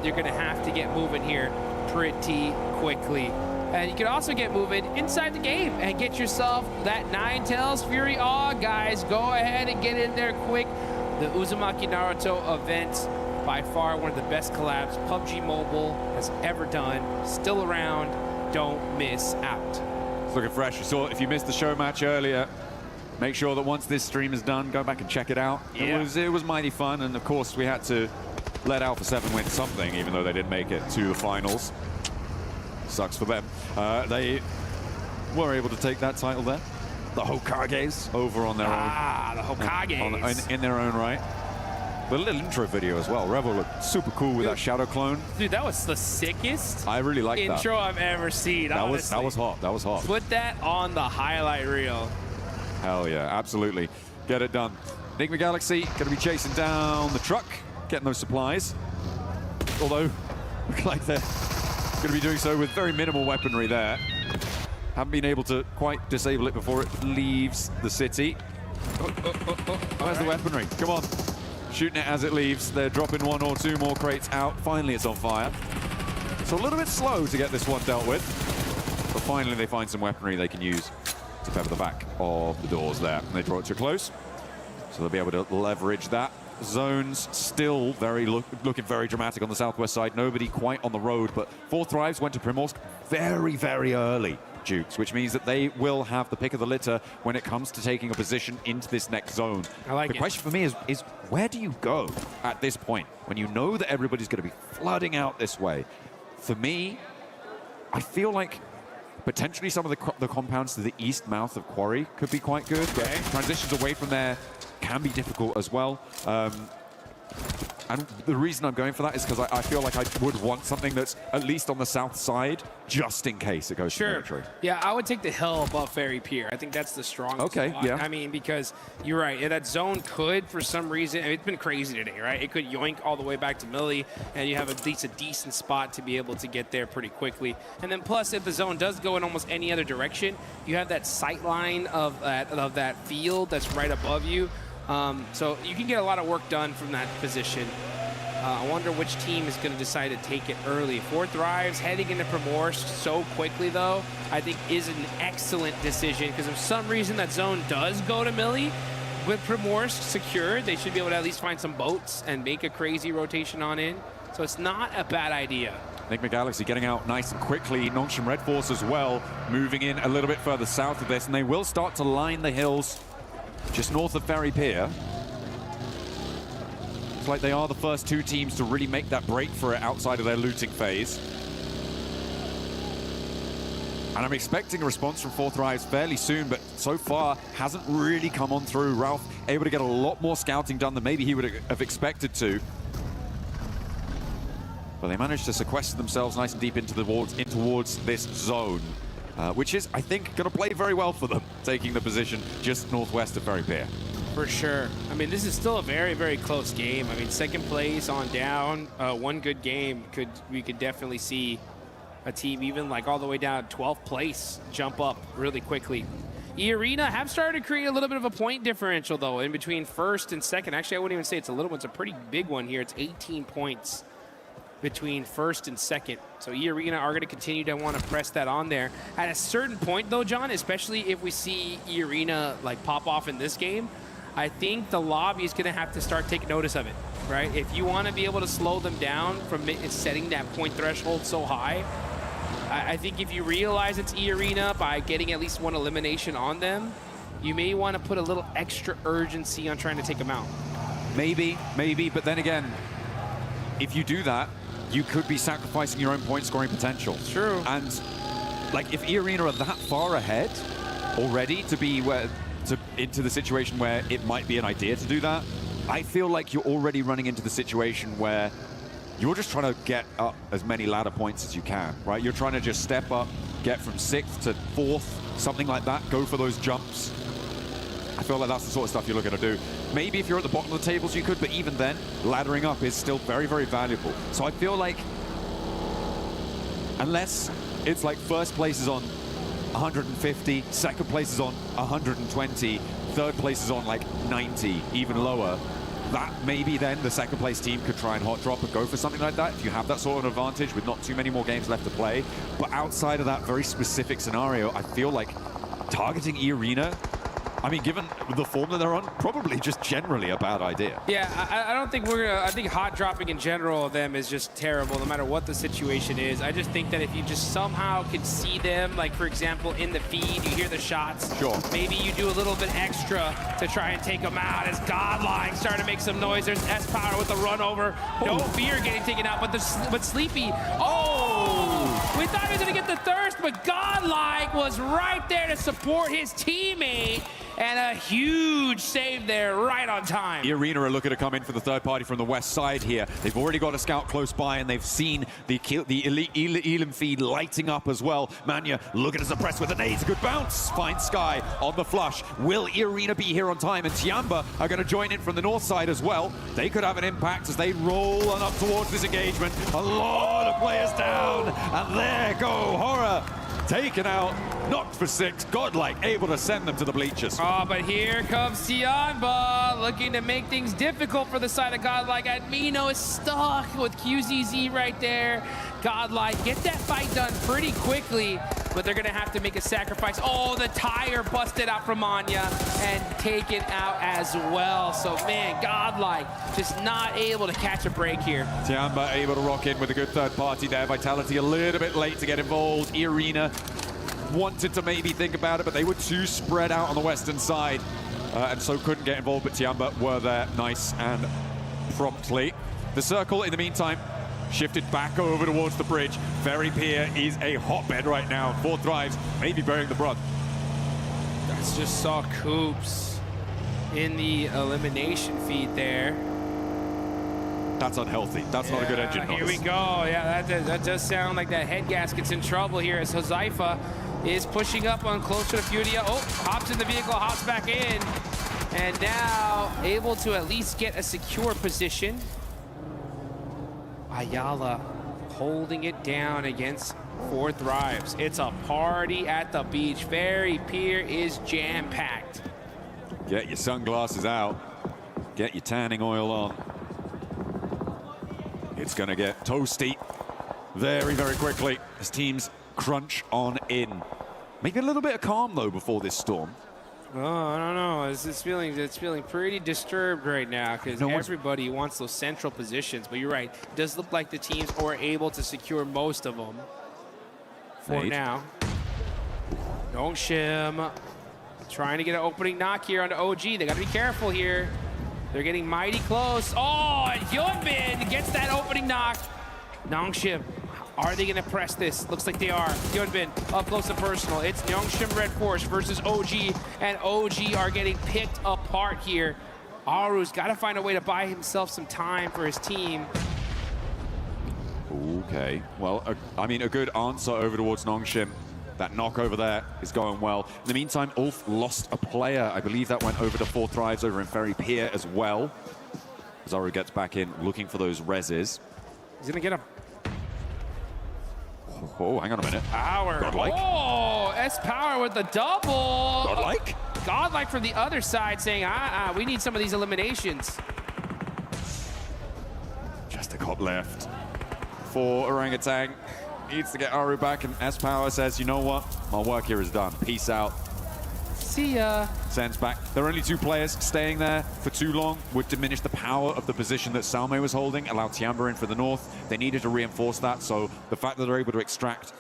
You're going to have to get moving here pretty quickly. And you can also get moving inside the game and get yourself that Ninetales Fury Awe, guys. Go ahead and get in there quick. The Uzumaki Naruto event, by far one of the best collabs PUBG Mobile has ever done. Still around. Don't miss out. It's looking fresh. You saw, if you missed the show match earlier, make sure that once this stream is done, go back and check it out. Yeah. It was mighty fun, and of course we had to let Alpha 7 win something, even though they didn't make it to the finals. Sucks for them. They were able to take that title there. The Hokages over on their own. Ah, the Hokages. In their own right. The little intro video as well. Revel looked super cool with that shadow clone. Dude, that was the sickest I really liked that intro I've ever seen. That was hot. That was hot. Put that on the highlight reel. Hell yeah, absolutely. Get it done. Enigma Galaxy going to be chasing down the truck, getting those supplies. Although, look like they're going to be doing so with very minimal weaponry there. Haven't been able to quite disable it before it leaves the city. Where's the weaponry? Come on. Shooting it as it leaves. They're dropping 1 or 2 more crates out. Finally, it's on fire. So a little bit slow to get this one dealt with. But finally, they find some weaponry they can use to pepper the back of the doors there. And they draw it too close. So they'll be able to leverage that. Zones still looking very dramatic on the southwest side. Nobody quite on the road, but 4 Thrives went to Primorsk very, very early, Dukes, which means that they will have the pick of the litter when it comes to taking a position into this next zone. I like the question for me is where do you go at this point when you know that everybody's going to be flooding out this way? For me, I feel like potentially some of the compounds to the east mouth of Quarry could be quite good. Okay. Transitions away from there can be difficult as well. And the reason I'm going for that is because I feel like I would want something that's at least on the south side, just in case it goes to military. Yeah, I would take the hill above Ferry Pier. I think that's the strongest spot. Yeah. I mean, because you're right. That zone could, for some reason, I mean, it's been crazy today, right? It could yoink all the way back to Millie, and you have at least a decent spot to be able to get there pretty quickly. And then plus, if the zone does go in almost any other direction, you have that sight line of that field that's right above you. So you can get a lot of work done from that position. I wonder which team is going to decide to take it early. 4 Thrives heading into Primorsk so quickly, though, I think is an excellent decision, because if some reason that zone does go to Millie, with Primorsk secured, they should be able to at least find some boats and make a crazy rotation on in. So it's not a bad idea. Enigma Galaxy getting out nice and quickly. Nongshim Red Force as well, moving in a little bit further south of this, and they will start to line the hills just north of Ferry Pier. It's like they are the first two teams to really make that break for it outside of their looting phase. And I'm expecting a response from Fourth Rise fairly soon, but so far hasn't really come on through. Ralph able to get a lot more scouting done than maybe he would have expected to. But they managed to sequester themselves nice and deep in towards this zone, which is, I think, going to play very well for them, taking the position just northwest of Ferry Pier. For sure. I mean, this is still a very, very close game. I mean, second place on down, one good game, we could definitely see a team even like all the way down 12th place jump up really quickly. E-Arena have started to create a little bit of a point differential, though, in between first and second. Actually, I wouldn't even say it's a little one. It's a pretty big one here. It's 18 points between first and second. So E-Arena are going to continue to want to press that on there. At a certain point, though, John, especially if we see E-Arena like pop off in this game, I think the lobby is going to have to start taking notice of it, right? If you want to be able to slow them down from setting that point threshold so high, I think if you realize it's E-Arena by getting at least one elimination on them, you may want to put a little extra urgency on trying to take them out. Maybe, but then again, if you do that, you could be sacrificing your own point scoring potential. True. And like if E-Arena are that far ahead already to be into the situation where it might be an idea to do that, I feel like you're already running into the situation where you're just trying to get up as many ladder points as you can, right? You're trying to just step up, get from 6th to 4th, something like that, go for those jumps. I feel like that's the sort of stuff you're looking to do. Maybe if you're at the bottom of the tables, you could, but even then, laddering up is still very, very valuable. So I feel like, unless it's like first place is on 150, second place is on 120, third place is on like 90, even lower, that maybe then the second place team could try and hot drop and go for something like that if you have that sort of advantage with not too many more games left to play. But outside of that very specific scenario, I feel like targeting E-Arena, I mean, given the form that they're on, probably just generally a bad idea. Yeah, I don't think we're gonna, I think hot dropping in general of them is just terrible, no matter what the situation is. I just think that if you just somehow can see them, like for example, in the feed, you hear the shots. Sure. Maybe you do a little bit extra to try and take them out as GodLike starting to make some noise. There's S-Power with the run over. No fear getting taken out, but Sleepy, oh! We thought he was gonna get the thirst, but GodLike was right there to support his teammate. And a huge save there, right on time. E-Arena are looking to come in for the third party from the west side here. They've already got a scout close by, and they've seen the elite Elam feed lighting up as well. Manya looking to suppress with an nade. Good bounce. Finds Sky on the flush. Will E-Arena be here on time? And Tiamba are going to join in from the north side as well. They could have an impact as they roll on up towards this engagement. A lot of players down, and there go Horror. Taken out, knocked for 6. GodLike able to send them to the bleachers. Oh, but here comes Tiamba looking to make things difficult for the side of GodLike. Admino is stuck with QZZ right there. GodLike get that fight done pretty quickly, but they're gonna have to make a sacrifice. Oh, the tire busted out from Anya and taken out as well. So man, GodLike just not able to catch a break here. Tiamba able to rock in with a good third party there. Vitality a little bit late to get involved. E-Arena wanted to maybe think about it, but they were too spread out on the western side, and so couldn't get involved, but Tiamba were there nice and promptly. The circle, in the meantime, shifted back over towards the bridge. Ferry Pier is a hotbed right now. 4 Thrives, maybe burying the brunt. That's just saw Coops in the elimination feed there. That's unhealthy. That's not a good engine noise. Here we go. Yeah, that does sound like that head gasket's in trouble here as Huzaifa is pushing up on closer to Furia. Oh, hops in the vehicle, hops back in. And now able to at least get a secure position. Ayala holding it down against 4 Thrives. It's a party at the beach. Ferry Pier is jam-packed. Get your sunglasses out. Get your tanning oil on. It's going to get toasty very, very quickly as teams crunch on in. Maybe a little bit of calm, though, before this storm. Oh, I don't know. It's feeling pretty disturbed right now because everybody wants those central positions. But you're right. It does look like the teams are able to secure most of them for now. Nongshim trying to get an opening knock here on the OG. They got to be careful here. They're getting mighty close. Oh, and Hyunbin gets that opening knock. Nongshim, are they going to press this? Looks like they are. Hyunbin up close and personal. It's Nongshim Red Force versus OG, and OG are getting picked apart here. Aru's got to find a way to buy himself some time for his team. Okay, well, I mean, a good answer over towards Nongshim. That knock over there is going well. In the meantime, Ulf lost a player. I believe that went over to 4 Thrives over in Ferry Pier as well. Aru gets back in, looking for those reses. He's going to get him. Oh, hang on a minute. Power. GodLike. Oh, S-Power with the double. GodLike? GodLike from the other side saying, we need some of these eliminations. Just a cop left for Orangutan. Needs to get Aru back, and S-Power says, you know what? My work here is done. Peace out. See ya. Sends back. There are only 2 players. Staying there for too long would diminish the power of the position that Salme was holding, allow Tiamba in for the north. They needed to reinforce that, so the fact that they're able to extract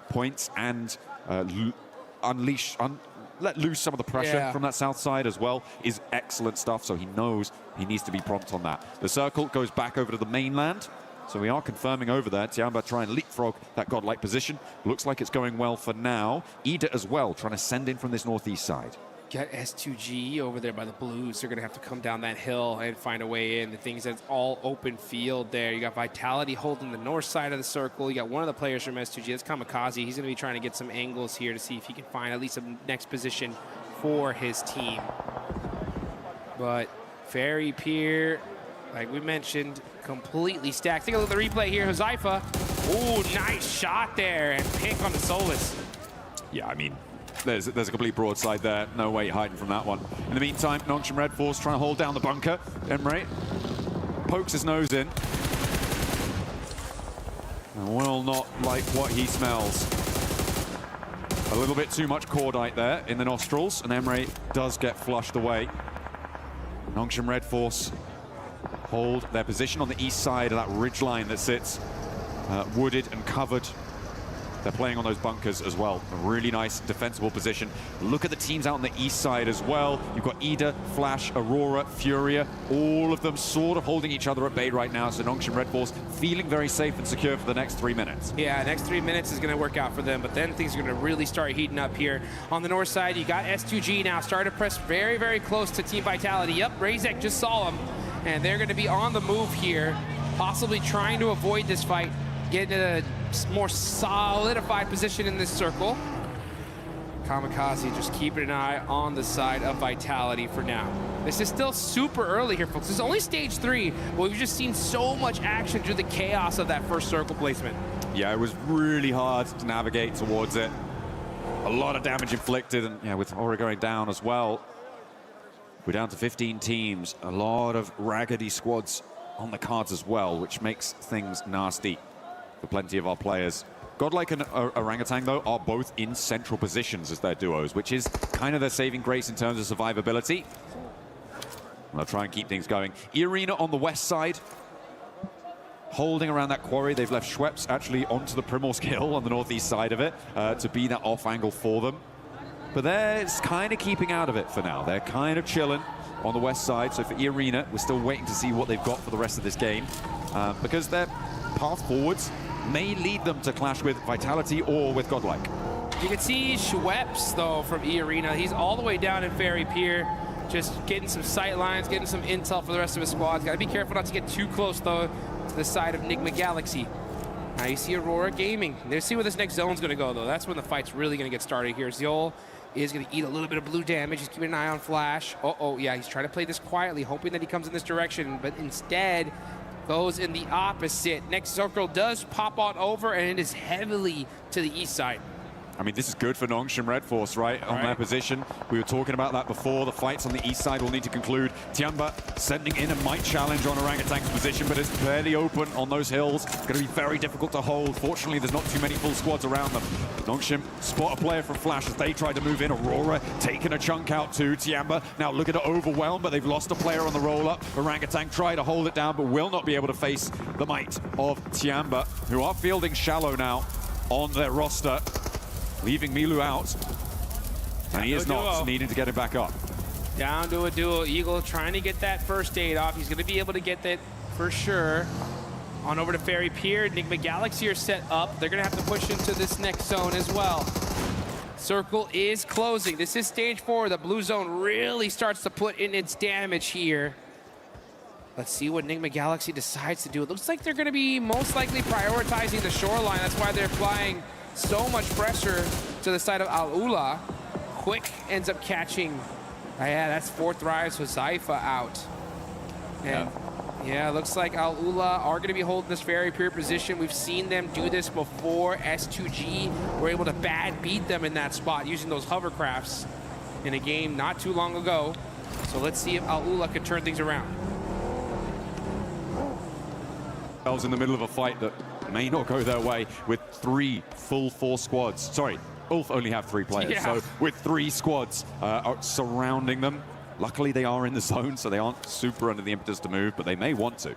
points and let loose some of the pressure from that south side as well is excellent stuff, so he knows he needs to be prompt on that. The circle goes back over to the mainland. So we are confirming over there. Tiamba trying to leapfrog that godlike position. Looks like it's going well for now. Ida as well, trying to send in from this northeast side. Got S2G over there by the Blues. They're going to have to come down that hill and find a way in. The thing is that's all open field there. You got Vitality holding the north side of the circle. You got one of the players from S2G. That's Kamikaze. He's going to be trying to get some angles here to see if he can find at least a next position for his team. But Ferry Pier, like we mentioned, completely stacked. Take a look at the replay here. Huzaifa. Ooh, nice shot there. And pick on the Solus. Yeah, I mean, there's a complete broadside there. No way hiding from that one. In the meantime, Nongshim Red Force trying to hold down the bunker. Emre pokes his nose in. And will not like what he smells. A little bit too much cordite there in the nostrils, and Emre does get flushed away. Nongshim Red Force hold their position on the east side of that ridgeline that sits wooded and covered. They're playing on those bunkers as well. A really nice defensible position. Look at the teams out on the east side as well. You've got Ida, Flash, Aurora, Furia, all of them sort of holding each other at bay right now. So Nongshim Red Force feeling very safe and secure for the next 3 minutes. Yeah, next 3 minutes is going to work out for them, but then things are going to really start heating up here. On the north side, you got S2G now starting to press very, very close to Team Vitality. Yep, Razek just saw him, and they're going to be on the move here, possibly trying to avoid this fight, get in a more solidified position in this circle. Kamikaze just keeping an eye on the side of Vitality for now. This is still super early here, folks. This is only stage 3, but we've just seen so much action through the chaos of that first circle placement. Yeah, it was really hard to navigate towards it. A lot of damage inflicted, and yeah, with Aura going down as well. We're down to 15 teams. A lot of raggedy squads on the cards as well, which makes things nasty for plenty of our players. GodLike and Orangutan, though, are both in central positions as their duos, which is kind of their saving grace in terms of survivability. They'll try and keep things going. E-Arena on the west side, holding around that quarry. They've left Schweppes actually onto the Primorsk Hill on the northeast side of it to be that off angle for them. But they're kind of keeping out of it for now. They're kind of chilling on the west side. So for E-Arena, we're still waiting to see what they've got for the rest of this game because their path forwards may lead them to clash with Vitality or with GodLike. You can see Schweppes, though, from E-Arena. He's all the way down in Ferry Pier, just getting some sight lines, getting some intel for the rest of his squad. Got to be careful not to get too close, though, to the side of Nigma Galaxy. Now you see Aurora Gaming. Let's see where this next zone's going to go, though. That's when the fight's really going to get started here. Zeol is going to eat a little bit of blue damage. He's keeping an eye on Flash. Uh-oh, yeah, he's trying to play this quietly, hoping that he comes in this direction, but instead goes in the opposite. Next circle does pop on over, and it is heavily to the east side. I mean, this is good for Nongshim Red Force, right, on their position. We were talking about that before. The fights on the east side will need to conclude. Tiamba sending in a might challenge on Orangutan's position, but it's fairly open on those hills. Going to be very difficult to hold. Fortunately, there's not too many full squads around them. Nongshim spot a player from Flash as they try to move in. Aurora taking a chunk out too. Tiamba now looking to overwhelm, but they've lost a player on the roll-up. Orangutan try to hold it down, but will not be able to face the might of Tiamba, who are fielding Shallow now on their roster, leaving Milu out, and he is not needing to get him back up. Down to a duo. Eagle trying to get that first aid off. He's going to be able to get that for sure. On over to Ferry Pier. Enigma Galaxy are set up. They're going to have to push into this next zone as well. Circle is closing. This is stage 4. The blue zone really starts to put in its damage here. Let's see what Enigma Galaxy decides to do. It looks like they're going to be most likely prioritizing the shoreline. That's why they're applying so much pressure to the side of Al-Ula. Quick ends up catching. Yeah, that's 4 thrives with Zypha out. And yeah, looks like Al-Ula are going to be holding this very pure position. We've seen them do this before. S2G were able to bad beat them in that spot using those hovercrafts in a game not too long ago. So let's see if Al-Ula can turn things around. In the middle of a fight that may not go their way with 3 full 4 squads. Sorry, Ulf only have 3 players, so with 3 squads surrounding them. Luckily, they are in the zone, so they aren't super under the impetus to move, but they may want to.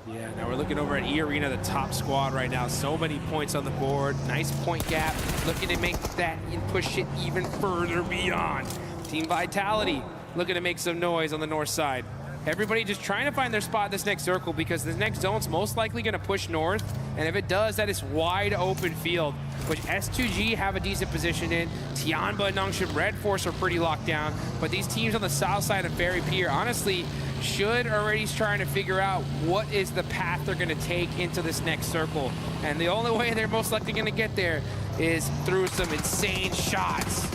Yeah, now we're looking over at E-Arena, the top squad right now. So many points on the board. Nice point gap. Looking to make that and push it even further beyond. Team Vitality looking to make some noise on the north side. Everybody just trying to find their spot in this next circle because the next zone's most likely going to push north. And if it does, that is wide open field, which S2G have a decent position in. Tianba and Nongshim Red Force are pretty locked down. But these teams on the south side of Ferry Pier, honestly, should already trying to figure out what is the path they're going to take into this next circle. And the only way they're most likely going to get there is through some insane shots.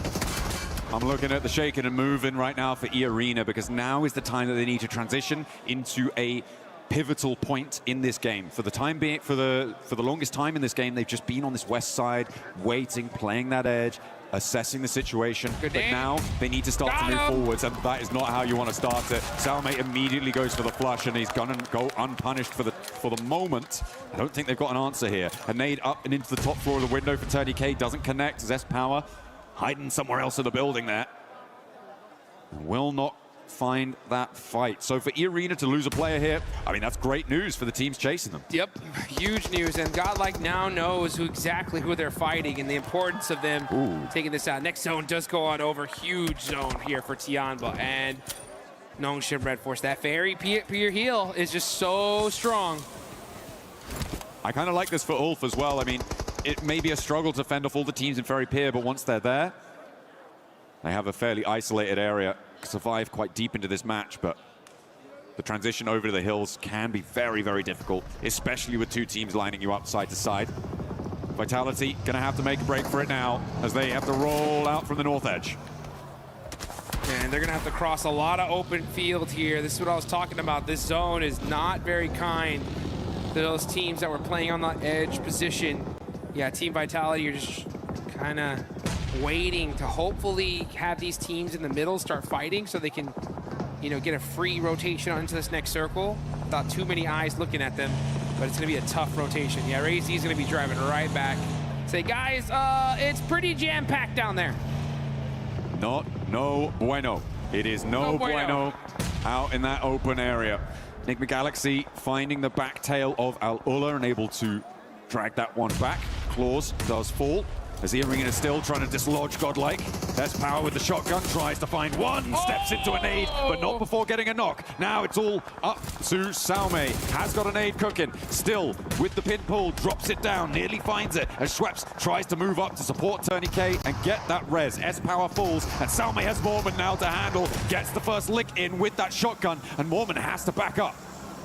I'm looking at the shaking and moving right now for E-Arena because now is the time that they need to transition into a pivotal point in this game. For the time being, for the longest time in this game, they've just been on this west side, waiting, playing that edge, assessing the situation. But now they need to start to move forwards, and that is not how you want to start it. Salme immediately goes for the flush, and he's gonna go unpunished for the moment. I don't think they've got an answer here. A nade up and into the top floor of the window for Tony K doesn't connect. Zest Power hiding somewhere else in the building there. Will not find that fight. So for E-Arena to lose a player here, I mean, that's great news for the teams chasing them. Yep, huge news. And GodLike now knows exactly who they're fighting and the importance of them taking this out. Next zone does go on over. Huge zone here for Tianba and Nongshim Red Force. That Ferry Pier heel is just so strong. I kind of like this for Ulf as well. I mean, it may be a struggle to fend off all the teams in Ferry Pier, but once they're there, they have a fairly isolated area. Survive quite deep into this match, but the transition over to the hills can be very, very difficult, especially with 2 teams lining you up side to side. Vitality gonna have to make a break for it now as they have to roll out from the north edge. And they're gonna have to cross a lot of open field here. This is what I was talking about. This zone is not very kind to those teams that were playing on the edge position. Yeah, Team Vitality, you're just kind of waiting to hopefully have these teams in the middle start fighting so they can, you know, get a free rotation onto this next circle without too many eyes looking at them. But it's going to be a tough rotation. Yeah, Ray-Z is going to be driving right back. Say, guys, it's pretty jam-packed down there. No bueno. It is no bueno out in that open area. Enigma Galaxy finding the back tail of Al-Ula and able to drag that one back. Claws does fall. As E-Arena is still trying to dislodge GodLike. There's Power with the shotgun, tries to find one, steps into a nade, but not before getting a knock. Now it's all up to Salme. Has got a nade cooking. Still with the pin pull, drops it down, nearly finds it. As Schweppes tries to move up to support Tony K and get that res. S-Power falls, and Salme has Mormon now to handle. Gets the first lick in with that shotgun, and Mormon has to back up.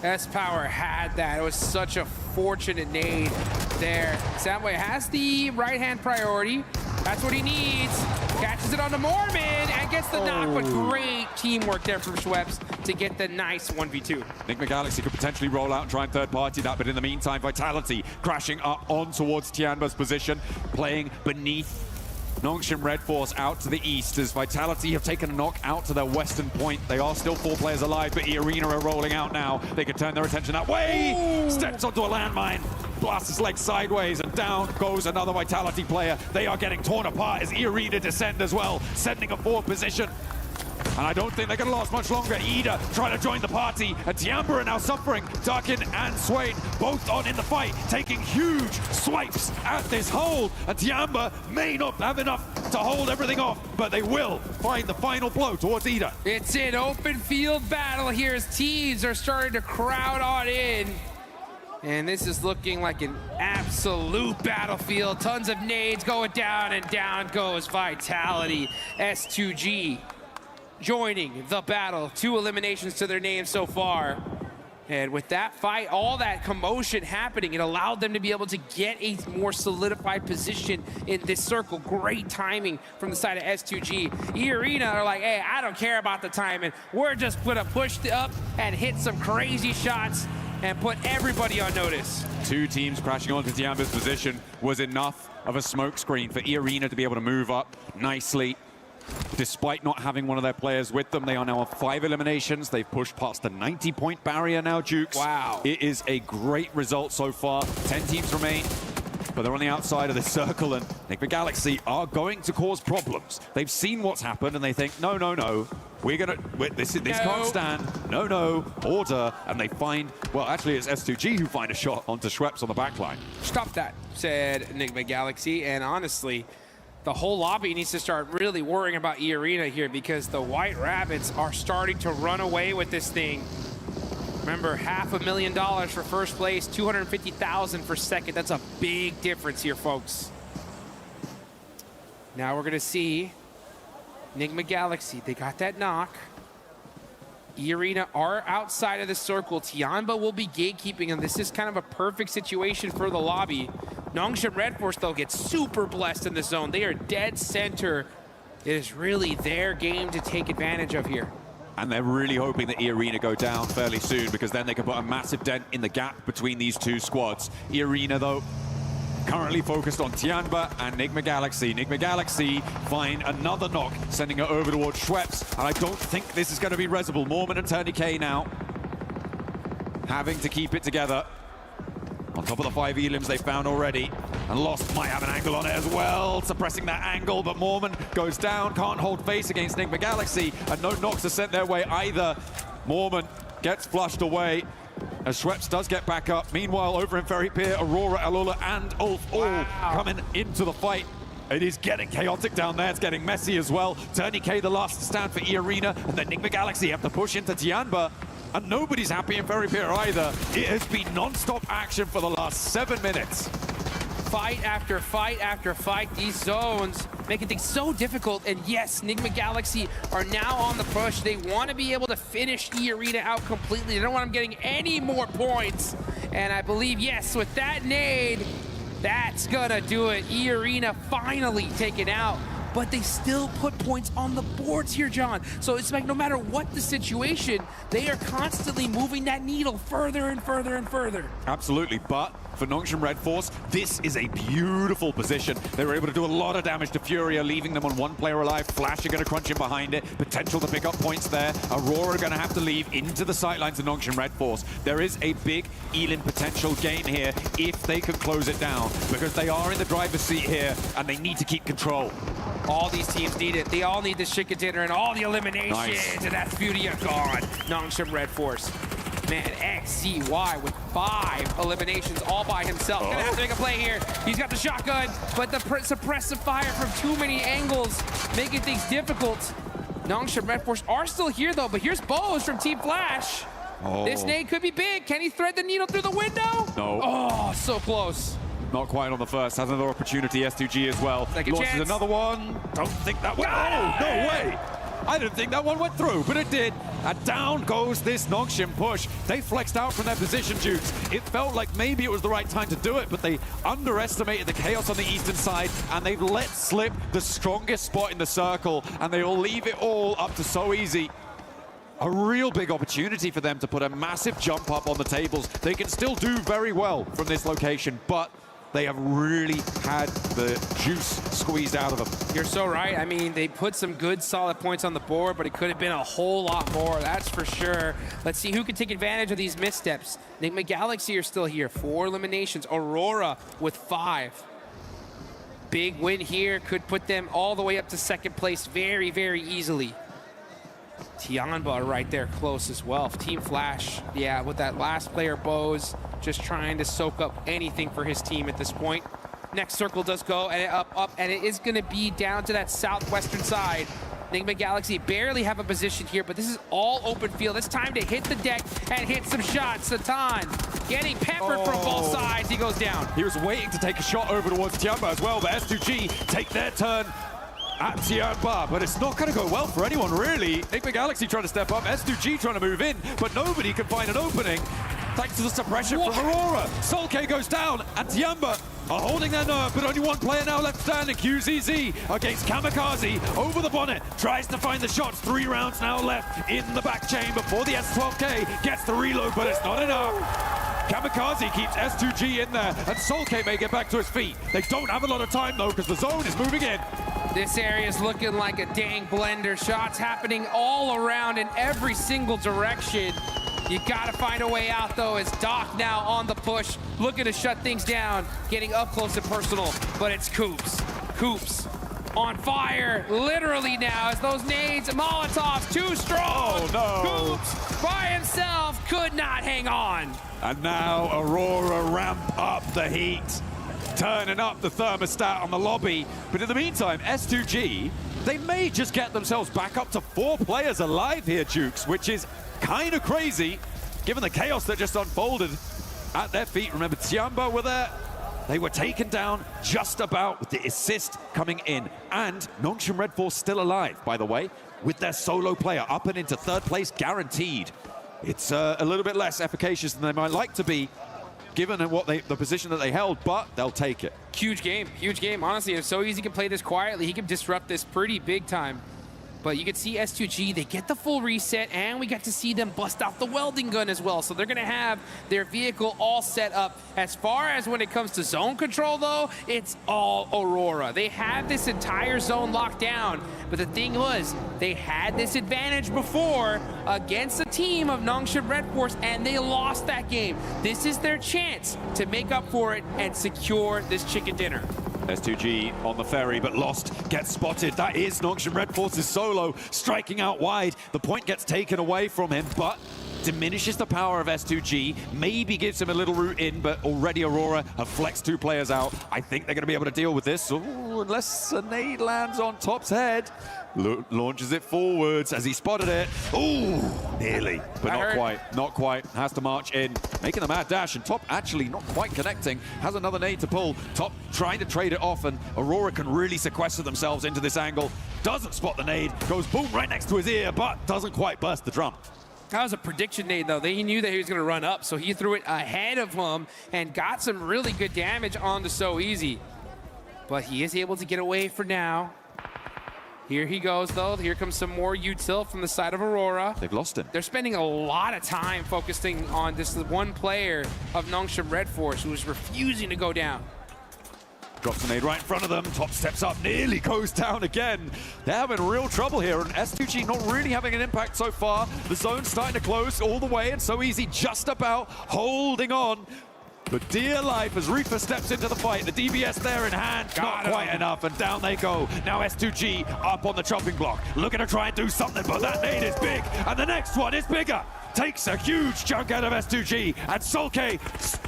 S-Power had that. It was such a fortunate nade there. Samway has the right-hand priority. That's what he needs. Catches it on the Mormon and gets the knock, but great teamwork there from Schweppes to get the nice 1v2. Nigma Galaxy could potentially roll out and try and third party that, but in the meantime, Vitality crashing up on towards Tianba's position, playing beneath Nongshim Red Force out to the east as Vitality have taken a knock out to their western point. They are still 4 players alive, but E-Arena are rolling out now. They can turn their attention that way. Steps onto a landmine, blasts his leg sideways, and down goes another Vitality player. They are getting torn apart as E-Arena descend as well, sending a 4th position. And I don't think they're going to last much longer. Ida trying to join the party, and Tiamba are now suffering. Darkin and Swain both on in the fight, taking huge swipes at this hold. And Tiamba may not have enough to hold everything off, but they will find the final blow towards Ida. It's an open field battle here as teams are starting to crowd on in. And this is looking like an absolute battlefield. Tons of nades going down, and down goes Vitality. S2G joining the battle. 2 eliminations to their name so far. And with that fight, all that commotion happening, it allowed them to be able to get a more solidified position in this circle. Great timing from the side of S2G. E-Arena are like, hey, I don't care about the timing. We're just gonna push up and hit some crazy shots and put everybody on notice. 2 teams crashing onto Tiamba's position was enough of a smoke screen for E-Arena to be able to move up nicely. Despite not having one of their players with them, they are now on 5 eliminations. They've pushed past the 90-point barrier now, Jukes. Wow. It is a great result so far. 10 teams remain, but they're on the outside of this circle, and Nigma Galaxy are going to cause problems. They've seen what's happened, and they think, no, no, no. This can't stand. No, no, order. And they find, well, actually, it's S2G who find a shot onto Schweppes on the backline. Stop that, said Nigma Galaxy, and honestly, the whole lobby needs to start really worrying about E-Arena here because the White Rabbits are starting to run away with this thing. Remember, $500,000 for first place, $250,000 for second. That's a big difference here, folks. Now we're gonna see Nigma Galaxy. They got that knock. E-Arena are outside of the circle. Tianba will be gatekeeping, and this is kind of a perfect situation for the lobby. Nongshim Red Force, though, gets super blessed in the zone. They are dead center. It is really their game to take advantage of here. And they're really hoping that E-Arena go down fairly soon because then they can put a massive dent in the gap between these 2 squads. E-Arena, though, currently focused on Tianba and Nigma Galaxy. Nigma Galaxy find another knock, sending it over towards Schweppes. And I don't think this is going to be resible. Mormon and Turney K now having to keep it together. On top of the 5 elims they found already, and Lost might have an angle on it as well, suppressing that angle, but Mormon goes down, can't hold face against Nigma Galaxy, and no knocks are sent their way either. Mormon gets flushed away, as Schweppes does get back up. Meanwhile, over in Ferry Pier, Aurora, Alula, and Ulf all coming into the fight. It is getting chaotic down there. It's getting messy as well. Turney K the last to stand for E-Arena, and then Nigma Galaxy have to push into Tianba. And nobody's happy in Ferry Pier either. It has been non-stop action for the last 7 minutes. Fight after fight after fight. These zones making things so difficult. And yes, Nigma Galaxy are now on the push. They want to be able to finish E-Arena out completely. They don't want them getting any more points. And I believe, yes, with that nade, that's gonna do it. E-Arena finally taken out. But they still put points on the boards here, John. So it's like no matter what the situation, they are constantly moving that needle further and further and further. Absolutely, but for Nongshim Red Force, this is a beautiful position. They were able to do a lot of damage to Furia, leaving them on 1 player alive. Flash are going to crunch in behind it. Potential to pick up points there. Aurora are going to have to leave into the sightlines of Nongshim Red Force. There is a big Elim potential gain here if they can close it down, because they are in the driver's seat here, and they need to keep control. All these teams need it. They all need this chicken dinner and all the eliminations. Nice. And that's Furia gone. Nongshim Red Force. Man, XCY with 5 eliminations all by himself. Gonna have to make a play here. He's got the shotgun, but the suppressive fire from too many angles, making things difficult. Nongshim Red Force are still here though, but here's Bose from Team Flash. This nade could be big. Can he thread the needle through the window? No. Oh, so close. Not quite on the first. Has another opportunity, S2G as well. Second Launches chance. another one. Don't think that way. Oh, no way. I didn't think that one went through, but it did. And down goes this Nongshim push. They flexed out from their position, Dukes. It felt like maybe it was the right time to do it, but they underestimated the chaos on the eastern side, and they've let slip the strongest spot in the circle, and they will leave it all up to So Easy. A real big opportunity for them to put a massive jump up on the tables. They can still do very well from this location, but they have really had the juice squeezed out of them. You're so right. I mean, they put some good, solid points on the board, but it could have been a whole lot more, that's for sure. Let's see who can take advantage of these missteps. Enigma Galaxy are still here, 4 eliminations. Aurora with 5. Big win here could put them all the way up to second place very, very easily. Tianba right there close as well. Team Flash, yeah, with that last player, Bose, just trying to soak up anything for his team at this point. Next circle does go, and up, and it is going to be down to that southwestern side. Enigma Galaxy barely have a position here, but this is all open field. It's time to hit the deck and hit some shots. Satan getting peppered from both sides. He goes down. He was waiting to take a shot over towards Tianba as well, but S2G take their turn at Tianba, but it's not going to go well for anyone, really. Enigma Galaxy trying to step up, S2G trying to move in, but nobody can find an opening thanks to the suppression from Aurora. Solke goes down, and Tianba are holding their nerve, but only one player now left standing. QZZ against Kamikaze over the bonnet, tries to find the shots. 3 rounds now left in the back chamber before the S12K gets the reload, but it's not enough. Kamikaze keeps S2G in there, and Solke may get back to his feet. They don't have a lot of time, though, because the zone is moving in. This area is looking like a dang blender. Shots happening all around in every single direction. You gotta find a way out, though, as Doc now on the push, looking to shut things down, getting up close and personal, but it's Coops. Coops on fire, literally now, as those nades, Molotovs, too strong. Oh, no. Coops by himself could not hang on. And now Aurora ramp up the heat, turning up the thermostat on the lobby. But in the meantime, S2G, they may just get themselves back up to 4 players alive here, Jukes, which is kind of crazy, given the chaos that just unfolded at their feet. Remember, Tianba were there. They were taken down just about with the assist coming in. And Nongshim Red Force still alive, by the way, with their solo player up and into 3rd place guaranteed. It's a little bit less efficacious than they might like to be, given what the position that they held, but they'll take it. Huge game, honestly. If So Easy can play this quietly, he can disrupt this pretty big time. But you can see S2G, they get the full reset, and we got to see them bust out the welding gun as well. So they're gonna have their vehicle all set up. As far as when it comes to zone control, though, it's all Aurora. They had this entire zone locked down, but the thing was, they had this advantage before against a team of Nongshim Red Force, and they lost that game. This is their chance to make up for it and secure this chicken dinner. S2G on the ferry, but lost, gets spotted. That is Nongshim Red Force's solo, striking out wide. The point gets taken away from him, but diminishes the power of S2G, maybe gives him a little route in, but already Aurora have flexed 2 players out. I think they're going to be able to deal with this. Ooh, unless a nade lands on Top's head. Launches it forwards as he spotted it. Ooh, nearly, but not quite. Has to march in, making the mad dash, and Top actually not quite connecting. Has another nade to pull. Top trying to trade it off, and Aurora can really sequester themselves into this angle. Doesn't spot the nade, goes boom right next to his ear, but doesn't quite burst the drum. That was a prediction nade, though. He knew that he was going to run up, so he threw it ahead of him and got some really good damage on the So Easy. But he is able to get away for now. Here he goes, though. Here comes some more util from the side of Aurora. They've lost him. They're spending a lot of time focusing on this one player of Nongshim Red Force who is refusing to go down. Drops a nade right in front of them. Top steps up, nearly goes down again. They're having real trouble here, and S2G not really having an impact so far. The zone's starting to close all the way, and So Easy just about holding on. But dear life, as Reaper steps into the fight, the DBS there in hand, not quite enough, and down they go. Now S2G up on the chopping block, looking to try and do something, but that nade is big, and the next one is bigger. Takes a huge chunk out of S2G, and Solke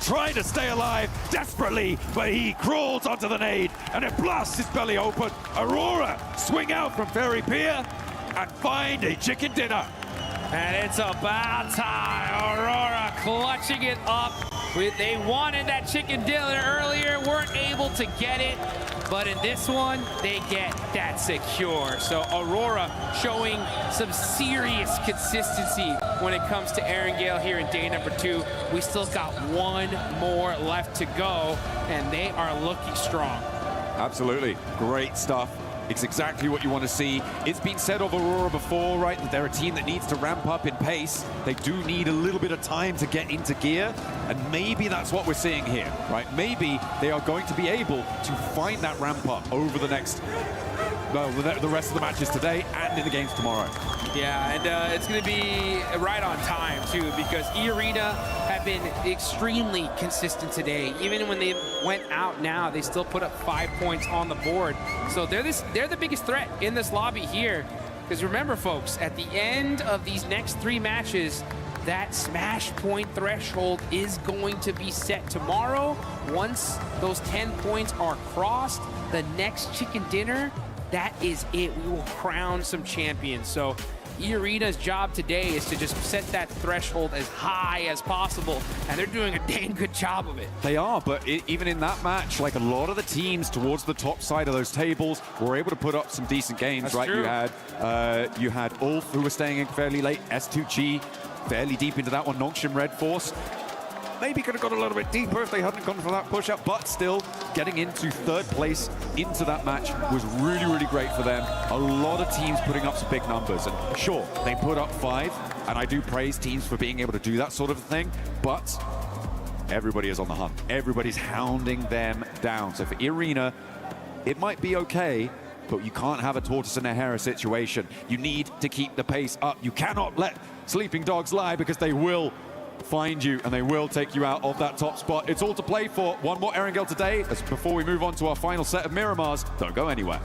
trying to stay alive desperately, but he crawls onto the nade, and it blasts his belly open. Aurora swing out from Ferry Pier and find a chicken dinner. And it's about time. Aurora clutching it up. They wanted that chicken dinner earlier, weren't able to get it. But in this one, they get that secure. So Aurora showing some serious consistency when it comes to Erangel here in day number 2. We still got one more left to go, and they are looking strong. Absolutely. Great stuff. It's exactly what you want to see. It's been said of Aurora before, right, that they're a team that needs to ramp up in pace. They do need a little bit of time to get into gear, and maybe that's what we're seeing here, right? Maybe they are going to be able to find that ramp up over the next, well, the rest of the matches today and in the games tomorrow. Yeah, and it's going to be right on time, too, because E-Arena have been extremely consistent today. Even when they went out now, they still put up 5 points on the board. So they're the biggest threat in this lobby here. Because remember, folks, at the end of these next 3 matches, that smash point threshold is going to be set tomorrow. Once those 10 points are crossed, the next chicken dinner, that is it. We will crown some champions. So E-Arena's job today is to just set that threshold as high as possible, and they're doing a dang good job of it. They are, but even in that match, like a lot of the teams towards the top side of those tables were able to put up some decent games. That's right? true. You had Ulf, who was staying in fairly late, S2G fairly deep into that one, Nongshim Red Force. Maybe could have got a little bit deeper if they hadn't gone for that push-up, but still getting into 3rd place into that match was really, really great for them. A lot of teams putting up some big numbers, and sure, they put up 5, and I do praise teams for being able to do that sort of thing, but everybody is on the hunt. Everybody's hounding them down. So for E-Arena, it might be okay, but you can't have a tortoise and a hare situation. You need to keep the pace up. You cannot let sleeping dogs lie, because they will find you and they will take you out of that top spot. It's all to play for. One more Erangel today before we move on to our final set of Miramars. Don't go anywhere.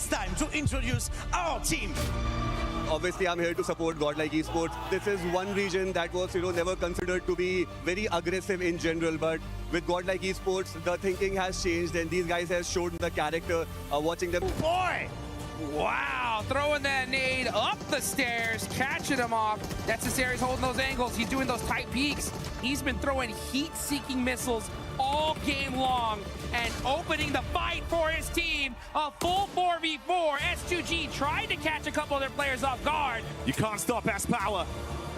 Time to introduce our team. Obviously, I'm here to support GodLike Esports. This is one region that was, never considered to be very aggressive in general, but with GodLike Esports, the thinking has changed, and these guys have shown the character. Watching them. Boy! Wow, throwing that nade up the stairs, catching him off. That's the series holding those angles. He's doing those tight peaks. He's been throwing heat-seeking missiles all game long and opening the fight for his team. A full 4v4. S2G tried to catch a couple of their players off guard. You can't stop S-Power,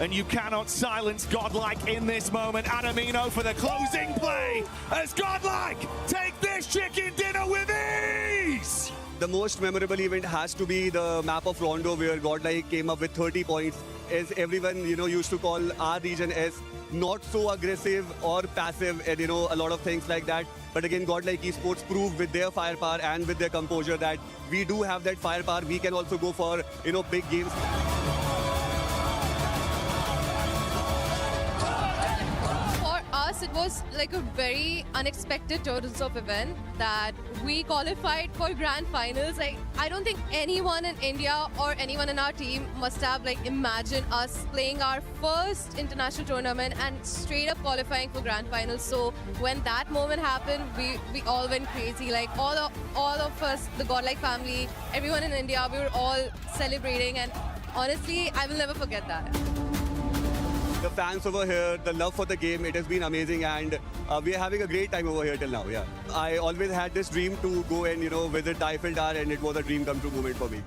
and you cannot silence GodLike in this moment. Adamino for the closing play as GodLike take this chicken dinner with ease. The most memorable event has to be the map of Rondo, where GodLike came up with 30 points. As everyone, used to call our region as not so aggressive or passive, and a lot of things like that. But again, GodLike Esports proved with their firepower and with their composure that we do have that firepower. We can also go for, big games. For us, honest, it was like a very unexpected turns of event that we qualified for grand finals. Like, I don't think anyone in India or anyone in our team must have like imagined us playing our first international tournament and straight up qualifying for grand finals. So when that moment happened, we all went crazy. Like all of us, the GodLike family, everyone in India, we were all celebrating, and honestly, I will never forget that. The fans over here, the love for the game, it has been amazing, and we are having a great time over here till now, yeah. I always had this dream to go and, visit the Eiffel Tower, and it was a dream come true moment for me.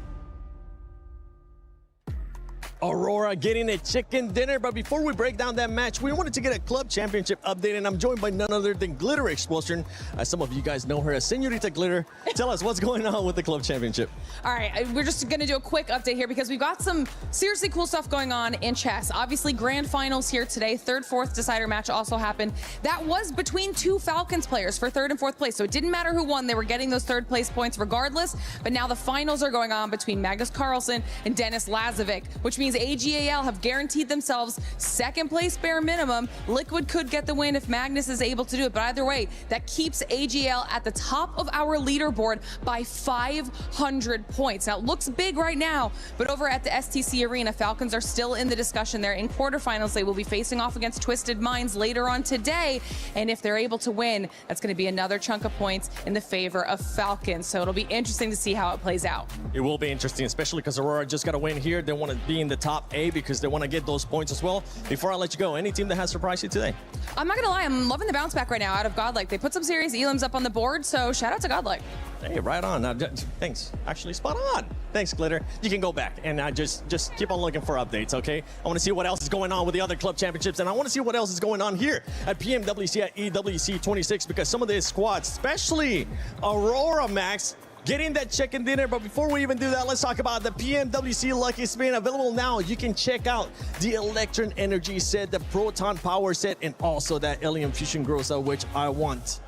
Aurora getting a chicken dinner, but before we break down that match, we wanted to get a club championship update, and I'm joined by none other than Glitter Explosion. Some of you guys know her as Senorita Glitter. Tell us what's going on with the club championship. All right, we're just going to do a quick update here because we've got some seriously cool stuff going on in chess. Obviously, grand finals here today. Third, fourth decider match also happened. That was between two Falcons players for third and fourth place, so it didn't matter who won. They were getting those third place points regardless, but now the finals are going on between Magnus Carlsen and Dennis Lazovic, which means AGAL have guaranteed themselves second place bare minimum. Liquid could get the win if Magnus is able to do it, but either way, that keeps AGAL at the top of our leaderboard by 500 points. Now, it looks big right now, but over at the STC Arena, Falcons are still in the discussion there. In quarterfinals, they will be facing off against Twisted Minds later on today, and if they're able to win, that's going to be another chunk of points in the favor of Falcons. So it'll be interesting to see how it plays out. It will be interesting, especially because Aurora just got to win here. They want to be in the top 8 because they want to get those points as well. Before I let you go, any team that has surprised you today? I'm not going to lie, I'm loving the bounce back right now out of GodLike. They put some serious elims up on the board, so shout out to GodLike. Hey, right on. Thanks. Actually, spot on. Thanks, Glitter. You can go back and just keep on looking for updates, okay? I want to see what else is going on with the other club championships, and I want to see what else is going on here at PMWC at EWC 26, because some of these squads, especially Aurora, Max, getting that chicken dinner. But before we even do that, let's talk about the PMWC Lucky Spin. Available now. You can check out the Electron Energy set, the Proton Power set, and also that Alien Fusion Grossa, which I want.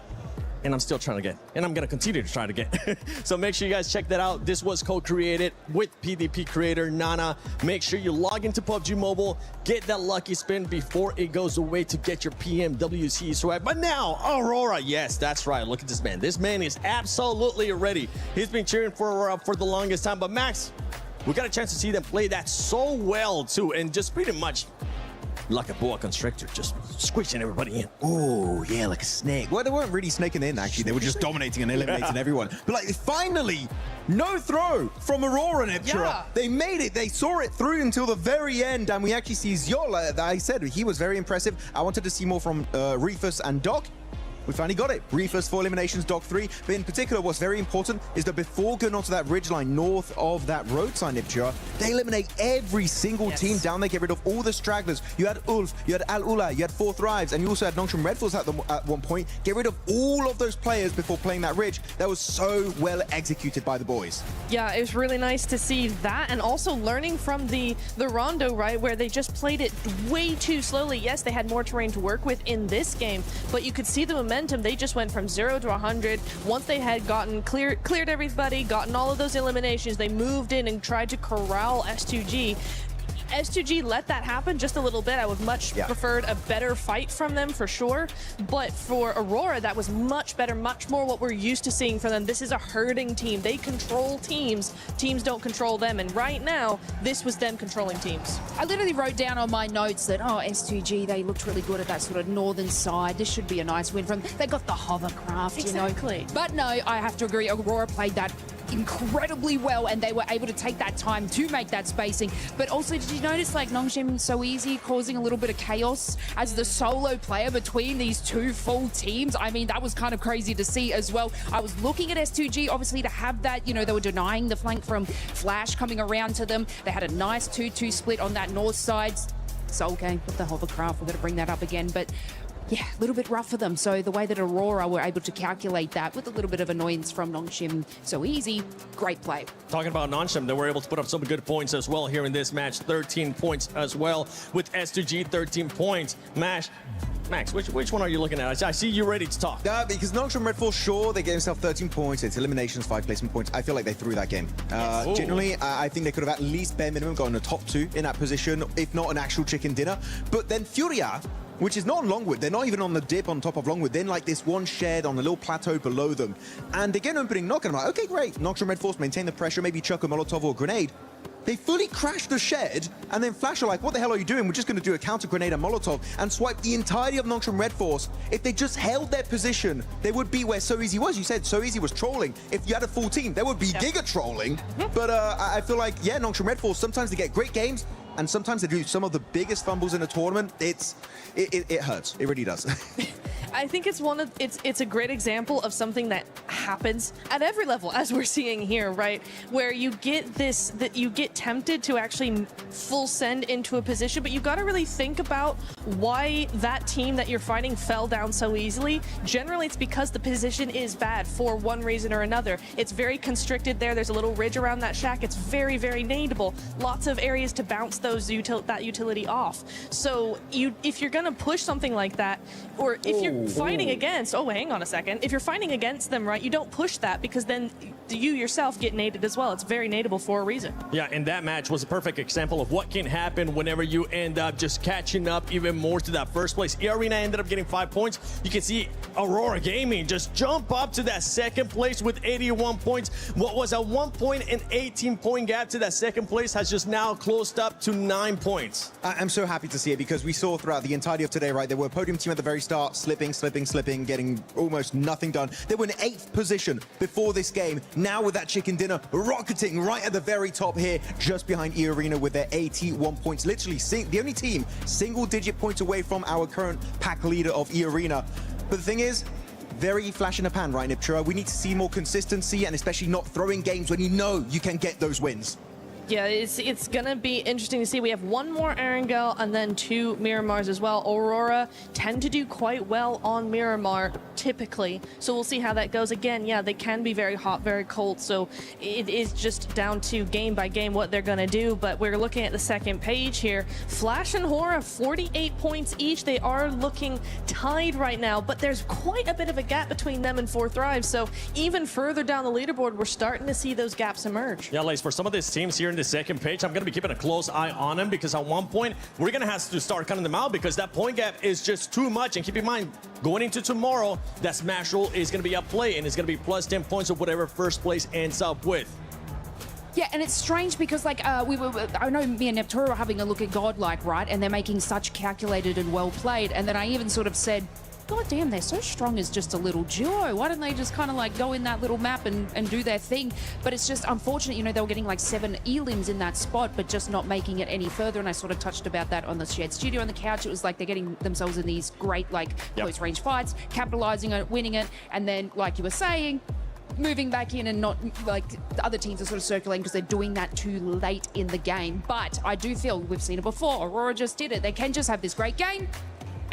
And I'm still trying to get, and I'm going to continue to try to get. So make sure you guys check that out. This was co-created with PvP creator Nana. Make sure you log into PUBG Mobile, get that lucky spin before it goes away to get your PMWC swag. But now, Aurora, yes, that's right. Look at this man. This man is absolutely ready. He's been cheering for Aurora for the longest time. But Max, we got a chance to see them play that so well too, and just pretty much like a boa constrictor, just squishing everybody in. Oh, yeah, like a snake. Well, they weren't really snaking in, actually. They were just dominating and eliminating everyone. But, like, finally, no throw from Aurora and Epchira. Yeah. They made it. They saw it through until the very end. And we actually see Ziola, that I said, he was very impressive. I wanted to see more from Reefus and Doc. We finally got it. Reefus 4 eliminations, Doc 3. But in particular, what's very important is that before going onto that ridgeline north of that road sign, Ipchira, they eliminate every single team down there, get rid of all the stragglers. You had Ulf, you had Al Ula, you had Four Thrives, and you also had Nongshim Red Force at one point. Get rid of all of those players before playing that ridge. That was so well executed by the boys. Yeah, it was really nice to see that, and also learning from the Rondo, right, where they just played it way too slowly. Yes, they had more terrain to work with in this game, but you could see the momentum. They just went from 0 to 100. Once they had gotten cleared everybody, gotten all of those eliminations, they moved in and tried to corral S2G. S2G let that happen just a little bit. I would much preferred a better fight from them for sure. But for Aurora, that was much better, much more what we're used to seeing from them. This is a herding team. They control teams. Teams don't control them. And right now, this was them controlling teams. I literally wrote down on my notes that, oh, S2G, they looked really good at that sort of northern side. This should be a nice win from them. They got the hovercraft, exactly. You know. But no, I have to agree. Aurora played that incredibly well, and they were able to take that time to make that spacing. But also, did you notice, like, Nongshim So Easy causing a little bit of chaos as the solo player between these two full teams? I mean, that was kind of crazy to see as well. I was looking at S2G, obviously, to have that, you know, they were denying the flank from Flash coming around to them. They had a nice 2-2 split on that north side. Soul game with the hovercraft, we're going to bring that up again, but yeah, a little bit rough for them. So the way that Aurora were able to calculate that with a little bit of annoyance from Nongshim So Easy, great play. Talking about Nongshim, they were able to put up some good points as well here in this match. 13 points as well with S2G, 13 points. Max, which one are you looking at? I see you ready to talk. Yeah, because Nongshim Red Force, sure, they gave themselves 13 points. It's eliminations, 5 placement points. I feel like they threw that game. Generally, I think they could have at least bare minimum gotten a top 2 in that position, if not an actual chicken dinner. But then Furia which is not on Longwood. They're not even on the dip on top of Longwood. They're in like this one shed on a little plateau below them. And they get an opening knock, and I'm like, okay, great. Nongshim Red Force maintain the pressure, maybe chuck a Molotov or a grenade. They fully crash the shed, and then Flash are like, what the hell are you doing? We're just going to do a counter grenade and Molotov and swipe the entirety of Nongshim Red Force. If they just held their position, they would be where So Easy was. You said So Easy was trolling. If you had a full team, there would be giga trolling. But I feel like, yeah, Nongshim Red Force, sometimes they get great games, and sometimes they do some of the biggest fumbles in a tournament. It hurts. It really does. I think it's a great example of something that happens at every level, as we're seeing here, right? Where you get this, that you get tempted to actually full send into a position, but you got to really think about why that team that you're fighting fell down so easily. Generally, it's because the position is bad for one reason or another. It's very constricted there. There's a little ridge around that shack. It's very, very nadeable. Lots of areas to bounce those that utility off. So if you're gonna push something like that, or if you're fighting against, hang on a second. If you're fighting against them, right, you don't push that, because then you yourself get naded as well. It's very nadeable for a reason. Yeah, and that match was a perfect example of what can happen whenever you end up just catching up even more to that first place. E-Arena ended up getting 5 points. You can see Aurora Gaming just jump up to that second place with 81 points. What was a 1 point and 18-point gap to that second place has just now closed up to 9 points. I'm so happy to see it, because we saw throughout the entirety of today, right, there were a podium team at the very start, slipping, getting almost nothing done. They were in 8th position before this game. Now with that chicken dinner rocketing right at the very top here, just behind E-Arena with their 81 points. Literally the only team single-digit points away from our current pack leader of E-Arena. But the thing is, very flash in the pan, right, Niptura? We need to see more consistency, and especially not throwing games when you know you can get those wins. Yeah, it's gonna be interesting to see. We have one more Erangel and then 2 Miramars as well. Aurora tend to do quite well on Miramar, typically. So we'll see how that goes. Again, yeah, they can be very hot, very cold. So it is just down to game by game what they're gonna do. But we're looking at the second page here. Flash and Hora, 48 points each. They are looking tied right now, but there's quite a bit of a gap between them and 4th Thrive. So even further down the leaderboard, we're starting to see those gaps emerge. Yeah, Lace, for some of these teams here in the second page, I'm going to be keeping a close eye on them, because at one point we're going to have to start cutting them out, because that point gap is just too much. And keep in mind, going into tomorrow, that smash roll is going to be up play, and it's going to be plus 10 points of whatever first place ends up with. Yeah, and it's strange because, like, I know me and Neptura were having a look at GodLike, right? And they're making such calculated and well played. And then I even sort of said, God damn, they're so strong as just a little duo. Why don't they just kind of like go in that little map and do their thing? But it's just unfortunate, you know, they were getting like 7 elims in that spot, but just not making it any further. And I sort of touched about that on the shared studio on the couch. It was like they're getting themselves in these great, like, close range fights, capitalizing on it, winning it. And then, like you were saying, moving back in and not, like, the other teams are sort of circulating because they're doing that too late in the game. But I do feel, we've seen it before, Aurora just did it. They can just have this great game,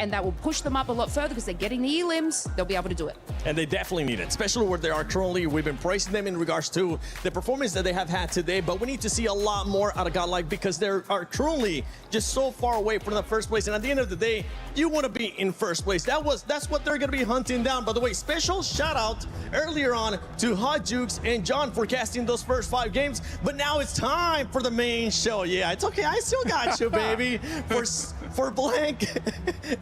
and that will push them up a lot further because they're getting the elims. They'll be able to do it. And they definitely need it, especially where they are currently. We've been praising them in regards to the performance that they have had today, but we need to see a lot more out of GodLike, because they are currently just so far away from the first place. And at the end of the day, you want to be in first place. That's what they're going to be hunting down. By the way, special shout out earlier on to Hot Jukes and John for casting those first 5 games. But now it's time for the main show. Yeah, it's okay. I still got you, baby. For Blank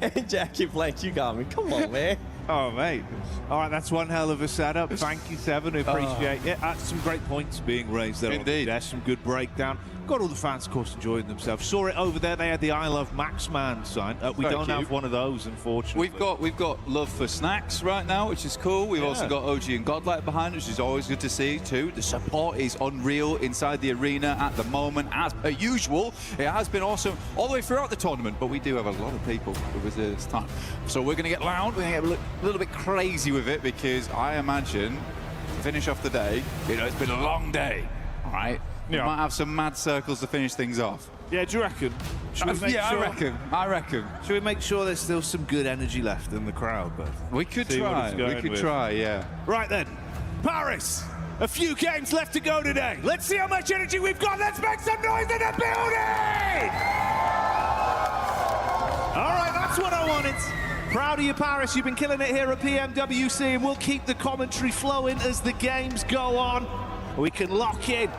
and Jackie Blank, you got me. Come on, man. Oh, mate. All right, that's one hell of a setup. Thank you, Seven. We appreciate it. Some great points being raised there. Indeed. There's some good breakdown. Got all the fans, of course, enjoying themselves. Saw it over there. They had the I Love Maxman sign. We don't have one of those, unfortunately. We've got love for snacks right now, which is cool. We've also got OG and GodLike behind us, which is always good to see too. The support is unreal inside the arena at the moment, as per usual. It has been awesome all the way throughout the tournament, but we do have a lot of people with us this time. So we're going to get loud. We're going to get a little bit crazy with it, because I imagine to finish off the day, you know, it's been a long day. All right. We might have some mad circles to finish things off. Yeah, do you reckon? I reckon. Should we make sure there's still some good energy left in the crowd? But we could try. Yeah. Right then, Paris. A few games left to go today. Let's see how much energy we've got. Let's make some noise in the building! All right, that's what I wanted. Proud of you, Paris. You've been killing it here at PMWC, and we'll keep the commentary flowing as the games go on. We can lock in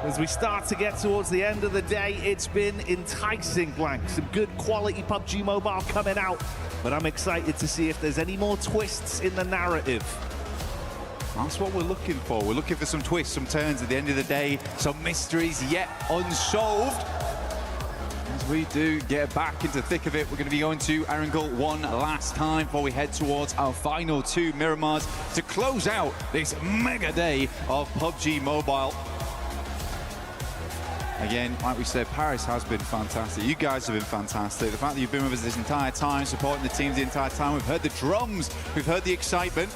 As we start to get towards the end of the day, it's been enticing, Blank. Some good quality PUBG Mobile coming out, but I'm excited to see if there's any more twists in the narrative. That's what we're looking for. We're looking for some twists, some turns at the end of the day, some mysteries yet unsolved. As we do get back into the thick of it, we're going to be going to Erangel one last time before we head towards our final 2 Miramars to close out this mega day of PUBG Mobile. Again, like we said, Paris has been fantastic. You guys have been fantastic. The fact that you've been with us this entire time, supporting the teams the entire time. We've heard the drums. We've heard the excitement.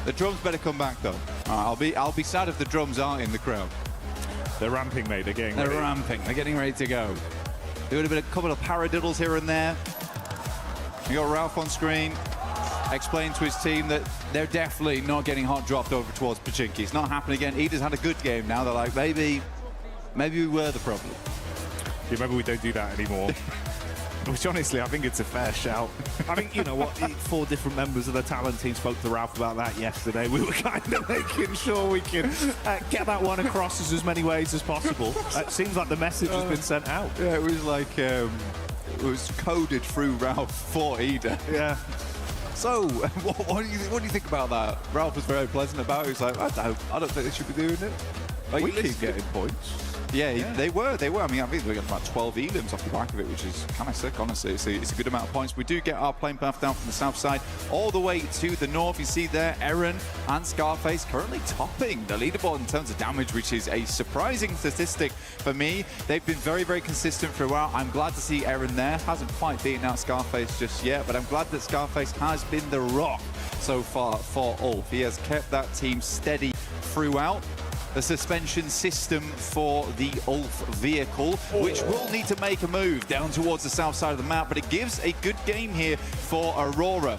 The drums better come back, though. I'll be sad if the drums aren't in the crowd. They're ramping, mate. They're getting ready. They're ramping. They're getting ready to go. There would have been a couple of paradiddles here and there. You got Ralph on screen explaining to his team that they're definitely not getting hot dropped over towards Pachinki. It's not happening again. Eda's had a good game now. They're like, maybe we were the problem. Yeah, maybe we don't do that anymore. Which, honestly, I think it's a fair shout. I think, you know what, 4 different members of the talent team spoke to Ralph about that yesterday. We were kind of making sure we can get that one across as many ways as possible. It seems like the message has been sent out. Yeah, it was like, it was coded through Ralph for Eda. Yeah. So, what do you think about that? Ralph was very pleasant about it. He was like, I don't think they should be doing it. Like, We keep getting points. Yeah, they were. I mean, I think we got about 12 elims off the back of it, which is kind of sick, honestly. It's a good amount of points. We do get our plane path down from the south side all the way to the north. You see there, Eren and Scarface currently topping the leaderboard in terms of damage, which is a surprising statistic for me. They've been very, very consistent throughout. I'm glad to see Eren there. Hasn't quite beaten out Scarface just yet, but I'm glad that Scarface has been the rock so far for Ulf. He has kept that team steady throughout. The suspension system for the Ulf vehicle, which will need to make a move down towards the south side of the map, but it gives a good game here for Aurora,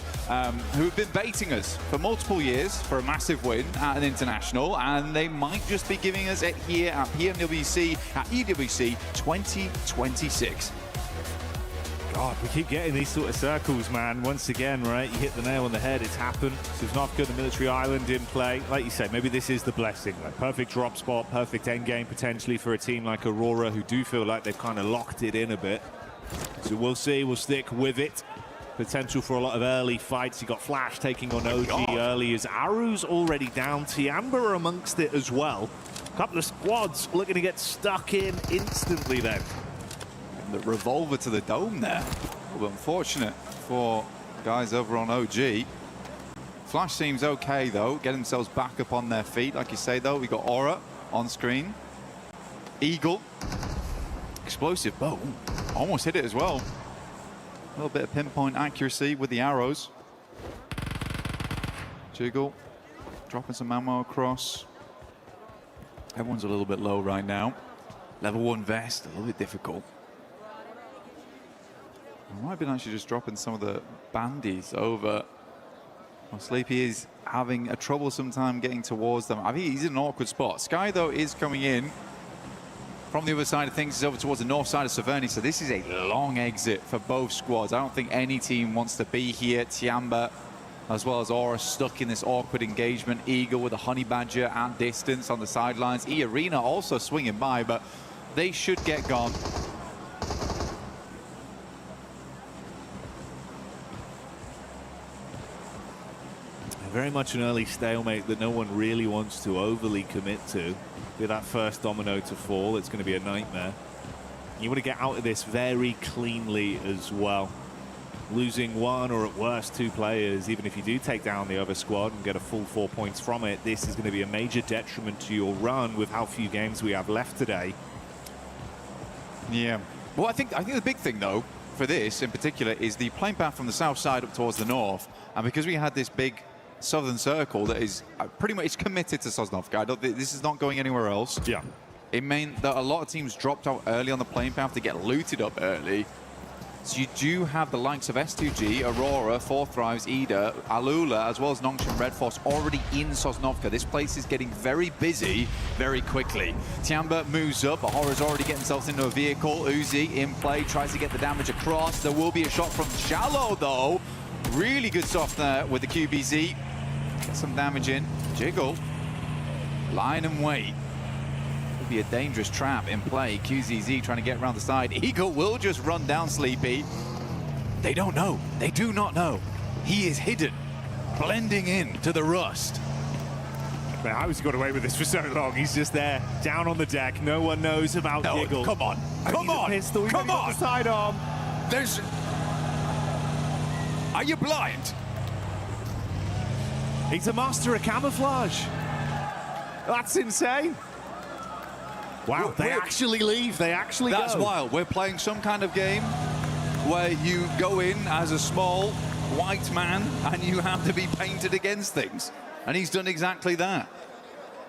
who have been baiting us for multiple years for a massive win at an international, and they might just be giving us it here at PMWC, at EWC 2026. God, we keep getting these sort of circles, man. Once again, right, you hit the nail on the head. It's happened. Suznovka, the military island in play. Like you say, maybe this is the blessing. Like perfect drop spot, perfect end game potentially for a team like Aurora, who do feel like they've kind of locked it in a bit. So we'll see. We'll stick with it. Potential for a lot of early fights. You got Flash taking on OG early as Aru's already down. Tiamba amongst it as well. A couple of squads looking to get stuck in instantly then. The revolver to the dome there. A little unfortunate for guys over on OG. Flash seems okay though, get themselves back up on their feet. Like you say though, we got Aura on screen. Eagle. Explosive bow. Almost hit it as well. A little bit of pinpoint accuracy with the arrows. Jiggle. Dropping some ammo across. Everyone's a little bit low right now. Level 1 vest, a little bit difficult. I might be actually just dropping some of the bandies over. Well, Sleepy is having a troublesome time getting towards them. I think he's in an awkward spot. Sky, though, is coming in from the other side of things. He's over towards the north side of Saverni, so this is a long exit for both squads. I don't think any team wants to be here. Tiamba, as well as Aura, stuck in this awkward engagement. Eagle with a Honey Badger at distance on the sidelines. E-Arena also swinging by, but they should get gone. Very much an early stalemate that no one really wants to overly commit to. Be that first domino to fall, it's going to be a nightmare. You want to get out of this very cleanly as well. Losing 1 or at worst 2 players, even if you do take down the other squad and get a full 4 points from it, this is going to be a major detriment to your run with how few games we have left today. Yeah. Well, I think the big thing though for this in particular is the plane path from the south side up towards the north, and because we had this big southern circle that is pretty much committed to Sosnovka. This is not going anywhere else. Yeah. It meant that a lot of teams dropped out early on the plane path to get looted up early. So you do have the likes of S2G, Aurora, Fourth Thrives, Eda, Alula, as well as Nongshim Red Force already in Sosnovka. This place is getting very busy very quickly. Tiamba moves up, but Horror's already getting themselves into a vehicle. Uzi in play, tries to get the damage across. There will be a shot from Shallow though. Really good stuff there with the QBZ. Get some damage in. Jiggle. Line and wait. be a dangerous trap in play. QZZ trying to get around the side. Eagle will just run down Sleepy. They don't know. They do not know. He is hidden, blending in to the rust. Man, how has he got away with this for so long? He's just there, down on the deck. No one knows about Giggle. Come on. Come on. Pistol. Come on. The sidearm. There's... Are you blind? He's a master of camouflage. That's insane. Wow, they actually leave. They actually That's go. wild. We're playing some kind of game where you go in as a small white man and you have to be painted against things. And he's done exactly that.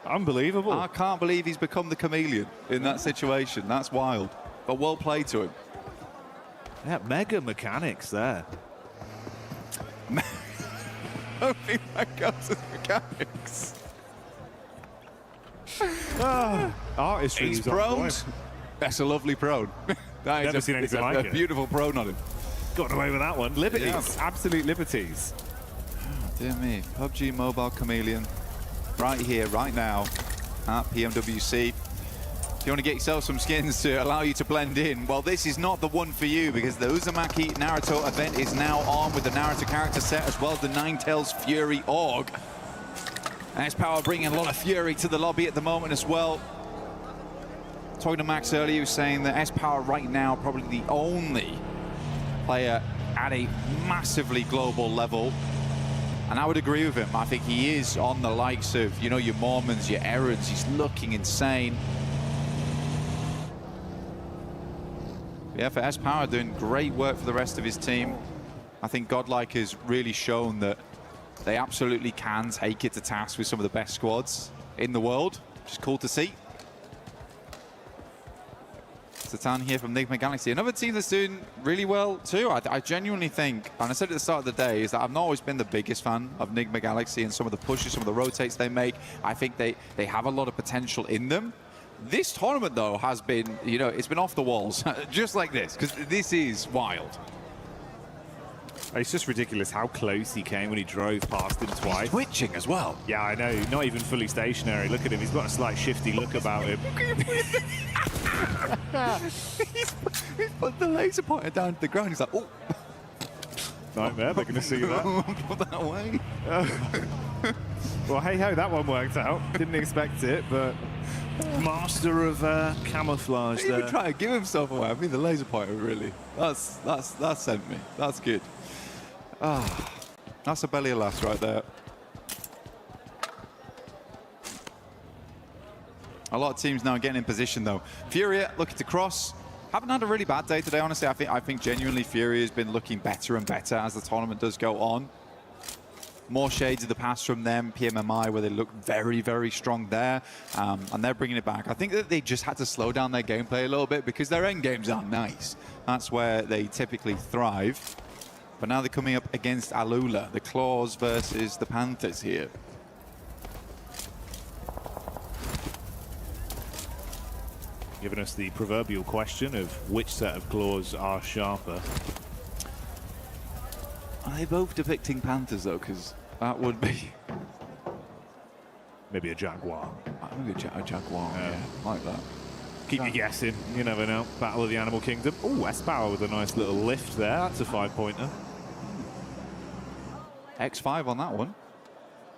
Unbelievable. I can't believe he's become the chameleon in that situation. That's wild. But well played to him. Yeah, mega mechanics there. Only Megaz's mechanics. Artistry. He's prone. That's a lovely prone. That Never is seen anything like a it. beautiful prone on him. Got away with that one. Liberties. Yeah. Absolute liberties. Dear me. PUBG Mobile Chameleon. Right here, right now, at PMWC. If you want to get yourself some skins to allow you to blend in, well, this is not the one for you, because the Uzumaki Naruto event is now on with the Naruto character set, as well as the Ninetales Fury Org. S-Power bringing a lot of fury to the lobby at the moment as well. Talking to Max earlier, he was saying that S-Power right now probably the only player at a massively global level. And I would agree with him. I think he is on the likes of, you know, your Mormons, your Errands. He's looking insane. Yeah, for S-Power, doing great work for the rest of his team. I think GodLike has really shown that they absolutely can take it to task with some of the best squads in the world, which is cool to see. Satan here from Nigma Galaxy. Another team that's doing really well too. I genuinely think, and I said at the start of the day, is that I've not always been the biggest fan of Nigma Galaxy and some of the pushes, some of the rotates they make. I think they have a lot of potential in them. This tournament, though, has been, you know, it's been off the walls, just like this, because this is wild. It's just ridiculous how close he came when he drove past him twice. Twitching as well. Yeah, I know. Not even fully stationary. Look at him. He's got a slight shifty look about him. He's put the laser pointer down to the ground. He's like, oh. Nightmare. They're going to see that. Put that away. Well, hey-ho, that one worked out. Didn't expect it, but master of camouflage there. He even try to give himself away. I mean, the laser pointer, really. That's sent me. That's good. Ah, that's a belly of laughs right there. A lot of teams now getting in position, though. Furia looking to cross. Haven't had a really bad day today, honestly. I think genuinely Furia has been looking better and better as the tournament does go on. More shades of the past from them. PMMI, where they look very, very strong there. And they're bringing it back. I think that they just had to slow down their gameplay a little bit because their end games aren't nice. That's where they typically thrive. But now they're coming up against Alula, the Claws versus the Panthers here. Giving us the proverbial question of which set of claws are sharper. Are they both depicting Panthers, though? Because that would be... Maybe a Jaguar. Maybe a Jaguar, yeah. Like that. Keep you guessing. You never know. Battle of the Animal Kingdom. Oh, S-Power with a nice little lift there. That's a 5-pointer. X5 on that one.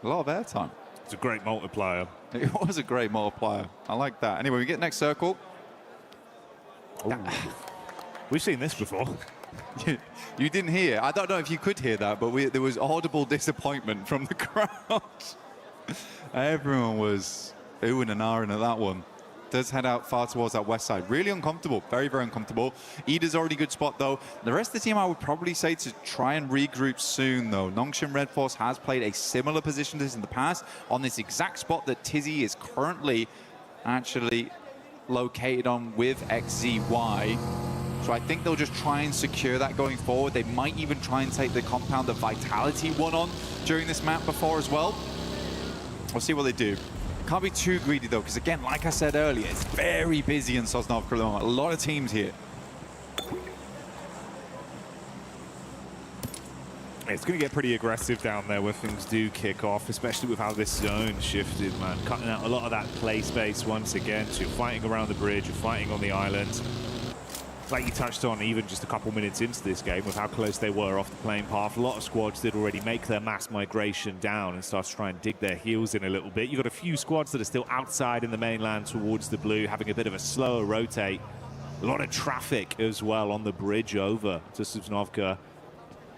A lot of airtime. It's a great multiplier. It was a great multiplier. I like that. Anyway, we get next circle. We've seen this before. You didn't hear. I don't know if you could hear that, but there was audible disappointment from the crowd. Everyone was oohing and ahhing at that one. Does head out far towards that west side. Really uncomfortable. Very, very uncomfortable. Ida's already good spot, though. The rest of the team, I would probably say to try and regroup soon, though. Nongshim Red Force has played a similar position to this in the past on this exact spot that Tizzy is currently actually located on with XZY. So I think they'll just try and secure that going forward. They might even try and take the compound of Vitality one on during this map before as well. We'll see what they do. Can't be too greedy, though, because, again, like I said earlier, it's very busy in Sosnovka at the moment. A lot of teams here. It's going to get pretty aggressive down there when things do kick off, especially with how this zone shifted, man. Cutting out a lot of that play space once again. So you're fighting around the bridge, you're fighting on the island. Like you touched on, even just a couple minutes into this game, with how close they were off the playing path, a lot of squads did already make their mass migration down and start to try and dig their heels in a little bit. You've got a few squads that are still outside in the mainland towards the blue, having a bit of a slower rotate. A lot of traffic as well on the bridge over to Sosnovka.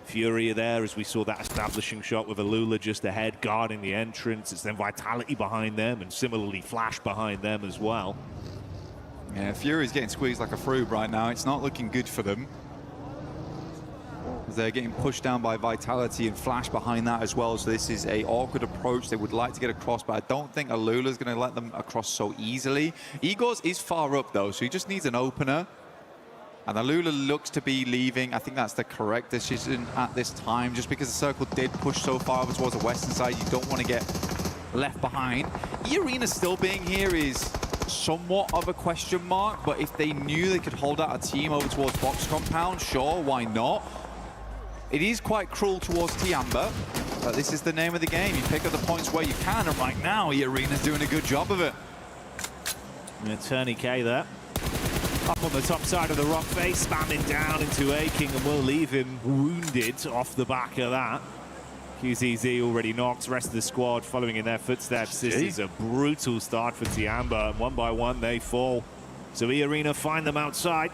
Fury there, as we saw that establishing shot with Alula just ahead, guarding the entrance. It's then Vitality behind them, and similarly Flash behind them as well. Yeah, Fury's getting squeezed like a fruit right now. It's not looking good for them. They're getting pushed down by Vitality and Flash behind that as well. So this is a awkward approach. They would like to get across, but I don't think Alula's going to let them across so easily. Igor's is far up though, so he just needs an opener. And Alula looks to be leaving. I think that's the correct decision at this time, just because the circle did push so far over towards the western side. You don't want to get left behind. E-Arena still being here is somewhat of a question mark, but if they knew they could hold out a team over towards Box Compound, sure, why not? It is quite cruel towards Tiamba, but this is the name of the game. You pick up the points where you can, and right now, E-Arena's doing a good job of it. And Tourniquet there. Up on the top side of the rock face, spamming down into Aching, and will leave him wounded off the back of that. QZZ already knocked, rest of the squad following in their footsteps. This is a brutal start for Tiamba, and one by one they fall. So E-Arena find them outside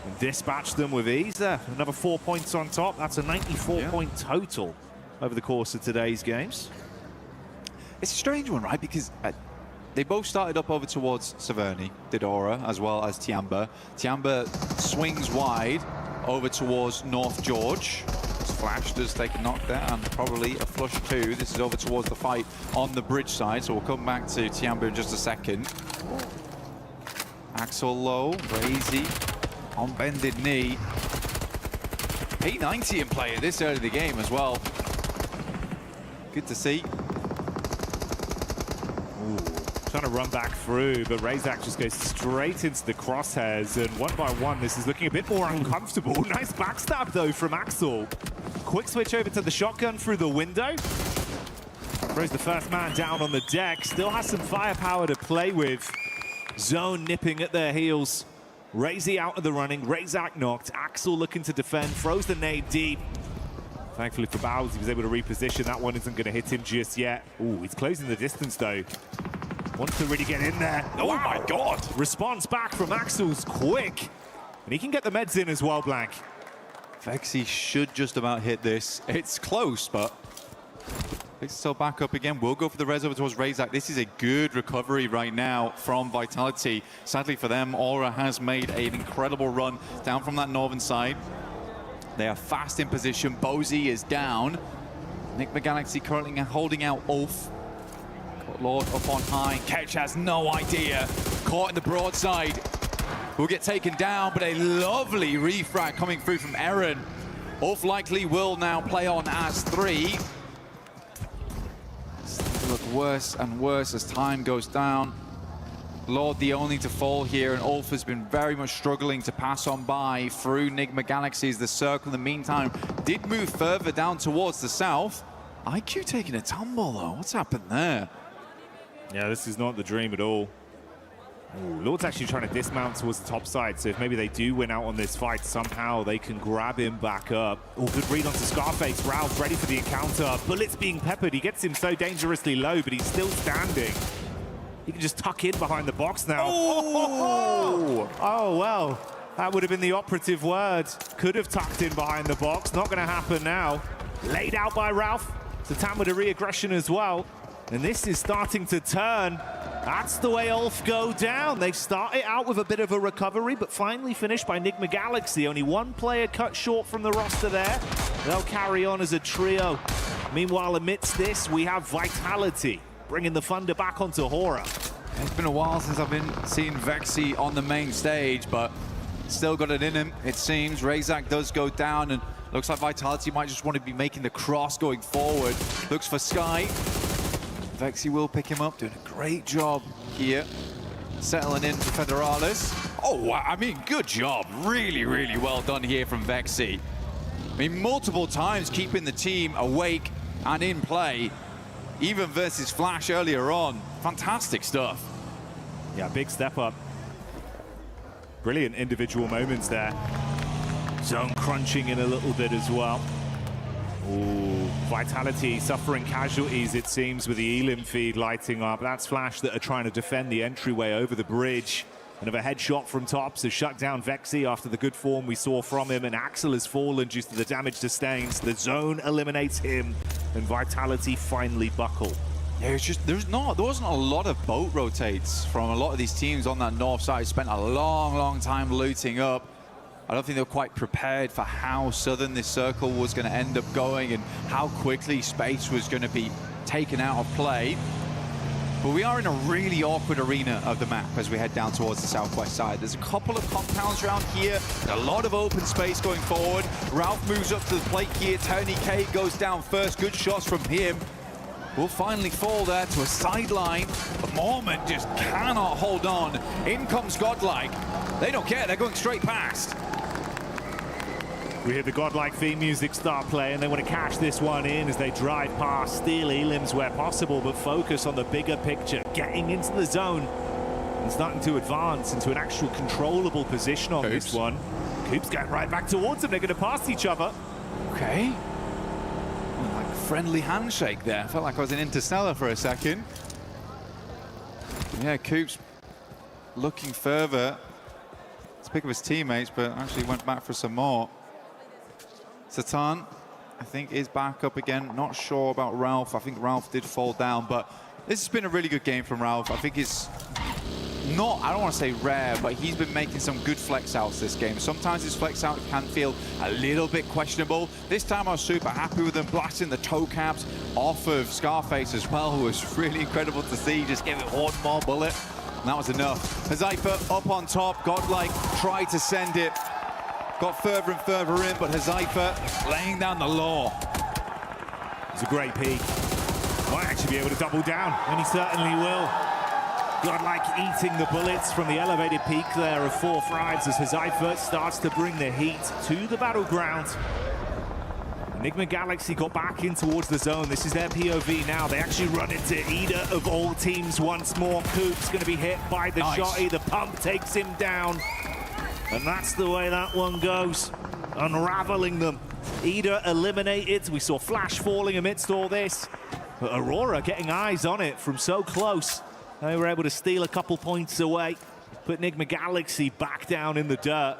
and dispatch them with ease there. Another 4 points on top. That's a 94-point total over the course of today's games. It's a strange one, right? Because they both started up over towards Severny, Didora, as well as Tiamba. Tiamba swings wide over towards North George. Flash does take a knock there, and probably a flush too. This is over towards the fight on the bridge side, so we'll come back to Tiamba in just a second. Axel low, Crazy on bended knee. P90 in play at this early in the game as well. Good to see. Trying to run back through, but Razak just goes straight into the crosshairs, and one by one, this is looking a bit more uncomfortable. Nice backstab, though, from Axel. Quick switch over to the shotgun through the window. Throws the first man down on the deck. Still has some firepower to play with. Zone nipping at their heels. Razy out of the running. Razak knocked. Axel looking to defend. Throws the nade deep. Thankfully for Bowles, he was able to reposition. That one isn't going to hit him just yet. Ooh, he's closing the distance, though. Wants to really get in there. Oh my God! Response back from Axel's quick. And he can get the meds in as well, Blank. Vexy should just about hit this. It's close, but picks itself back up again. We'll go for the res over towards Razak. This is a good recovery right now from Vitality. Sadly for them, Aura has made an incredible run down from that northern side. They are fast in position. Bozy is down. Nigma Galaxy currently holding out Ulf. Lord up on high. Ketch has no idea. Caught in the broadside. Will get taken down, but a lovely refrag coming through from Eren. Ulf likely will now play on as 3. It's starting to look worse and worse as time goes down. Lord the only to fall here, and Ulf has been very much struggling to pass on by through Nigma Galaxies. The circle in the meantime did move further down towards the south. IQ taking a tumble though. What's happened there? Yeah, this is not the dream at all. Ooh, Lord's actually trying to dismount towards the top side, so if maybe they do win out on this fight, somehow they can grab him back up. Oh, good read onto Scarface. Ralph ready for the encounter. Bullets being peppered. He gets him so dangerously low, but he's still standing. He can just tuck in behind the box now. Oh, well, that would have been the operative word. Could have tucked in behind the box. Not going to happen now. Laid out by Ralph. Satan with a re-aggression as well. And this is starting to turn. That's the way Ulf go down. They started out with a bit of a recovery, but finally finished by Nigma Galaxy. Only one player cut short from the roster there. They'll carry on as a trio. Meanwhile, amidst this, we have Vitality bringing the thunder back onto Hora. It's been a while since I've been seeing Vexy on the main stage, but still got it in him, it seems. Razak does go down, and looks like Vitality might just want to be making the cross going forward. Looks for Sky. Vexy will pick him up, doing a great job here. Settling in for Federalis. Oh, I mean, good job. Really, really well done here from Vexy. I mean, multiple times keeping the team awake and in play, even versus Flash earlier on. Fantastic stuff. Yeah, big step up. Brilliant individual moments there. Zone crunching in a little bit as well. Ooh, Vitality suffering casualties, it seems, with the Elim feed lighting up. That's Flash that are trying to defend the entryway over the bridge. Another headshot from Tops has shut down Vexy after the good form we saw from him, and Axel has fallen due to the damage sustained. The zone eliminates him, and Vitality finally buckle. Yeah, it's just, there wasn't a lot of boat rotates from a lot of these teams on that north side. Spent a long time looting up. I don't think they were quite prepared for how southern this circle was going to end up going and how quickly space was going to be taken out of play. But we are in a really awkward arena of the map as we head down towards the southwest side. There's a couple of compounds around here, a lot of open space going forward. Ralph moves up to the plate here. Tony K goes down first. Good shots from him. Will finally fall there to a sideline. But Mormon just cannot hold on. In comes Godlike. They don't care, they're going straight past. We hear the godlike theme music start playing. They want to cash this one in as they drive past, steal Elims where possible, but focus on the bigger picture, getting into the zone and starting to advance into an actual controllable position on this one. Coop's going right back towards them. They're going to pass each other. Okay. Like a friendly handshake there. I felt like I was in Interstellar for a second. Yeah, Coop's looking further to pick up his teammates, but actually went back for some more. Satan, I think, is back up again. Not sure about Ralph. I think Ralph did fall down, but this has been a really good game from Ralph. I think it's not, I don't want to say rare, but he's been making some good flex outs this game. Sometimes his flex out can feel a little bit questionable. This time I was super happy with him, blasting the toe caps off of Scarface as well. It was really incredible to see. Just give it one more bullet, and that was enough. Hazaifa up on top. Godlike tried to send it. Got further and further in, but Hazaifa laying down the law. It's a great peek. Might actually be able to double down, and he certainly will. Godlike eating the bullets from the elevated peak there of 4 frags as Hazaifa starts to bring the heat to the battleground. Enigma Galaxy got back in towards the zone. This is their POV now. They actually run into Ida of all teams once more. Coop's going to be hit by the shotty. The pump takes him down. And that's the way that one goes, unraveling them. Ida eliminated. We saw Flash falling amidst all this, but Aurora getting eyes on it from so close. They were able to steal a couple points away, put Enigma Galaxy back down in the dirt.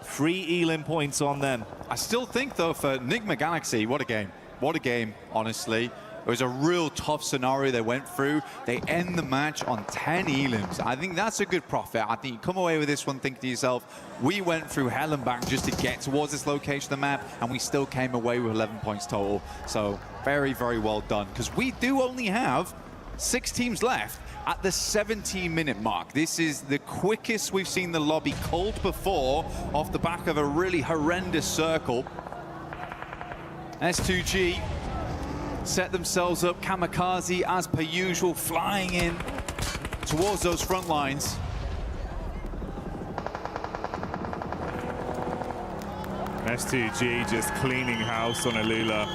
3 Elim points on them. I still think, though, for Enigma Galaxy, what a game. What a game, honestly. It was a real tough scenario they went through. They end the match on 10 Elims. I think that's a good profit. I think you come away with this one thinking to yourself, we went through hell and back just to get towards this location of the map, and we still came away with 11 points total. So very, very well done. Because we do only have 6 teams left at the 17-minute mark. This is the quickest we've seen the lobby cold before off the back of a really horrendous circle. S2G set themselves up, kamikaze as per usual, flying in towards those front lines. S2G just cleaning house on Alula.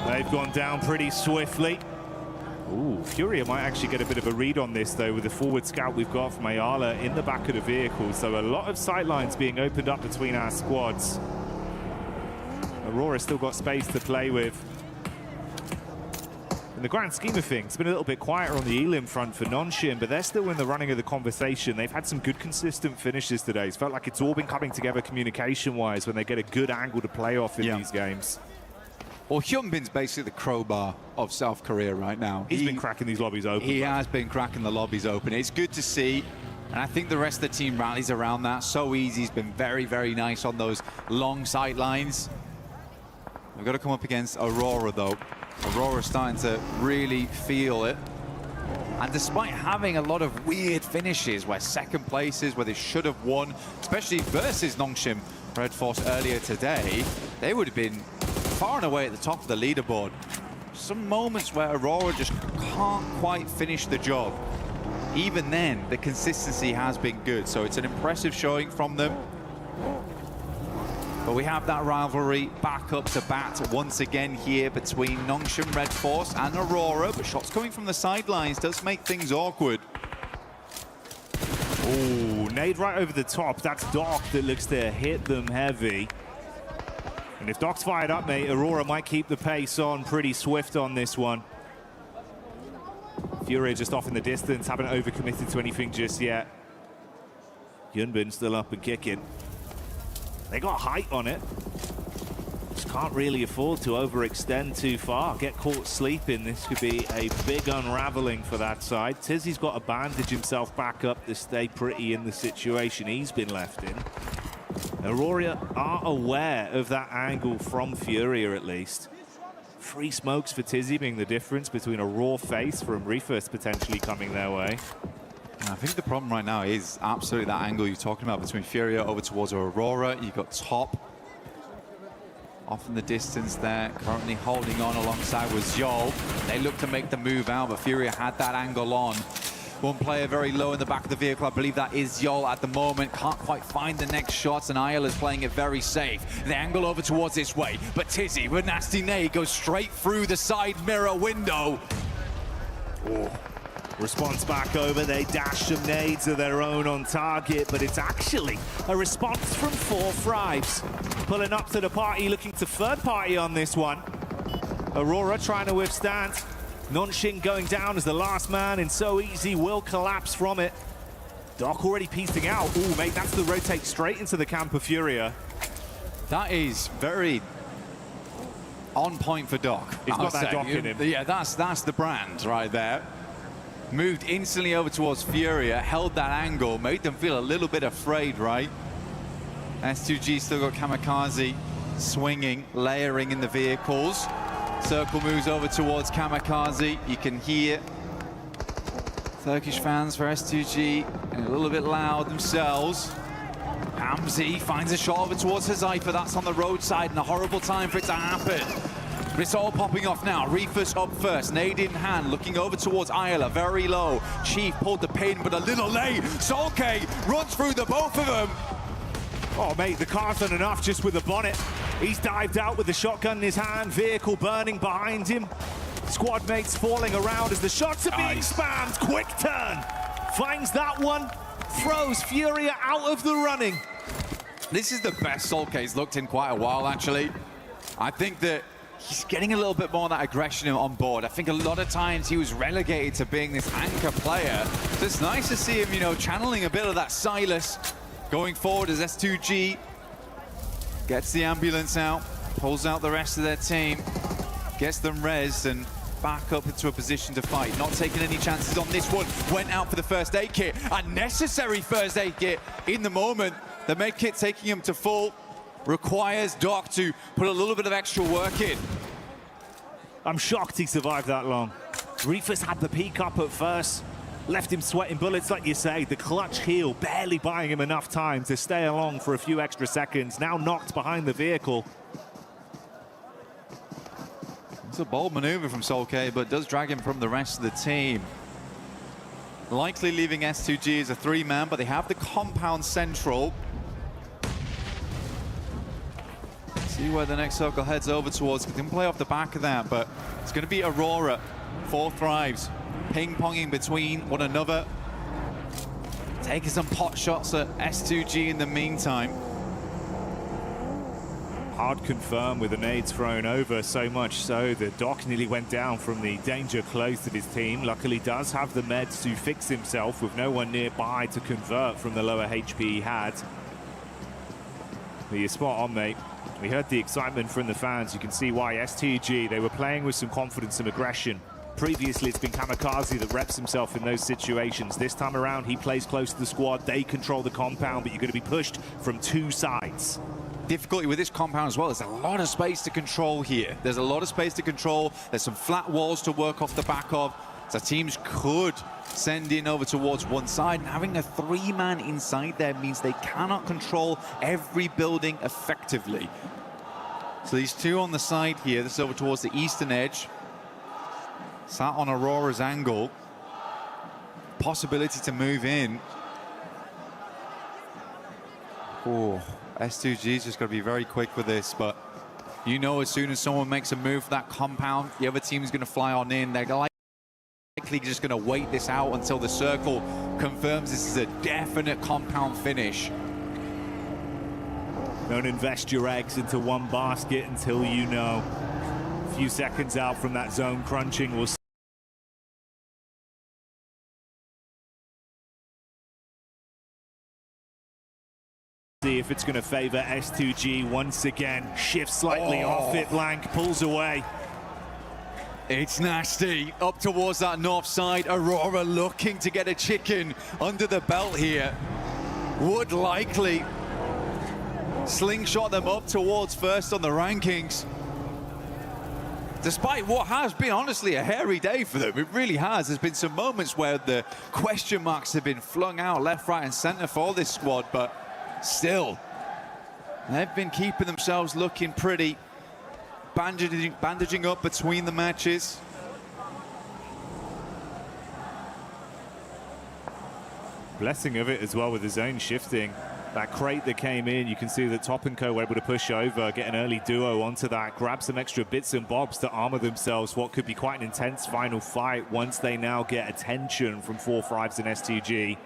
They've gone down pretty swiftly. Ooh, Furia might actually get a bit of a read on this, though, with the forward scout we've got from Ayala in the back of the vehicle. So a lot of sight lines being opened up between our squads. Aurora's still got space to play with. In the grand scheme of things, it's been a little bit quieter on the Elim front for Nonshin, but they're still in the running of the conversation. They've had some good consistent finishes today. It's felt like it's all been coming together communication-wise when they get a good angle to play off in these games. Well, Hyunbin's basically the crowbar of South Korea right now. He's been cracking these lobbies open. He has been cracking the lobbies open. It's good to see. And I think the rest of the team rallies around that so easy. He's been very, very nice on those long sight lines. We've got to come up against Aurora, though. Aurora's starting to really feel it. And despite having a lot of weird finishes where second places, where they should have won, especially versus Nongshim Red Force earlier today, they would have been far and away at the top of the leaderboard. Some moments where Aurora just can't quite finish the job. Even then, the consistency has been good. So it's an impressive showing from them. But we have that rivalry back up to bat once again here between Nongshim Red Force and Aurora. But shots coming from the sidelines does make things awkward. Oh, nade right over the top. That's Doc that looks to hit them heavy. And if Doc's fired up, mate, Aurora might keep the pace on pretty swift on this one. Fury just off in the distance, haven't overcommitted to anything just yet. Yunbin still up and kicking. They got height on it. Just can't really afford to overextend too far. Get caught sleeping. This could be a big unraveling for that side. Tizzy's got to bandage himself back up to stay pretty in the situation he's been left in. Aurora are aware of that angle from Furia at least. Free smokes for Tizzy being the difference between a raw face from Reefus potentially coming their way. I think the problem right now is absolutely that angle you're talking about between Furia over towards Aurora. You've got Top off in the distance there, currently holding on alongside with Zhol. They look to make the move out, but Furia had that angle on. One player very low in the back of the vehicle. I believe that is Zhol at the moment. Can't quite find the next shots, and Ayala is playing it very safe. The angle over towards this way, but Tizzy with nasty nade goes straight through the side mirror window. Oh. Response back over, they dash some nades of their own on target, but it's actually a response from 4 Thrives. Pulling up to the party, looking to third party on this one. Aurora trying to withstand. Nongshim going down as the last man, and So Easy will collapse from it. Doc already piecing out. Ooh, mate, that's the rotate straight into the camp of Furia. That is very on point for Doc. He's got that Doc in him. Yeah, that's the brand right there. Moved instantly over towards Furia, held that angle, made them feel a little bit afraid, right? S2G still got Kamikaze swinging, layering in the vehicles. Circle moves over towards Kamikaze. You can hear Turkish fans for S2G a little bit loud themselves. Hamzi finds a shot over towards Hazaifa. That's on the roadside, and a horrible time for it to happen. But it's all popping off now. Reefus up first, nade in hand, looking over towards Ayala, very low. Chief pulled the pin, but a little late. Solke runs through the both of them. Oh, mate, the car's done enough just with the bonnet. He's dived out with the shotgun in his hand, vehicle burning behind him. Squad mates falling around as the shots are being spammed. Quick turn, finds that one, throws Furia out of the running. This is the best Solke's looked in quite a while, actually. I think that he's getting a little bit more of that aggression on board. I think a lot of times he was relegated to being this anchor player. So it's nice to see him, you know, channeling a bit of that Silas going forward as S2G gets the ambulance out, pulls out the rest of their team, gets them rezzed and back up into a position to fight. Not taking any chances on this one. Went out for the first aid kit. A necessary first aid kit in the moment. The med kit taking him to full. Requires Doc to put a little bit of extra work in. I'm shocked he survived that long. Reefus had the peak up at first, left him sweating bullets, like you say. The clutch heal barely buying him enough time to stay along for a few extra seconds. Now knocked behind the vehicle. It's a bold maneuver from Solke, but does drag him from the rest of the team. Likely leaving S2G as a 3-man, but they have the compound central. See where the next circle heads over towards. Can play off the back of that, but it's going to be Aurora. 4 Thrives, ping-ponging between one another. Taking some pot shots at S2G in the meantime. Hard confirm with the nades thrown over, so much so that Doc nearly went down from the danger close to his team. Luckily does have the meds to fix himself with no one nearby to convert from the lower HP he had. But you're spot on, mate. We heard the excitement from the fans. You can see why S2G, they were playing with some confidence and aggression. Previously, it's been Kamikaze that reps himself in those situations. This time around, he plays close to the squad. They control the compound, but you're going to be pushed from 2 sides. Difficulty with this compound as well. There's a lot of space to control here. There's a lot of space to control. There's some flat walls to work off the back of. So teams could send in over towards one side. And having a 3-man inside there means they cannot control every building effectively. So these 2 on the side here. This is over towards the eastern edge. Sat on Aurora's angle. Possibility to move in. Oh, S2G's just got to be very quick with this, but you know as soon as someone makes a move for that compound, the other team is going to fly on in. They're likely just going to wait this out until the circle confirms this is a definite compound finish. Don't invest your eggs into one basket until you know. A few seconds out from that zone crunching, we'll see if it's going to favor S2G once again. Shifts slightly off it, Blank pulls away. It's nasty. Up towards that north side. Aurora looking to get a chicken under the belt here. Would likely slingshot them up towards first on the rankings. Despite what has been honestly a hairy day for them, it really has. There's been some moments where the question marks have been flung out left, right and center for this squad, but still, they've been keeping themselves looking pretty, bandaging up between the matches. Blessing of it as well with the zone shifting. That crate that came in, you can see that Top & Co were able to push over, get an early duo onto that, grab some extra bits and bobs to armor themselves for what could be quite an intense final fight once they now get attention from 4-5s and S2G.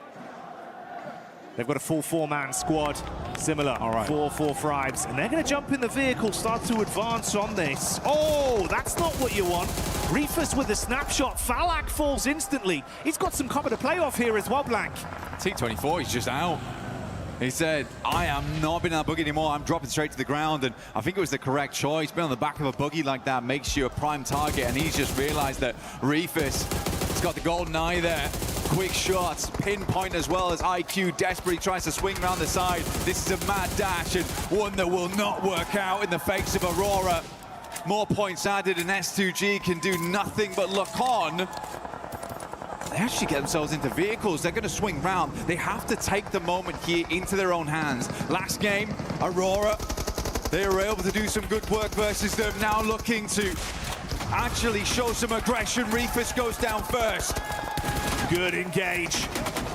They've got a full 4-man squad, similar, 4-5s, and they're going to jump in the vehicle, start to advance on this. Oh, that's not what you want. Reefus with a snapshot, Falak falls instantly. He's got some cover to play off here as well, Blank. T24, he's just out. He said, I am not being on that buggy anymore, I'm dropping straight to the ground, and I think it was the correct choice. Being on the back of a buggy like that makes you a prime target, and he's just realized that Reefus has got the golden eye there. Quick shots, pinpoint as well as IQ desperately tries to swing around the side. This is a mad dash and one that will not work out in the face of Aurora. More points added and S2G can do nothing but look on. They actually get themselves into vehicles. They're going to swing round. They have to take the moment here into their own hands. Last game, Aurora, they were able to do some good work versus them. Now looking to actually show some aggression. Reefus goes down first. Good engage,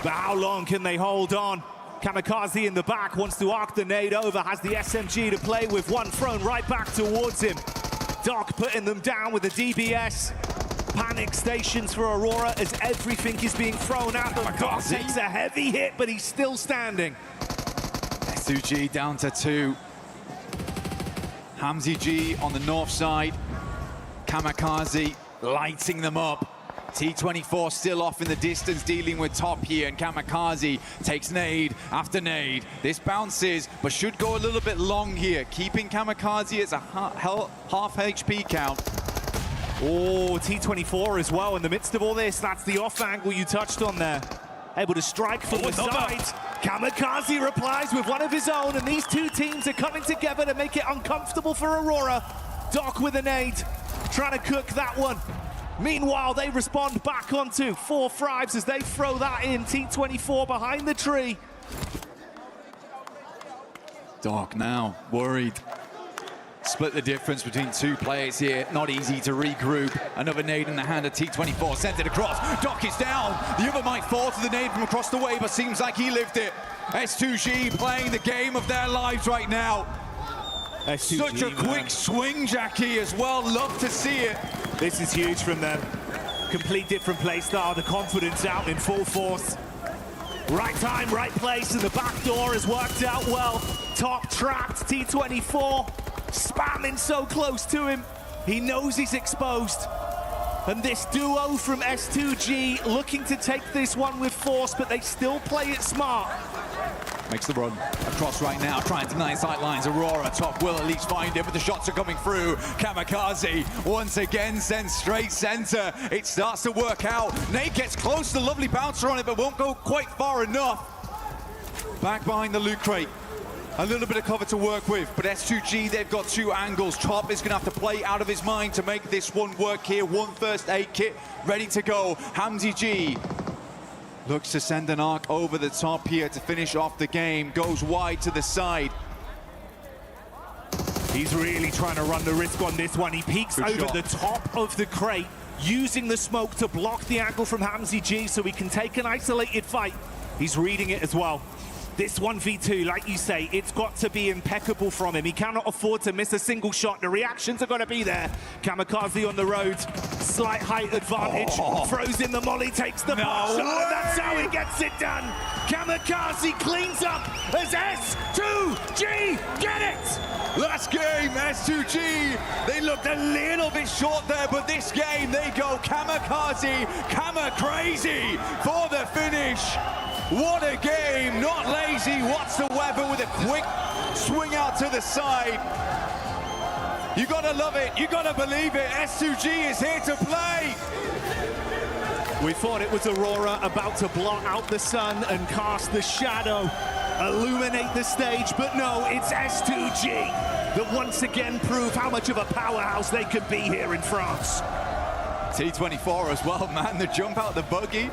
but how long can they hold on? Kamikaze in the back wants to arc the nade over, has the SMG to play with, one thrown right back towards him. Doc putting them down with the DBS. Panic stations for Aurora as everything is being thrown at them. Doc takes a heavy hit, but he's still standing. S2G down to 2. Hamzy G on the north side. Kamikaze lighting them up. T24 still off in the distance, dealing with Top here, and Kamikaze takes nade after nade. This bounces, but should go a little bit long here, keeping Kamikaze as a half HP count. Oh, T24 as well in the midst of all this. That's the off angle you touched on there. Able to strike from the side. Kamikaze replies with one of his own, and these two teams are coming together to make it uncomfortable for Aurora. Doc with a nade, trying to cook that one. Meanwhile, they respond back onto 4-5s as they throw that in. T24 behind the tree. Doc now worried. Split the difference between two players here. Not easy to regroup. Another nade in the hand of T24. Sent it across. Doc is down. The other might fall to the nade from across the way, but seems like he lived it. S2G playing the game of their lives right now. S2G, such a quick swing, Jackie, as well. Love to see it. This is huge from them. Complete different play style. The confidence out in full force. Right time, right place, and the back door has worked out well. Top trapped, T24 spamming so close to him. He knows he's exposed. And this duo from S2G looking to take this one with force, but they still play it smart. Makes the run across right now, trying to deny sight lines. Aurora, Top will at least find him, but the shots are coming through. Kamikaze once again sends straight center. It starts to work out. Nate gets close, the lovely bouncer on it, but won't go quite far enough. Back behind the loot crate. A little bit of cover to work with, but S2G, they've got two angles. Top is going to have to play out of his mind to make this one work here. One first aid kit ready to go. Hamzy G looks to send an arc over the top here to finish off the game. Goes wide to the side. He's really trying to run the risk on this one. He peeks over the top of the crate, using the smoke to block the angle from Hamzy G so he can take an isolated fight. He's reading it as well. This 1v2, like you say, it's got to be impeccable from him. He cannot afford to miss a single shot. The reactions are going to be there. Kamikaze on the road, slight height advantage, throws in the molly, takes the pot shot, and that's how he gets it done. Kamikaze cleans up as S2G get it! Last game, S2G, they looked a little bit short there, but this game, they go Kamikaze, Kama-crazy for the finish. What a game, not lazy whatsoever, with a quick swing out to the side. You gotta love it, you gotta believe it, S2G is here to play. We thought it was Aurora about to blot out the sun and cast the shadow, illuminate the stage, but no, it's S2G that once again prove how much of a powerhouse they could be here in France. T24 as well, man, the jump out the buggy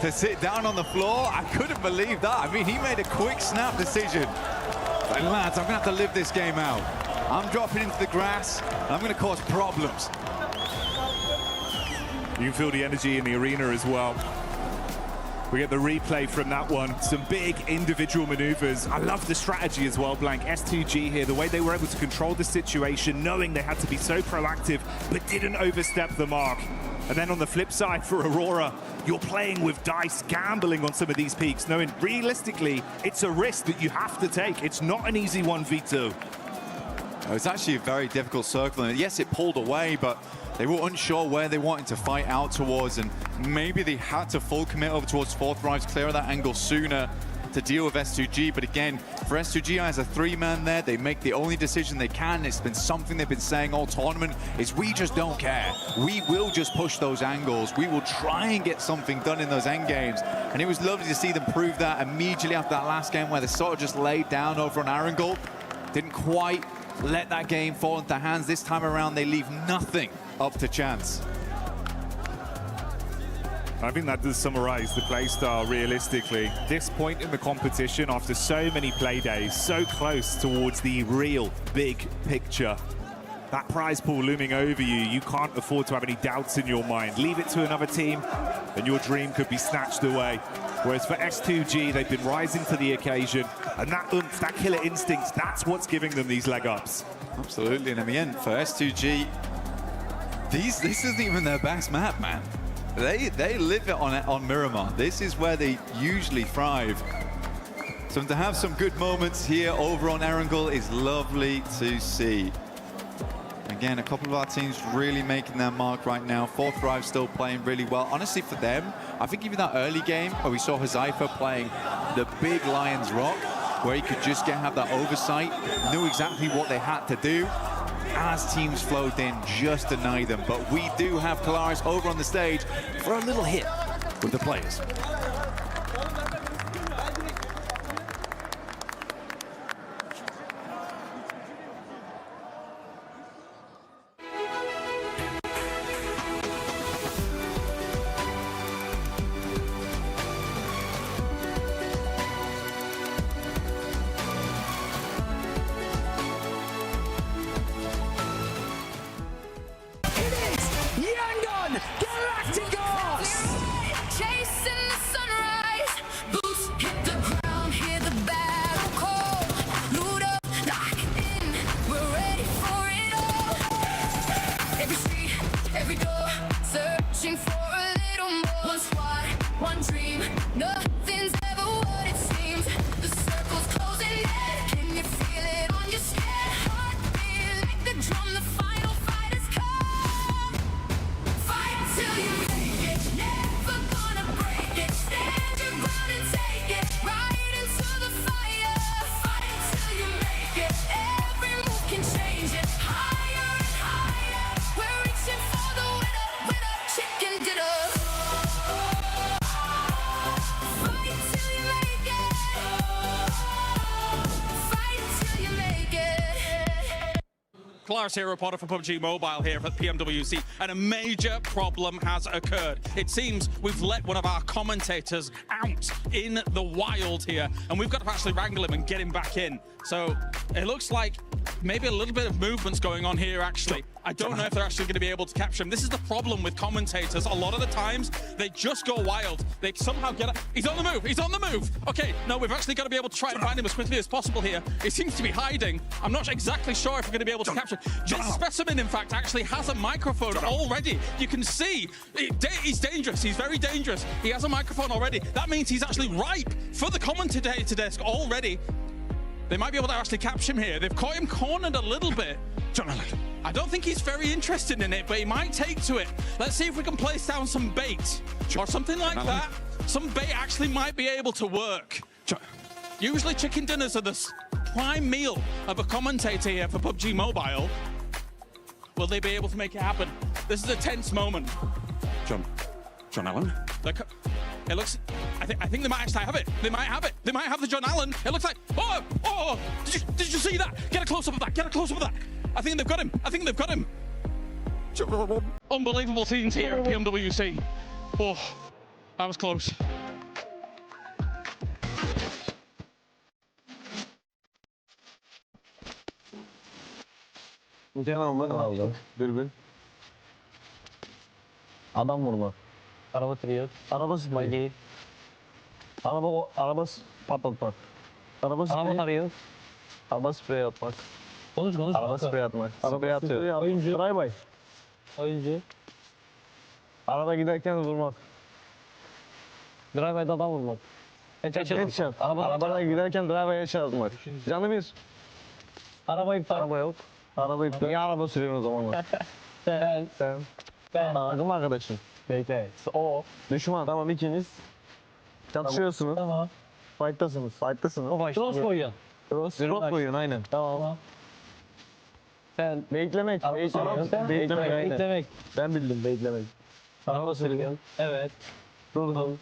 to sit down on the floor, I couldn't believe that. I mean, he made a quick snap decision. But lads, I'm gonna have to live this game out. I'm dropping into the grass, and I'm gonna cause problems. You can feel the energy in the arena as well. We get the replay from that one. Some big individual maneuvers. I love the strategy as well, Blank. S2G here, the way they were able to control the situation, knowing they had to be so proactive, but didn't overstep the mark. And then on the flip side for Aurora, you're playing with dice, gambling on some of these peaks, knowing realistically, it's a risk that you have to take. It's not an easy 1v2. It's actually a very difficult circle, and yes, it pulled away, but they were unsure where they wanted to fight out towards, and maybe they had to full commit over towards Fourth Rise, clear that angle sooner to deal with S2G. But again, for S2G as a three-man there, they make the only decision they can. It's been something they've been saying all tournament, is we just don't care. We will just push those angles. We will try and get something done in those end games. And it was lovely to see them prove that immediately after that last game where they sort of just laid down over on Arangold. Didn't quite let that game fall into their hands. This time around, they leave nothing up to chance. I think that does summarize the play style realistically. This point in the competition, after so many play days, so close towards the real big picture. That prize pool looming over you, you can't afford to have any doubts in your mind. Leave it to another team, and your dream could be snatched away. Whereas for S2G, they've been rising to the occasion, and that oomph, that killer instinct, that's what's giving them these leg ups. Absolutely, and in the end, for S2G, this isn't even their best map, man. They live it on Miramar. This is where they usually thrive. So to have some good moments here over on Erangel is lovely to see. Again, a couple of our teams really making their mark right now. Fourth Thrive still playing really well. Honestly, for them, I think even that early game where we saw Hazaifa playing the big Lions Rock, where he could just have that oversight, knew exactly what they had to do. As teams flowed in, just deny them. But we do have Kalaris over on the stage for a little hit with the players. Kalaris here, reporter for PUBG Mobile here at PMWC, and a major problem has occurred. It seems we've let one of our commentators out in the wild here, and we've got to actually wrangle him and get him back in. So it looks like maybe a little bit of movement's going on here, actually. I don't know if they're actually going to be able to capture him. This is the problem with commentators. A lot of the times, they just go wild. They somehow get... He's on the move! He's on the move! Okay, no, we've actually got to be able to try and find him as quickly as possible here. He seems to be hiding. I'm not exactly sure if we're going to be able to capture him. This specimen, in fact, actually has a microphone already. You can see. He's dangerous. He's very dangerous. He has a microphone already. That means he's actually ripe for the commentator desk already. They might be able to actually capture him here. They've caught him cornered a little bit. I don't think he's very interested in it, but he might take to it. Let's see if we can place down some bait or something like that. Some bait actually might be able to work. Usually chicken dinners are the prime meal of a commentator here for PUBG Mobile. Will they be able to make it happen? This is a tense moment. John Allen? It looks... I think they might actually have it. They might have it. They might have the John Allen. It looks like... Oh! Did you see that? Get a close-up of that. Get a close-up of that. I think they've got him. I think they've got him. Unbelievable scenes here at PMWC. Oh, that was close. Adam vurma. Araba tırıyor. Araba sıkmayı. Araba patlatmak. Araba arıyor. Araba sprey atmak. Konuş. Araba sprey atmak. Sprey atıyor. Oyuncu. Drive-by. Oyuncu. Araba giderken vurmak. Drive-by'da adam vurmak. Headshot. Arabada giderken drive-by'e headshot atmak. Canı bir. Araba iptal. Araba yok. Araba iptal. Niye araba sürüyorsun o zaman? Sen. Ben. Takım arkadaşım. Bekle. O. Düşman. Tamam ikiniz. Çatışıyorsunuz. Tamam. Fight'tasınız. O başlıyor. Cross koyuyorsun. Cross koyuyorsun aynen. Tamam. Sen beklemek. Beklemek. Ben bildim beklemek. Araba sürüyorsun. Evet. Durdum.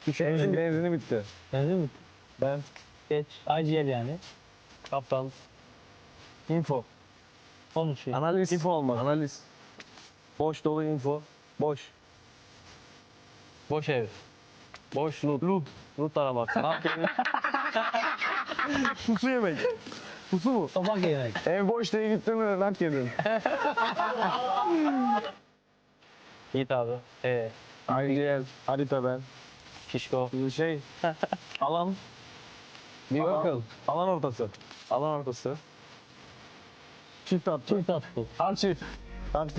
Benzini bitti. Benzin bitti. Ben. Geç. IGL yani. Kaptan. Info. Konuşuyor. Analiz. Info olmaz. Analiz. Boş dolu info. Boş. Boş ev. Boş loot. Loot aramak. Ne yapayım? Pusu yemek. Pusu mu? Tabak yemek. Ev boş diye gittin mi? Nak yedin. Git abi. Gel. Harita ben. Şişko. Şey. Alan. Bir bakalım. Alan ortası. Alan ortası. Çift at. Çift at. Al çift. Tamam.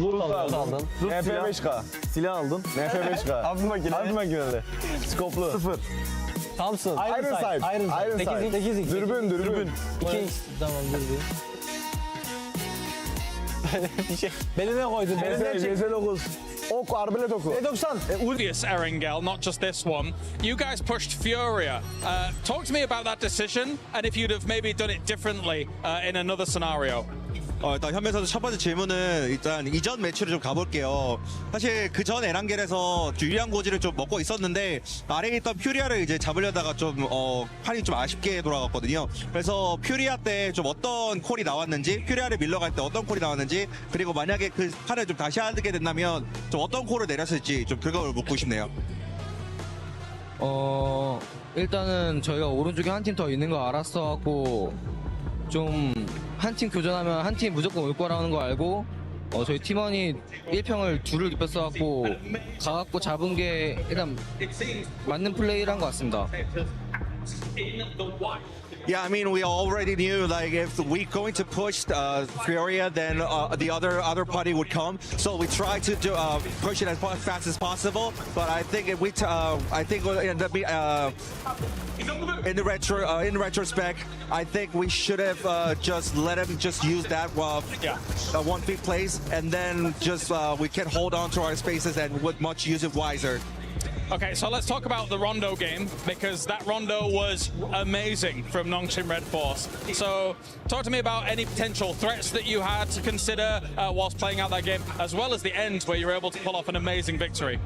Loot aldın. MP5K. Silah aldın. MP5K. Hafif makineli. Skoplu. 0. Thompson. Iron sight. 8x. Dürbün. 2x. Tamam dürbün. Bir şey. Beline koydun. BZ9. Ok, arbelet oku. Odious Erangel, not just this one. You guys pushed Furia. Talk to me about that decision and if you'd have maybe done it differently in another scenario. 일단 현배 선수 첫 번째 질문은 일단 이전 매치로 좀 가볼게요. 사실 그전 에란겔에서 유리한 고지를 좀 먹고 있었는데 아래에 있던 퓨리아를 이제 잡으려다가 좀 판이 좀 아쉽게 돌아갔거든요. 그래서 퓨리아 때 좀 어떤 콜이 나왔는지, 퓨리아를 밀러갈 때 어떤 콜이 나왔는지, 그리고 만약에 그 판을 좀 다시 하게 된다면 좀 어떤 콜을 내렸을지 좀 그걸 묻고 싶네요. 일단은 저희가 오른쪽에 한 팀 더 있는 거 알았어갖고 좀 한 팀 교전하면 한 팀 무조건 올 거라는 거 알고 저희 팀원이 1평을 둘을 입혔어갖고 가갖고 잡은 게 일단 맞는 플레이를 한 것 같습니다. Yeah, I mean, we already knew like if we're going to push Furia, then the other party would come. So we tried to push it as fast as possible. But I think if we, I think we'll end up in retrospect, I think we should have just let him just use that one big place, and then just we can hold on to our spaces and would much use it wiser. Okay, so let's talk about the Rondo game, because that Rondo was amazing from Nongshim Red Force. So talk to me about any potential threats that you had to consider whilst playing out that game, as well as the end where you were able to pull off an amazing victory.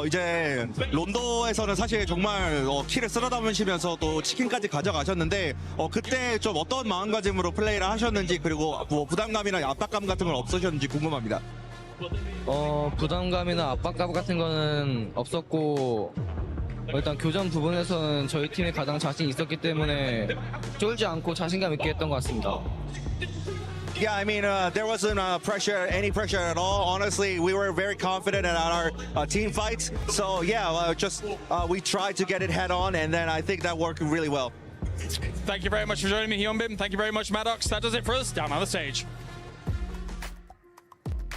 이제 론도에서는 사실 정말 키를 쓸어 담으시면서 또 치킨까지 가져가셨는데 그때 좀 어떤 마음가짐으로 플레이를 하셨는지, 그리고 뭐 부담감이나 압박감 같은 건 없으셨는지 궁금합니다. 부담감이나 압박감 같은 거는 없었고 일단 교전 부분에서는 저희 팀이 가장 자신 있었기 때문에 쫄지 않고 자신감 있게 했던 것 같습니다. Yeah, I mean, there wasn't any pressure at all. Honestly, we were very confident in our team fights. So yeah, we tried to get it head on, and then I think that worked really well. Thank you very much for joining me, Hyunbin. Thank you very much, Maddox. That does it for us. Down on the stage.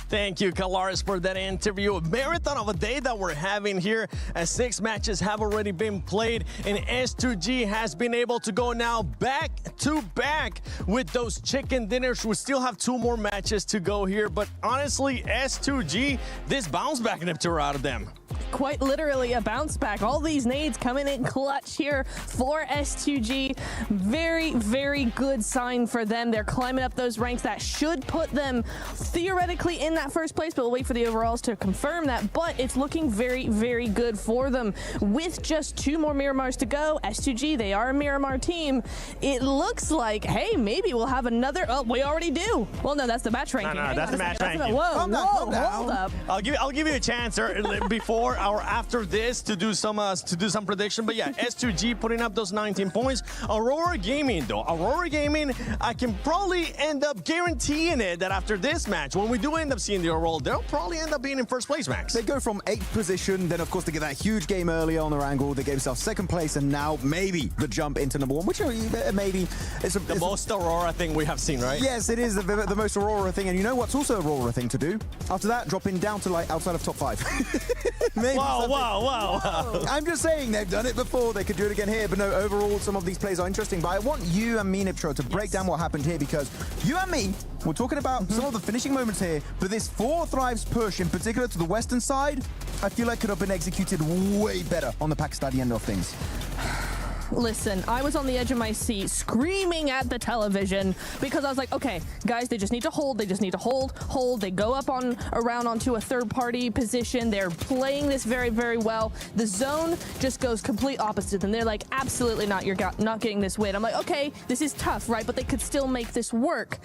Thank you, Kalaris, for that interview. A marathon of a day that we're having here, as 6 matches have already been played, and S2G has been able to go now back to back with those chicken dinners. We still have 2 more matches to go here, but honestly, S2G, this bounce back inhibitor out of them. Quite literally a bounce back. All these nades coming in clutch here for S2G. Very, very good sign for them. They're climbing up those ranks. That should put them theoretically in that first place, but we'll wait for the overalls to confirm that. But it's looking very, very good for them. With just 2 more Miramars to go, S2G, they are a Miramar team. It looks like, hey, maybe we'll have another. Oh, we already do. Well, no, that's the match ranking. No, that's the match ranking. Whoa, hold up. I'll give you a chance before or after this to do some prediction. But yeah, S2G putting up those 19 points. Aurora Gaming, though. Aurora Gaming, I can probably end up guaranteeing it that after this match, when we do end up seeing the overall, they'll probably end up being in first place, Max. They go from 8th position, then of course they get that huge game earlier on their angle. They gave themselves 2nd place, and now maybe the jump into number 1, which maybe it's the most Aurora thing we have seen, right? Yes, it is the most Aurora thing, and you know what's also Aurora thing to do? After that, dropping down to like outside of top 5. Maybe Wow. I'm just saying they've done it before. They could do it again here. But no, overall, some of these plays are interesting. But I want you and me, Niptro, to break down what happened here, because you and me, we're talking about some of the finishing moments here. But this 4 Thrives push, in particular to the western side, I feel like could have been executed way better on the Pakistani end of things. Listen, I was on the edge of my seat screaming at the television because I was like, okay, guys, they just need to hold. They just need to hold. They go up around onto a third-party position. They're playing this very, very well. The zone just goes complete opposite. And they're like, absolutely not. You're not getting this win. I'm like, okay, this is tough, right? But they could still make this work.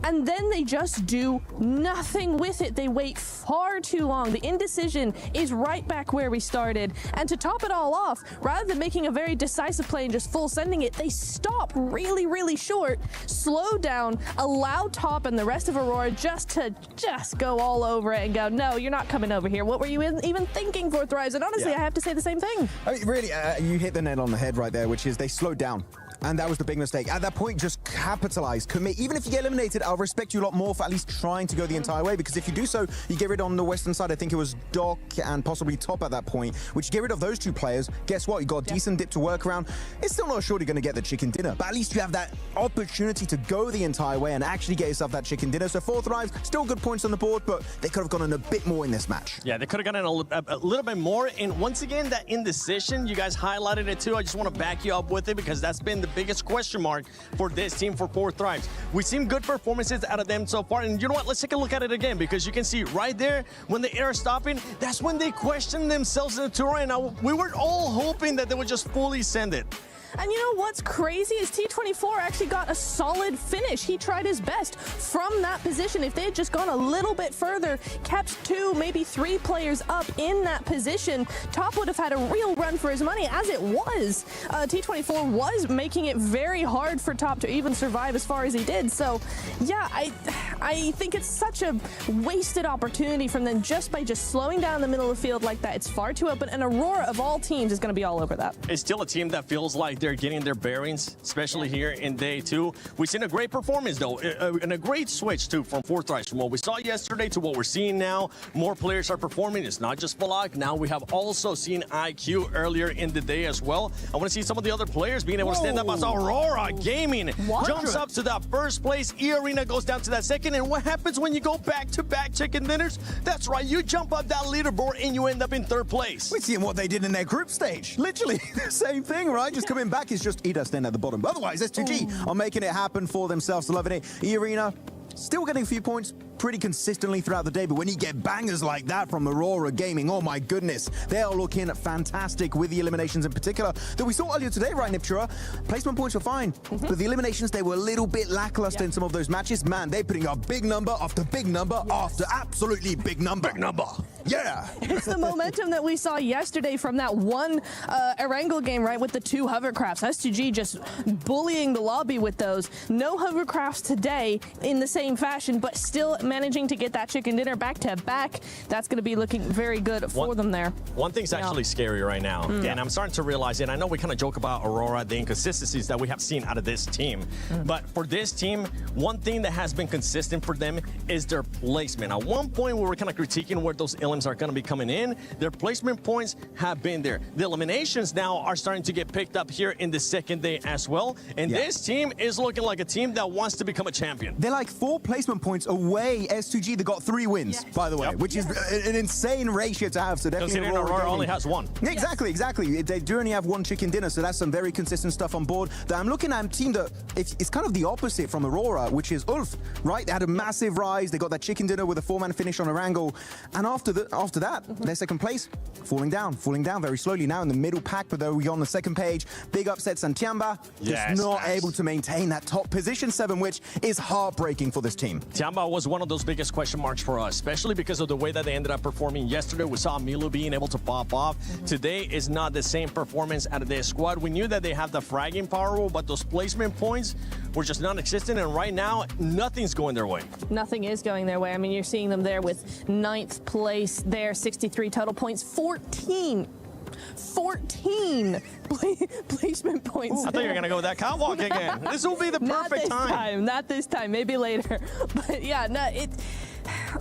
And then they just do nothing with it. They wait far too long. The indecision is right back where we started. And to top it all off, rather than making a very decisive play and just full sending it, they stop really, really short, slow down, allow Top and the rest of Aurora just go all over it and go, no, you're not coming over here. What were you even thinking for Thrives? And honestly, I have to say the same thing. I mean, really, you hit the nail on the head right there, which is they slowed down. And that was the big mistake. At that point, just capitalize, commit. Even if you get eliminated, I'll respect you a lot more for at least trying to go the entire way, because if you do so, you get rid on the western side. I think it was Doc and possibly Top at that point, which get rid of those 2 players. Guess what? You got a decent dip to work around. It's still not sure you're going to get the chicken dinner, but at least you have that opportunity to go the entire way and actually get yourself that chicken dinner. So 4 Thrives, still good points on the board, but they could have gone in a bit more in this match. Yeah, they could have gotten a little bit more. And once again, that indecision, you guys highlighted it too. I just want to back you up with it, because that's been the biggest question mark for this team for 4 Thrives. We've seen good performances out of them so far, and you know what? Let's take a look at it again, because you can see right there when the air is stopping, that's when they question themselves in the tour. And we were all hoping that they would just fully send it. And you know what's crazy is T24 actually got a solid finish. He tried his best from that position. If they had just gone a little bit further, kept 2, maybe 3 players up in that position, Top would have had a real run for his money. As it was, T24 was making it very hard for Top to even survive as far as he did. So yeah, I think it's such a wasted opportunity from them just by slowing down the middle of the field like that. It's far too open, and Aurora of all teams is going to be all over that. It's still a team that feels like they're getting their bearings, especially here in day 2. We've seen a great performance, though, and a great switch, too, from 4 Thrives. From what we saw yesterday to what we're seeing now, more players are performing. It's not just Balak. Now we have also seen IQ earlier in the day as well. I want to see some of the other players being able to stand up as Aurora Gaming jumps up to that first place. E-Arena goes down to that 2nd. And what happens when you go back-to-back chicken dinners? That's right, you jump up that leaderboard and you end up in 3rd place. We're seeing what they did in their group stage. Literally the same thing, right? Just coming back is just Ida staying at the bottom. But otherwise, S2G are making it happen for themselves. 11-8. E-Arena still getting a few points. pretty consistently throughout the day, but when you get bangers like that from Aurora Gaming, oh my goodness, they are looking fantastic with the eliminations in particular that we saw earlier today, right, Niptura? Placement points were fine, but the eliminations, they were a little bit lackluster in some of those matches. Man, they're putting up big number after big number after absolutely big number. Big number. Yeah. It's the momentum that we saw yesterday from that one Erangel game, right, with the 2 hovercrafts. S2G just bullying the lobby with those. No hovercrafts today in the same fashion, but still managing to get that chicken dinner back to back. That's going to be looking very good for them there. One thing's actually scary right now, and I'm starting to realize it. I know we kind of joke about Aurora, the inconsistencies that we have seen out of this team, but for this team, one thing that has been consistent for them is their placement. At one point, we were kind of critiquing where those elims are going to be coming in. Their placement points have been there. The eliminations now are starting to get picked up here in the second day as well, and this team is looking like a team that wants to become a champion. They're like 4 placement points away. S2G, they got 3 wins, by the way, which is an insane ratio to have. So definitely Aurora only has 1. Exactly. They do only have 1 chicken dinner, so that's some very consistent stuff on board. That I'm looking at a team that it's kind of the opposite from Aurora, which is Ulf, right? They had a massive rise. They got that chicken dinner with a 4-man finish on Erangel, and after that, their second place, falling down very slowly now in the middle pack, but though we on the second page, big upsets, and Tiamba just not able to maintain that top position 7, which is heartbreaking for this team. Tiamba was one of those biggest question marks for us, especially because of the way that they ended up performing yesterday. We saw Milu being able to pop off. Today is not the same performance out of their squad. We knew that they have the fragging power, but those placement points were just non-existent, and right now, nothing's going their way. Nothing is going their way. I mean, you're seeing them there with 9th place there, 63 total points, 14 placement points. I thought you were going to go with that catwalk again. This will be the perfect time. Not this time, maybe later. But yeah, no,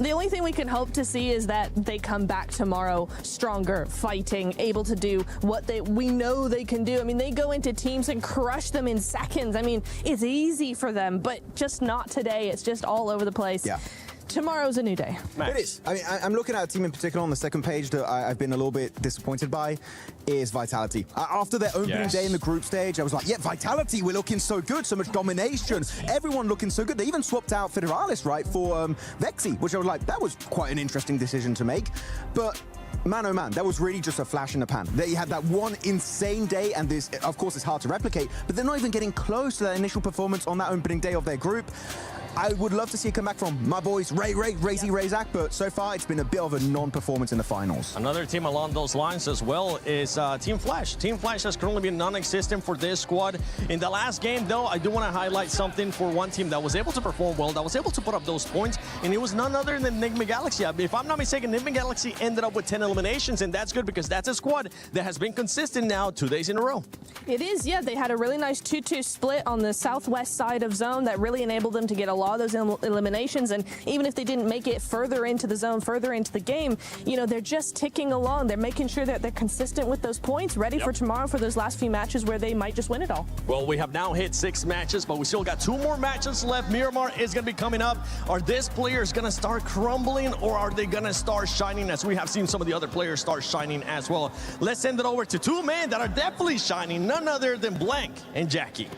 the only thing we can hope to see is that they come back tomorrow stronger, fighting, able to do what we know they can do. I mean, they go into teams and crush them in seconds. I mean, it's easy for them, but just not today. It's just all over the place. Yeah. Tomorrow's a new day. It is. I mean, I'm looking at a team in particular on the second page that I've been a little bit disappointed by is Vitality. After their opening day in the group stage, I was like, yeah, Vitality, we're looking so good, so much domination, everyone looking so good. They even swapped out Federalis, right, for Vexy, which I was like, that was quite an interesting decision to make. But man, oh man, that was really just a flash in the pan. They had that one insane day, and this, of course, is hard to replicate, but they're not even getting close to that initial performance on that opening day of their group. I would love to see it come back from my boys, Razak, but so far it's been a bit of a non-performance in the finals. Another team along those lines as well is Team Flash. Team Flash has currently been non-existent for this squad. In the last game, though, I do want to highlight something for one team that was able to perform well, that was able to put up those points, and it was none other than Enigma Galaxy. If I'm not mistaken, Enigma Galaxy ended up with 10 eliminations, and that's good because that's a squad that has been consistent now 2 days in a row. It is, yeah. They had a really nice 2-2 split on the southwest side of zone that really enabled them to get a lot of those eliminations, and even if they didn't make it further into the zone, further into the game, you know, they're just ticking along. They're making sure that they're consistent with those points, ready for tomorrow for those last few matches where they might just win it all. Well, we have now hit 6 matches, but we still got 2 more matches left. Miramar is going to be coming up. Are these players going to start crumbling, or are they going to start shining, as we have seen some of the other players start shining as well? Let's send it over to 2 men that are definitely shining, none other than Blank and Jackie.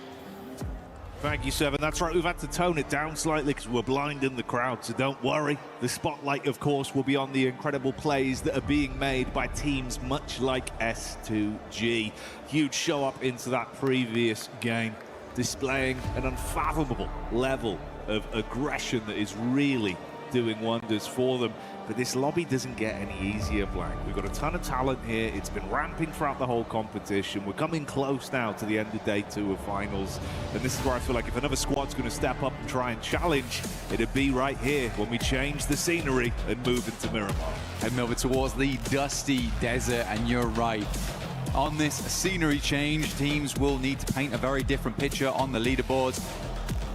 Thank you, Seven. That's right, we've had to tone it down slightly because we're blinding the crowd, so don't worry. The spotlight, of course, will be on the incredible plays that are being made by teams much like S2G. Huge show up into that previous game, displaying an unfathomable level of aggression that is really doing wonders for them. But this lobby doesn't get any easier, Blank. We've got a ton of talent here. It's been ramping throughout the whole competition. We're coming close now to the end of day 2 of finals. And this is where I feel like if another squad's going to step up and try and challenge, it'd be right here when we change the scenery and move into Miramar. Heading over towards the dusty desert, and you're right. On this scenery change, teams will need to paint a very different picture on the leaderboards.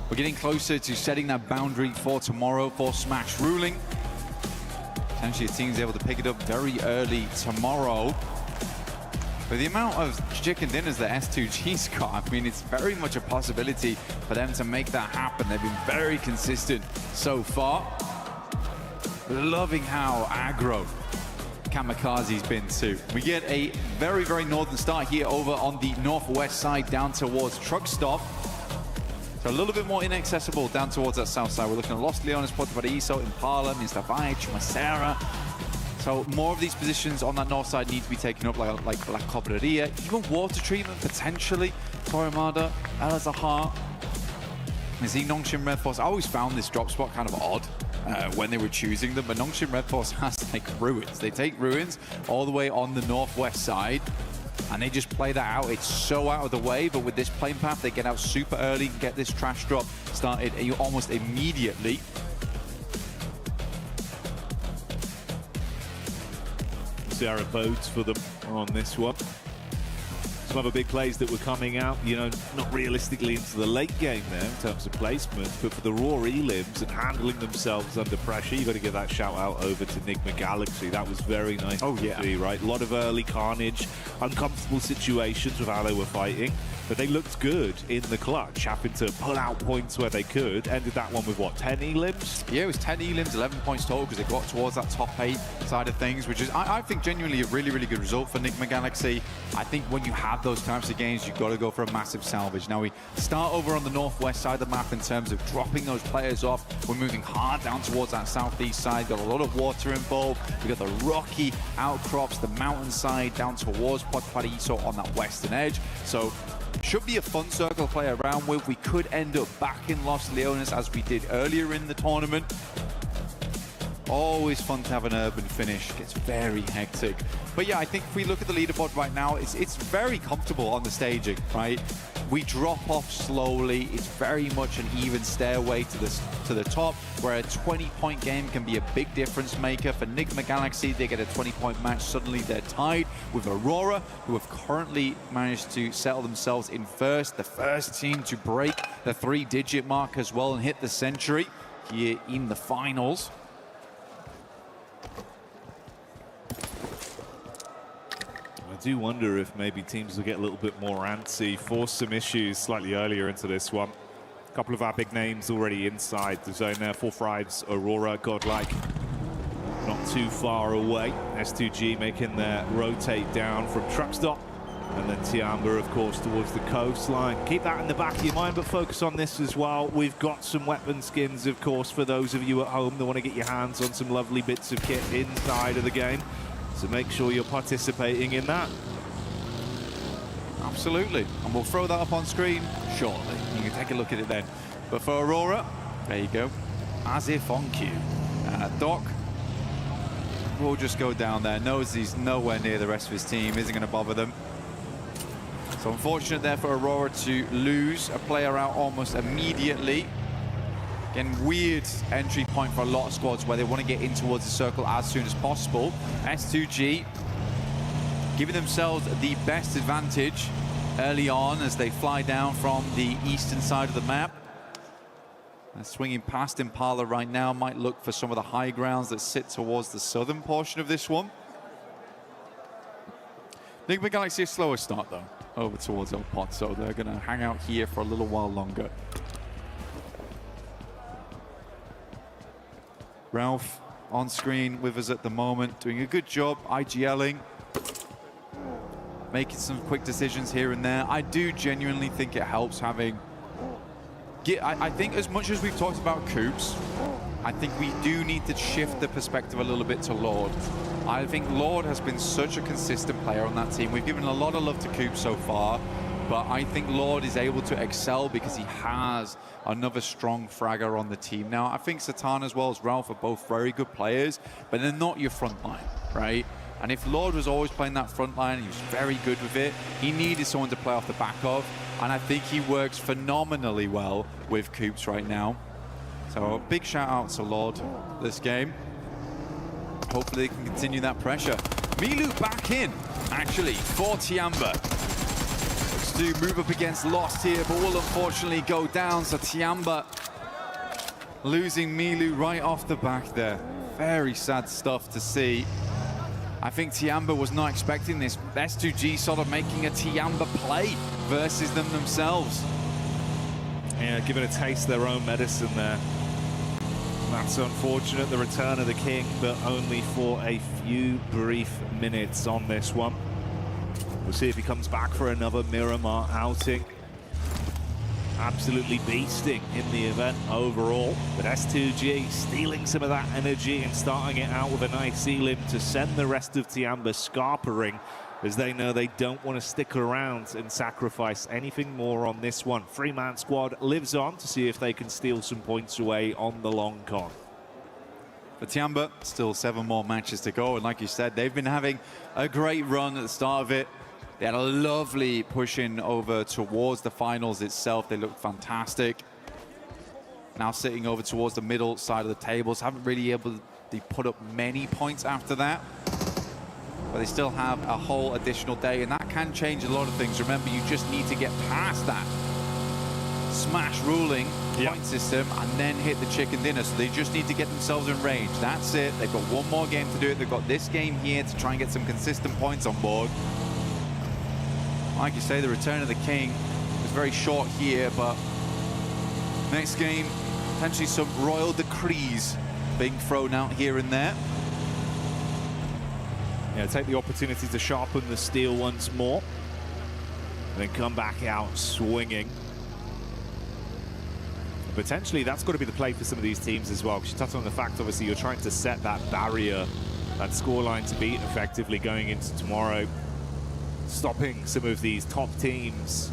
We're getting closer to setting that boundary for tomorrow for Smash ruling. Potentially a team's able to pick it up very early tomorrow. But the amount of chicken dinners that S2G's got, I mean, it's very much a possibility for them to make that happen. They've been very consistent so far. Loving how aggro Kamikaze's been too. We get a very, very northern start here over on the northwest side down towards Truck Stop. So a little bit more inaccessible down towards that south side. We're looking at Los Leones, Potavariso, Impala, Mr. Vaich, Macera. So more of these positions on that north side need to be taken up, like La Cobreria, even water treatment potentially. Torremada, El Zahar. See Nongshim Red Force. I always found this drop spot kind of odd when they were choosing them, but Nongshim Red Force has like ruins. They take ruins all the way on the northwest side, and they just play that out. It's so out of the way, but with this plane path, they get out super early and get this trash drop started almost immediately. Sierra boats for them on this one. Some other big plays that were coming out, you know, not realistically into the late game there in terms of placement, but for the raw elims and handling themselves under pressure, you've got to give that shout out over to Enigma Galaxy. That was very nice to see, right? A lot of early carnage, uncomfortable situations with how they were fighting, but they looked good in the clutch, having to pull out points where they could. Ended that one with what, 10 elims? Yeah, it was 10 elims, 11 points total, because they got towards that top 8 side of things, which is, I think, genuinely a really, really good result for Enigma Galaxy. I think when you have those types of games, you've got to go for a massive salvage. Now we start over on the northwest side of the map in terms of dropping those players off. We're moving hard down towards that southeast side. Got a lot of water involved. We got the rocky outcrops, the mountainside down towards Potavariso on that western edge. So should be a fun circle to play around with. We could end up back in Los Leones as we did earlier in the tournament. Always fun to have an urban finish. Gets very hectic. But yeah, I think if we look at the leaderboard right now, it's very comfortable on the staging, right? We drop off slowly. It's very much an even stairway to the top, where a 20-point game can be a big difference maker. For Enigma Galaxy, they get a 20-point match. Suddenly they're tied with Aurora, who have currently managed to settle themselves in first. The first team to break the 3-digit mark as well and hit the century here in the finals. I do wonder if maybe teams will get a little bit more antsy, force some issues slightly earlier into this one. A couple of our big names already inside the zone there. 4-5's Aurora, GodLike not too far away. S2G making their rotate down from truck stop. And then Tiamba, of course, towards the coastline. Keep that in the back of your mind, but focus on this as well. We've got some weapon skins, of course, for those of you at home that want to get your hands on some lovely bits of kit inside of the game. So make sure you're participating in that. Absolutely. And we'll throw that up on screen shortly. You can take a look at it then. But for Aurora, there you go. As if on cue. Doc will just go down there. Knows he's nowhere near the rest of his team. Isn't going to bother them. So unfortunate there for Aurora to lose a player out almost immediately. Again, weird entry point for a lot of squads where they want to get in towards the circle as soon as possible. S2G giving themselves the best advantage early on as they fly down from the eastern side of the map. And swinging past Impala right now, might look for some of the high grounds that sit towards the southern portion of this one. Enigma Galaxy a slower start though, over towards El Pot, so they're going to hang out here for a little while longer. Ralph on screen with us at the moment, doing a good job IGLing, making some quick decisions here and there. I do genuinely think it helps having... I think as much as we've talked about Coops, I think we do need to shift the perspective a little bit to Lord. I think Lord has been such a consistent player on that team. We've given a lot of love to Coops so far, but I think Lord is able to excel because he has another strong fragger on the team. Now, I think Satan as well as Ralph are both very good players, but they're not your front line, right? And if Lord was always playing that front line, he was very good with it, he needed someone to play off the back of, and I think he works phenomenally well with Coops right now. So a big shout out to Lord this game. Hopefully they can continue that pressure. Milu back in, actually, for Tiamba. Looks to move up against Lost here, but will unfortunately go down. So Tiamba losing Milu right off the back there. Very sad stuff to see. I think Tiamba was not expecting this. S2G sort of making a Tiamba play versus them themselves. Yeah, giving a taste of their own medicine there. That's unfortunate, the return of the king, but only for a few brief minutes on this one. We'll see if he comes back for another Miramar outing. absolutely beasting in the event overall. But S2G stealing some of that energy and starting it out with a nice elim to send the rest of Tiamba scarpering, as they know they don't want to stick around and sacrifice anything more on this one. Three-man squad lives on to see if they can steal some points away on the long con. For Tiamba, still 7 more matches to go, and like you said, they've been having a great run at the start of it. They had a lovely push in over towards the finals itself. They looked fantastic. Now sitting over towards the middle side of the tables, haven't really able to put up many points after that. But they still have a whole additional day, and that can change a lot of things. Remember, you just need to get past that smash ruling point system and then hit the chicken dinner. So they just need to get themselves in range. That's it. They've got one more game to do it. They've got this game here to try and get some consistent points on board. Like you say, the return of the king was very short here, but next game, potentially some royal decrees being thrown out here and there. Yeah, take the opportunity to sharpen the steel once more, and then come back out swinging. Potentially, that's got to be the play for some of these teams as well, because you touched on the fact, obviously, you're trying to set that barrier, that scoreline to beat effectively going into tomorrow. Stopping some of these top teams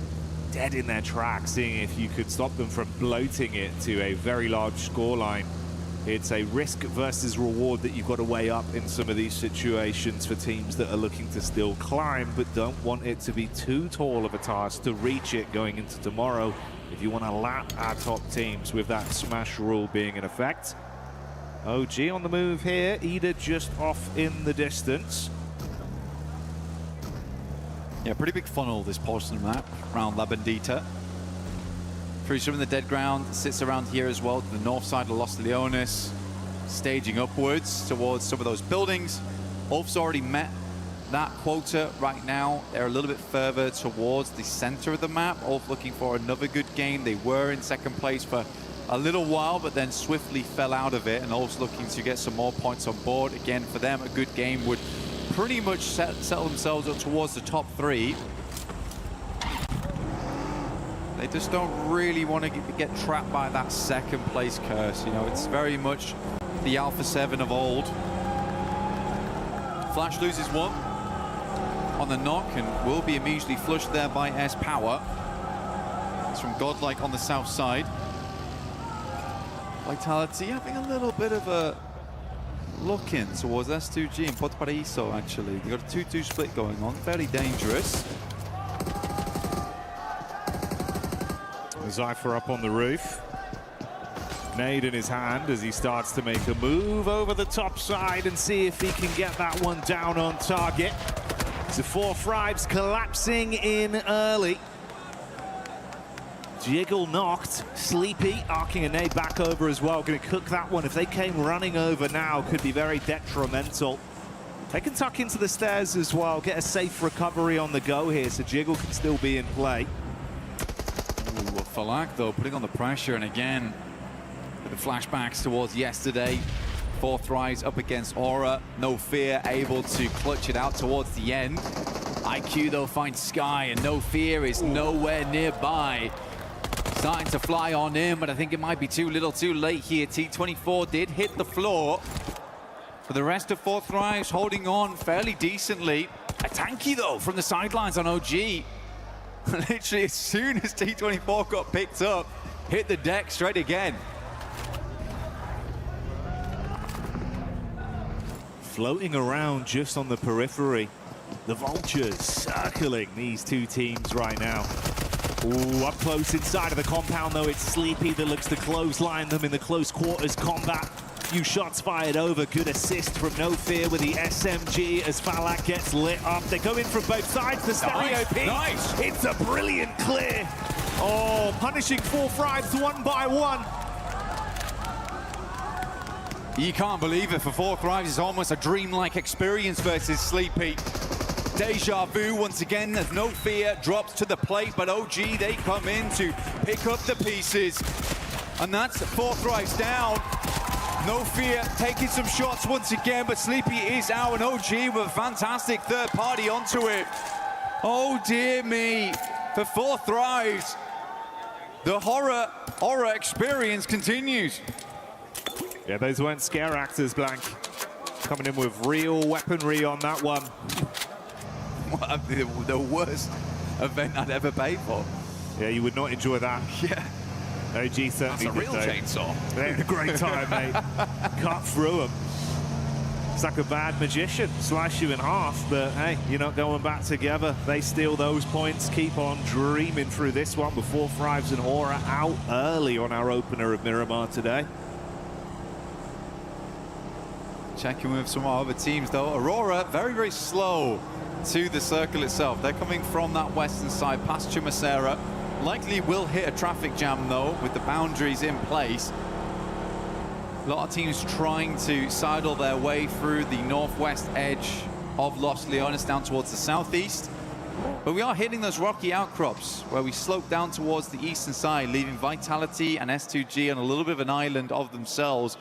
dead in their tracks, seeing if you could stop them from bloating it to a very large scoreline. It's a risk versus reward that you've got to weigh up in some of these situations for teams that are looking to still climb, but don't want it to be too tall of a task to reach it going into tomorrow if you want to lap our top teams with that smash rule being in effect. OG on the move here, Ida just off in the distance. Yeah, pretty big funnel, this portion of the map around La Bendita. Through in the dead ground, sits around here as well to the north side of Los Leones, staging upwards towards some of those buildings. Ulf's already met that quota right now. They're a little bit further towards the center of the map. Ulf looking for another good game. They were in second place for a little while, but then swiftly fell out of it, and Ulf's looking to get some more points on board. Again, for them, a good game would pretty much settle themselves up towards the top 3. They just don't really want to get trapped by that second place curse. You know, it's very much the Alpha 7 of old. Flash loses 1 on the knock and will be immediately flushed there by S-Power. It's from GodLike on the south side. Vitality having a little bit of a look in towards S2G and Watchparty actually. They've got a 2-2 split going on, very dangerous. Zypher up on the roof. Nade in his hand as he starts to make a move over the top side and see if he can get that one down on target. So 4 Fribes collapsing in early. Jiggle knocked. Sleepy arcing a nade back over as well. Going to cook that one. If they came running over now, could be very detrimental. They can tuck into the stairs as well. Get a safe recovery on the go here, so Jiggle can still be in play. Ooh, Falak though putting on the pressure, and again with the flashbacks towards yesterday. 4th rise up against Aura. No Fear able to clutch it out towards the end. IQ though finds Sky, and No Fear is nowhere nearby. Starting to fly on in, but I think it might be too little too late here. T24 did hit the floor. For the rest of 4th rise holding on fairly decently. A tanky though from the sidelines on OG. Literally as soon as T24 got picked up, hit the deck straight again. Floating around just on the periphery. The Vultures circling these 2 teams right now. Ooh, up close inside of the compound though, it's Sleepy that looks to clothesline them in the close quarters combat. Few shots fired over, good assist from No Fear with the SMG as Falak gets lit up. They go in from both sides, the stereo piece. Nice. It's a brilliant clear. Oh, punishing 4 Fribes one by one. You can't believe it. For 4th rise, it's almost a dreamlike experience versus Sleepy. Deja vu once again as No Fear drops to the plate, but OG, they come in to pick up the pieces. And that's 4th rise down. No Fear taking some shots once again, but Sleepy is out, and OG with a fantastic 3rd party onto it. Oh dear me, for 4th rise. the horror experience continues. Yeah, those weren't scare actors, Blank. Coming in with real weaponry on that one. The worst event I'd ever paid for. Yeah, you would not enjoy that. Yeah. OG certainly That's a real chainsaw. They had a great time, mate. Cut through them. It's like a bad magician. Slice you in half, but hey, you're not going back together. They steal those points, keep on dreaming through this one before Thrives and Aura out early on our opener of Miramar today. Checking with some other teams, though. Aurora, very, very slow to the circle itself. They're coming from that western side past Chumacera. Likely will hit a traffic jam, though, with the boundaries in place. A lot of teams trying to sidle their way through the northwest edge of Los Leones down towards the southeast. But we are hitting those rocky outcrops where we slope down towards the eastern side, leaving Vitality and S2G on a little bit of an island of themselves.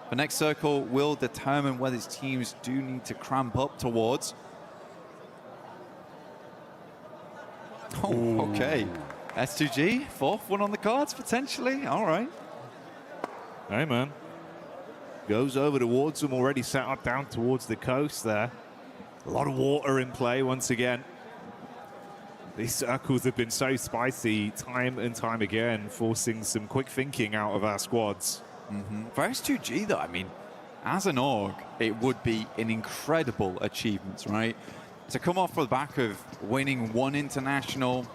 The next circle will determine whether these teams do need to cramp up towards. Oh, okay. S2G, fourth one on the cards, potentially. All right. Hey, man. Goes over towards them, already set up down towards the coast there. A lot of water in play once again. These circles have been so spicy time and time again, forcing some quick thinking out of our squads. For S2G, though, I mean, as an org, it would be an incredible achievement, right? To come off the back of winning one international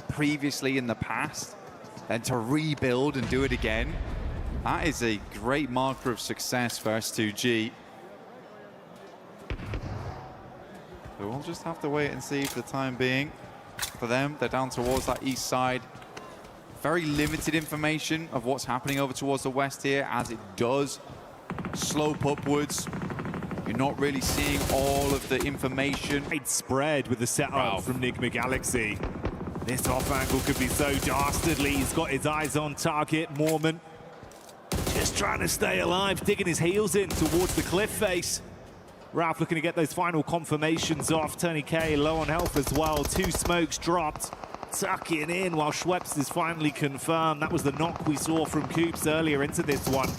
previously in the past, and to rebuild and do it again, that is a great marker of success for S2G. So we'll just have to wait and see for the time being. For them, they're down towards that east side. Very limited information of what's happening over towards the west here, as it does slope upwards. You're not really seeing all of the information. Great spread with the setup from Nigma Galaxy. This off angle could be so dastardly. He's got his eyes on target. Mormon just trying to stay alive, digging his heels in towards the cliff face. Ralph looking to get those final confirmations off. Tony K low on health as well. 2 smokes dropped. Tucking in while Schweppes is finally confirmed. That was the knock we saw from Coops earlier into this one.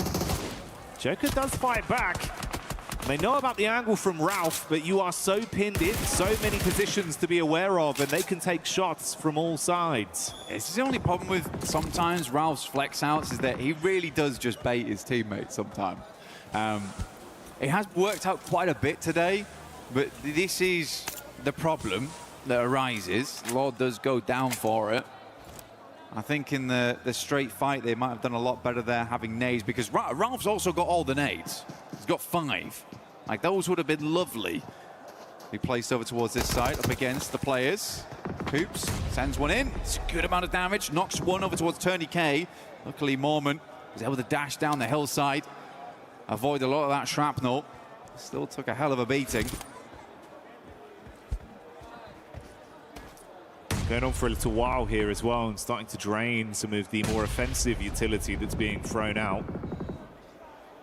Joker does fight back. They know about the angle from Ralph, but you are so pinned in, so many positions to be aware of, and they can take shots from all sides. This is the only problem with sometimes Ralph's flex outs, is that he really does just bait his teammates sometimes. It has worked out quite a bit today, but this is the problem that arises. Lord does go down for it. I think in the straight fight, they might have done a lot better there having nades, because Ralph's also got all the nades. He's got 5. Like, those would have been lovely. He placed over towards this side, up against the players. Hoops sends one in. It's a good amount of damage. Knocks one over towards Turney K. Luckily, Mormon was able to dash down the hillside, avoid a lot of that shrapnel. Still took a hell of a beating. Going on for a little while here as well, and starting to drain some of the more offensive utility that's being thrown out.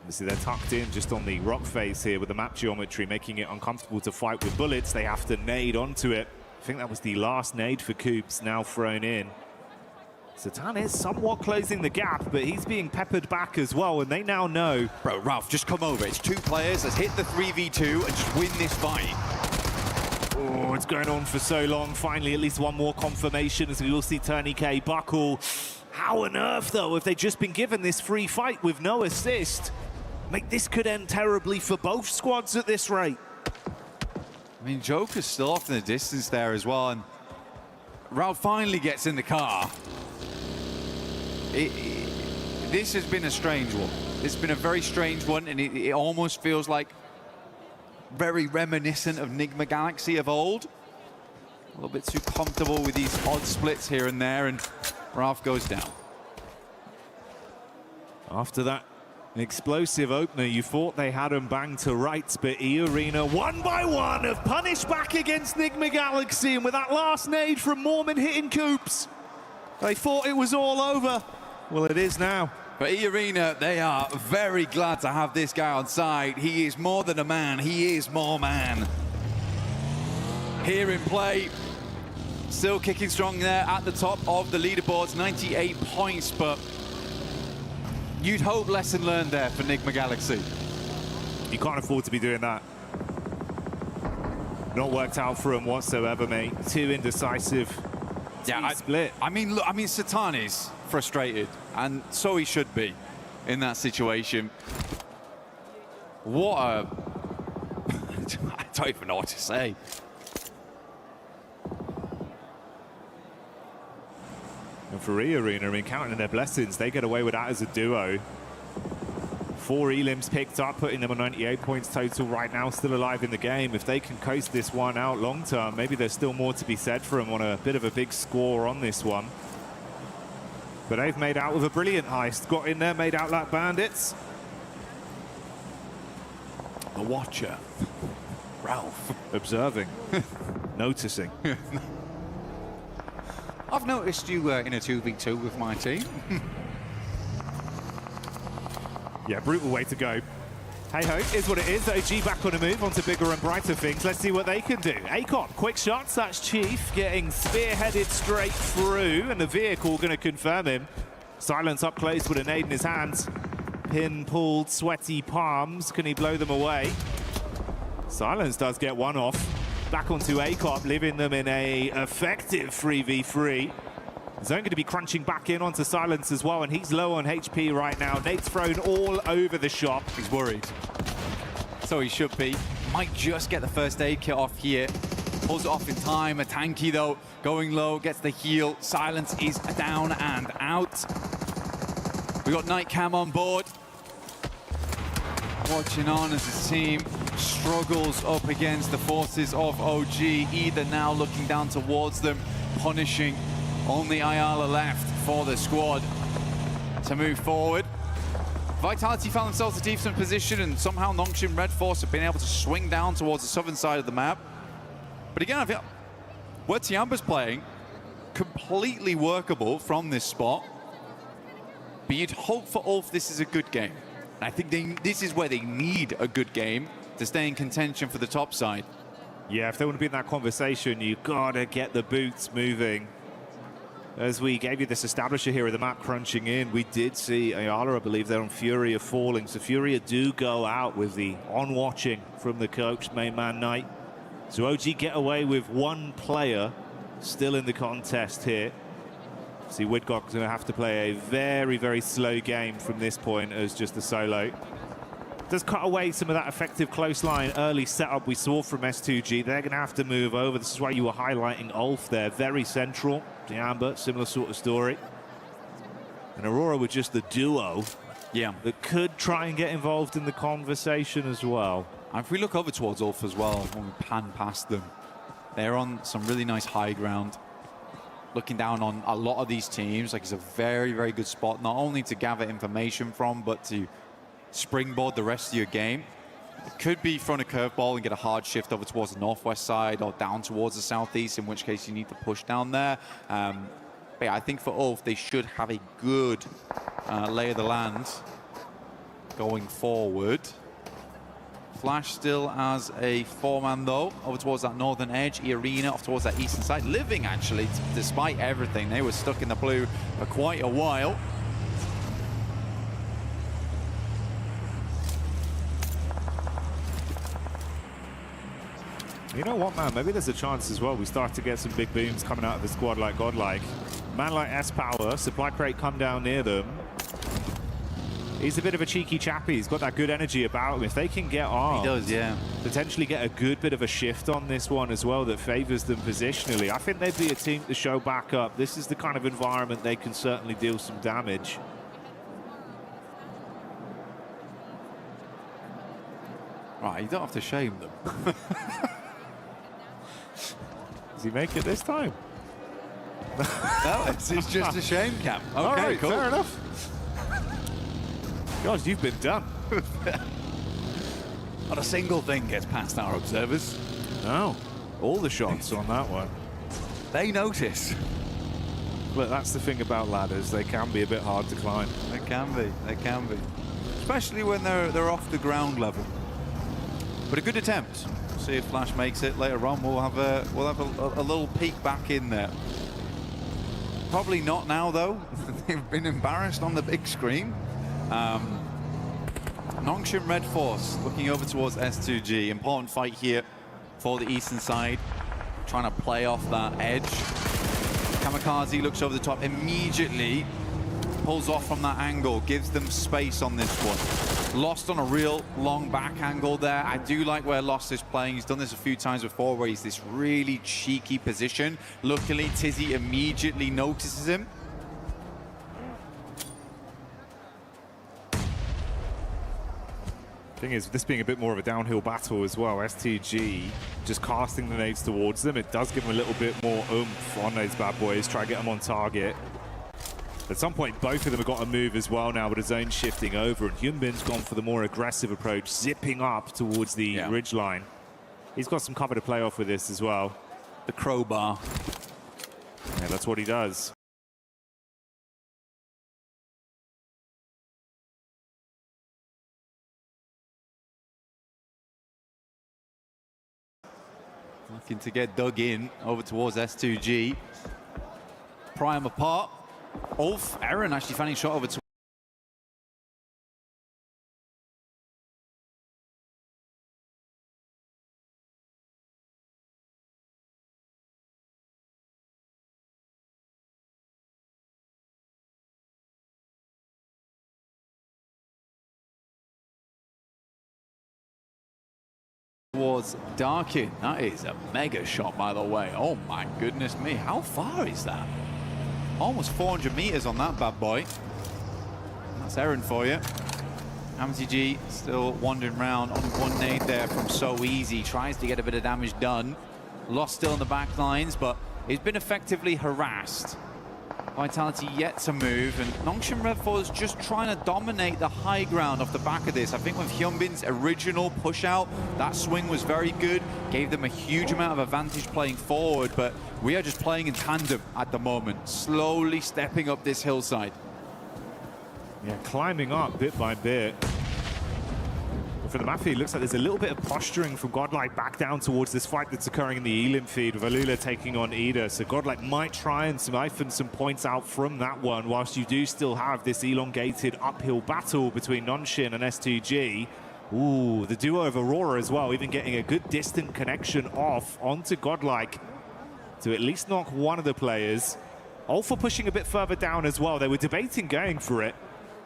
Obviously, they're tucked in just on the rock face here with the map geometry, making it uncomfortable to fight with bullets. They have to nade onto it. I think that was the last nade for Coops, now thrown in. Satan is somewhat closing the gap, but he's being peppered back as well, and they now know. Bro, Ralph, just come over. It's 2 players. Let's hit the 3v2 and just win this fight. Oh, it's going on for so long. Finally, at least one more confirmation as we will see Turney K buckle. How on earth, though, have they just been given this free fight with no assist? Mate, this could end terribly for both squads at this rate. I mean, Joker's still off in the distance there as well, and Ralph finally gets in the car. This has been a strange one. It's been a very strange one, and it almost feels like very reminiscent of Nigma Galaxy of old. A little bit too comfortable with these odd splits here and there, and Ralph goes down. After that explosive opener, you thought they had him banged to rights, but E-Arena, one by one, have punished back against Nigma Galaxy, and with that last nade from Mormon hitting Coops, they thought it was all over. Well, it is now. But E-Arena, they are very glad to have this guy on side. He is more than a man, he is more man. Here in play, still kicking strong there at the top of the leaderboards, 98 points, but you'd hope lesson learned there for Enigma Galaxy. You can't afford to be doing that. Not worked out for him whatsoever, mate. Too indecisive. Yeah, split. I mean, look, Satani's frustrated, and so he should be in that situation. What a... I don't even know what to say. And for E-Arena, I mean, counting their blessings, they get away with that as a duo. 4 elims picked up, putting them on 98 points total right now, still alive in the game. If they can coast this one out long term, maybe there's still more to be said for them on a bit of a big score on this one. But they've made out with a brilliant heist. Got in there, made out like bandits. The Watcher. Ralph. Observing. Noticing. I've noticed you in a 2v2 with my team. Yeah, brutal way to go. Hey-ho, is what it is. OG back on a move onto bigger and brighter things. Let's see what they can do. ACOP, quick shots. That's Chief getting spearheaded straight through, and the vehicle going to confirm him. Silence up close with a nade in his hands. Pin pulled, sweaty palms. Can he blow them away? Silence does get one off. Back onto ACOP, leaving them in a effective 3v3. Zone going to be crunching back in onto Silence as well, and he's low on HP right now. Nate's thrown all over the shop. He's worried. So he should be. Might just get the first aid kit off here. Pulls it off in time. A tanky though, going low, gets the heal. Silence is down and out. We got Nightcam on board. Watching on as his team struggles up against the forces of OG. Either now looking down towards them, punishing. Only Ayala left for the squad to move forward. Vitality found themselves a decent position, and somehow Nongshim Red Force have been able to swing down towards the southern side of the map. But again, I feel where Tiamba's playing, completely workable from this spot. But you'd hope for Ulf this is a good game. And I think this is where they need a good game to stay in contention for the top side. Yeah, if they want to be in that conversation, you've got to get the boots moving. As we gave you this establisher here of the map crunching in, we did see Ayala, I believe, there on Furia falling. So Furia do go out with the on-watching from the coach, main man Knight. So OG get away with one player still in the contest here. See, Widgock's going to have to play a very, very slow game from this point as just a solo. Does cut away some of that effective close line early setup we saw from S2G. They're going to have to move over. This is why you were highlighting Ulf there. Very central. Tiamba, similar sort of story. And Aurora with just the duo. Yeah. That could try and get involved in the conversation as well. And if we look over towards Ulf as well, when we pan past them, they're on some really nice high ground. Looking down on a lot of these teams, like it's a very, very good spot, not only to gather information from, but to springboard the rest of your game. It could be thrown a curveball and get a hard shift over towards the northwest side or down towards the southeast, in which case you need to push down there. But yeah, I think for Ulf, they should have a good lay of the land going forward. Flash still as a 4-man though, over towards that northern edge. E-Arena off towards that eastern side. Living actually, despite everything. They were stuck in the blue for quite a while. You know what, man? Maybe there's a chance as well. We start to get some big booms coming out of the squad like GodLike. Man like S-Power, supply crate come down near them. He's a bit of a cheeky chappy. He's got that good energy about him. If they can get armed, he does, yeah. Potentially get a good bit of a shift on this one as well that favors them positionally. I think they'd be a team to show back up. This is the kind of environment they can certainly deal some damage. Right, you don't have to shame them. Does he make it this time? No, it's just a shame, Cam. Okay, all right, cool. Fair enough. God, you've been done. Not a single thing gets past our observers. No, all the shots on that one. They notice. Look, that's the thing about ladders. They can be a bit hard to climb. They can be. They can be. Especially when they're off the ground level. But a good attempt. See if Flash makes it later on. We'll have a little peek back in there. Probably not now though. They've been embarrassed on the big screen. Nongshim Red Force looking over towards S2G. Important fight here for the eastern side. Trying to play off that edge. Kamikaze looks over the top immediately. Pulls off from that angle. Gives them space on this one. Lost on a real long back angle there. I do like where Lost is playing. He's done this a few times before where he's this really cheeky position. Luckily, Tizzy immediately notices him. Thing is, this being a bit more of a downhill battle as well, STG just casting the nades towards them. It does give them a little bit more oomph on those bad boys, try to get them on target. At some point, both of them have got to move as well now, with the zone shifting over, and Hyunbin's gone for the more aggressive approach, zipping up towards the ridge line. He's got some cover to play off with this as well. The crowbar. Yeah, that's what he does. Looking to get dug in over towards S2G. Prime apart. Ulf, Aaron actually finding shot over to towards Darkin. That is a mega shot, by the way. Oh my goodness me, how far is that? Almost 400 meters on that bad boy. That's Aaron for you. MTG still wandering around on one nade there from So Easy. Tries to get a bit of damage done. Lost still in the back lines, but he's been effectively harassed. Vitality yet to move, and Nongshim Red Force just trying to dominate the high ground off the back of this. I think with Hyunbin's original push out, that swing was very good, gave them a huge amount of advantage playing forward, but we are just playing in tandem at the moment, slowly stepping up this hillside. Yeah, climbing up bit by bit. For the Mafia, it looks like there's a little bit of posturing from GodLike back down towards this fight that's occurring in the Elim feed with Alula taking on Ida. So GodLike might try and siphon some points out from that one, whilst you do still have this elongated uphill battle between Nongshim and S2G. Ooh, the duo of Aurora as well, even getting a good distant connection off onto GodLike to at least knock one of the players. Alpha pushing a bit further down as well. They were debating going for it.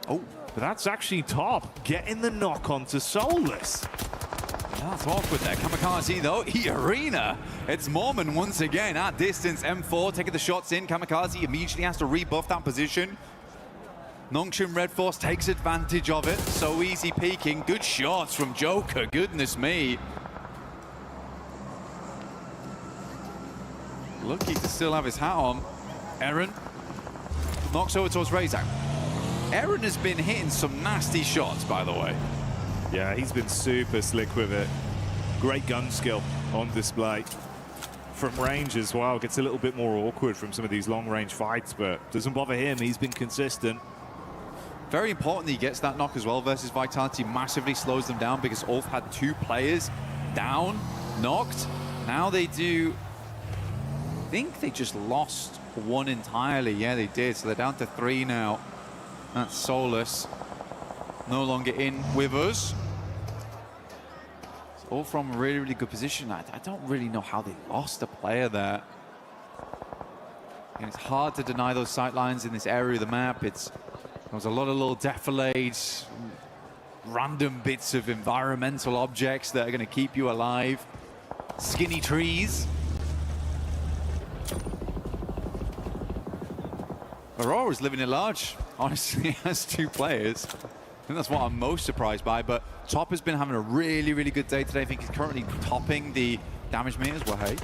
Oh, but that's actually Top getting the knock onto Soulless. Yeah, that's awkward there. Kamikaze though, E-Arena. It's Mormon once again at distance. M4 taking the shots in. Kamikaze immediately has to rebuff that position. Nongshim Red Force takes advantage of it. So Easy peeking. Good shots from Joker, goodness me. Lucky to still have his hat on. Aaron knocks over towards Razak. Aaron has been hitting some nasty shots, by the way. Yeah, he's been super slick with it. Great gun skill on display. From range as well, gets a little bit more awkward from some of these long-range fights, but doesn't bother him. He's been consistent. Very important he gets that knock as well versus Vitality. Massively slows them down because Ulf had 2 players down, knocked. Now they do... I think they just lost 1 entirely. Yeah, they did. So they're down to 3 now. That's Soulless. No longer in with us. It's all from a really, really good position. I don't really know how they lost a player there. And it's hard to deny those sight lines in this area of the map. There's a lot of little defilades, random bits of environmental objects that are going to keep you alive. Skinny trees. Aurora's living it large. Honestly, has 2 players. I think that's what I'm most surprised by, but Top has been having a really, really good day today. I think he's currently topping the damage meters, well, hey,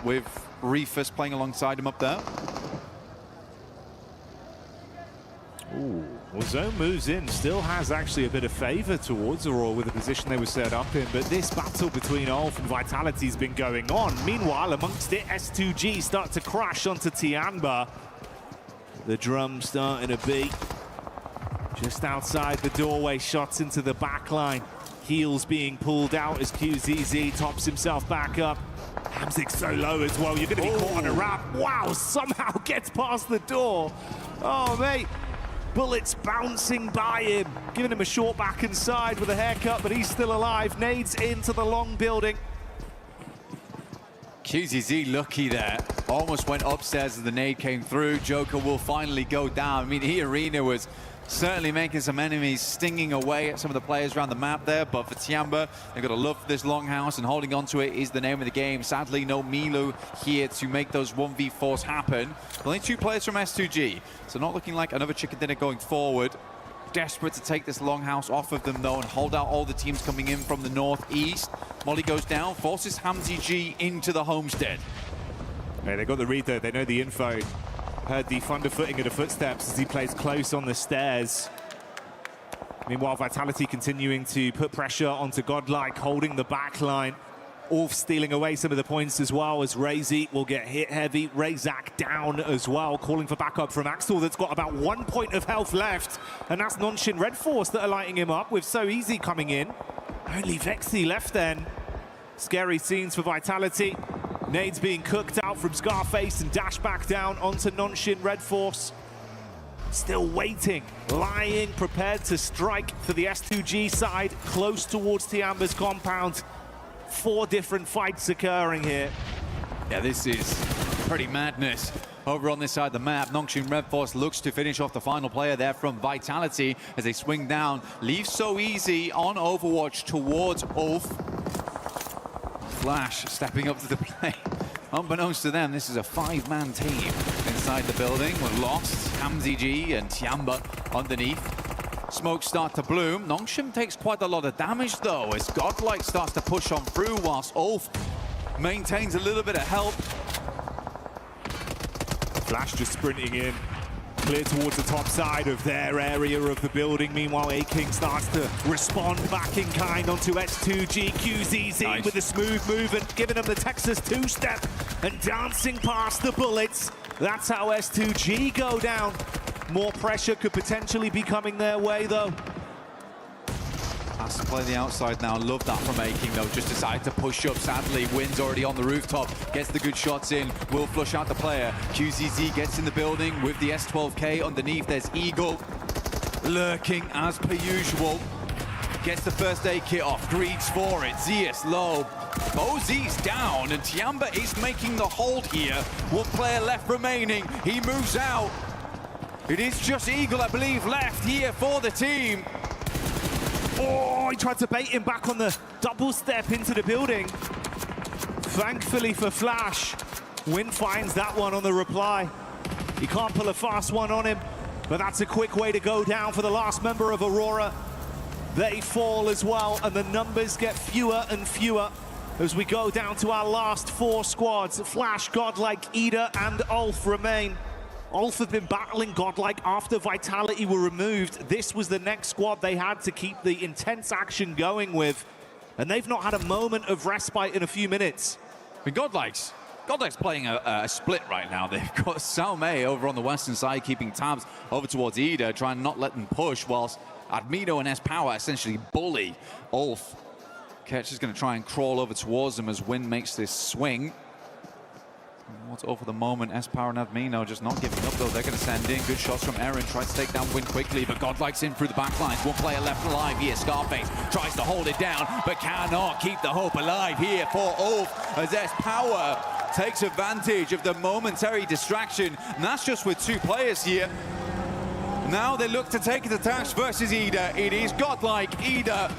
with Reefus playing alongside him up there. Ooh, well, Zone moves in, still has actually a bit of favor towards Aurora with the position they were set up in, but this battle between Ulf and Vitality has been going on. Meanwhile, amongst it, S2G start to crash onto Tianba. The drum starting to beat. Just outside the doorway, shots into the back line. Heels being pulled out as QZZ tops himself back up. Hamzik's so low as well. You're going to be caught on a wrap. Wow, somehow gets past the door. Oh, mate. Bullets bouncing by him, giving him a short back and side with a haircut, but he's still alive. Nades into the long building. QZZ lucky there. Almost went upstairs as the nade came through. Joker will finally go down. I mean, Arena was certainly making some enemies, stinging away at some of the players around the map there. But for Tiamba, they've got to love this longhouse, and holding on to it is the name of the game. Sadly, no Milu here to make those 1v4s happen. Only 2 players from S2G, so not looking like another chicken dinner going forward. Desperate to take this longhouse off of them, though, and hold out all the teams coming in from the northeast. Molly goes down, forces Hamzy G into the homestead. Yeah, they got the read, though. They know the info. Heard the thunderfooting of the footsteps as he plays close on the stairs. Meanwhile, Vitality continuing to put pressure onto GodLike, holding the back line. Ulf stealing away some of the points as well, as Razy will get hit heavy. Razak down as well, calling for backup from Axel, that's got about 1 point of health left. And that's Nonshin Red Force that are lighting him up with So Easy coming in. Only Vexy left then. Scary scenes for Vitality. Nades being cooked out from Scarface and dash back down onto Nonshin Red Force. Still waiting, lying, prepared to strike for the S2G side, close towards Tiamba's compound. 4 different fights occurring here. Yeah, this is pretty madness. Over on this side of the map, Nongshim Red Force looks to finish off the final player there from Vitality as they swing down. Leave So Easy on Overwatch towards Ulf. Flash stepping up to the plate. Unbeknownst to them, this is a 5-man team inside the building. We're lost. Hamzy G and Tiamba underneath. Smoke start to bloom. Nongshim takes quite a lot of damage, though, as GodLike starts to push on through, whilst Ulf maintains a little bit of help. Flash just sprinting in, clear towards the top side of their area of the building. Meanwhile, A-King starts to respond back in kind onto S2G. QZZ with a smooth move and giving them the Texas 2-step and dancing past the bullets. That's how S2G go down. More pressure could potentially be coming their way, though. Has to play the outside now. Love that from A-King, though. Just decided to push up. Sadly, Wynn's already on the rooftop. Gets the good shots in. Will flush out the player. QZZ gets in the building with the S12K underneath. There's Eagle lurking as per usual. Gets the first aid kit off. Greeds for it. Zeus low. Bozy's down, and Tiamba is making the hold here. 1 player left remaining. He moves out. It is just Eagle, I believe, left here for the team. Oh, he tried to bait him back on the double step into the building. Thankfully for Flash, Wynn finds that one on the reply. He can't pull a fast one on him, but that's a quick way to go down for the last member of Aurora. They fall as well, and the numbers get fewer and fewer as we go down to our last 4 squads. Flash, GodLike, Ida, and Ulf remain. Ulf have been battling GodLike after Vitality were removed. This was the next squad they had to keep the intense action going with, and they've not had a moment of respite in a few minutes. I mean, GodLike's playing a split right now. They've got Salme over on the western side, keeping tabs over towards Ida, trying to not let them push, whilst Admino and S-Power essentially bully Ulf. Ketch is going to try and crawl over towards them as Wynn makes this swing. What's over the moment? S-Power and Admino just not giving up, though. They're going to send in good shots from Eren. Tries to take down Wynn quickly, but GodLike's in through the back lines. 1 player left alive here. Scarface tries to hold it down, but cannot keep the hope alive here for Ulf, as S-Power takes advantage of the momentary distraction. And that's just with 2 players here. Now they look to take it attacks versus Ida. It is GodLike, Ida.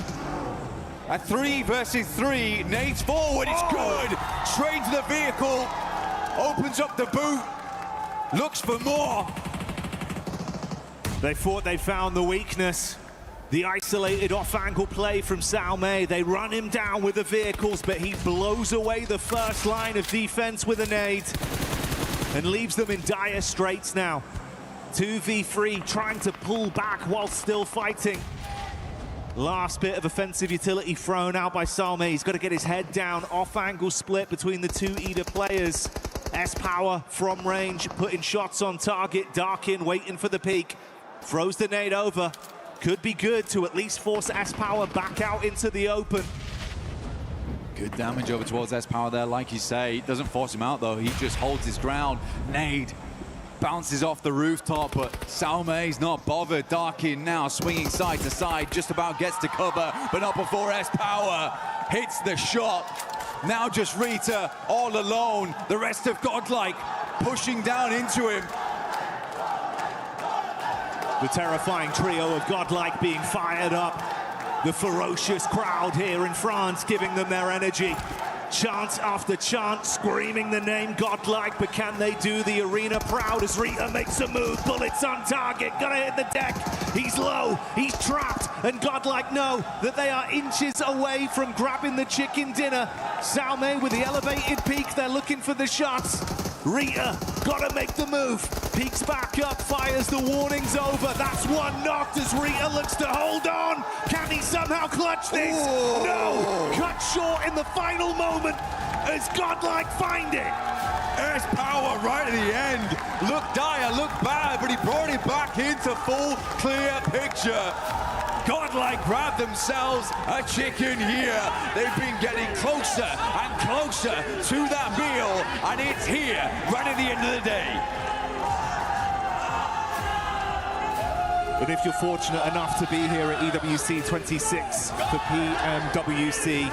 A 3 versus 3. Nades forward. It's good. Straight to the vehicle. Opens up the boot. Looks for more. They thought they found the weakness. The isolated off-angle play from Salme. They run him down with the vehicles, but he blows away the first line of defense with a nade and leaves them in dire straits now. 2v3, trying to pull back while still fighting. Last bit of offensive utility thrown out by Salme. He's got to get his head down. Off-angle split between the 2 Ida players. S-Power from range, putting shots on target. Darkin waiting for the peak. Throws the nade over. could be good to at least force S-Power back out into the open. Good damage over towards S-Power there, like you say. It doesn't force him out, though. He just holds his ground. Nade bounces off the rooftop, but Salme's not bothered. Darkin now swinging side to side, just about gets to cover, but not before S-Power hits the shot. Now just Rita all alone. The rest of GodLike pushing down into him. The terrifying trio of GodLike being fired up. The ferocious crowd here in France giving them their energy. Chant after chant, screaming the name GodLike, but can they do the arena proud as Rita makes a move? Bullets on target, gonna hit the deck. He's low, he's trapped, and GodLike know that they are inches away from grabbing the chicken dinner. Salme with the elevated peak, they're looking for the shots. Rita, gotta make the move. Peeks back up, fires the warnings over. That's one knocked as Rita looks to hold on. Can he somehow clutch this? Ooh. No! Cut short in the final moment as GodLike find it. S-Power right at the end. Looked dire, looked bad, but he brought it back into full, clear picture. GodLike grabbed themselves a chicken here. They've been getting closer and closer to that meal, and it's here right at the end of the day. But if you're fortunate enough to be here at EWC 26 for PMWC,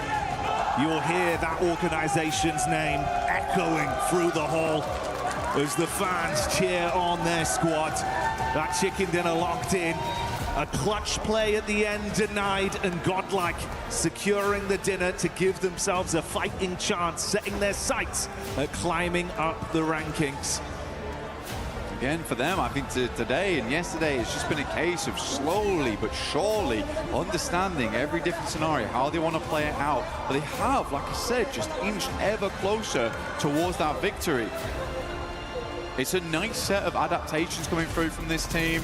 you'll hear that organization's name echoing through the hall as the fans cheer on their squad. That chicken dinner locked in. A clutch play at the end denied, and GodLike securing the dinner to give themselves a fighting chance, setting their sights at climbing up the rankings. Again, for them, I think today and yesterday, it's just been a case of slowly but surely understanding every different scenario, how they want to play it out. But they have, like I said, just inched ever closer towards that victory. It's a nice set of adaptations coming through from this team.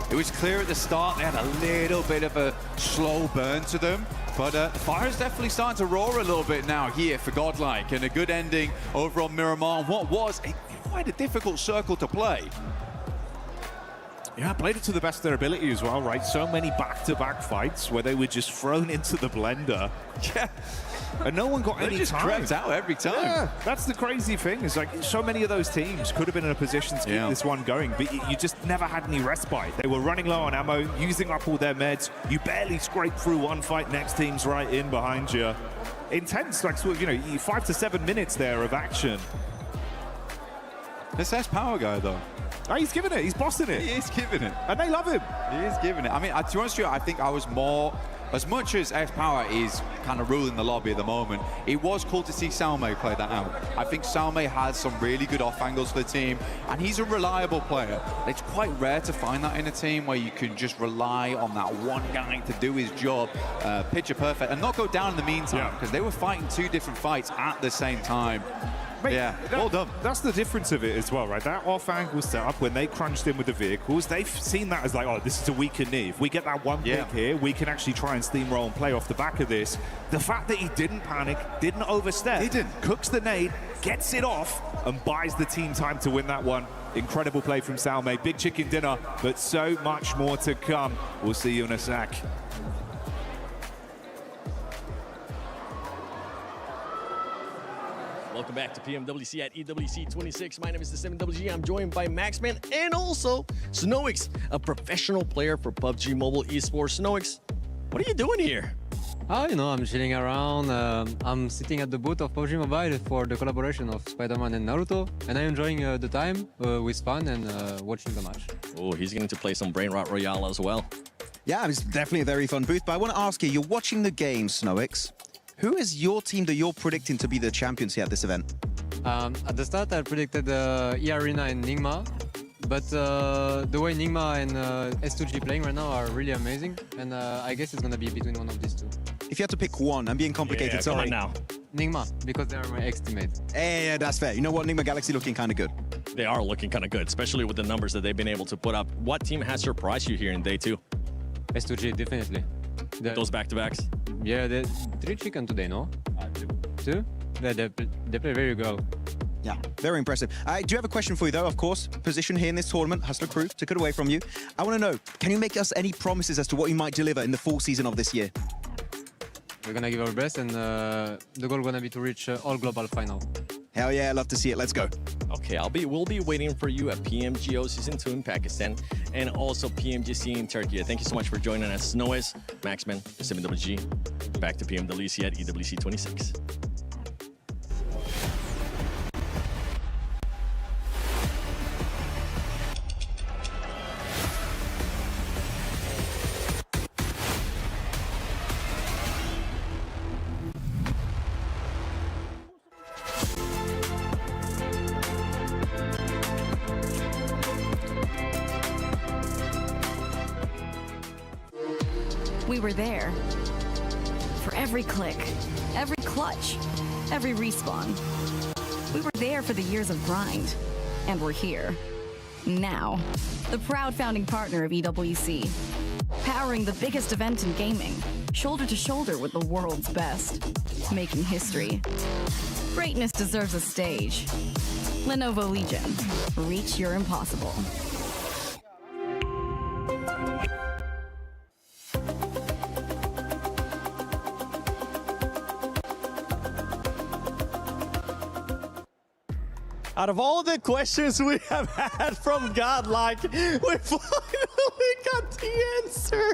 It was clear at the start they had a little bit of a slow burn to them, but the fire's definitely starting to roar a little bit now here for GodLike, and a good ending over on Miramar on what was quite a difficult circle to play. Yeah, played it to the best of their ability as well, right? So many back-to-back fights where they were just thrown into the blender. Yeah. And no one got any just time. crept out every time. Yeah, that's the crazy thing. Is like so many of those teams could have been in a position to keep this one going, but you just never had any respite. They were running low on ammo, using up all their meds. You barely scraped through one fight. Next team's right in behind you. Intense, like sort of, you know, 5 to 7 minutes there of action. This S-Power guy though. Oh, he's giving it. He's bossing it. He is giving it. And they love him. He is giving it. I mean, to be honest with you, I think I was more, as much as S-Power is kind of ruling the lobby at the moment, it was cool to see Salme play that out. I think Salme has some really good off angles for the team, and he's a reliable player. It's quite rare to find that in a team where you can just rely on that one guy to do his job, picture perfect, and not go down in the meantime, because they were fighting 2 different fights at the same time. Mate, yeah, well done. That's the difference of it as well, right? That off-angle setup, when they crunched in with the vehicles, they've seen that as like, oh, this is a weaker knee. If we get that one pick here, we can actually try and steamroll and play off the back of this. The fact that he didn't panic, didn't overstep, cooks the nade, gets it off, and buys the team time to win that one. Incredible play from Salme. Big chicken dinner, but so much more to come. We'll see you in a sec. Welcome back to PMWC at EWC 26. My name is the 7WG. I'm joined by Maxman and also Snoix, a professional player for PUBG Mobile Esports. Snoix, what are you doing here? You know, I'm chilling around. I'm sitting at the booth of PUBG Mobile for the collaboration of Spider-Man and Naruto, and I'm enjoying the time with fun and watching the match. Oh, he's going to play some Brain Rot Royale as well. Yeah, it's definitely a very fun booth, but I want to ask you, you're watching the game, Snoix. Who is your team that you're predicting to be the champions here at this event? At the start, I predicted E-Arena and Nigma, but the way Nigma and S2G playing right now are really amazing, and I guess it's going to be between one of these two. If you had to pick one, I'm being complicated, sorry. Come on now. Nigma, because they are my ex-teammates. Yeah, that's fair. You know what? Nigma Galaxy looking kind of good. They are looking kind of good, especially with the numbers that they've been able to put up. What team has surprised you here in day 2? S2G, definitely. Those back-to-backs? Yeah, 3 chicken today, no? 2? Yeah, they play very well. Yeah, very impressive. I do have a question for you, though, of course. Position here in this tournament, Hustler Crew, took it away from you. I want to know, can you make us any promises as to what you might deliver in the full season of this year? We're gonna give our best, and the goal gonna be to reach all global final. Hell yeah, love to see it. Let's go. Okay, we'll be waiting for you at PMGO Season 2 in Pakistan and also PMGC in Turkey. Thank you so much for joining us. Noes, Maxman, 7WG. Back to PMWC at EWC 26. We were there for every click, every clutch, every respawn. We were there for the years of grind, and we're here. Now, the proud founding partner of EWC, powering the biggest event in gaming, shoulder to shoulder with the world's best, making history. Greatness deserves a stage. Lenovo Legion, reach your impossible. Out of all the questions we have had from GodLike, we finally got the answer.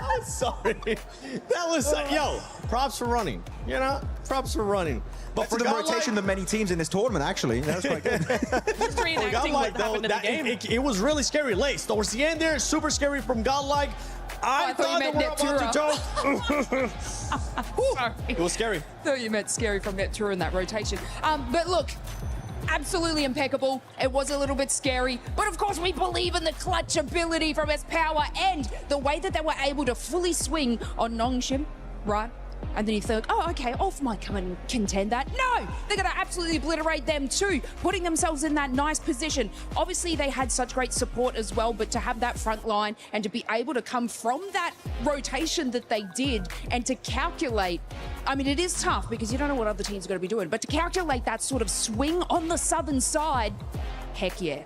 I'm sorry. That was, yo, props for running. You know, props for running. But for the rotation of many teams in this tournament, actually. That was quite good. Just reenacting what happened in the game. It was really scary late. Towards the end there, super scary from GodLike. I thought you they meant were about to Sorry. It was scary. Thought you meant scary from Neptura in that rotation. But look, absolutely impeccable. It was a little bit scary, but of course we believe in the clutch ability from his power and the way that they were able to fully swing on Nongshim, right? And then you think, oh, okay, Off might come and contend that. No, they're going to absolutely obliterate them too, putting themselves in that nice position. Obviously, they had such great support as well, but to have that front line and to be able to come from that rotation that they did and to calculate, I mean, it is tough because you don't know what other teams are going to be doing, but to calculate that sort of swing on the southern side, heck yeah.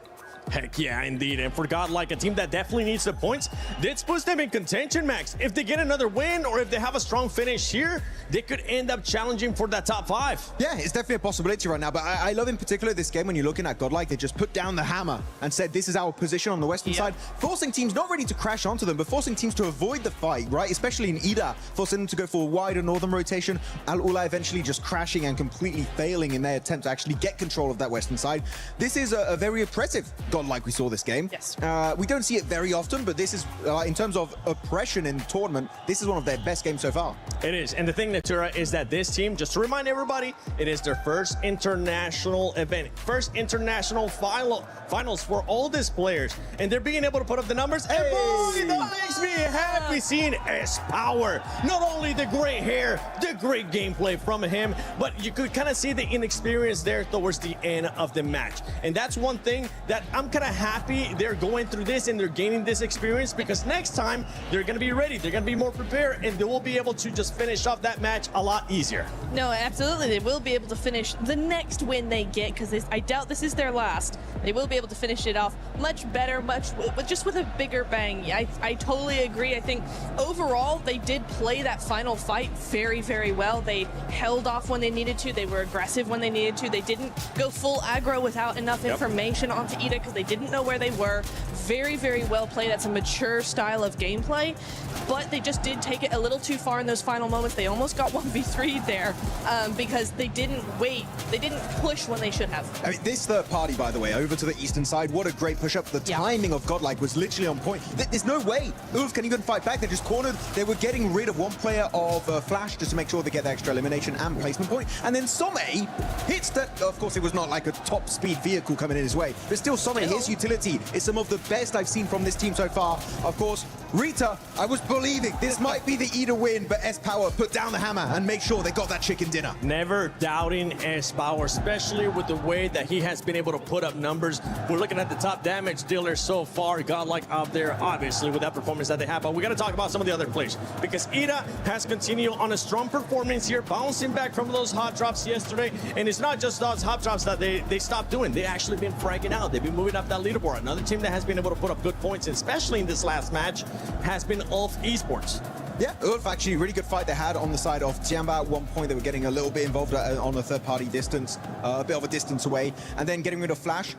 Heck yeah, indeed. And for GodLike, a team that definitely needs the points, this puts them in contention, Max. If they get another win or if they have a strong finish here, they could end up challenging for that top 5. Yeah, it's definitely a possibility right now, but I love in particular this game when you're looking at GodLike, they just put down the hammer and said, this is our position on the western side, forcing teams not ready to crash onto them, but forcing teams to avoid the fight, right? Especially in Ida, forcing them to go for a wider northern rotation. Al-Ula eventually just crashing and completely failing in their attempt to actually get control of that western side. This is a very impressive GodLike we saw this game. Yes. We don't see it very often, but this is, in terms of oppression in the tournament, this is one of their best games so far. It is. And the thing, Natura, is that this team, just to remind everybody, it is their first international event, first international finals for all these players. And they're being able to put up the numbers. Hey! And boy, that makes me happy seeing S Power. Not only the great hair, the great gameplay from him, but you could kind of see the inexperience there towards the end of the match. And that's one thing that I'm kind of happy they're going through this and they're gaining this experience, because next time they're going to be ready, they're going to be more prepared, and they will be able to just finish off that match a lot easier. No, absolutely. They will be able to finish the next win they get, because I doubt this is their last. They will be able to finish it off much better, just with a bigger bang. I totally agree. I think overall they did play that final fight very, very well. They held off when they needed to. They were aggressive when they needed to. They didn't go full aggro without enough information onto Ida because they didn't know where they were. Very, very well played. That's a mature style of gameplay, but they just did take it a little too far in those final moments. They almost got 1v3'd there because they didn't wait. They didn't push when they should have. I mean, this third party, by the way, over to the eastern side, what a great push-up. The timing of GodLike was literally on point. There's no way Ulf can even fight back. They're just cornered. They were getting rid of one player of Flash just to make sure they get the extra elimination and placement point. And then Some hits that. Of course, it was not like a top speed vehicle coming in his way, but still Some, his utility is some of the best I've seen from this team so far. Of course, Rita, I was believing this might be the Ida win, but S-Power put down the hammer and make sure they got that chicken dinner. Never doubting S-Power, especially with the way that he has been able to put up numbers. We're looking at the top damage dealer so far. GodLike out there, obviously, with that performance that they have. But we got to talk about some of the other players, because Ida has continued on a strong performance here, bouncing back from those hot drops yesterday. And it's not just those hot drops that they stopped doing. They actually been fragging out. They've been moving up that leaderboard. Another team that has been able to put up good points, especially in this last match, has been Orangutan Esports. Yeah, Ulf actually, really good fight they had on the side of Tiamba. At one point, they were getting a little bit involved on a third-party distance, a bit of a distance away, and then getting rid of Flash.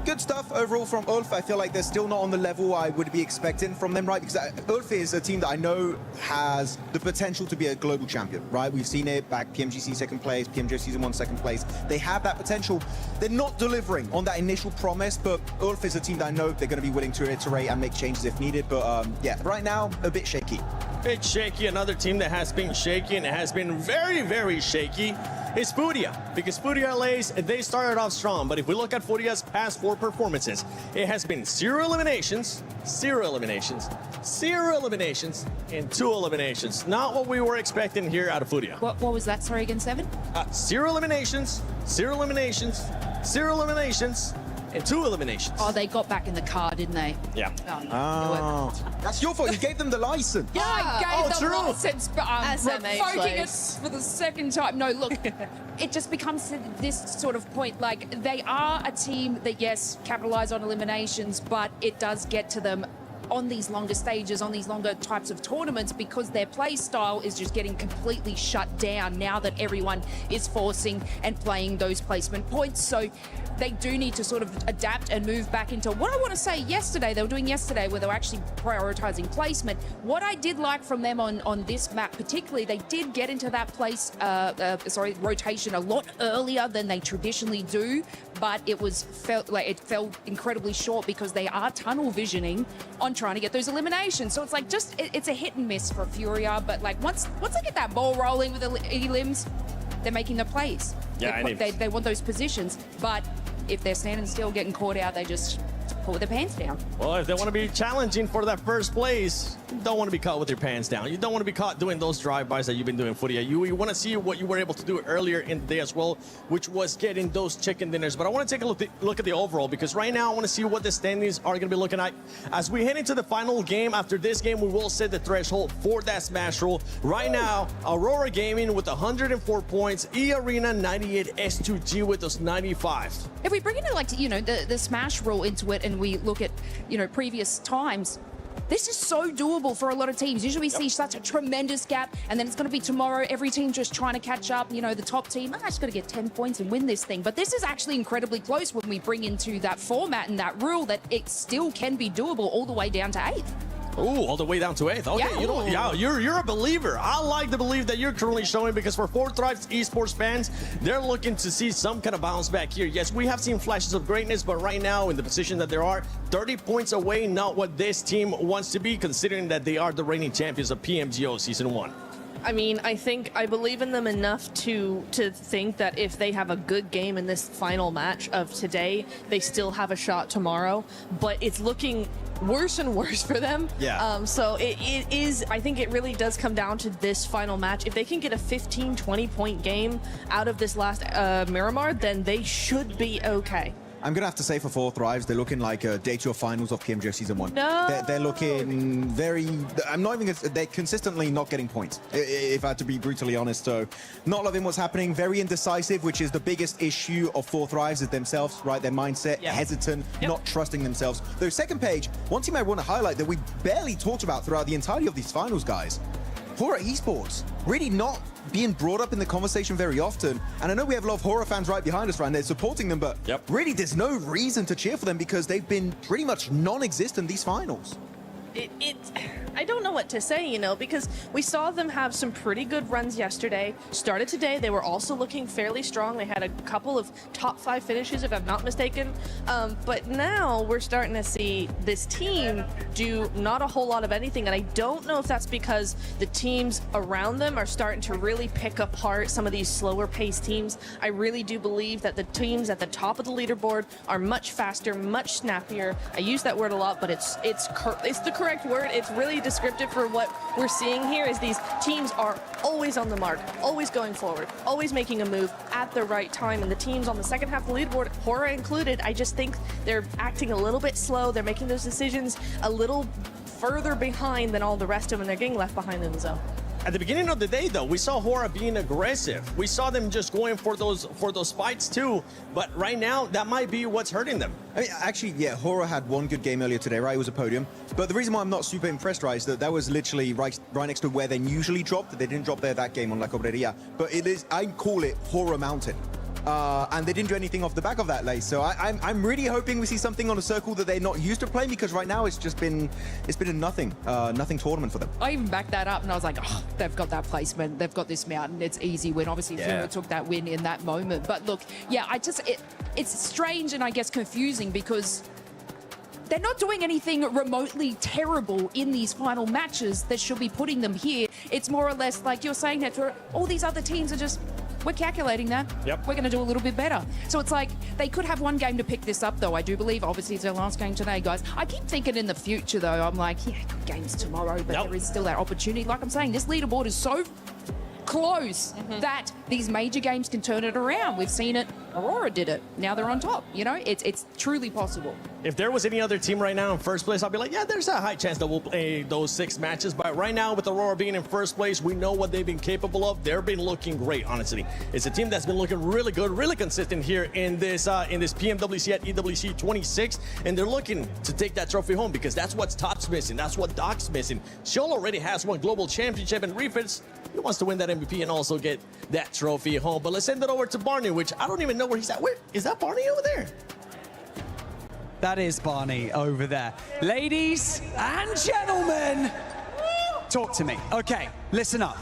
Good stuff overall from Ulf. I feel like they're still not on the level I would be expecting from them, right? Because Ulf is a team that I know has the potential to be a global champion, right? We've seen it back, PMGC second place, PMJ Season 1 second place. They have that potential. They're not delivering on that initial promise, but Ulf is a team that I know they're going to be willing to iterate and make changes if needed. But yeah, right now, a bit shaky. Bit shaky. Another team that has been shaky and has been very, very shaky is Furia, because Furia LA's, they started off strong, but if we look at Furia's past 4 performances, it has been 0 eliminations, 0 eliminations, 0 eliminations, and 2 eliminations. Not what we were expecting here out of Furia. What was that? Sorry, again, 7? 0 eliminations, 0 eliminations, 0 eliminations, and 2 eliminations. Oh, they got back in the car, didn't they? Yeah. Oh, that's your fault. You gave them the license. Yeah, I gave them true. license, but SMH revoking it license. for the second time. No, look, it just becomes this sort of point. Like, they are a team that, yes, capitalize on eliminations, but it does get to them on these longer stages, on these longer types of tournaments, because their play style is just getting completely shut down now that everyone is forcing and playing those placement points. So they do need to sort of adapt and move back into what I want to say yesterday, they were doing yesterday, where they were actually prioritizing placement. What I did like from them on this map particularly, they did get into that place, rotation a lot earlier than they traditionally do, but it felt incredibly short because they are tunnel visioning on trying to get those eliminations. So it's like it's a hit and miss for Furia, but like once they get that ball rolling with the elims, they're making the plays. Yeah, they want those positions, but if they're standing still, getting caught out, they just pull their pants down. Well, if they want to be challenging for that first place, you don't want to be caught with your pants down. You don't want to be caught doing those drive-bys that you've been doing, Furia. You want to see what you were able to do earlier in the day as well, which was getting those chicken dinners. But I want to take a look at the overall, because right now I want to see what the standings are going to be looking like. As we head into the final game, after this game, we will set the threshold for that Smash roll. Right now, Aurora Gaming with 104 points, E-Arena 98, S2G with those 95. If we bring in like the Smash rule into it, and we look at previous times, this is so doable for a lot of teams. Usually we see such a tremendous gap, and then it's going to be tomorrow, every team just trying to catch up. The top team, I just got to get 10 points and win this thing. But this is actually incredibly close when we bring into that format and that rule, that it still can be doable all the way down to 8th. Ooh, all the way down to 8th. Okay, Yeah. You're a believer. I like the belief that you're currently showing, because for 4Thrive Esports fans, they're looking to see some kind of bounce back here. Yes, we have seen flashes of greatness, but right now in the position that there are, 30 points away, not what this team wants to be, considering that they are the reigning champions of PMGO Season 1. I mean, I believe in them enough to think that if they have a good game in this final match of today, they still have a shot tomorrow. But it's looking worse and worse for them. Yeah. So it is, I think it really does come down to this final match. If they can get a 15-20 point game out of this last Miramar, then they should be okay. I'm going to have to say for 4Thrives, they're looking like day 2 of finals of PMJ Season 1. No! They're looking very... I'm not even... They're consistently not getting points, if I had to be brutally honest. So, not loving what's happening. Very indecisive, which is the biggest issue of 4Thrives, is themselves, right? Their mindset, hesitant, not trusting themselves. Though, second page, one team I want to highlight that we barely talked about throughout the entirety of these finals, guys. Orangutan Esports, really not being brought up in the conversation very often. And I know we have a lot of horror fans right behind us, right? And they're supporting them, but really there's no reason to cheer for them, because they've been pretty much non-existent these finals. I don't know what to say, because we saw them have some pretty good runs yesterday. Started today, they were also looking fairly strong. They had a couple of top 5 finishes, if I'm not mistaken. But now we're starting to see this team do not a whole lot of anything. And I don't know if that's because the teams around them are starting to really pick apart some of these slower paced teams. I really do believe that the teams at the top of the leaderboard are much faster, much snappier. I use that word a lot, but it's the correct word. It's really descriptive for what we're seeing here is these teams are always on the mark, always going forward, always making a move at the right time. And the teams on the second half of the leaderboard, Hora included, I just think they're acting a little bit slow. They're making those decisions a little further behind than all the rest of them. They're getting left behind in the zone. At the beginning of the day, though, we saw Hora being aggressive. We saw them just going for those fights too. But right now, that might be what's hurting them. I mean, actually, yeah, Hora had one good game earlier today, right? It was a podium. But the reason why I'm not super impressed, right, is that was literally right next to where they usually drop. They didn't drop there that game on La Cobreria. But it is, I call it Hora Mountain. And they didn't do anything off the back of that, Lace. So I'm really hoping we see something on a circle that they're not used to playing, because right now it's been a nothing tournament for them. I even backed that up and I was like, oh, they've got that placement, they've got this mountain, it's easy win. Obviously, Fuma took that win in that moment. But look, yeah, it's strange and I guess confusing because they're not doing anything remotely terrible in these final matches that should be putting them here. It's more or less like you're saying that all these other teams are just, we're calculating that. Yep. We're going to do a little bit better. So it's like they could have one game to pick this up, though. I do believe, obviously, it's their last game today, guys. I keep thinking in the future, though, I'm like, yeah, good games tomorrow, but there is still that opportunity. Like I'm saying, this leaderboard is so close that these major games can turn it around. We've seen it. Aurora did it. Now they're on top. You know, it's truly possible. If there was any other team right now in first place, I'd be like, yeah, there's a high chance that we'll play those 6 matches. But right now, with Aurora being in first place, we know what they've been capable of. They've been looking great, honestly. It's a team that's been looking really good, really consistent here in this PMWC at EWC 26, and they're looking to take that trophy home because that's what Top's missing. That's what Doc's missing. Sheol already has one global championship, and Refits, he wants to win that MVP and also get that trophy home. But let's send it over to Barney, which I don't even know where he's at. Where is that? Barney over there? That is Barney over there. Ladies and gentlemen, talk to me. Okay, listen up.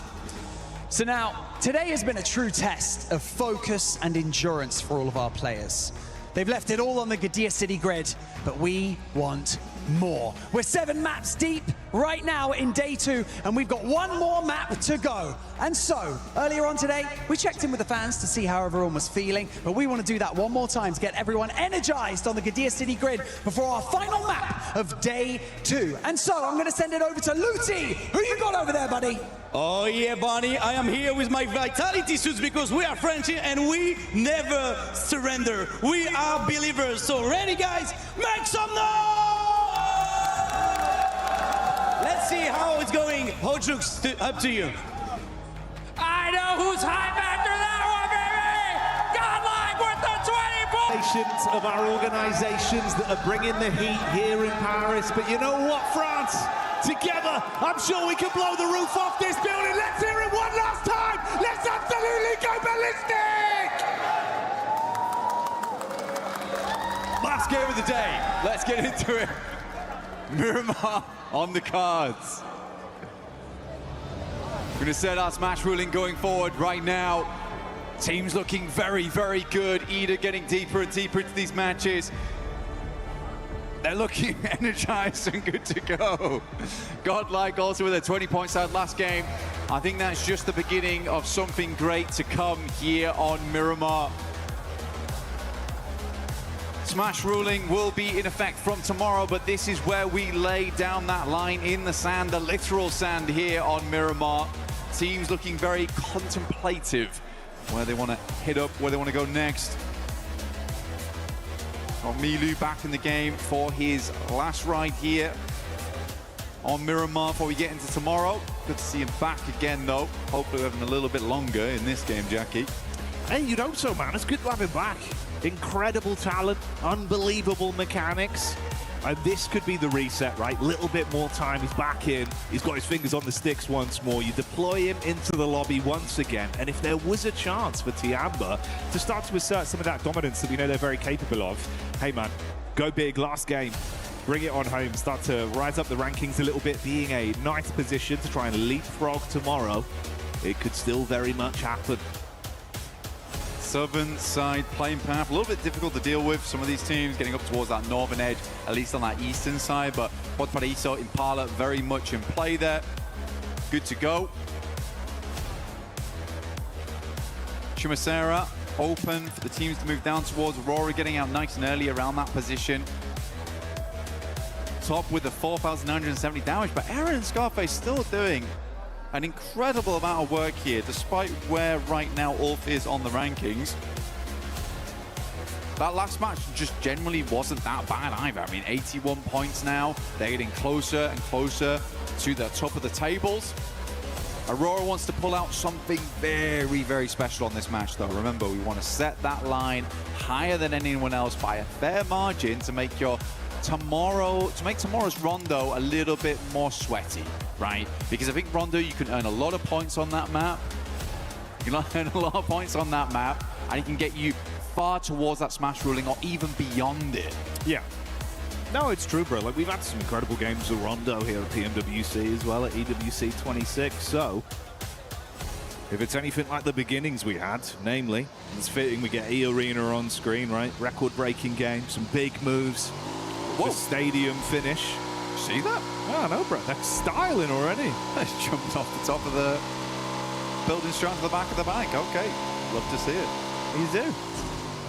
So now, today has been a true test of focus and endurance for all of our players. They've left it all on the Gadir City grid, but we want more. We're 7 maps deep right now in day 2, and we've got 1 more map to go. And so, earlier on today, we checked in with the fans to see how everyone was feeling, but we want to do that one more time to get everyone energized on the Gadir City grid before our final map of day 2. And so, I'm going to send it over to Luti. Who you got over there, buddy? Oh yeah, Barney, I am here with my vitality suits because we are French and we never surrender. We are believers. So ready, guys? Make some noise! Let's see how it's going. Hojux, up to you. I know who's hype after that one, baby! GodLike with the 20 points! Of our organizations that are bringing the heat here in Paris. But you know what, France? Together, I'm sure we can blow the roof off this building. Let's hear it one last time. Let's absolutely go ballistic. Last game of the day. Let's get into it. Miramar on the cards. We're going to set our smash ruling going forward right now. Teams looking very, very good. Ida getting deeper and deeper into these matches. They're looking energized and good to go. GodLike also with a 20 points out last game. I think that's just the beginning of something great to come here on Miramar. Smash ruling will be in effect from tomorrow, but this is where we lay down that line in the sand, the literal sand here on Miramar. Teams looking very contemplative where they want to hit up, where they want to go next. Milu back in the game for his last ride here on Miramar before we get into tomorrow. Good to see him back again, though. Hopefully we're having a little bit longer in this game, Jackie. Hey, you'd hope so, man. It's good to have him back. Incredible talent, unbelievable mechanics. And this could be the reset, right? Little bit more time, he's back in. He's got his fingers on the sticks once more. You deploy him into the lobby once again. And if there was a chance for Tiamba to start to assert some of that dominance that we know they're very capable of, hey man, go big, last game. Bring it on home, start to rise up the rankings a little bit, being a nice position to try and leapfrog tomorrow. It could still very much happen. Southern side playing path, a little bit difficult to deal with. Some of these teams getting up towards that northern edge, at least on that eastern side, but Watchparty, Impala very much in play there. Good to go. Chumasera open for the teams to move down towards Aurora, getting out nice and early around that position. top with the 4,970 damage, but Aaron and Scarface still doing an incredible amount of work here, despite where right now Ulf is on the rankings. That last match just generally wasn't that bad either. I mean, 81 points now. They're getting closer and closer to the top of the tables. Aurora wants to pull out something very, very special on this match, though. Remember, we want to set that line higher than anyone else by a fair margin to make tomorrow's Rondo a little bit more sweaty, right? Because I think Rondo, you can earn a lot of points on that map. You can earn a lot of points on that map, and it can get you far towards that Smash ruling or even beyond it. Yeah. No, it's true, bro. Like, we've had some incredible games with Rondo here at PMWC as well, at EWC 26. So, if it's anything like the beginnings we had, namely, it's fitting we get E-Arena on screen, right? Record-breaking game, some big moves. The stadium finish. See that? Oh, no, bro. They're styling already. They jumped off the top of the building straight to the back of the bank. Okay, love to see it. You do.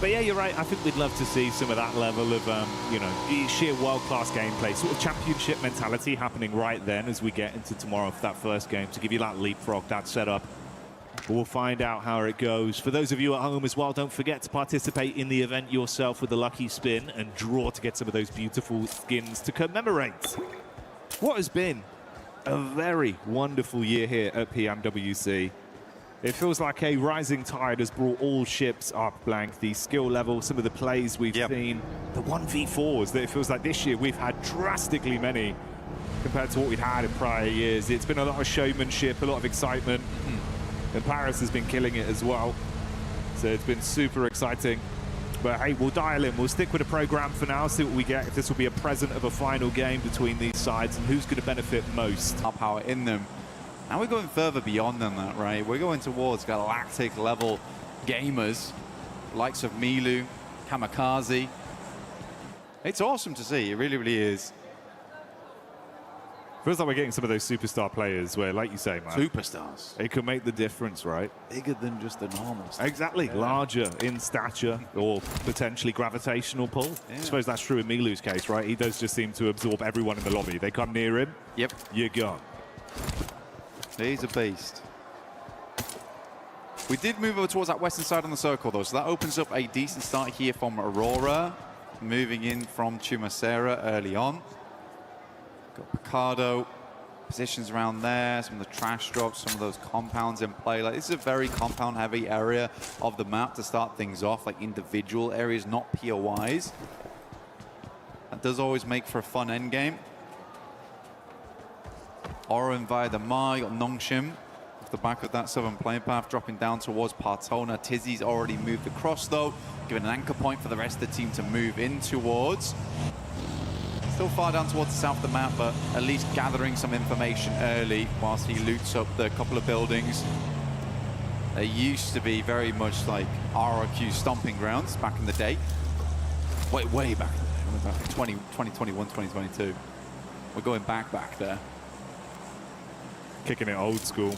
But yeah, you're right. I think we'd love to see some of that level of, you know, sheer world-class gameplay, sort of championship mentality happening right then as we get into tomorrow for that first game to give you that leapfrog, that setup. But we'll find out how it goes. For those of you at home as well, don't forget to participate in the event yourself with the lucky spin and draw to get some of those beautiful skins to commemorate what has been a very wonderful year here at PMWC. It feels like a rising tide has brought all ships up, Blank. The skill level, some of the plays we've seen, the 1v4s that it feels like this year we've had drastically many compared to what we'd had in prior years. It's been a lot of showmanship, a lot of excitement. And Paris has been killing it as well. So it's been super exciting. But hey, we'll dial in. We'll stick with the program for now, see what we get. If this will be a present of a final game between these sides and who's going to benefit most. Our power in them. And we're going further beyond than that, right? We're going towards galactic level gamers, likes of Milu, Kamikaze. It's awesome to see. It really, really is. Feels like we're getting some of those superstar players where, like you say, man, superstars. It can make the difference, right? Bigger than just the normal stuff. Exactly. Yeah. Larger in stature or potentially gravitational pull. Yeah. I suppose that's true in Milu's case, right? He does just seem to absorb everyone in the lobby. They come near him. Yep. You're gone. He's a beast. We did move over towards that western side on the circle, though, so that opens up a decent start here from Aurora, moving in from Chumacera early on. Got Picardo, positions around there, some of the trash drops, some of those compounds in play. Like, this is a very compound-heavy area of the map to start things off, like individual areas, not POIs. That does always make for a fun endgame. Oren via the Ma, you got Nongshim off the back of that southern plane path, dropping down towards Partona. Tizzy's already moved across, though, giving an anchor point for the rest of the team to move in towards. Still far down towards the south of the map, but at least gathering some information early whilst he loots up the couple of buildings. They used to be very much like RRQ stomping grounds back in the day. Way back in the day. 2021, 2022. We're going back there. Kicking it old school.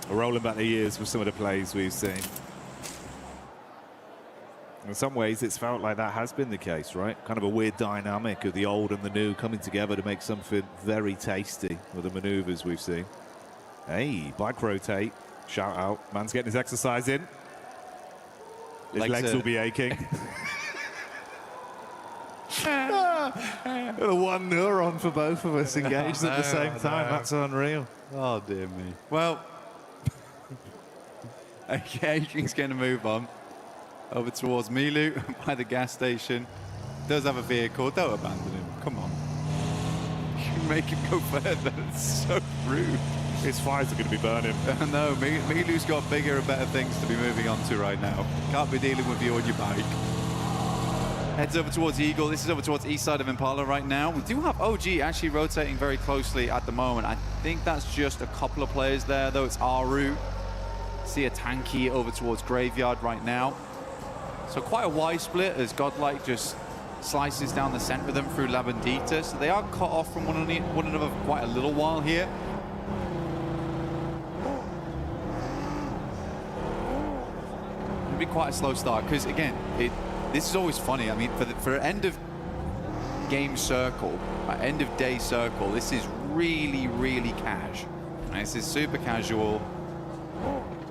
We're rolling back the years with some of the plays we've seen. In some ways, it's felt like that has been the case, right? Kind of a weird dynamic of the old and the new coming together to make something very tasty with the maneuvers we've seen. Hey, bike rotate. Shout out. Man's getting his exercise in. His legs will be aching. The one neuron for both of us engaged at the same time. That's unreal. Oh, dear me. Well, okay, King's going to move on. Over towards Milu by the gas station. Does have a vehicle. Don't abandon him. Come on. You make him go further. It's so rude. His fires are going to be burning. No, Milu's got bigger and better things to be moving on to right now. Can't be dealing with you on your bike. Heads over towards Eagle. This is over towards east side of Impala right now. We do have OG actually rotating very closely at the moment. I think that's just a couple of players there, though. It's Aru. See a Tanky over towards Graveyard right now. So quite a wide split as GodLike just slices down the center of them through La Bandita. So they are cut off from one another for quite a little while here. It'll be quite a slow start because, again, this is always funny. I mean, for end of game circle, end of day circle, this is really, really cash. And this is super casual.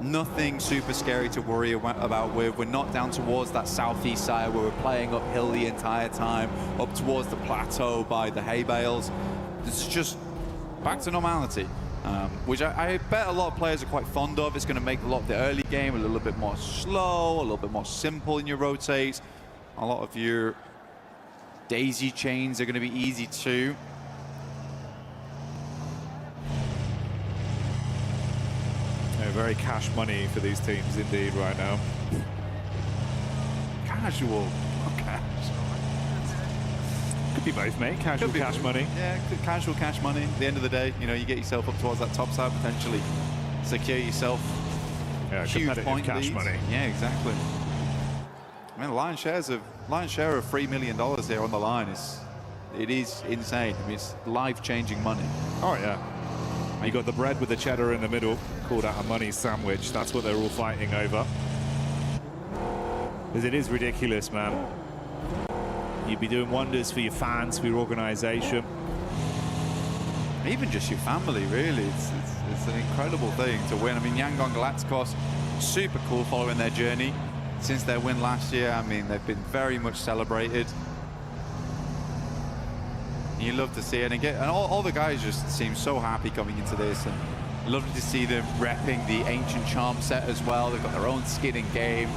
Nothing super scary to worry about with. We're not down towards that southeast side where we're playing uphill the entire time, up towards the plateau by the hay bales. It's just back to normality, which I bet a lot of players are quite fond of. It's going to make a lot of the early game a little bit more slow, a little bit more simple in your rotates. A lot of your daisy chains are going to be easy too. Yeah, very cash money for these teams indeed right now. Casual, not cash. Could be both, mate. Casual cash money. Yeah, casual cash money. At the end of the day, you know, you get yourself up towards that top side, potentially secure yourself huge point cash leads. money. Yeah, exactly. I mean, the lion's share of $3 million here on the line it is insane. I mean, it's life-changing money. Oh yeah. You got the bread with the cheddar in the middle, called out a money sandwich. That's what they're all fighting over. Because it is ridiculous, man. You'd be doing wonders for your fans, for your organization. Even just your family, really. It's an incredible thing to win. I mean, Yangon Galacticos, super cool following their journey. Since their win last year, I mean, they've been very much celebrated. You love to see it. And all the guys just seem so happy coming into this. And lovely to see them repping the Ancient Charm set as well. They've got their own skin in game.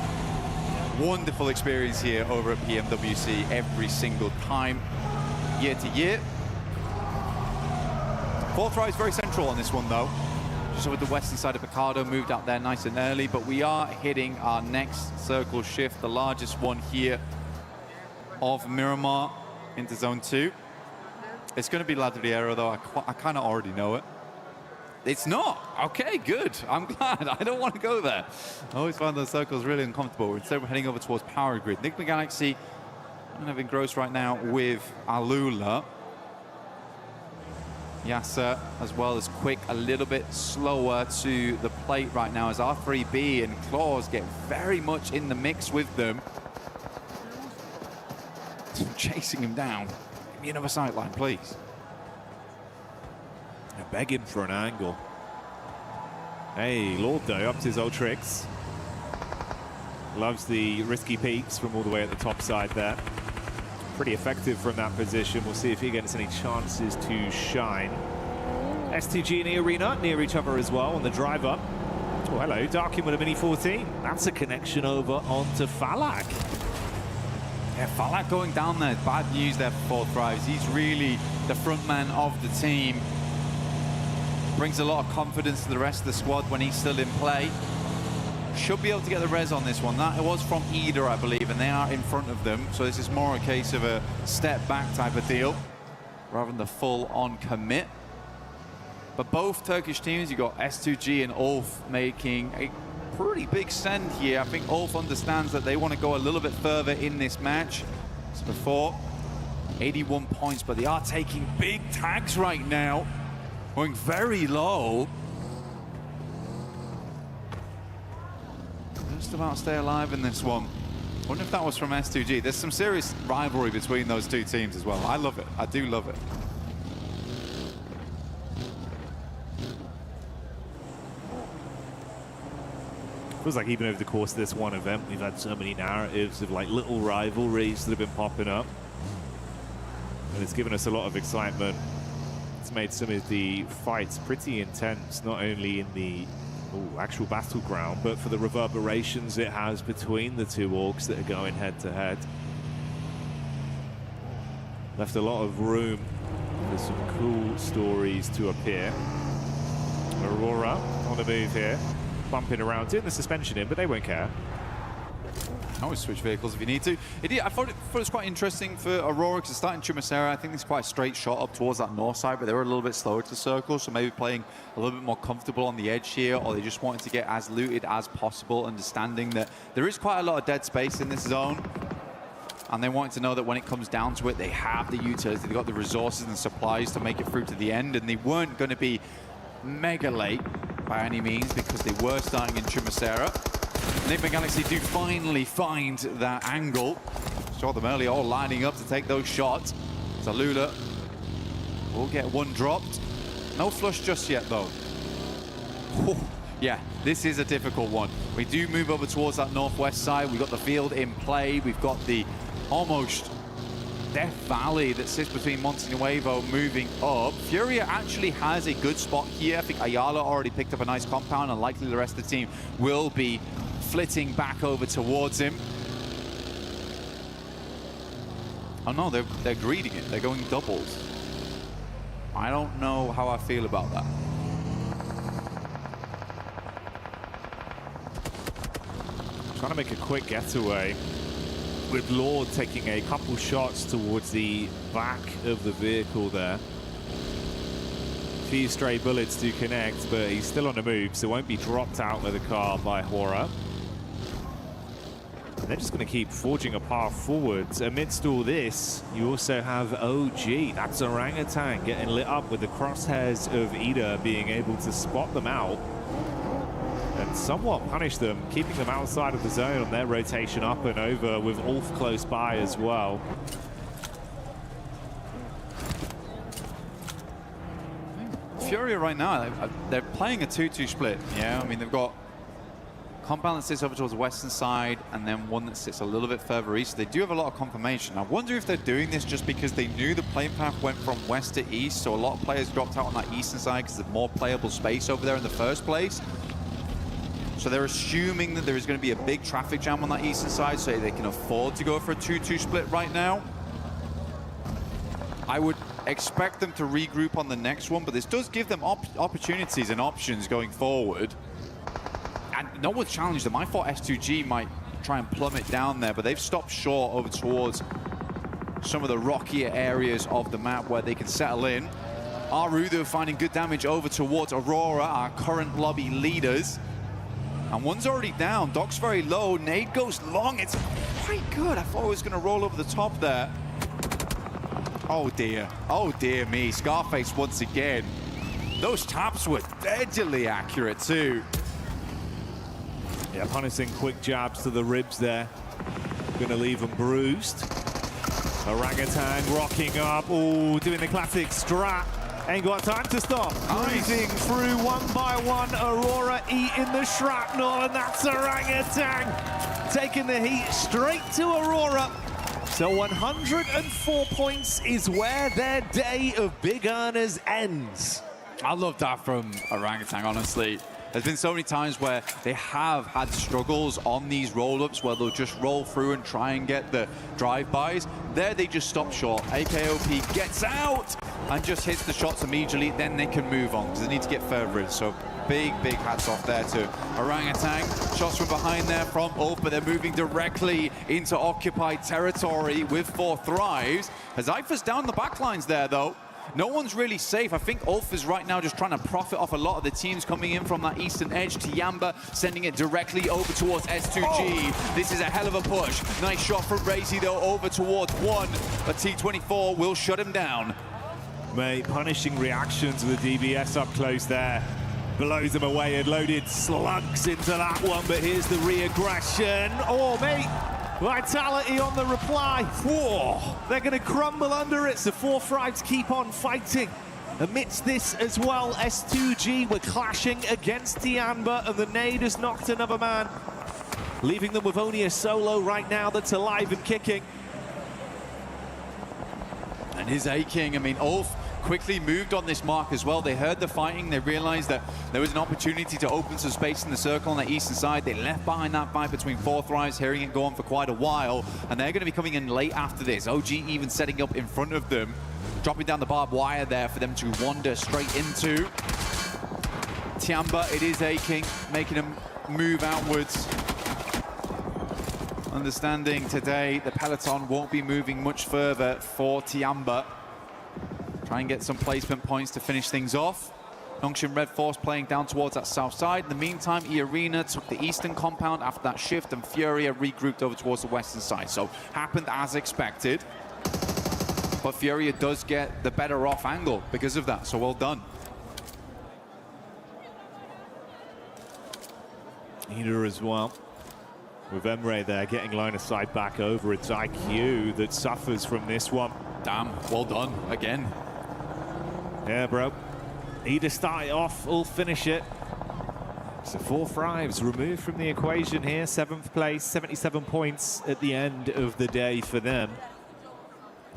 Wonderful experience here over at PMWC every single time, year to year. Fourth try is very central on this one, though. Just over the western side of Picardo, moved out there nice and early, but we are hitting our next circle shift, the largest one here of Miramar into zone 2. It's going to be Ladriero, though. I kind of already know it. It's not. Okay, good. I'm glad. I don't want to go there. I always find those circles really uncomfortable. Instead, we're heading over towards Power Grid. Enigma Galaxy kind of engrossed right now with Alula. Yasser, as well as Quick, a little bit slower to the plate right now as R3B and Claws get very much in the mix with them. Chasing him down. Give me another sideline, please. Begging for an angle. Hey, Lord though, up to his old tricks. Loves the risky peaks from all the way at the top side there. Pretty effective from that position. We'll see if he gets any chances to shine. S2G in the arena, near each other as well on the drive up. Oh, hello, Darkin with a Mini 14. That's a connection over onto Falak. Yeah, Falak going down there. Bad news there for Fourth Rise. He's really the front man of the team. Brings a lot of confidence to the rest of the squad when he's still in play. Should be able to get the res on this one. That was from Ida, I believe, and they are in front of them. So this is more a case of a step back type of deal rather than the full-on commit. But both Turkish teams, you've got S2G and Ulf making a pretty big send here. I think Ulf understands that they want to go a little bit further in this match. As before, 81 points, but they are taking big tags right now. Going very low. Just about stay alive in this one. Wonder if that was from S2G. There's some serious rivalry between those two teams as well. I love it. I do love it. Feels like even over the course of this one event, we've had so many narratives of like little rivalries that have been popping up. And it's given us a lot of excitement. It's made some of the fights pretty intense, not only in the actual battleground, but for the reverberations it has between the two orgs that are going head to head. Left a lot of room for some cool stories to appear. Aurora on the move here, bumping around, doing the suspension in, but they won't care. Always switch vehicles if you need to. I thought it was quite interesting for Aurora because it's starting Chumacera. I think it's quite a straight shot up towards that north side, but they were a little bit slower to the circle, so maybe playing a little bit more comfortable on the edge here, or they just wanted to get as looted as possible, understanding that there is quite a lot of dead space in this zone. And they wanted to know that when it comes down to it, they have the utility, they've got the resources and supplies to make it through to the end, and they weren't going to be mega late by any means because they were starting in Chumacera. Enigma Galaxy do finally find that angle. Saw them earlier all lining up to take those shots. Zalula will get one dropped. No flush just yet, though. Whew. Yeah, this is a difficult one. We do move over towards that northwest side. We've got the field in play. We've got the almost Death Valley that sits between Monte Nuevo moving up. Furia actually has a good spot here. I think Ayala already picked up a nice compound, and likely the rest of the team will be flitting back over towards him. Oh no, they're greeting it. They're going doubles. I don't know how I feel about that. Trying to make a quick getaway, with Lord taking a couple shots towards the back of the vehicle there. A few stray bullets do connect, but he's still on the move, so won't be dropped out of the car by Hora. They're just going to keep forging a path forwards. Amidst all this, you also have OG. That's Orangutan getting lit up with the crosshairs of Ida being able to spot them out and somewhat punish them, keeping them outside of the zone on their rotation up and over, with Ulf close by as well. Furia right now, they're playing a 2-2 split. Yeah, I mean, they've got compound that sits over towards the western side, and then one that sits a little bit further east. They do have a lot of confirmation. I wonder if they're doing this just because they knew the playing path went from west to east, so a lot of players dropped out on that eastern side because there's more playable space over there in the first place. So they're assuming that there is going to be a big traffic jam on that eastern side, so they can afford to go for a 2-2 split right now. I would expect them to regroup on the next one, but this does give them opportunities and options going forward. And no one's challenged them. I thought S2G might try and plummet down there, but they've stopped short over towards some of the rockier areas of the map where they can settle in. Aru, though, finding good damage over towards Aurora, our current lobby leaders. And one's already down. Doc's very low. Nade goes long. It's quite good. I thought it was going to roll over the top there. Oh, dear. Oh, dear me. Scarface once again. Those taps were deadly accurate, too. Yeah, punishing quick jabs to the ribs there. Gonna leave them bruised. Orangutan rocking up. Oh, doing the classic strat. Ain't got time to stop. Cruising through one by one. Aurora eating the shrapnel, and that's Orangutan taking the heat straight to Aurora. So 104 points is where their day of big earners ends. I love that from Orangutan, honestly. There's been so many times where they have had struggles on these roll-ups where they'll just roll through and try and get the drive-bys. There they just stop short. AKOP gets out and just hits the shots immediately. Then they can move on because they need to get further in. So big hats off there to Orangutan. Shots from behind there from Ulf, but they're moving directly into occupied territory with 4 Thrives. Hazaifa's down the backlines there, though. No one's really safe. I think Ulf is right now just trying to profit off a lot of the teams coming in from that eastern edge. Tiamba sending it directly over towards S2G. Oh. This is a hell of a push. Nice shot from Razy, though, over towards 1. But T24 will shut him down. Mate, punishing reactions with the DBS up close there. Blows them away and loaded slugs into that one, but here's the re-aggression. Oh, mate. Vitality on the reply. Whoa, they're going to crumble under it, so 4 Thrives keep on fighting. Amidst this as well, S2G were clashing against Tiamba, and the nade has knocked another man, leaving them with only a solo right now that's alive and kicking. And his aching. I mean, Ulf quickly moved on this mark as well. They heard the fighting. They realized that there was an opportunity to open some space in the circle on the eastern side. They left behind that fight between 4 Thrives, hearing it go on for quite a while. And they're going to be coming in late after this. OG even setting up in front of them, dropping down the barbed wire there for them to wander straight into. Tiamba, it is aching, making them move outwards. Understanding today the peloton won't be moving much further for Tiamba. Try and get some placement points to finish things off. Nongshin Red Force playing down towards that south side. In the meantime, E-Arena took the eastern compound after that shift, and Furia regrouped over towards the western side. So, happened as expected. But Furia does get the better off angle because of that, so well done. Ida as well. With Emre there getting line of sight back over, it's IQ that suffers from this one. Damn, well done again. Yeah, bro. Either start it off or finish it. So 4 fives removed from the equation here. 7th place, 77 points at the end of the day for them.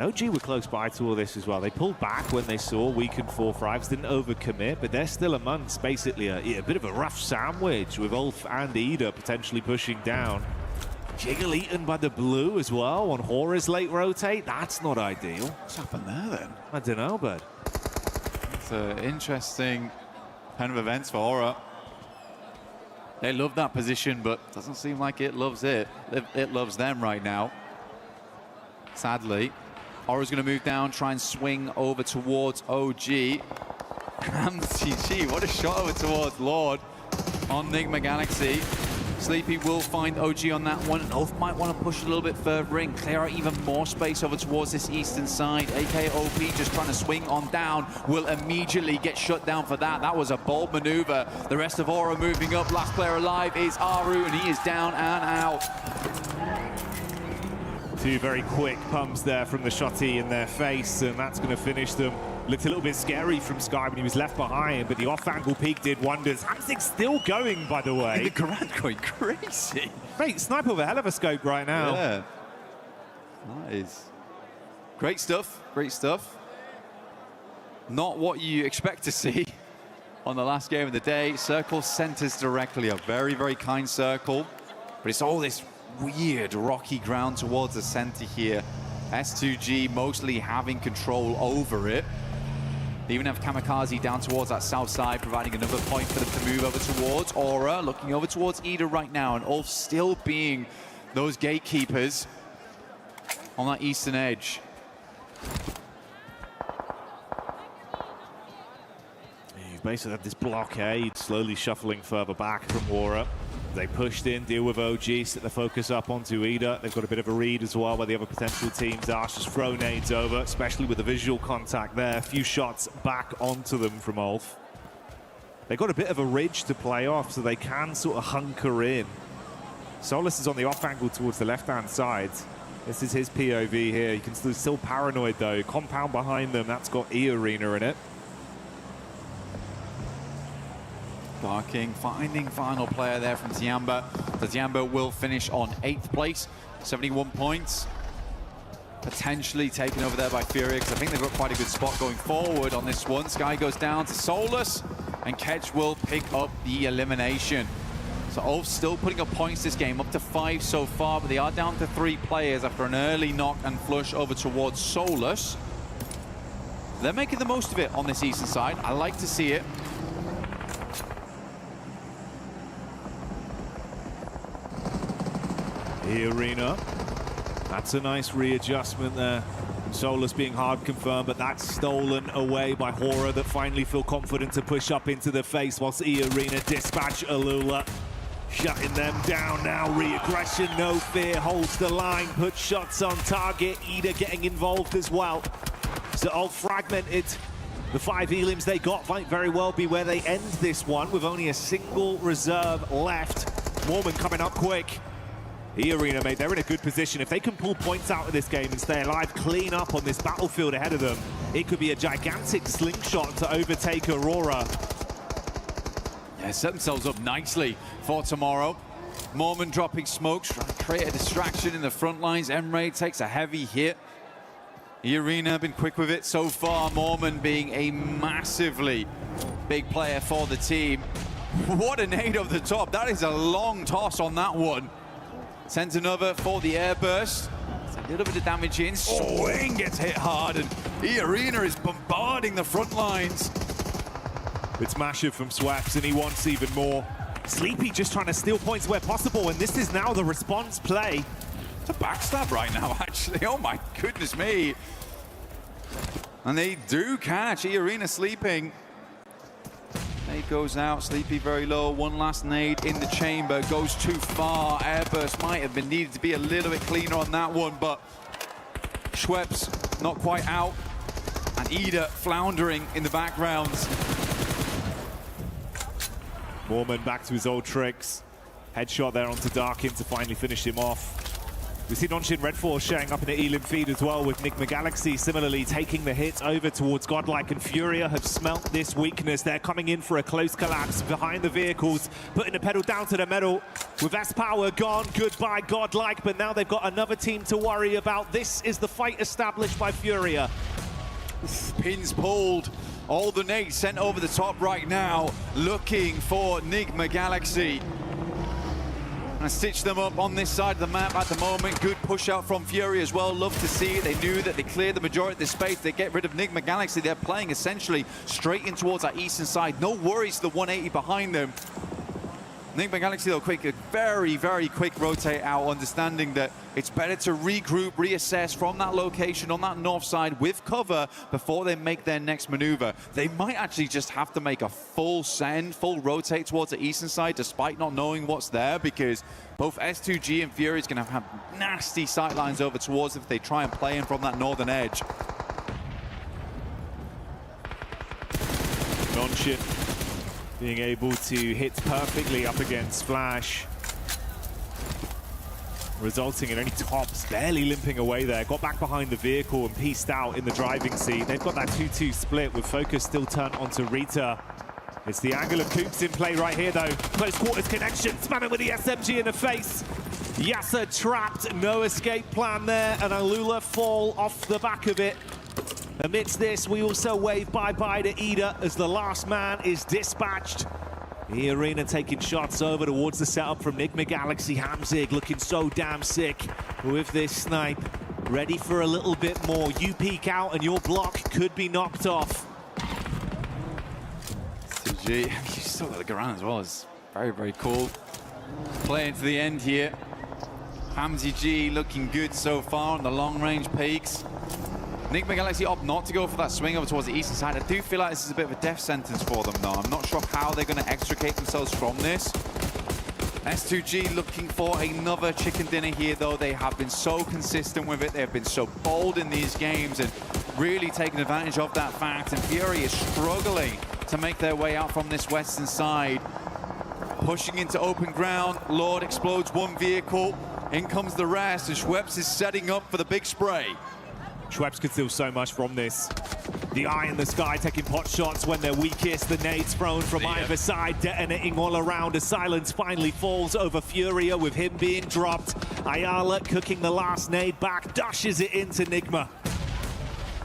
OG were close by to all this as well. They pulled back when they saw weakened 4 fives, didn't overcommit, but they're still amongst basically a bit of a rough sandwich with Ulf and Ida potentially pushing down. Jiggle eaten by the blue as well on Hora's late rotate. That's not ideal. What's happened there then? I don't know, bud. It's an interesting kind of events for Aura. They love that position, but doesn't seem like it loves it. It loves them right now. Sadly. Aura's going to move down, try and swing over towards OG. And CG, what a shot over towards Lord on Nigma Galaxy. Sleepy will find OG on that one, and Ulf might want to push a little bit further in, clear out even more space over towards this eastern side. AKOP just trying to swing on down, will immediately get shut down for that. That was a bold maneuver. The rest of Aura moving up. Last player alive is Aru, and he is down and out. 2 very quick pumps there from the shotty in their face, and that's going to finish them. Looked a little bit scary from Sky when he was left behind, but the off-angle peak did wonders. Hamzik's still going, by the way. The Garant going crazy. Mate, sniper with a hell of a scope right now. Yeah. That is great stuff, great stuff. Not what you expect to see on the last game of the day. Circle centers directly, a very, very kind circle, but it's all this weird rocky ground towards the center here. S2G mostly having control over it. They even have Kamikaze down towards that south side, providing another point for them to move over towards. Aura looking over towards Ida right now, and Ulf still being those gatekeepers on that eastern edge. You've basically had this blockade slowly shuffling further back from Aura. They pushed in, deal with OG, set the focus up onto Ida. They've got a bit of a read as well where the other potential teams are. Just throw nades over, especially with the visual contact there. A few shots back onto them from Ulf. They've got a bit of a ridge to play off, so they can sort of hunker in. Solus is on the off angle towards the left-hand side. This is his POV here. You can still paranoid though. Compound behind them, that's got E-Arena in it. Barking, finding final player there from Tiamba. The Tiamba will finish on 8th place, 71 points. Potentially taken over there by Fury, because I think they've got quite a good spot going forward on this one. Sky goes down to Solus, and Kedge will pick up the elimination. So Ulf still putting up points this game, up to 5 so far, but they are down to 3 players after an early knock and flush over towards Solus. They're making the most of it on this eastern side. I like to see it. E-Arena. That's a nice readjustment there. Solus being hard confirmed, but that's stolen away by Hora that finally feel confident to push up into the face whilst E-Arena dispatch Alula. Shutting them down now. Re-aggression, no fear, holds the line, puts shots on target. Ida getting involved as well. So all fragmented. The 5 elims they got might very well be where they end this one with only a single reserve left. Mormon coming up quick. E-Arena, mate, they're in a good position. If they can pull points out of this game and stay alive, clean up on this battlefield ahead of them, it could be a gigantic slingshot to overtake Aurora. Yeah, set themselves up nicely for tomorrow. Mormon dropping smokes, trying to create a distraction in the front lines. Emre takes a heavy hit. E-Arena been quick with it so far. Mormon being a massively big player for the team. What a nade over the top. That is a long toss on that one. Sends another for the airburst. It's a little bit of damage in. Swing gets hit hard, and E-Arena is bombarding the front lines. It's Mashiv from Swaps, and he wants even more. Sleepy just trying to steal points where possible, and this is now the response play. It's a backstab right now, actually. Oh my goodness me. And they do catch E-Arena sleeping. Nade goes out, Sleepy very low. One last nade in the chamber, goes too far. Airburst might have been needed to be a little bit cleaner on that one, but Schweppes not quite out. And Ida floundering in the background. Mormon back to his old tricks. Headshot there onto Darkin to finally finish him off. We see Nonshin Red Force showing up in the Elim feed as well, with Nigma Galaxy similarly taking the hit over towards GodLike, and Furia have smelt this weakness. They're coming in for a close collapse behind the vehicles, putting the pedal down to the metal. With S-Power gone, goodbye GodLike, but now they've got another team to worry about. This is the fight established by Furia. Pins pulled. All the nades sent over the top right now, looking for Nigma Galaxy. And stitch them up on this side of the map at the moment. Good push out from Fury as well. Love to see it. They knew that they cleared the majority of this space. They get rid of Nigma Galaxy. They're playing essentially straight in towards our eastern side. No worries to the 180 behind them. Nigma Galaxy, though, quick, a very, very quick rotate out, understanding that it's better to regroup, reassess from that location on that north side with cover before they make their next maneuver. They might actually just have to make a full send, full rotate towards the eastern side, despite not knowing what's there, because both S2G and Fury is going to have nasty sightlines over towards if they try and play in from that northern edge. Nonshin being able to hit perfectly up against Flash, resulting in only Tops barely limping away there. Got back behind the vehicle and pieced out in the driving seat. They've got that 2-2 split with focus still turned onto Rita. It's the angle of Coops in play right here, though. Close quarters connection, spamming with the SMG in the face. Yasser trapped, no escape plan there, and Alula fall off the back of it. Amidst this, we also wave bye-bye to Ida as the last man is dispatched. The arena taking shots over towards the setup from Nigma Galaxy. Hamzig looking so damn sick with this snipe. Ready for a little bit more. You peek out and your block could be knocked off. CG, you still got the Garand as well. It's very, very cool. Playing to the end here. Hamzy G looking good so far on the long-range peaks. Nigma Galaxy opt not to go for that swing over towards the eastern side. I do feel like this is a bit of a death sentence for them, though. I'm not sure how they're going to extricate themselves from this. S2G looking for another chicken dinner here, though. They have been so consistent with it. They have been so bold in these games and really taking advantage of that fact. And Fury is struggling to make their way out from this western side. Pushing into open ground. Lord explodes one vehicle. In comes the rest, and Schweppes is setting up for the big spray. Schweppes could steal so much from this. The eye in the sky taking pot shots when they're weakest. The nades thrown from either side, detonating all around as silence finally falls over Furia with him being dropped. Ayala cooking the last nade back, dashes it into Nigma.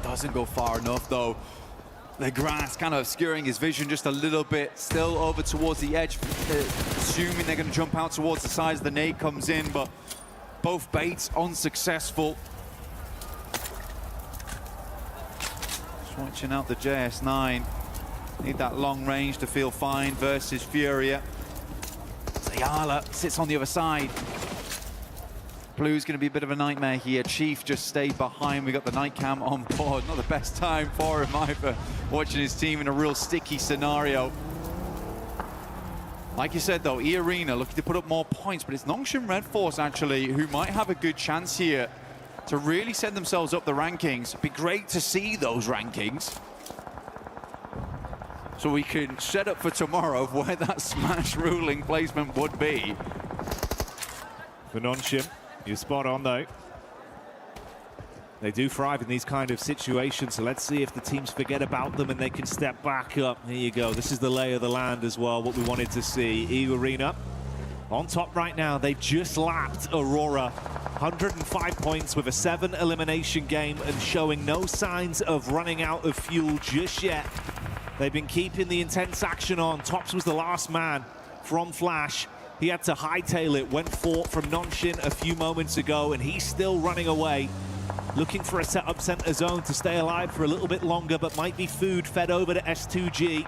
Doesn't go far enough, though. The grass kind of obscuring his vision just a little bit. Still over towards the edge, assuming they're going to jump out towards the side as the nade comes in, but both baits unsuccessful. Watching out the JS9. Need that long range to feel fine versus Furia. Ayala sits on the other side. Blue's going to be a bit of a nightmare here. Chief just stayed behind. We got the night cam on board. Not the best time for him either. Watching his team in a real sticky scenario. Like you said, though, E-Arena looking to put up more points, but it's Nongshim Red Force, actually, who might have a good chance here to really set themselves up the rankings. It'd be great to see those rankings, so we can set up for tomorrow where that smash ruling placement would be. For Nongshim, you're spot on, though. They do thrive in these kind of situations, so let's see if the teams forget about them and they can step back up. Here you go. This is the lay of the land as well, what we wanted to see. E-Arena on top right now. They just lapped Aurora. 105 points with a 7 elimination game and showing no signs of running out of fuel just yet. They've been keeping the intense action on. Tops was the last man from Flash. He had to hightail it, went fought from Nonshin a few moments ago, and he's still running away. Looking for a setup center zone to stay alive for a little bit longer, but might be food fed over to S2G.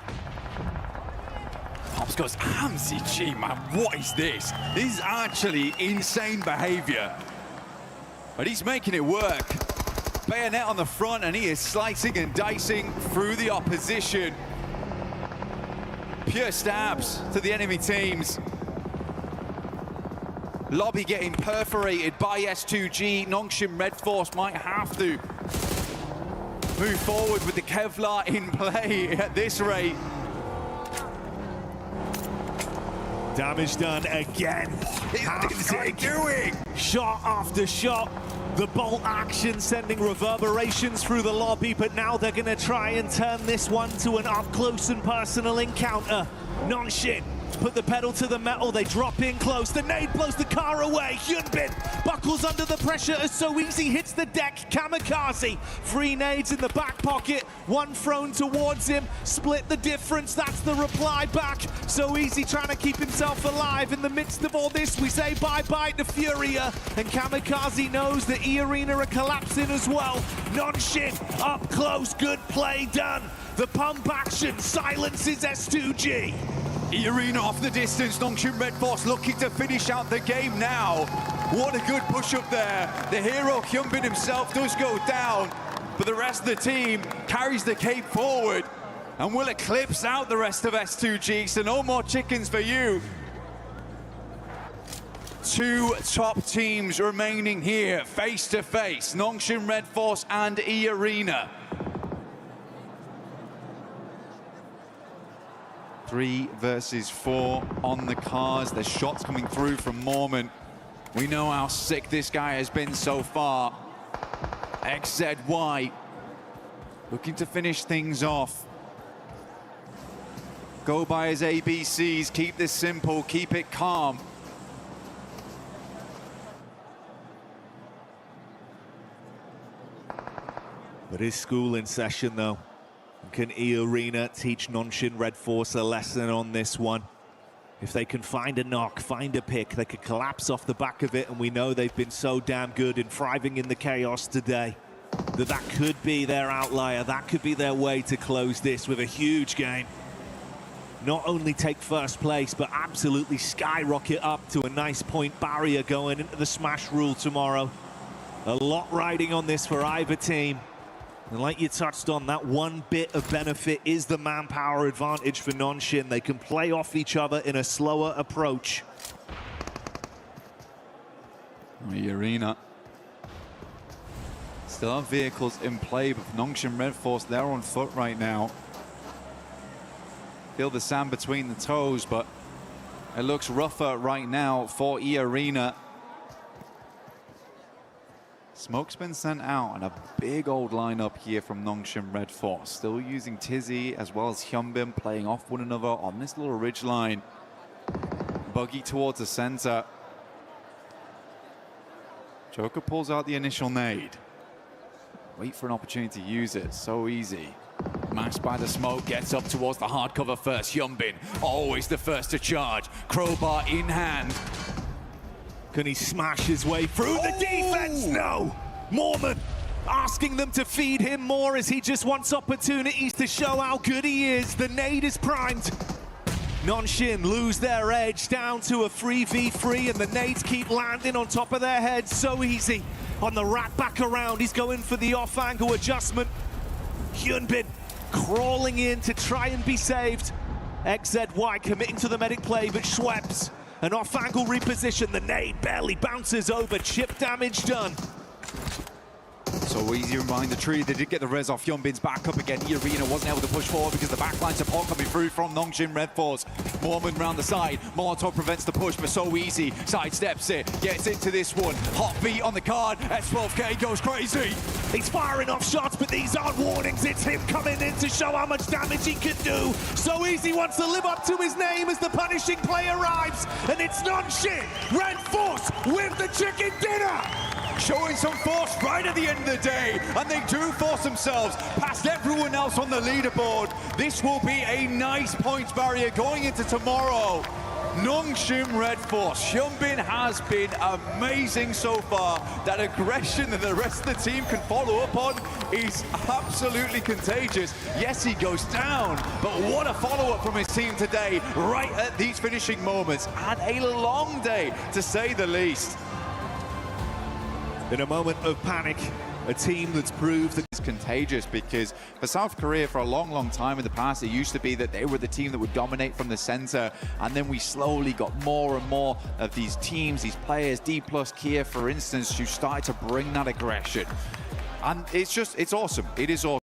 Pops goes, MCG, man, what is this? This is actually insane behavior. But he's making it work. Bayonet on the front, and he is slicing and dicing through the opposition. Pure stabs to the enemy teams. Lobby getting perforated by S2G. Nongshim Red Force might have to move forward with the Kevlar in play at this rate. Damage done again. What is he doing? Shot after shot. The bolt action sending reverberations through the lobby, but now they're going to try and turn this one to an up-close and personal encounter. Nongxin put the pedal to the metal, they drop in close, the nade blows the car away, Hyunbin buckles under the pressure as So Easy hits the deck, Kamikaze, 3 nades in the back pocket, 1 thrown towards him, split the difference, that's the reply back. So Easy trying to keep himself alive. In the midst of all this, we say bye-bye to Furia, and Kamikaze knows that E-Arena are collapsing as well. Nongxin up close, good play done. The pump action silences S2G. E-Arena off the distance, Nongxin Red Force looking to finish out the game now. What a good push up there. The hero Hyunbin himself does go down, but the rest of the team carries the cape forward and will eclipse out the rest of S2G, so no more chickens for you. 2 top teams remaining here, face to face, Nongxin Red Force and E-Arena. 3 versus 4 on the cars. There's shots coming through from Mormon. We know how sick this guy has been so far. XZY looking to finish things off. Go by his ABCs, keep this simple, keep it calm. But is school in session though? Can E-Arena teach Nongxin Red Force a lesson on this one? If they can find a knock, find a pick, they could collapse off the back of it, and we know they've been so damn good in thriving in the chaos today. That could be their outlier, that could be their way to close this with a huge game. Not only take first place, but absolutely skyrocket up to a nice point barrier going into the Smash Rule tomorrow. A lot riding on this for either team. And like you touched on, that one bit of benefit is the manpower advantage for Nongxin. They can play off each other in a slower approach. E-Arena still have vehicles in play, but Nongxin Red Force, they're on foot right now. Feel the sand between the toes, but it looks rougher right now for E-Arena. Smoke's been sent out, and a big old lineup here from Nongxin Red Force. Still using Tizzy as well as Hyunbin, playing off one another on this little ridge line. Buggy towards the center. Joker pulls out the initial nade. Wait for an opportunity to use it. So easy. Masked by the smoke, gets up towards the hard cover first. Hyunbin, always the first to charge. Crowbar in hand. Can he smash his way through the defense? No! Mormon asking them to feed him more as he just wants opportunities to show how good he is. The nade is primed. Nongxin lose their edge down to a 3v3, and the nades keep landing on top of their heads. So Easy on the wrap back around. He's going for the off-angle adjustment. Hyunbin crawling in to try and be saved. XZY committing to the medic play, but Schweppes, an off-angle reposition. The nade barely bounces over. Chip damage done. So Easy behind the tree. They did get the res off Hyunbin's back up again. E-Arena wasn't able to push forward because the backline support coming through from Nongxin Red Force. Mormon round the side. Molotov prevents the push, but So Easy sidesteps it. Gets into this one. Hot beat on the card. S12K goes crazy. He's firing off shots, but these aren't warnings. It's him coming in to show how much damage he can do. So Easy wants to live up to his name as the punishing play arrives. And it's Nongxin Red Force with the chicken dinner. Showing some force right at the end of the day, and they do force themselves past everyone else on the leaderboard. This will be a nice points barrier going into tomorrow. Nongxin Red Force. Hyunbin has been amazing so far. That aggression that the rest of the team can follow up on is absolutely contagious. Yes, he goes down, but what a follow-up from his team today, right at these finishing moments, and a long day, to say the least. In a moment of panic, a team that's proved that it's contagious, because for South Korea for a long time in the past, it used to be that they were the team that would dominate from the center, and then we slowly got more and more of these teams, these players, D+ Kia for instance, who started to bring that aggression. And it's awesome. It is awesome.